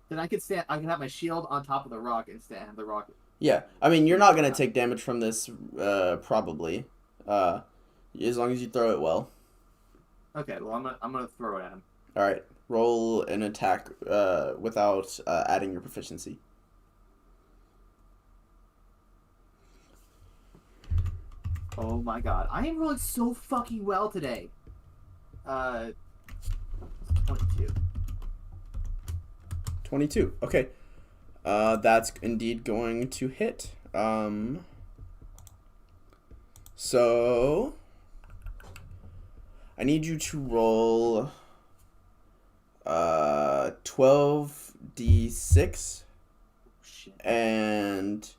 Then I can stand. I can have my shield on top of the rock and stand the rock. Yeah, I mean, you're not gonna take damage from this, probably, as long as you throw it well. Okay, well I'm gonna throw it at him. All right, roll an attack without adding your proficiency. Oh my god, I am rolling so fucking well today. 22. 22. Okay. That's indeed going to hit. So I need you to roll 12d6 Shit. and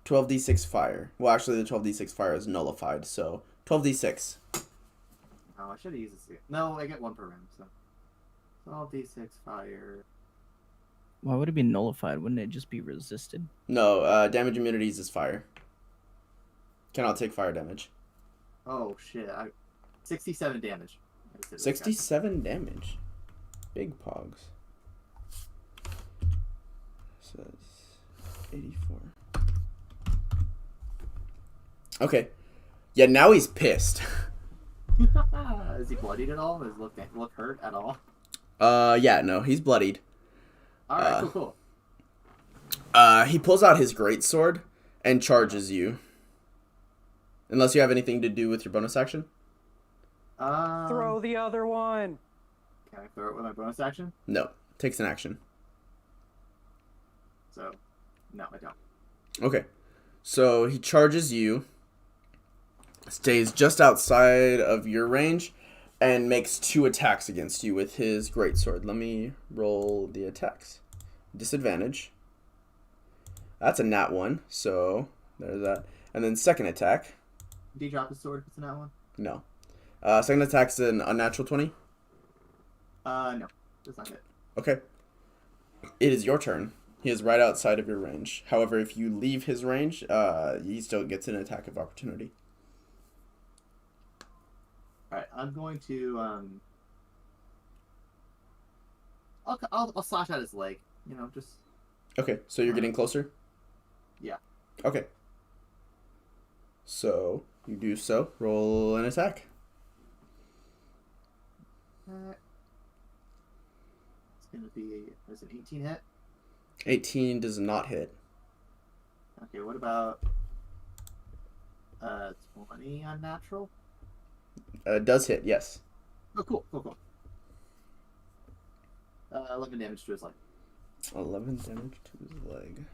12d6 fire. Well, actually, the 12d6 fire is nullified, so 12d6. Oh, I should have used this. No, I get one per round, so 12d6 fire. Why would it be nullified? Wouldn't it just be resisted? No, damage immunities is fire. Cannot take fire damage. Oh shit! 67 damage. 67 damage. Big pogs. Says 84. Okay. Yeah, now he's pissed. Is he bloodied at all? Does he look hurt at all? Yeah, no, he's bloodied. All right, cool. He pulls out his greatsword and charges you. Unless you have anything to do with your bonus action? Throw the other one. Can I throw it with my bonus action? No, takes an action. So, no, I don't. Okay, so he charges you, stays just outside of your range, and makes 2 attacks against you with his greatsword. Let me roll the attacks. Disadvantage. That's a nat 1, so there's that. And then second attack. Did he drop his sword if it's in that one? No. Second attack's an unnatural 20. No. That's not it. Okay. It is your turn. He is right outside of your range. However, if you leave his range, he still gets an attack of opportunity. Alright, I'm going to, I'll slash at his leg. You know, just... Okay, so you're getting closer? Yeah. Okay. So, you do so. Roll an attack. It's gonna be... There's an 18 hit. 18 does not hit. Okay, what about... 20 unnatural? Does hit, yes. Oh, cool. 11 damage to his leg. 11 damage to his leg.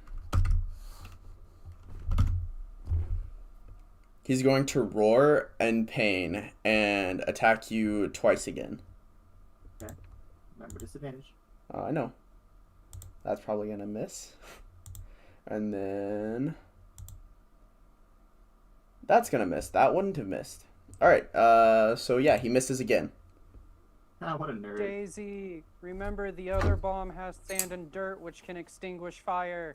He's going to roar in pain and attack you twice again. Okay. Remember disadvantage. I know. That's probably going to miss. And then... That's going to miss. That wouldn't have missed. Alright, so yeah, he misses again. Ah, what a nerd. Daisy, remember the other bomb has sand and dirt which can extinguish fire.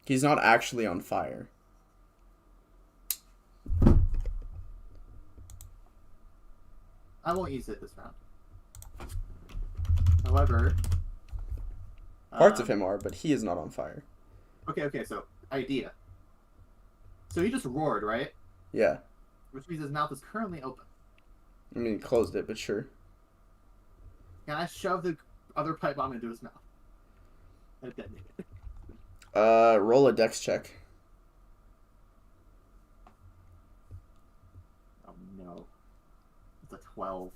He's not actually on fire. I won't use it this round. However... Parts of him are, but he is not on fire. Okay, so, idea. So he just roared, right? Yeah. Which means his mouth is currently open. I mean, he closed it, but sure. Can I shove the other pipe bomb into his mouth? And detonate it. Roll a dex check. Oh no. It's a 12.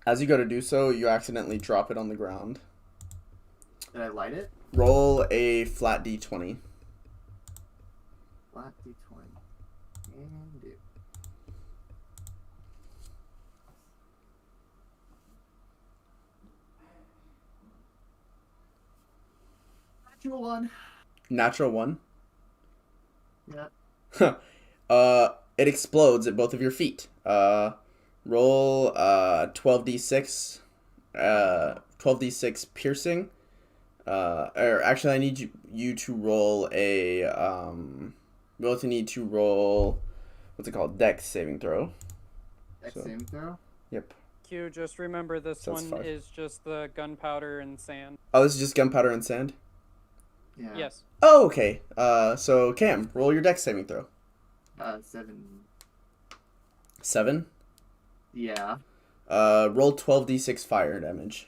As you go to do so, you accidentally drop it on the ground. Did I light it? Roll a flat d20. Flat d20. And do. Natural one. Natural 1. Yeah. It explodes at both of your feet. Roll 12d6. 12d6 piercing. Or actually, I need you to roll a we also need to roll what's it called? Dex saving throw. Dex So- saving throw. Yep. Q, just remember this So that's one 5. is just the gunpowder and sand. Oh, this is just gunpowder and sand. Yeah. Yes. Oh, okay. So Cam, roll your Dex saving throw. 7. 7. Yeah. Roll 12d6 fire damage.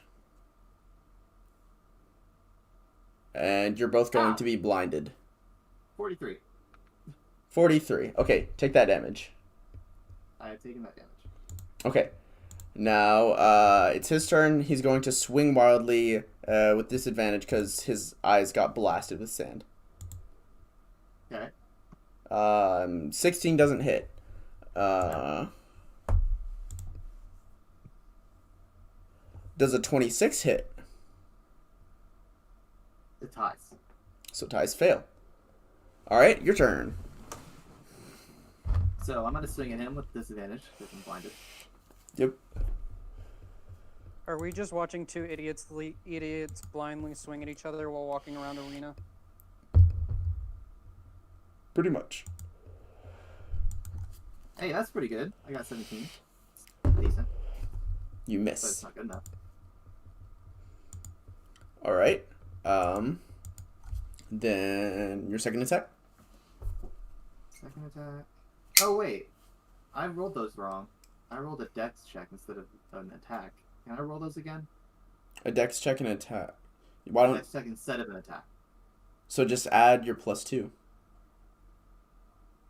And you're both going to be blinded. 43. 43. Okay, take that damage. I have taken that damage. Okay. Now, it's his turn. He's going to swing wildly with disadvantage because his eyes got blasted with sand. Okay. 16 doesn't hit. Does a 26 hit? It ties. So ties fail. Alright, your turn. So I'm gonna swing at him with disadvantage because I'm blinded. Yep. Are we just watching two idiots blindly swing at each other while walking around arena? Pretty much. Hey, that's pretty good. I got 17. Decent, You but it's miss. not good enough. Alright. Then your second attack. Second attack. Oh wait, I rolled those wrong. I rolled a dex check instead of an attack. Can I roll those again? A dex check and attack. Why don't Dex check instead of an attack. so just add your +2. You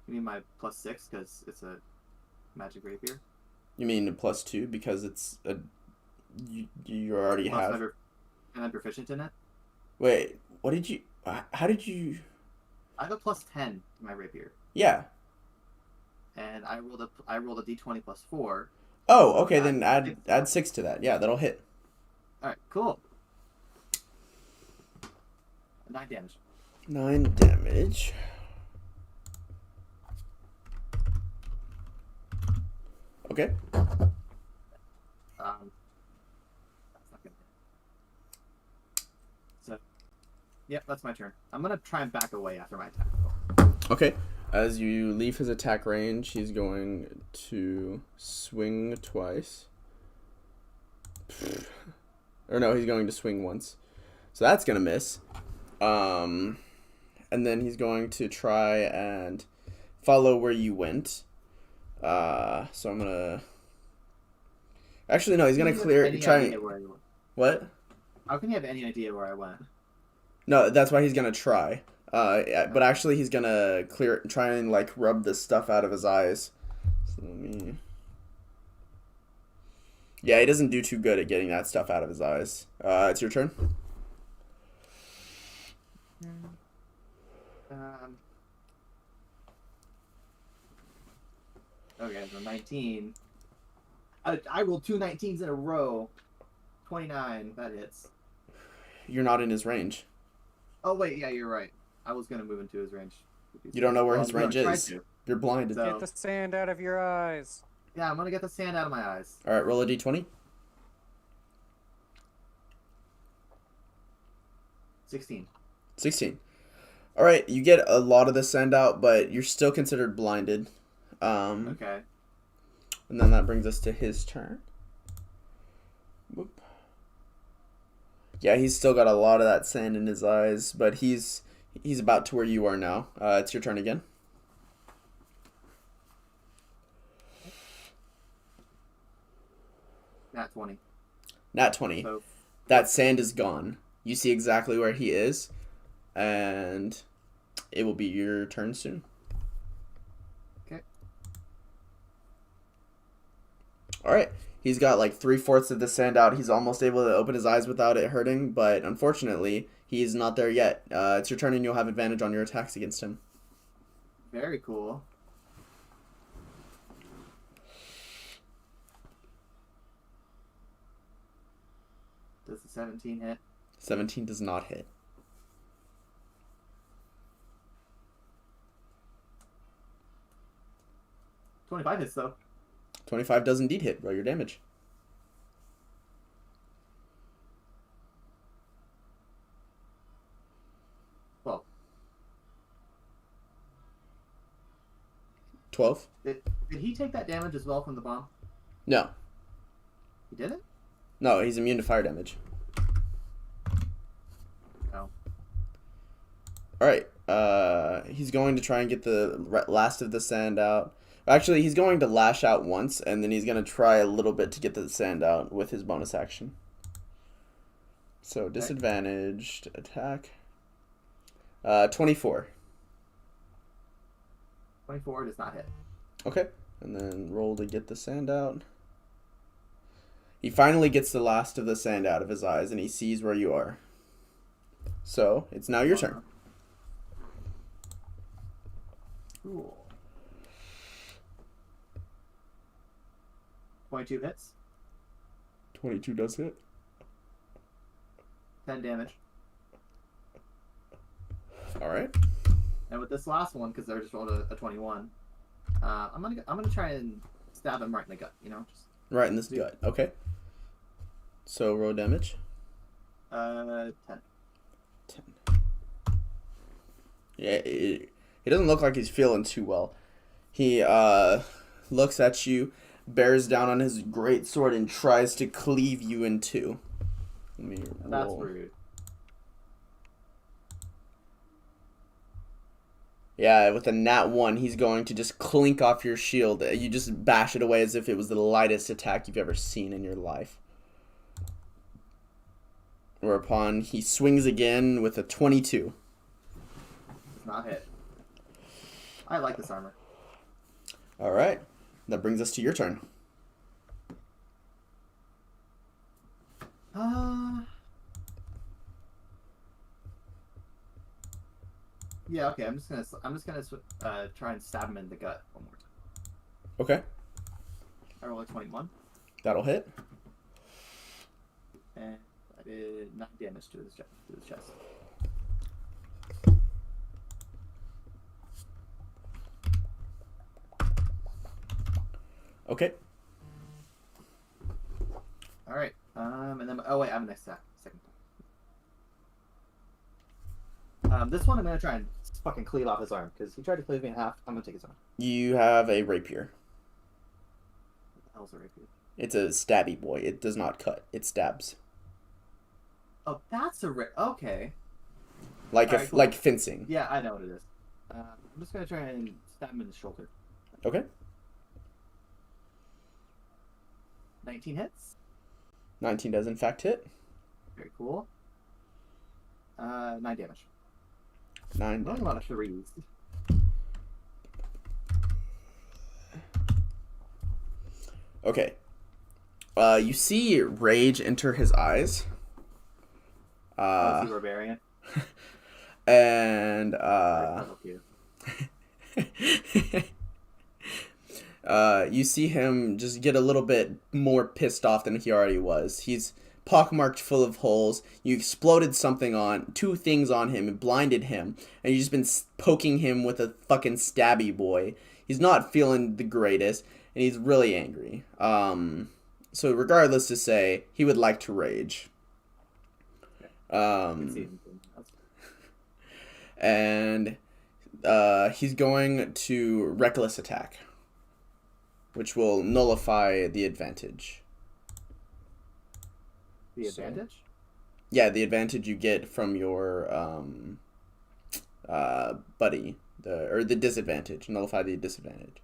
mean my +6 because it's a magic rapier? You mean a +2 because it's a you already Plus have. and I'm proficient in it. Wait, what did you? How did you? I have a +10 in my rapier, Yeah. and I rolled a d20 +4. Oh, okay. Add Then add 6. add 6 to that. Yeah, that'll hit. All right, cool. 9 damage. 9 damage. Okay. That's not good. So, yep, that's my turn. I'm gonna try and back away after my attack. Okay. As you leave his attack range, he's going to swing twice. Or no, he's going to swing once. So that's gonna miss. And then he's going to try and follow where you went. So I'm gonna. Actually, no. He's gonna clear. Try. What? How can you have any idea where I went? No, that's why he's gonna try. But actually, he's gonna try and like rub this stuff out of his eyes. So let me. Yeah, he doesn't do too good at getting that stuff out of his eyes. It's your turn. Okay, so 19. I rolled 2 19s in a row. 29, that hits. You're not in his range. Oh wait, yeah, you're right. I was gonna move into his range. You don't know where Well, his I'm gonna range try is. to. You're blinded. So- Get the sand out of your eyes. Yeah, I'm gonna get the sand out of my eyes. All right, roll a d20. 16. 16. All right, you get a lot of the sand out, but you're still considered blinded. Okay. And then that brings us to his turn. Whoop. Yeah, he's still got a lot of that sand in his eyes, but he's about to where you are now. It's your turn again. Nat 20. Nat 20. So That sand is gone. You see exactly where he is, and it will be your turn soon. Okay. All right. He's got like 3/4 of the sand out. He's almost able to open his eyes without it hurting, but unfortunately, he's not there yet. It's your turn, and you'll have advantage on your attacks against him. very cool. Does the 17 hit? 17 does not hit. 25 hits though. 25 does indeed hit. Roll your damage. 12. Did he take that damage as well from the bomb? No. He didn't? No, he's immune to fire damage. No. Alright. He's going to try and get the last of the sand out. Actually, he's going to lash out once, and then he's going to try a little bit to get the sand out with his bonus action. So, disadvantaged attack. 24. 24 does not hit. Okay. And then roll to get the sand out. He finally gets the last of the sand out of his eyes, and he sees where you are. So, it's now your turn. Cool. 22 hits. 22 does hit. 10 damage. Alright. And with this last one, because I just rolled a 21, I'm gonna try and stab him right in the gut. You know, just Right in this gut. Okay. So, roll damage. 10. 10. Yeah, he doesn't look like he's feeling too well. He looks at you, bears down on his great sword, and tries to cleave you in two. Let me roll. That's rude. Yeah, with a nat 1, he's going to just clink off your shield. You just bash it away as if it was the lightest attack you've ever seen in your life. Whereupon he swings again with a 22. It's not hit. I like this armor. Alright. That brings us to your turn. Yeah, okay. I'm just gonna try and stab him in the gut one more time. Okay. I roll a 21, That'll hit. and I did 9 damage to his chest. Okay. All right. And then oh wait, I have a next attack. Second. This one I'm gonna try and fucking cleave off his arm because he tried to cleave me in half. I'm gonna take his arm. You have a rapier. What the hell's a rapier? It's a stabby boy. It does not cut. It stabs. Oh, that's a okay. Like Alright, cool. like fencing. Yeah, I know what it is. I'm just gonna try and stab him in the shoulder. Okay. 19 hits. 19 does in fact hit. Very cool. 9 damage. 9 I'm rolling a lot of threes. Okay. You see rage enter his eyes. Oh, is he barbarian? And I'll help you. you see him just get a little bit more pissed off than he already was. He's pockmarked full of holes. You exploded two things on him, and blinded him, and you've just been poking him with a fucking stabby boy. He's not feeling the greatest, and he's really angry. So regardless to say, he would like to rage. And he's going to reckless attack, which will nullify the advantage. The advantage? Yeah, the advantage you get from your buddy, the disadvantage. Nullify the disadvantage.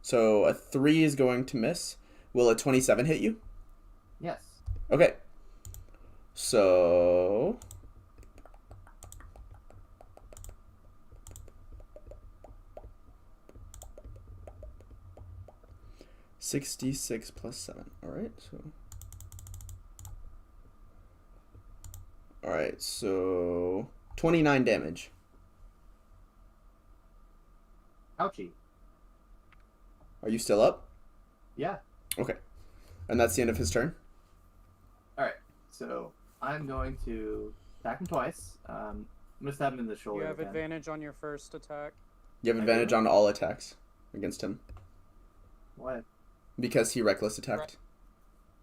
So a 3 is going to miss. Will a 27 hit you? Yes. Okay. So 66 plus 7. Alright, so 29 damage. Ouchie. Are you still up? Yeah. Okay. And that's the end of his turn? Alright, so I'm going to attack him twice. I'm going to stab him in the shoulder. You have again. advantage on your first attack. You have advantage on all attacks against him. What? Because he reckless attacked.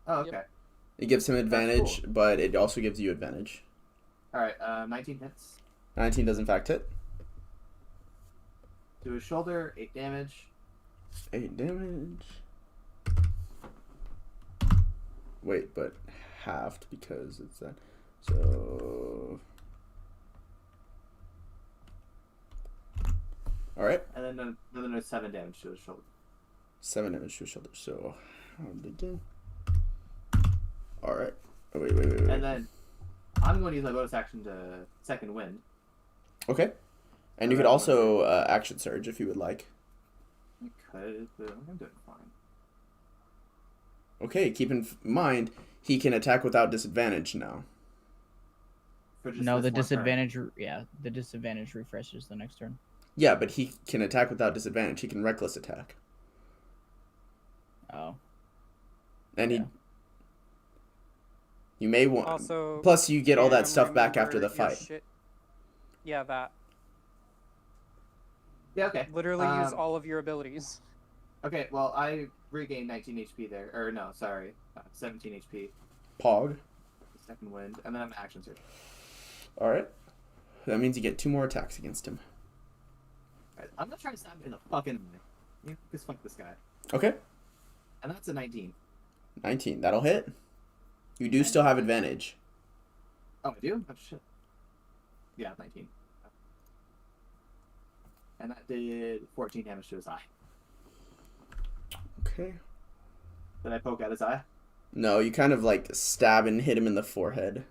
Oh, okay. Yep. It gives him advantage, cool. but it also gives you advantage. Alright, 19 hits. 19 does in fact hit. To his shoulder, 8 damage. 8 damage. Wait, but halved because it's that. So. Alright. And then there's 7 damage to his shoulder. 7 damage to his shoulder. So. Again. Alright. Oh, wait. And then I'm going to use my bonus action to second wind. Okay. And you could also action surge if you would like. I could, but I'm doing fine. Okay, keep in mind, he can attack without disadvantage now. For just No, this the one turn. disadvantage. Yeah, the disadvantage refreshes the next turn. Yeah, but he can attack without disadvantage. He can reckless attack. Oh. And Yeah. you may want. Also, Plus, you get all that Cam, stuff back after the remember your fight. shit- Yeah, that. Yeah, okay. Literally use all of your abilities. Okay, well, I regained 19 HP there. Or, no, sorry. 17 HP. Pog. Second wind. And then I'm action surge. Alright. That means you get 2 more attacks against him. Alright, I'm gonna try to stab him in the fucking eye. Yeah, because fuck this guy. Okay. And that's a 19. 19. That'll hit. You do still have advantage. Oh, I do? Oh, shit. Yeah, 19. And that did 14 damage to his eye. Okay. Did I poke at his eye? No, you kind of like stab and hit him in the forehead.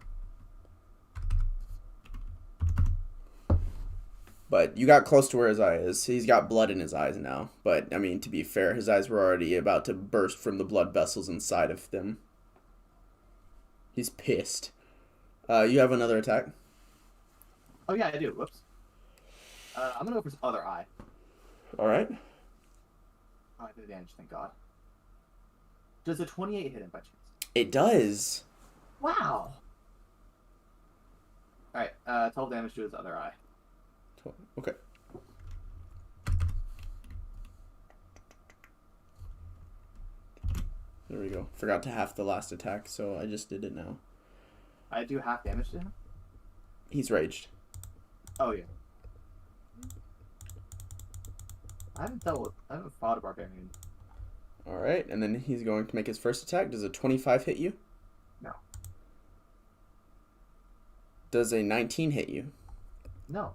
But you got close to where his eye is. He's got blood in his eyes now. But, I mean, to be fair, his eyes were already about to burst from the blood vessels inside of them. He's pissed. You have another attack? Oh, yeah, I do. Whoops. I'm gonna go for his other eye. Alright. Oh, I have advantage, thank God. Does a 28 hit him by chance? It does. Wow! Alright, 12 damage to his other eye. Okay. There we go. Forgot to half the last attack, so I just did it now. I do half damage to him? He's raged. Oh, yeah. I haven't fought a barbarian. Alright, and then he's going to make his first attack. Does a 25 hit you? No. Does a 19 hit you? No.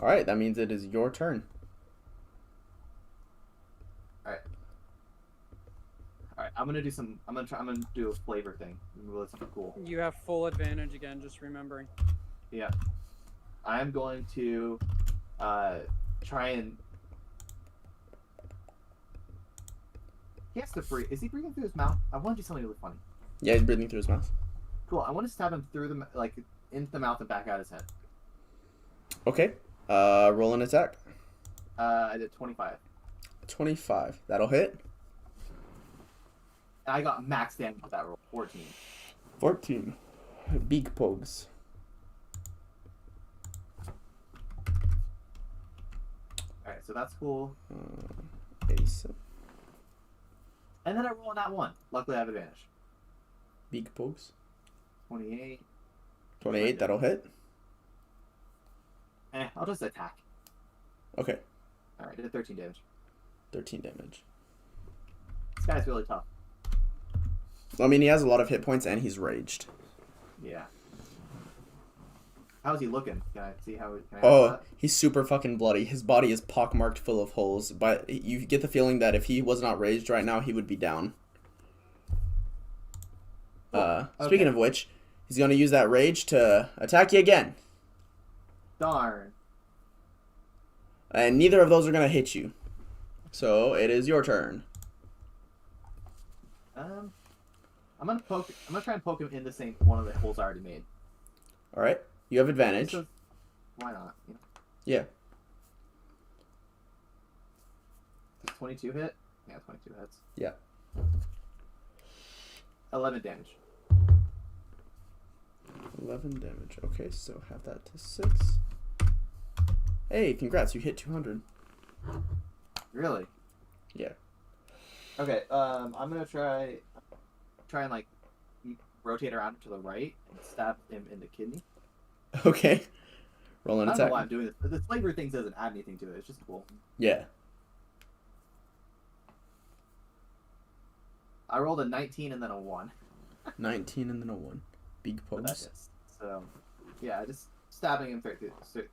Alright, that means it is your turn. Alright, I'm gonna do a flavor thing. Really something cool. You have full advantage again, just remembering. Yeah. I'm going to try and he has to breathe. Is he breathing through his mouth? I want to do something really funny. Yeah, he's breathing through his mouth. Cool. I want to stab him through the into the mouth and back out his head. Okay. Roll an attack. I did 25. 25. That'll hit. And I got max damage with that roll. 14. 14. Beak pogs. Alright, so that's cool. Ace. And then I roll on that one. Luckily I have advantage. Beak pogs. 28. 28. That'll hit. I'll just attack. Okay. Alright, I did 13 damage. 13 damage. This guy's really tough. I mean, he has a lot of hit points and he's raged. Yeah. How's he looking? Can I see how? Can I Oh, he's super fucking bloody. His body is pockmarked full of holes, but you get the feeling that if he was not raged right now, he would be down. Speaking of which, he's going to use that rage to attack you again. Darn. And neither of those are going to hit you. So, it is your turn. I'm gonna try and poke him in the same one of the holes I already made. Alright, you have advantage. So, why not? You know? Yeah. Does 22 hit? Yeah, 22 hits. Yeah. 11 damage. 11 damage. Okay, so have that to 6. Hey, congrats, you hit 200. Really? Yeah. Okay, I'm gonna try and like rotate around to the right and stab him in the kidney. Okay. Roll an I don't know attack. why I'm doing this. The flavor thing doesn't add anything to it. It's just cool. Yeah. I rolled a 19 and then a 1. 19 and then a 1. Big But that pose. hits. So, yeah, just stabbing him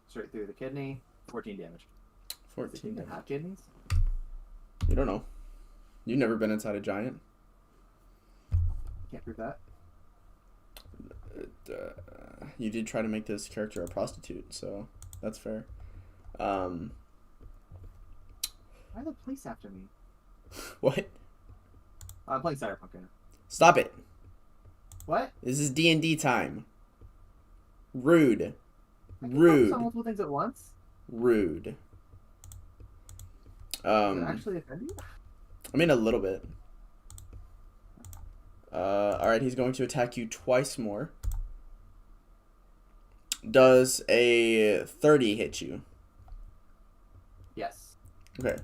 straight through the kidney. 14 damage. Does it 14 even damage. have kidneys? You don't know. You've never been inside a giant. Can't prove that. You did try to make this character a prostitute, so that's fair. Why the police after me? What? I'm playing Cyberpunk right now. Stop it. What? This is D&D time. Rude. I can Rude. focus on multiple things at once. Rude. Does it actually offend you? I mean, a little bit. Alright, he's going to attack you twice more. Does a 30 hit you? Yes. Okay.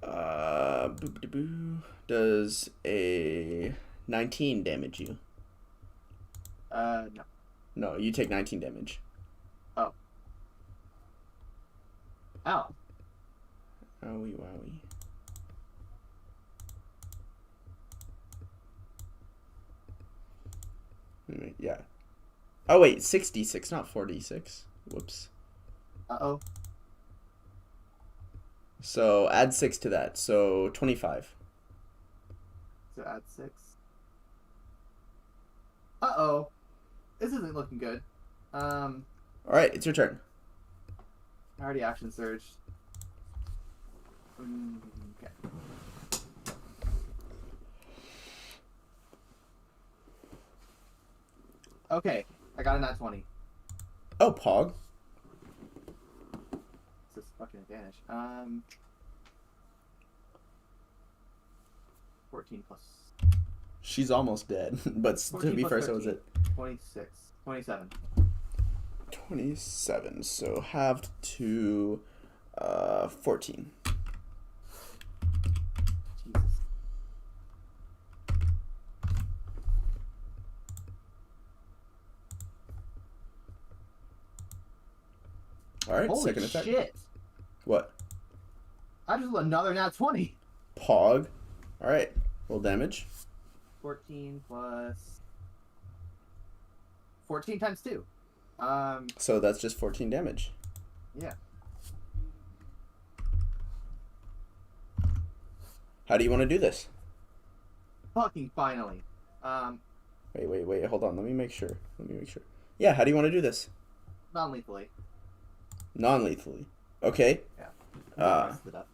Boop-de-boo. Does a 19 damage you? No. No, you take 19 damage. Ow. Owie wowie. Yeah. Oh wait, 66, not 46. Whoops. Uh-oh. So add 6 to that, so 25. So add 6. Uh-oh. This isn't looking good. Alright, it's your turn. I already action surged. Okay. Okay, I got a nat 20. Oh, Pog. This is fucking advantage. 14 plus She's almost dead, but to 14 be plus fair, so is 13. it 26. 27. 27. So halved to 14. Jesus. All right, Holy second attack. shit. What? I just rolled another nat 20. Pog. All right, roll damage. 14 plus 14 times 2. So that's just 14 damage. Yeah. How do you want to do this? Fucking finally. Wait. Hold on. Let me make sure. Yeah, how do you want to do this? Non-lethally. Non-lethally. Okay. Yeah. Rest it up.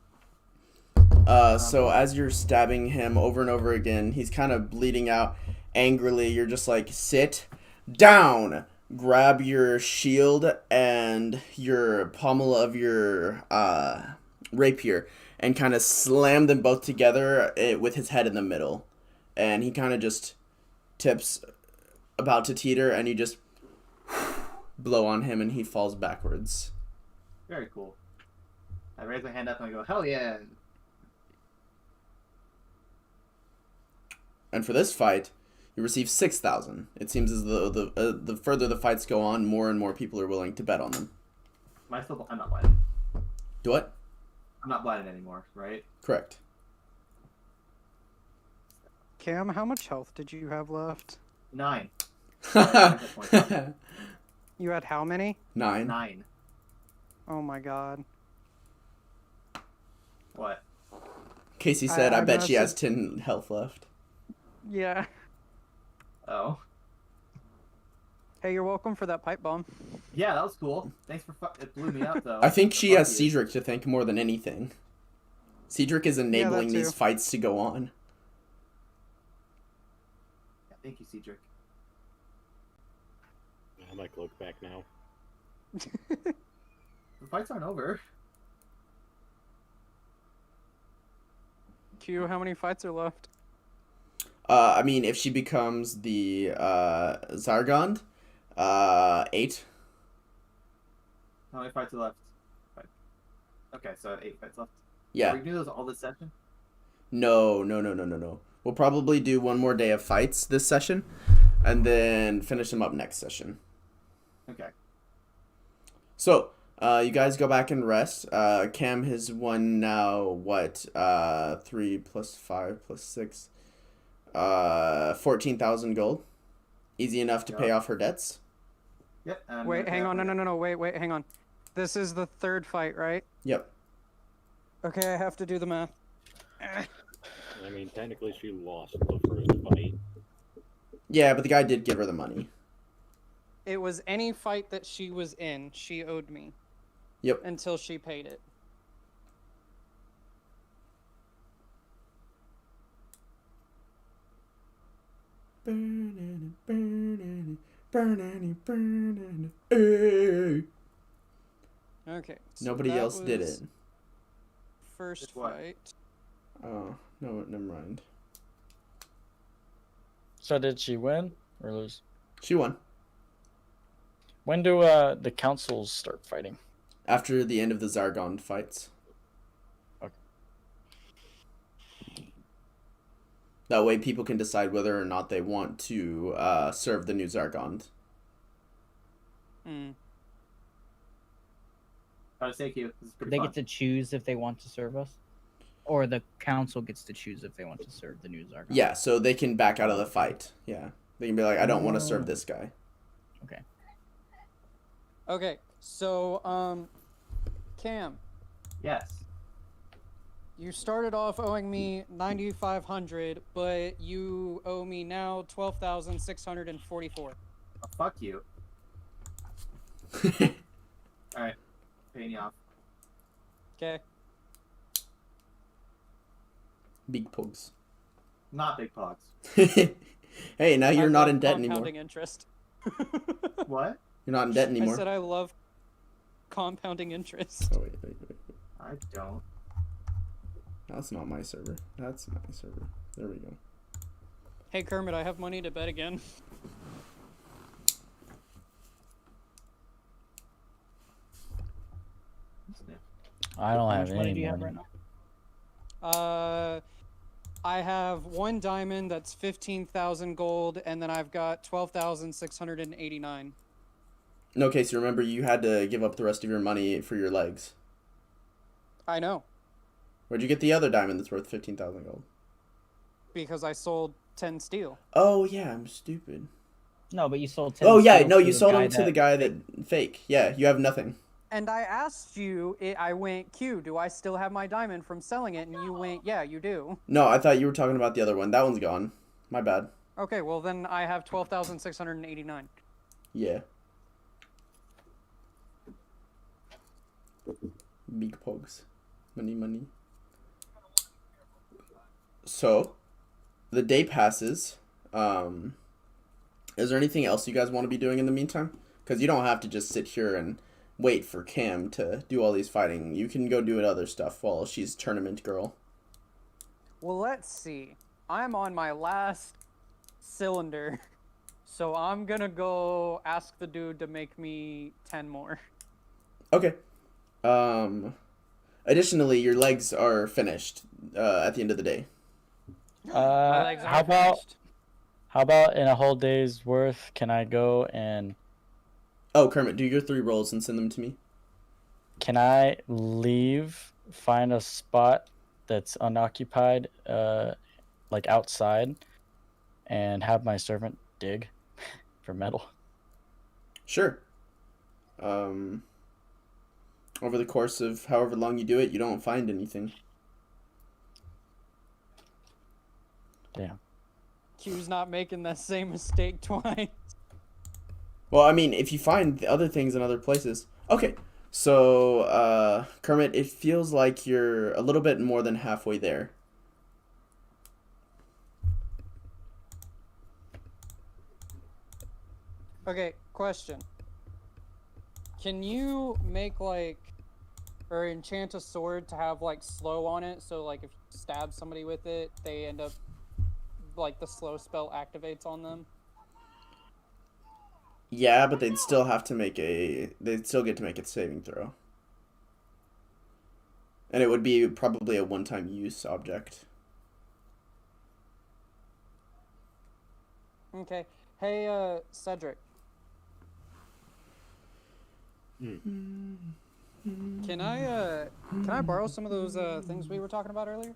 So as you're stabbing him over and over again, he's kind of bleeding out angrily. You're just like, sit down. Grab your shield and your pommel of your rapier and kind of slam them both together with his head in the middle. And he kind of just tips about to teeter, and you just blow on him and he falls backwards. Very cool. I raise my hand up and I go, hell yeah. And for this fight, you receive 6,000. It seems as though the further the fights go on, more and more people are willing to bet on them. Am I still? I'm not blinded. Do what? I'm not blinded anymore, right? Correct. Cam, how much health did you have left? 9. You had how many? 9. 9. Oh my god. What? Casey said, I I'm bet gonna she has 10 health left. Yeah. Oh. Hey, you're welcome for that pipe bomb. Yeah, that was cool. Thanks for it blew me up though. I think she Fuck has you. Cedric to thank more than anything. Cedric is enabling these too. fights to go on. Yeah, thank you, Cedric. I might look back now. The fights aren't over. Q, how many fights are left? I mean, if she becomes the Zargond, 8. How many fights are left? 5. Okay, so I have 8 fights left. Are Yeah. we gonna do those all this session? No. We'll probably do one more day of fights this session, and then finish them up next session. Okay. So, you guys go back and rest. Cam has won now, what? 3 plus 5 plus 6. 14,000 gold. Easy enough to pay off her debts. Yep. and I'm Wait, gonna hang pay on. off my No. Wait, hang on. This is the third fight, right? Yep. Okay, I have to do the math. I mean, technically, she lost the first fight. Yeah, but the guy did give her the money. It was any fight that she was in, she owed me. Yep. Until she paid it. Okay. So Nobody that else did was it. First Did what? fight. Oh, no, never mind. So did she win or lose? She won. When do the councils start fighting? After the end of the Zargon fights. Okay. That way people can decide whether or not they want to serve the new Zargon. Hmm. Try to say Q. This is pretty They fun. get to choose if they want to serve us, or the council gets to choose if they want to serve the new Zargon. Yeah, so they can back out of the fight. Yeah. They can be like, I don't want to serve this guy. Okay. Okay, so, Cam, Yes. you started off owing me 9,500, but you owe me now 12,644. Oh, fuck you. Alright. Paying you off. Okay. Big pugs. Not big pogs. Hey, now you're I not love in debt anymore. compounding interest. What? You're not in debt I anymore. said I love compounding interest. Oh, wait. I don't. That's not my server. That's my server. There we go. Hey Kermit, I have money to bet again. What's new? I don't How have much money any do you have money. right now? I have one diamond that's 15,000 gold, and then I've got 12,689. No, Casey, remember you had to give up the rest of your money for your legs. I know, Where'd you get the other diamond that's worth 15,000 gold? because I sold 10 steel. Oh, yeah, I'm stupid. No, but you sold 10 Oh, yeah, steel no, to you the sold guy them to the guy that fake. Yeah, you have nothing. And I asked you, I went, Q, do I still have my diamond from selling it? And you went, yeah, you do. No, I thought you were talking about the other one. That one's gone. My bad. Okay, well then I have 12,689. Yeah. Big pogs. Money. So, the day passes. Is there anything else you guys want to be doing in the meantime? Because you don't have to just sit here and wait for Cam to do all these fighting. You can go do other stuff while she's tournament girl. Well, let's see. I'm on my last cylinder, so I'm gonna go ask the dude to make me 10 more. Okay. Additionally, your legs are finished at the end of the day. My legs How are about finished. how about in a whole day's worth? Can I go and Oh, Kermit, do your 3 rolls and send them to me. can I leave, find a spot that's unoccupied, like outside, and have my servant dig for metal? Sure. Over the course of however long you do it, you don't find anything. Damn. Q's not making that same mistake twice. Well, I mean, if you find the other things in other places. Okay. So, Kermit, it feels like you're a little bit more than halfway there. Okay, question. Can you make like, or enchant a sword to have like slow on it, so like if you stab somebody with it, they end up, like the slow spell activates on them? Yeah, but they'd still get to make a saving throw. And it would be probably a one-time use object. Okay. Hey, Cedric. Can I borrow some of those things we were talking about earlier?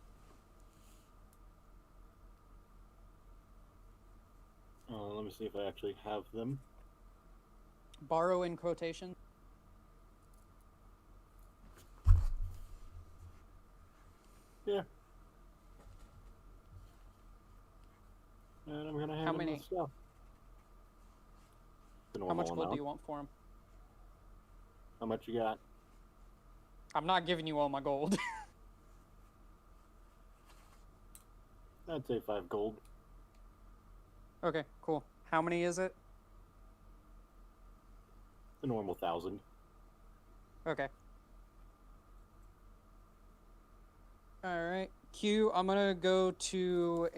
Let me see if I actually have them. Borrow in quotation. Yeah. And I'm gonna hand How him many? the stuff. The How much normal gold amount. do you want for them? How much you got? I'm not giving you all my gold. I'd say 5 gold. Okay, cool. How many is it? The normal 1,000. Okay. Alright. Q, I'm gonna go to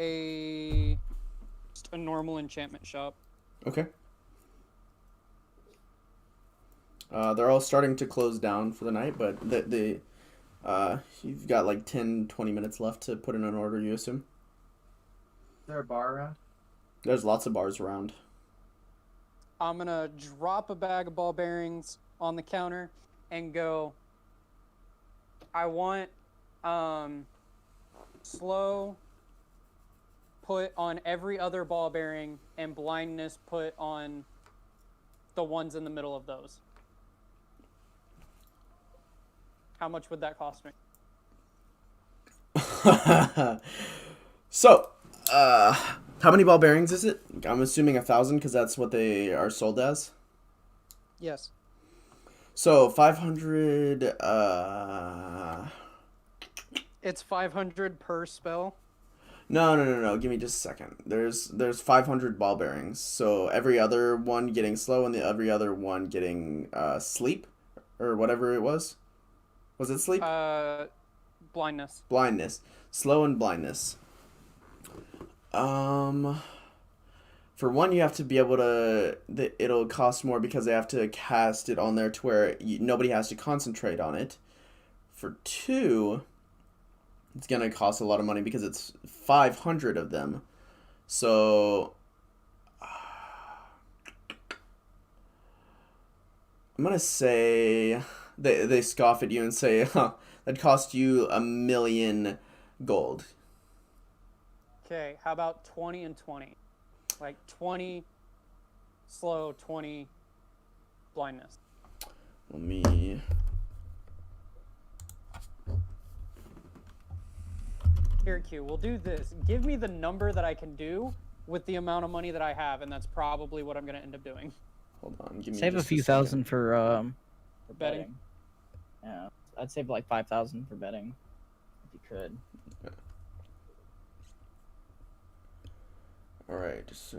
just a normal enchantment shop. Okay. They're all starting to close down for the night, but you've got like 10, 20 minutes left to put in an order, you assume? Is there a bar around? There's lots of bars around. I'm gonna drop a bag of ball bearings on the counter and go, I want slow put on every other ball bearing and blindness put on the ones in the middle of those. How much would that cost me? So, how many ball bearings is it? I'm assuming 1,000 because that's what they are sold as. Yes. So 500. It's 500 per spell. No. Give me just a second. There's 500 ball bearings. So every other one getting slow and every other one getting sleep or whatever it was. Was it sleep? Blindness. Blindness. Slow and blindness. For one, you have to be able to. It'll cost more because they have to cast it on there to where nobody has to concentrate on it. For two, it's gonna cost a lot of money because it's 500 of them. So I'm gonna say they scoff at you and say, "Huh, that cost you 1,000,000 gold." Okay, how about 20 and 20? Like 20 slow, 20 blindness. Let me. Here, Q, we'll do this. Give me the number that I can do with the amount of money that I have, and that's probably what I'm going to end up doing. Hold on. Give me Save a just few second. thousand for Betting. betting. Yeah, I'd save like 5,000 for betting, if you could. All right. So.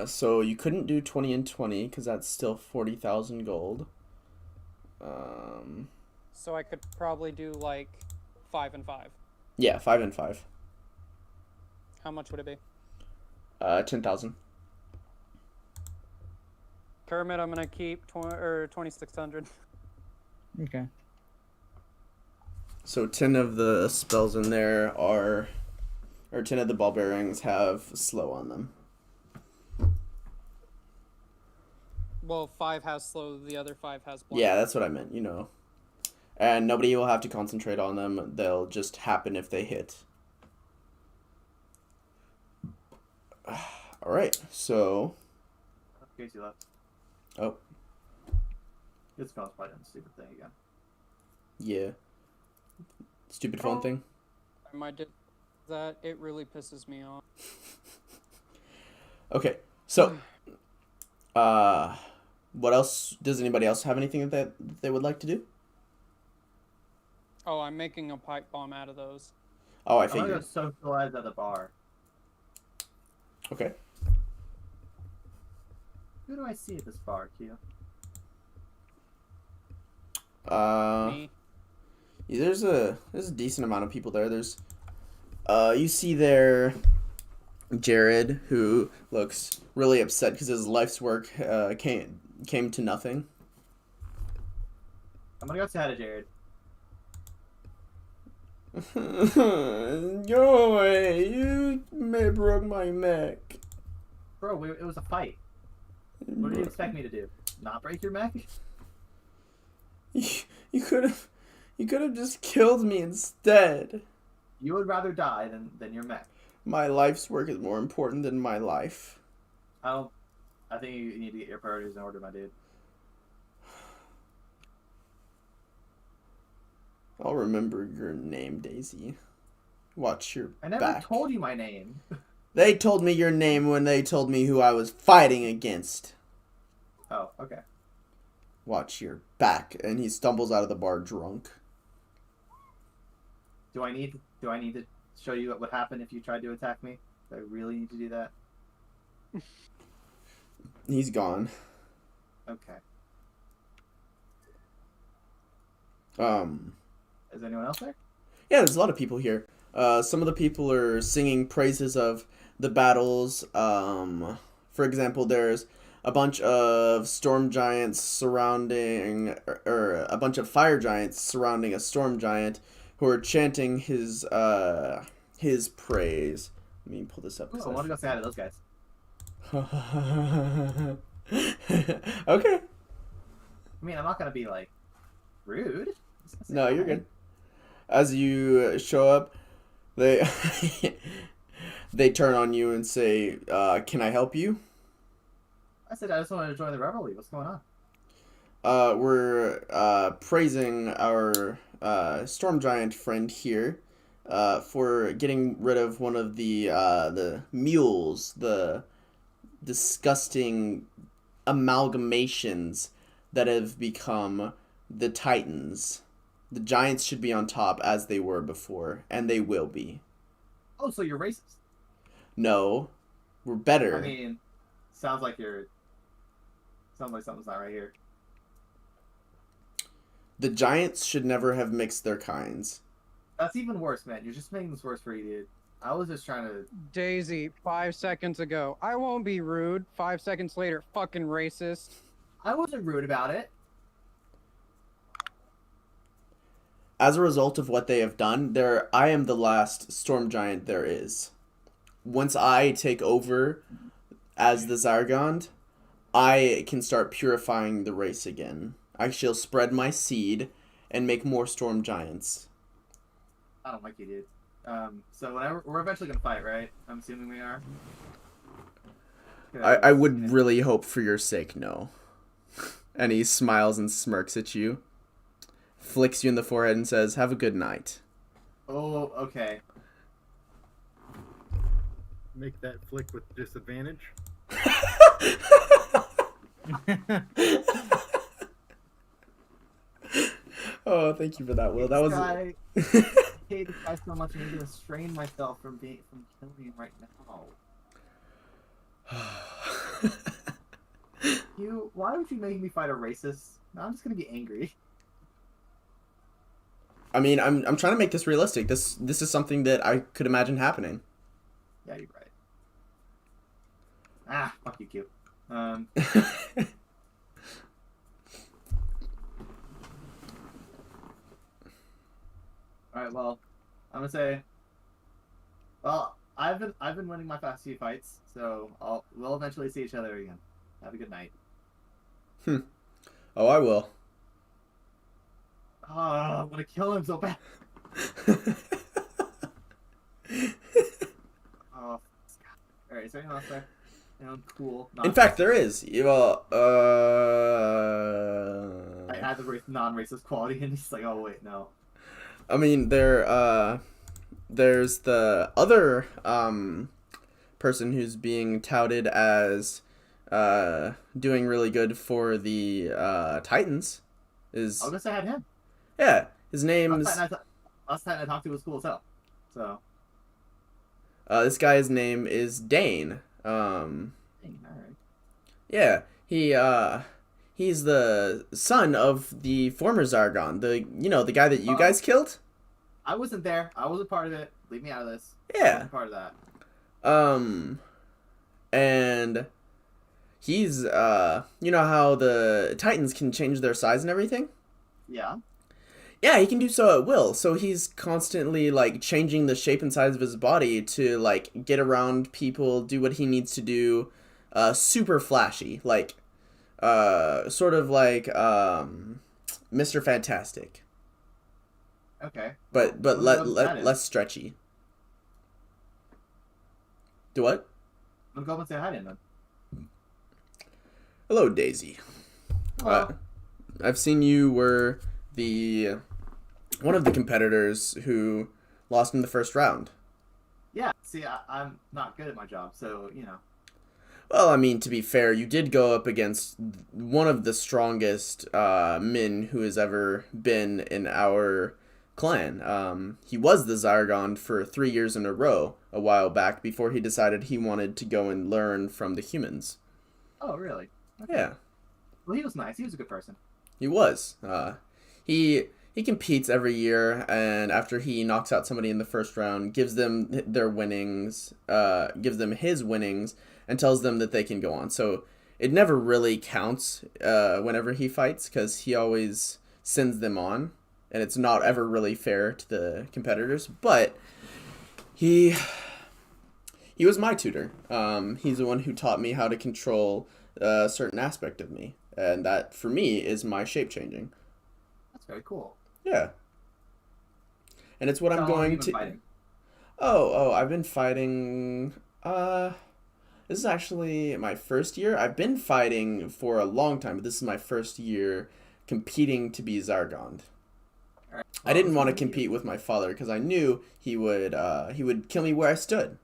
So you couldn't do 20 and 20 because that's still 40,000 gold. So I could probably do like 5 and 5. Yeah, 5 and 5. How much would it be? 10,000. Kermit, I'm going to keep 2,600. Okay. So 10 of the spells in there or 10 of the ball bearings have slow on them. Well, 5 has slow, the other 5 has blind. Yeah, that's what I meant, And nobody will have to concentrate on them. They'll just happen if they hit. All right, so. Casey left. Oh. His phone's probably doing the stupid thing again. Yeah. Stupid phone thing. I might do that. It really pisses me off. Okay, so. What else? Does anybody else have anything that they would like to do? Oh, I'm making a pipe bomb out of those. Oh, I I'm gonna figured. go socialize at the bar. Okay. Who do I see at this bar, Q? Me. Yeah, there's a decent amount of people there. There's you see there Jared, who looks really upset because his life's work came to nothing. I'm gonna go say hi to Jared. Go away. You may broke my neck. Bro, it was a fight. What do you expect me to do? Not break your neck? You could have just killed me instead. You would rather die than your mech. My life's work is more important than my life. I think you need to get your priorities in order, my dude. I'll remember your name, Daisy. Watch your I never back. told you my name. They told me your name when they told me who I was fighting against. Oh, okay. Watch your back. And he stumbles out of the bar drunk. Do I need to show you what would happen if you tried to attack me? Do I really need to do that? He's gone. Okay. Is anyone else there? Yeah, there's a lot of people here. Some of the people are singing praises of the battles. For example, there's a bunch of storm giants surrounding, or a bunch of fire giants surrounding a storm giant who are chanting his praise. Let me pull this up. Ooh, I want to go say hi to those guys. Okay. I mean, I'm not gonna be like rude. Just gonna say No, you're hi. good. As you show up, they they turn on you and say, "Can I help you?" I said I just wanted to join the revelry. What's going on? We're praising our storm giant friend here for getting rid of one of the mules, the disgusting amalgamations that have become the Titans. The giants should be on top as they were before, and they will be. Oh, so you're racist? No, we're better. I mean, sounds like something's not right here. The giants should never have mixed their kinds. That's even worse, man. You're just making this worse for you, dude. I was just trying to. Daisy, 5 seconds ago. I won't be rude. 5 seconds later, fucking racist. I wasn't rude about it. As a result of what they have done, I am the last storm giant there is. Once I take over as the Zargond, I can start purifying the race again. I shall spread my seed and make more storm giants. I don't like you, dude. So whenever we're eventually gonna fight, right? I'm assuming we are. I would really hope for your sake, no. And he smiles and smirks at you, flicks you in the forehead and says, "Have a good night." Oh, okay. Make that flick with disadvantage. Oh, thank you for that, Will. That was. I hate this guy so much. I'm gonna strain myself from killing him right now. Why would you make me fight a racist? No, I'm just gonna be angry. I mean, I'm trying to make this realistic. This is something that I could imagine happening. Yeah, you're right. Ah, fuck you, Q. Alright, well, I'm gonna say, well, I've been winning my past few fights, so we'll eventually see each other again. Have a good night. Oh, I will. Oh, I'm gonna kill him so bad. Oh, alright, is there anything else there? Anyone cool? In fact, there is. Well, I had the non-racist quality, and he's like, oh wait, no. I mean, there's the other person who's being touted as doing really good for the Titans. Is I guess I had him. yeah, his name's Last time I talked to was cool as hell. So. this guy's name is Dane. Alright. Yeah, he's the son of the former Zargon, the guy that you guys killed. I wasn't there. I wasn't part of it. Leave me out of this. I Yeah. wasn't part of that. And he's you know how the Titans can change their size and everything? Yeah. Yeah, he can do so at will. So he's constantly like changing the shape and size of his body to like get around people, do what he needs to do. Super flashy, like sort of like Mr. Fantastic, Okay. but Who knows what that is? less stretchy. Do what? I'm going to say hi to him then. Hello, Daisy. Hello. I've seen you were the one of the competitors who lost in the first round. Yeah. See, I'm not good at my job, so Well, I mean, to be fair, you did go up against one of the strongest men who has ever been in our clan. He was the Zygon for 3 years in a row a while back before he decided he wanted to go and learn from the humans. Oh, really? Okay. Yeah, Well, he was nice. He was a good person. he was. He competes every year, and after he knocks out somebody in the first round, gives them their winnings, gives them his winnings, and tells them that they can go on. So it never really counts whenever he fights because he always sends them on, and it's not ever really fair to the competitors. But he was my tutor. He's the one who taught me how to control a certain aspect of me, and that for me is my shape changing. That's very cool. Yeah. And it's what How I'm long have going you been to. fighting? Oh, I've been fighting. This is actually my first year. I've been fighting for a long time, but this is my first year competing to be Zargond. Alright. I didn't Well, want to it's gonna be- compete with my father because I knew he would kill me where I stood.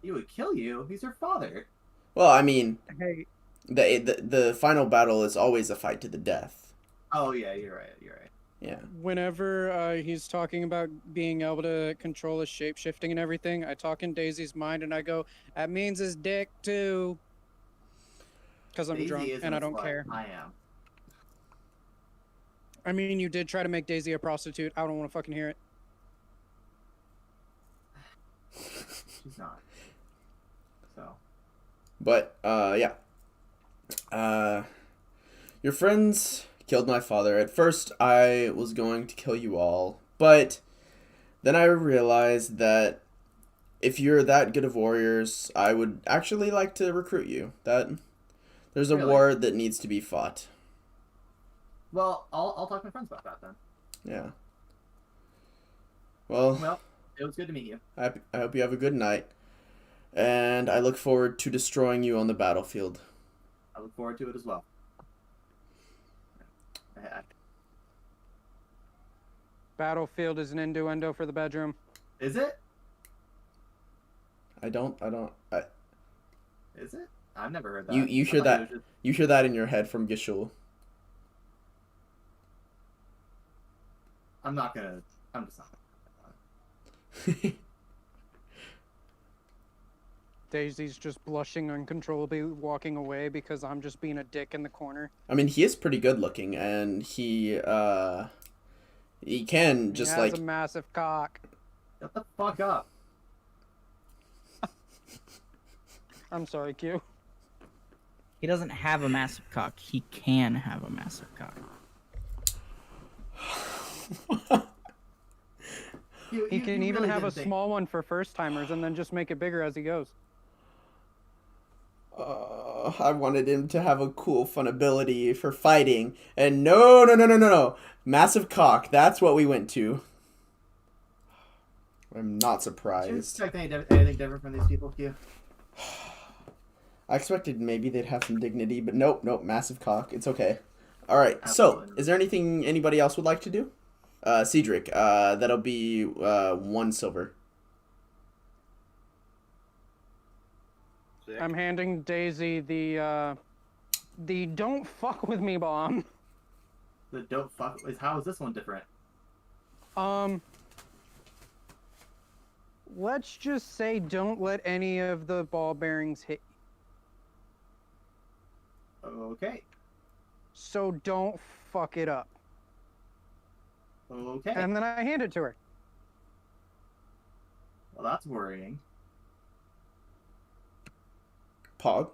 He would kill you. He's your father. Well, I mean, Hey, the final battle is always a fight to the death. Oh yeah, you're right. You're right. Yeah. whenever he's talking about being able to control his shape shifting and everything, I talk in Daisy's mind and I go, "That means his dick too," because I'm Daisy drunk isn't and I a don't slut. care. I am. I mean, you did try to make Daisy a prostitute. I don't want to fucking hear it. She's not. So. But yeah. Your friends killed my father. At first, I was going to kill you all, but then I realized that if you're that good of warriors, I would actually like to recruit you. That there's a Really? war that needs to be fought. Well, I'll talk to my friends about that then. Yeah. Well, Well, it was good to meet you. I hope you have a good night, and I look forward to destroying you on the battlefield. I look forward to it as well. Battlefield is an innuendo for the bedroom. Is it? I don't. Is it? I've never heard that. You I hear thought that? it was just- You hear that in your head from Gishul. I'm not gonna. I'm just not. Daisy's just blushing uncontrollably, walking away because I'm just being a dick in the corner. I mean, he is pretty good looking, and he can just he has like a massive cock. Shut the fuck up. I'm sorry, Q. He doesn't have a massive cock. He can have a massive cock. He can even really have a didn't think- small one for first timers and then just make it bigger as he goes. I wanted him to have a cool, fun ability for fighting, and no, massive cock. That's what we went to. I'm not Did you surprised. expect anything different from these people, Q? I expected maybe they'd have some dignity, but nope, massive cock. It's okay. All right. So, Absolutely. is there anything anybody else would like to do? Cedric, that'll be 1 silver. Sick. I'm handing Daisy the "Don't fuck with me" bomb. The don't fuck. How is this one different? Let's just say don't let any of the ball bearings hit. Okay. So don't fuck it up. Okay. And then I hand it to her. Well, that's worrying. Pog.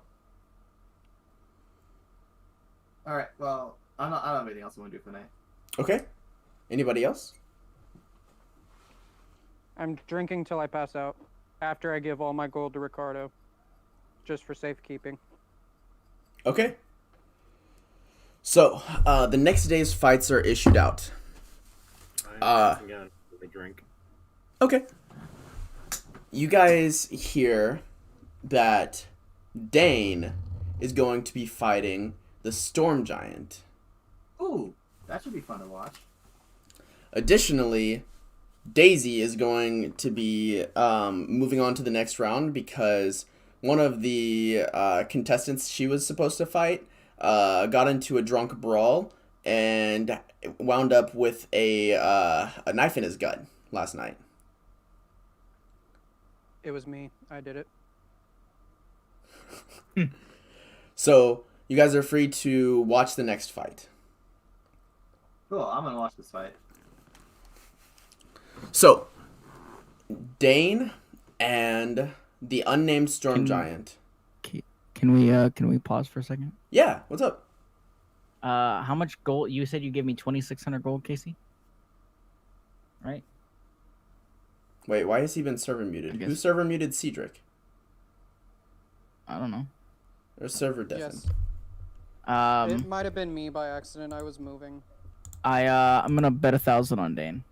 All right. Well, I don't have anything else I want to do for the night. Okay. Anybody else? I'm drinking till I pass out. After I give all my gold to Ricardo, just for safekeeping. Okay. So, the next day's fights are issued out. Again, let me drink. Okay. You guys hear that Dane is going to be fighting the Storm Giant. Ooh, that should be fun to watch. Additionally, Daisy is going to be moving on to the next round because one of the contestants she was supposed to fight got into a drunk brawl and wound up with a knife in his gut last night. It was me. I did it. So you guys are free to watch the next fight. Cool, I'm gonna watch this fight. So, Dane and the unnamed Storm Giant. Can we pause for a second? Yeah, what's up? How much gold? You said you gave me 2,600 gold, Casey. Right? Wait, why has he been server muted? I Who guess- server muted Cedric? I don't know. Or server deafened? Yes. It might have been me by accident. I was moving. I'm gonna bet 1,000 on Dane.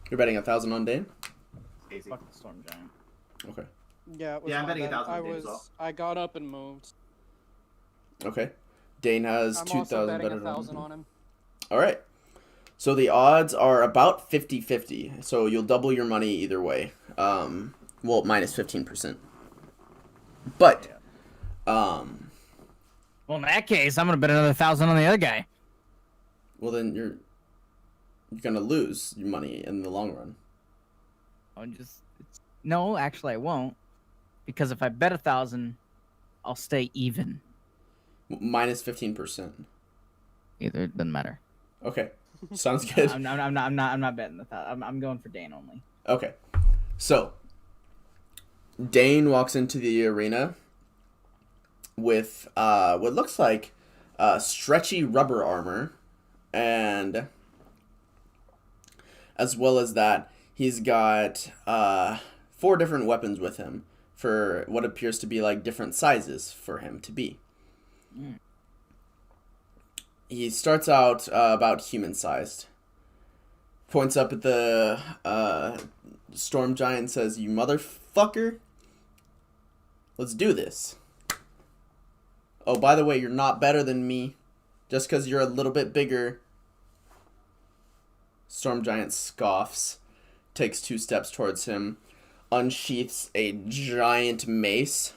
You're betting 1,000 on Dane? Easy. Fuck the Storm Giant. Okay. Yeah, it was Yeah, I'm my betting bad. 1,000 I on Dane as was. well. I got up and moved. Okay. Dane has I'm 2,000 also betting better 1,000 on him. All right. So the odds are about 50-50. So you'll double your money either way. Well, minus 15%. But, Well, in that case, I'm gonna bet another 1,000 on the other guy. well then you're gonna lose your money in the long run. No, actually, I won't, because if I bet 1,000, I'll stay even. Minus 15%. Either it doesn't matter. Okay. Sounds good. I'm not betting the 1,000. I'm going for Dane only. Okay. So, Dane walks into the arena with what looks like stretchy rubber armor, and as well as that, he's got 4 different weapons with him for what appears to be like different sizes for him to be. Mm. He starts out about human-sized. Points up at the Storm Giant and says, "You motherfucker, let's do this. Oh, by the way, you're not better than me. Just because you're a little bit bigger." Storm Giant scoffs, takes 2 steps towards him, unsheaths a giant mace.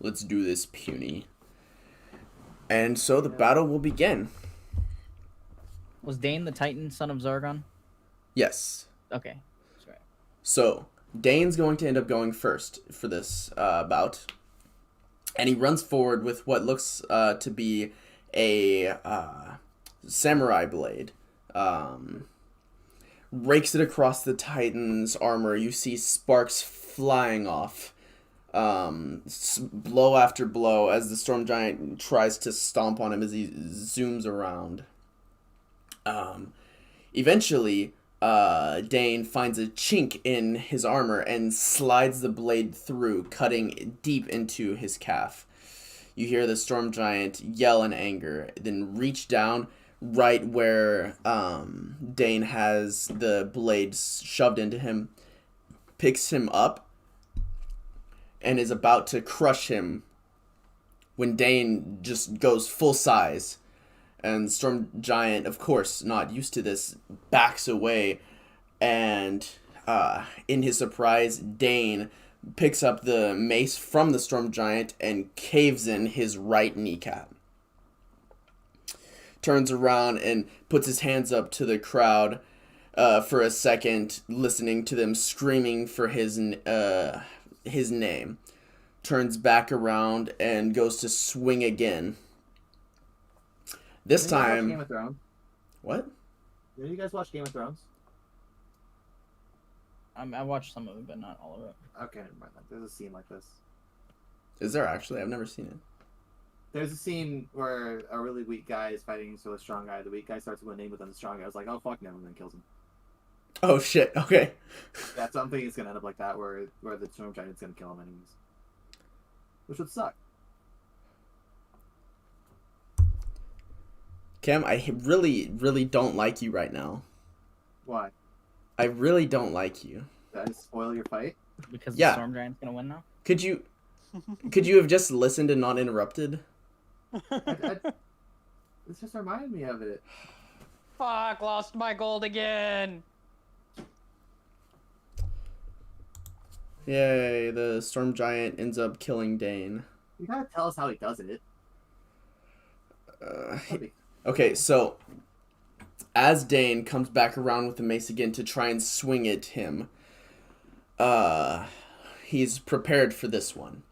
"Let's do this, puny." And so the battle will begin. Was Dane the Titan, son of Zargon? Yes. Okay, that's right. So, Dane's going to end up going first for this bout. And he runs forward with what looks to be a samurai blade. Rakes it across the Titan's armor. You see sparks flying off. Blow after blow as the Storm Giant tries to stomp on him as he zooms around. Eventually, Dane finds a chink in his armor and slides the blade through, cutting deep into his calf. You hear the Storm Giant yell in anger, then reach down right where Dane has the blade shoved into him, picks him up, and is about to crush him when Dane just goes full size. And Storm Giant, of course, not used to this, backs away. And in his surprise, Dane picks up the mace from the Storm Giant and caves in his right kneecap. Turns around and puts his hands up to the crowd for a second, listening to them screaming for his name. Turns back around and goes to swing again. This Did you guys watch time... Game of Thrones? What? Did you guys watch Game of Thrones? I watched some of it, but not all of it. Okay, never mind. There's a scene like this. Is there actually? I've never seen it. There's a scene where a really weak guy is fighting against a really strong guy. The weak guy starts winning, but then the strong guy is like, "Oh fuck no," and then kills him. Oh shit. Okay. Yeah, so I'm thinking it's gonna end up like that, where the storm giant's gonna kill him anyways, which would suck. Cam, I really, really don't like you right now. Why? I really don't like you. Did I just spoil your fight? Because Yeah. the Storm Giant's gonna win now. Could you have just listened and not interrupted? This just reminded me of it. Fuck, lost my gold again. Yay, the storm giant ends up killing Dane. You gotta tell us how he does it. Okay, so as Dane comes back around with the mace again to try and swing at him, he's prepared for this one.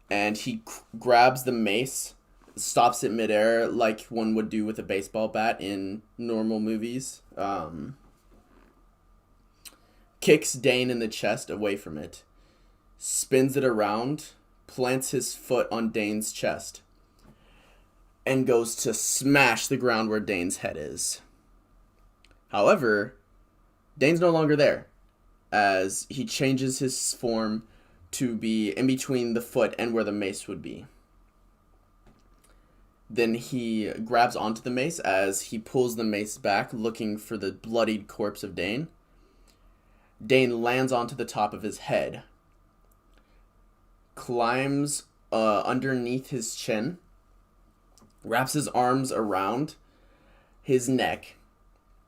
And he grabs the mace, stops it midair like one would do with a baseball bat in normal movies. Kicks Dane in the chest away from it, spins it around, plants his foot on Dane's chest, and goes to smash the ground where Dane's head is. However, Dane's no longer there, as he changes his form to be in between the foot and where the mace would be. Then he grabs onto the mace as he pulls the mace back, looking for the bloodied corpse of Dane. Dane lands onto the top of his head, climbs underneath his chin, wraps his arms around his neck,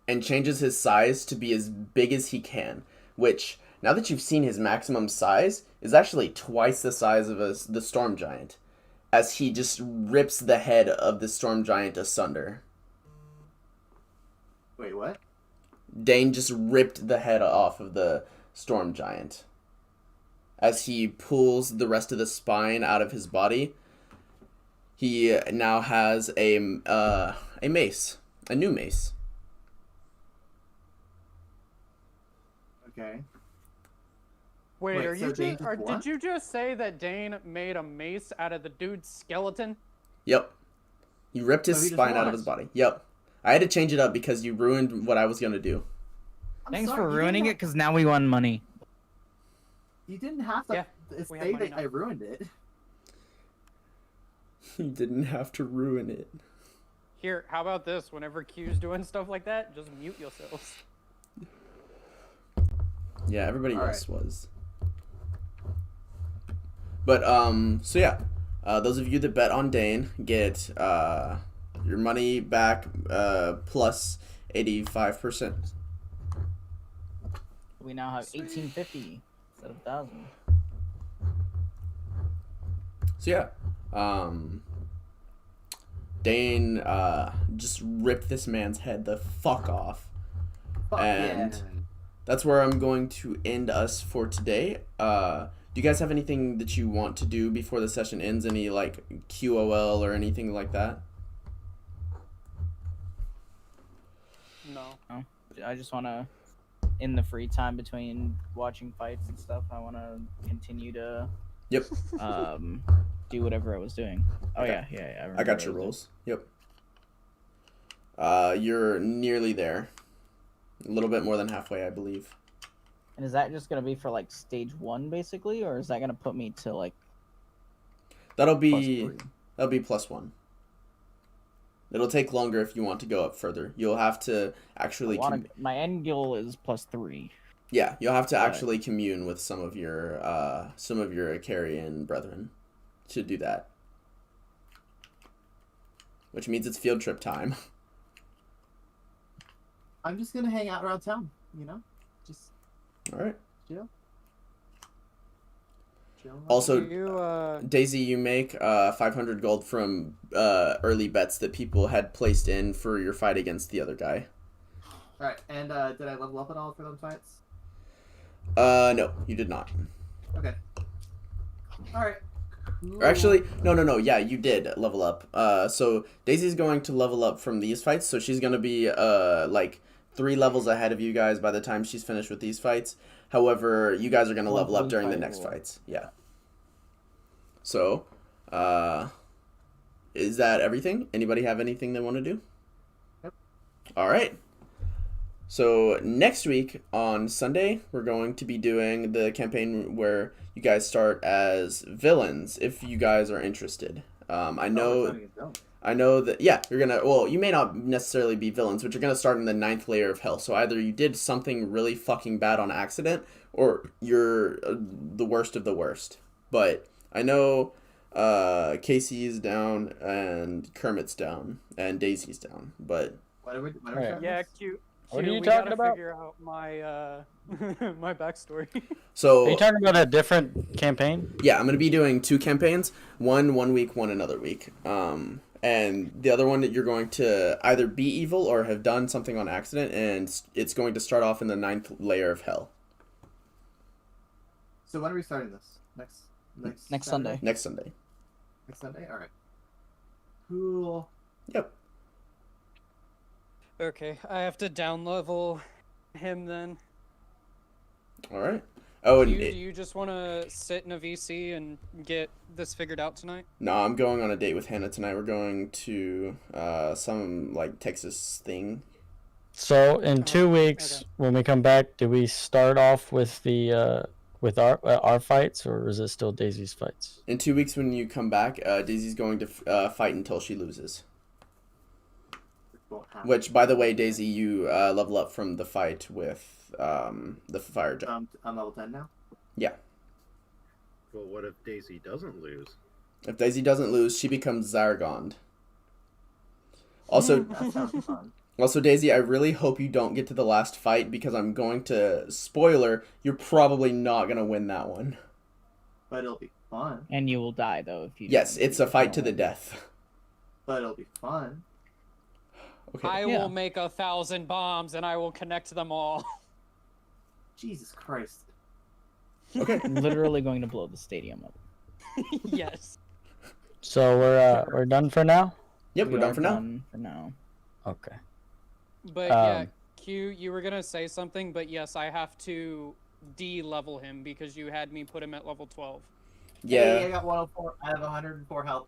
and changes his size to be as big as he can, which, now that you've seen his maximum size, is actually twice the size of the storm giant, as he just rips the head of the storm giant asunder. Wait, what? Dane just ripped the head off of the storm giant. As he pulls the rest of the spine out of his body, he now has a mace, a new mace. Okay. Wait, Wait, are so you Dane just, just or what? did you just say that Dane made a mace out of the dude's skeleton? Yep. He ripped his So he just spine out of lost. his body. Yep. I had to change it up because you ruined what I was going to do. I'm Thanks sorry, for you ruining it, didn't because now we won money. You didn't have to Yeah, we have say money that now. I ruined it. You didn't have to ruin it. Here, how about this? Whenever Q's doing stuff like that, just mute yourselves. Yeah, everybody All else was. But, so yeah. Those of you that bet on Dane get your money back plus 85%. We now have 1850 instead of 1,000. So yeah. Dane just ripped this man's head the fuck off. Fuck And yeah. that's where I'm going to end us for today. Do you guys have anything that you want to do before the session ends? Any like QOL or anything like that? No. I just want to, in the free time between watching fights and stuff, I want to continue to Yep. do whatever I was doing. Oh Okay. yeah. I remember got what your was rules. Yep. You're nearly there. A little bit more than halfway, I believe. doing. And is that just gonna be for like stage 1 basically, or is that gonna put me to like That'll plus be 3? that'll be +1. It'll take longer if you want to go up further. You'll have to actually My end goal is +3. yeah, you'll have to Right. actually commune with some of your Icarian brethren to do that. Which means it's field trip time. I'm just gonna hang out around town, you know? Just All right. chill. Chill. Also, You, Daisy, you make 500 gold from early bets that people had placed in for your fight against the other guy. Alright, and did I level up at all for those fights? No, you did not. Okay. Alright. Or actually, no. Yeah, you did level up. So Daisy's going to level up from these fights, so she's gonna be like 3 levels ahead of you guys by the time she's finished with these fights. However, you guys are gonna level up during the next fights. Yeah. So, is that everything? Anybody have anything they want to do? Yep. All right. So next week on Sunday, we're going to be doing the campaign where you guys start as villains, if you guys are interested. I know that, yeah, you're gonna, well, you may not necessarily be villains, but you're gonna start in the 9th layer of hell. So either you did something really fucking bad on accident, or you're the worst of the worst. But I know Casey is down, and Kermit's down, and Daisy's down, but... What are we Right. starting Yeah, this? cute. What are you we talking gotta about? Figure out my my backstory. So Are you talking about a different campaign? yeah, I'm gonna be doing 2 campaigns, one week, one another week. And the other one that you're going to either be evil or have done something on accident, and it's going to start off in the 9th layer of hell. So when are we starting this? Next Sunday. Next Sunday. Next Sunday. All right. Cool. Yep. Okay, I have to down level him then. All right. Oh, Do and you just want to sit in a VC and get this figured out tonight? no, I'm going on a date with Hannah tonight. We're going to some like Texas thing. So in 2 weeks, okay. when we come back, do we start off with the with our fights, or is it still Daisy's fights? In 2 weeks, when you come back, Daisy's going to fight until she loses. Won't happen. Which, by the way, Daisy, you level up from the fight with the fire jump. I'm level 10 now. Well, what if Daisy doesn't lose? If Daisy doesn't lose, she becomes Zargond. Also, That sounds fun. also, Daisy, I really hope you don't get to the last fight, because I'm going to spoiler. You're probably not gonna win that one. But it'll be fun. And you will die though if you. Yes, don't it's a fight to the death. But it'll be fun. Okay. I Yeah. will make 1,000 bombs and I will connect them all. Jesus Christ. Okay. Literally going to blow the stadium up. Yes. So we're done for now. Yep, we're We done are for now. done for now. Okay. But yeah, Um, Q, you were gonna say something, but yes, I have to de-level him because you had me put him at level 12. Hey, I Yeah. got 104. I have 104 health.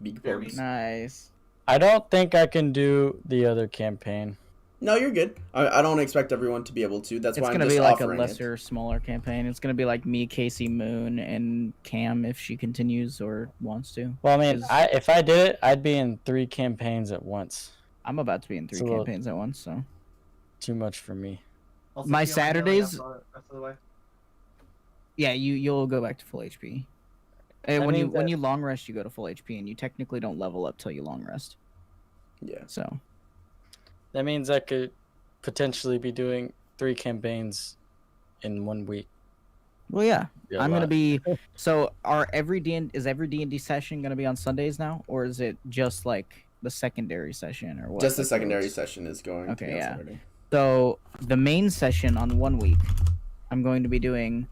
Big Jeremy. pokes. Nice. I don't think I can do the other campaign. No, you're good. I don't expect everyone to be able to. That's It's why I'm gonna just be like a offering lesser, smaller campaign. It's gonna be like me, Casey, Moon, and Cam if she continues or wants to. Well, I mean, Is- if I did it, I'd be in 3 campaigns at once. I'm about to be in 3 It's a little- campaigns at once, so. Too much for me. Also, My do you want to go Saturdays- the rest of the way? Yeah, you'll go back to full HP. I When mean you long rest, you go to full HP, and you technically don't level up till you long rest. it. Yeah. So That means I could potentially be doing 3 campaigns in 1 week. well, yeah, Be a I'm gonna lot. be. So every D&D session gonna be on Sundays now, or is it just like the secondary session or what? Just the Like, secondary what's- session is going to Okay, be on yeah. Saturday. So the main session on 1 week, I'm going to be doing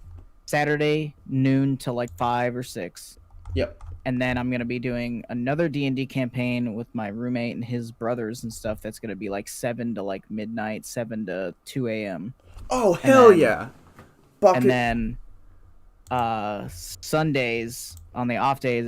Saturday noon to like 5 or 6. Yep. And then I'm gonna be doing another D&D campaign with my roommate and his brothers and stuff. That's gonna be like 7 to like midnight, 7 to 2 a.m. Oh, hell then- yeah. Bucket. And then Sundays on the off days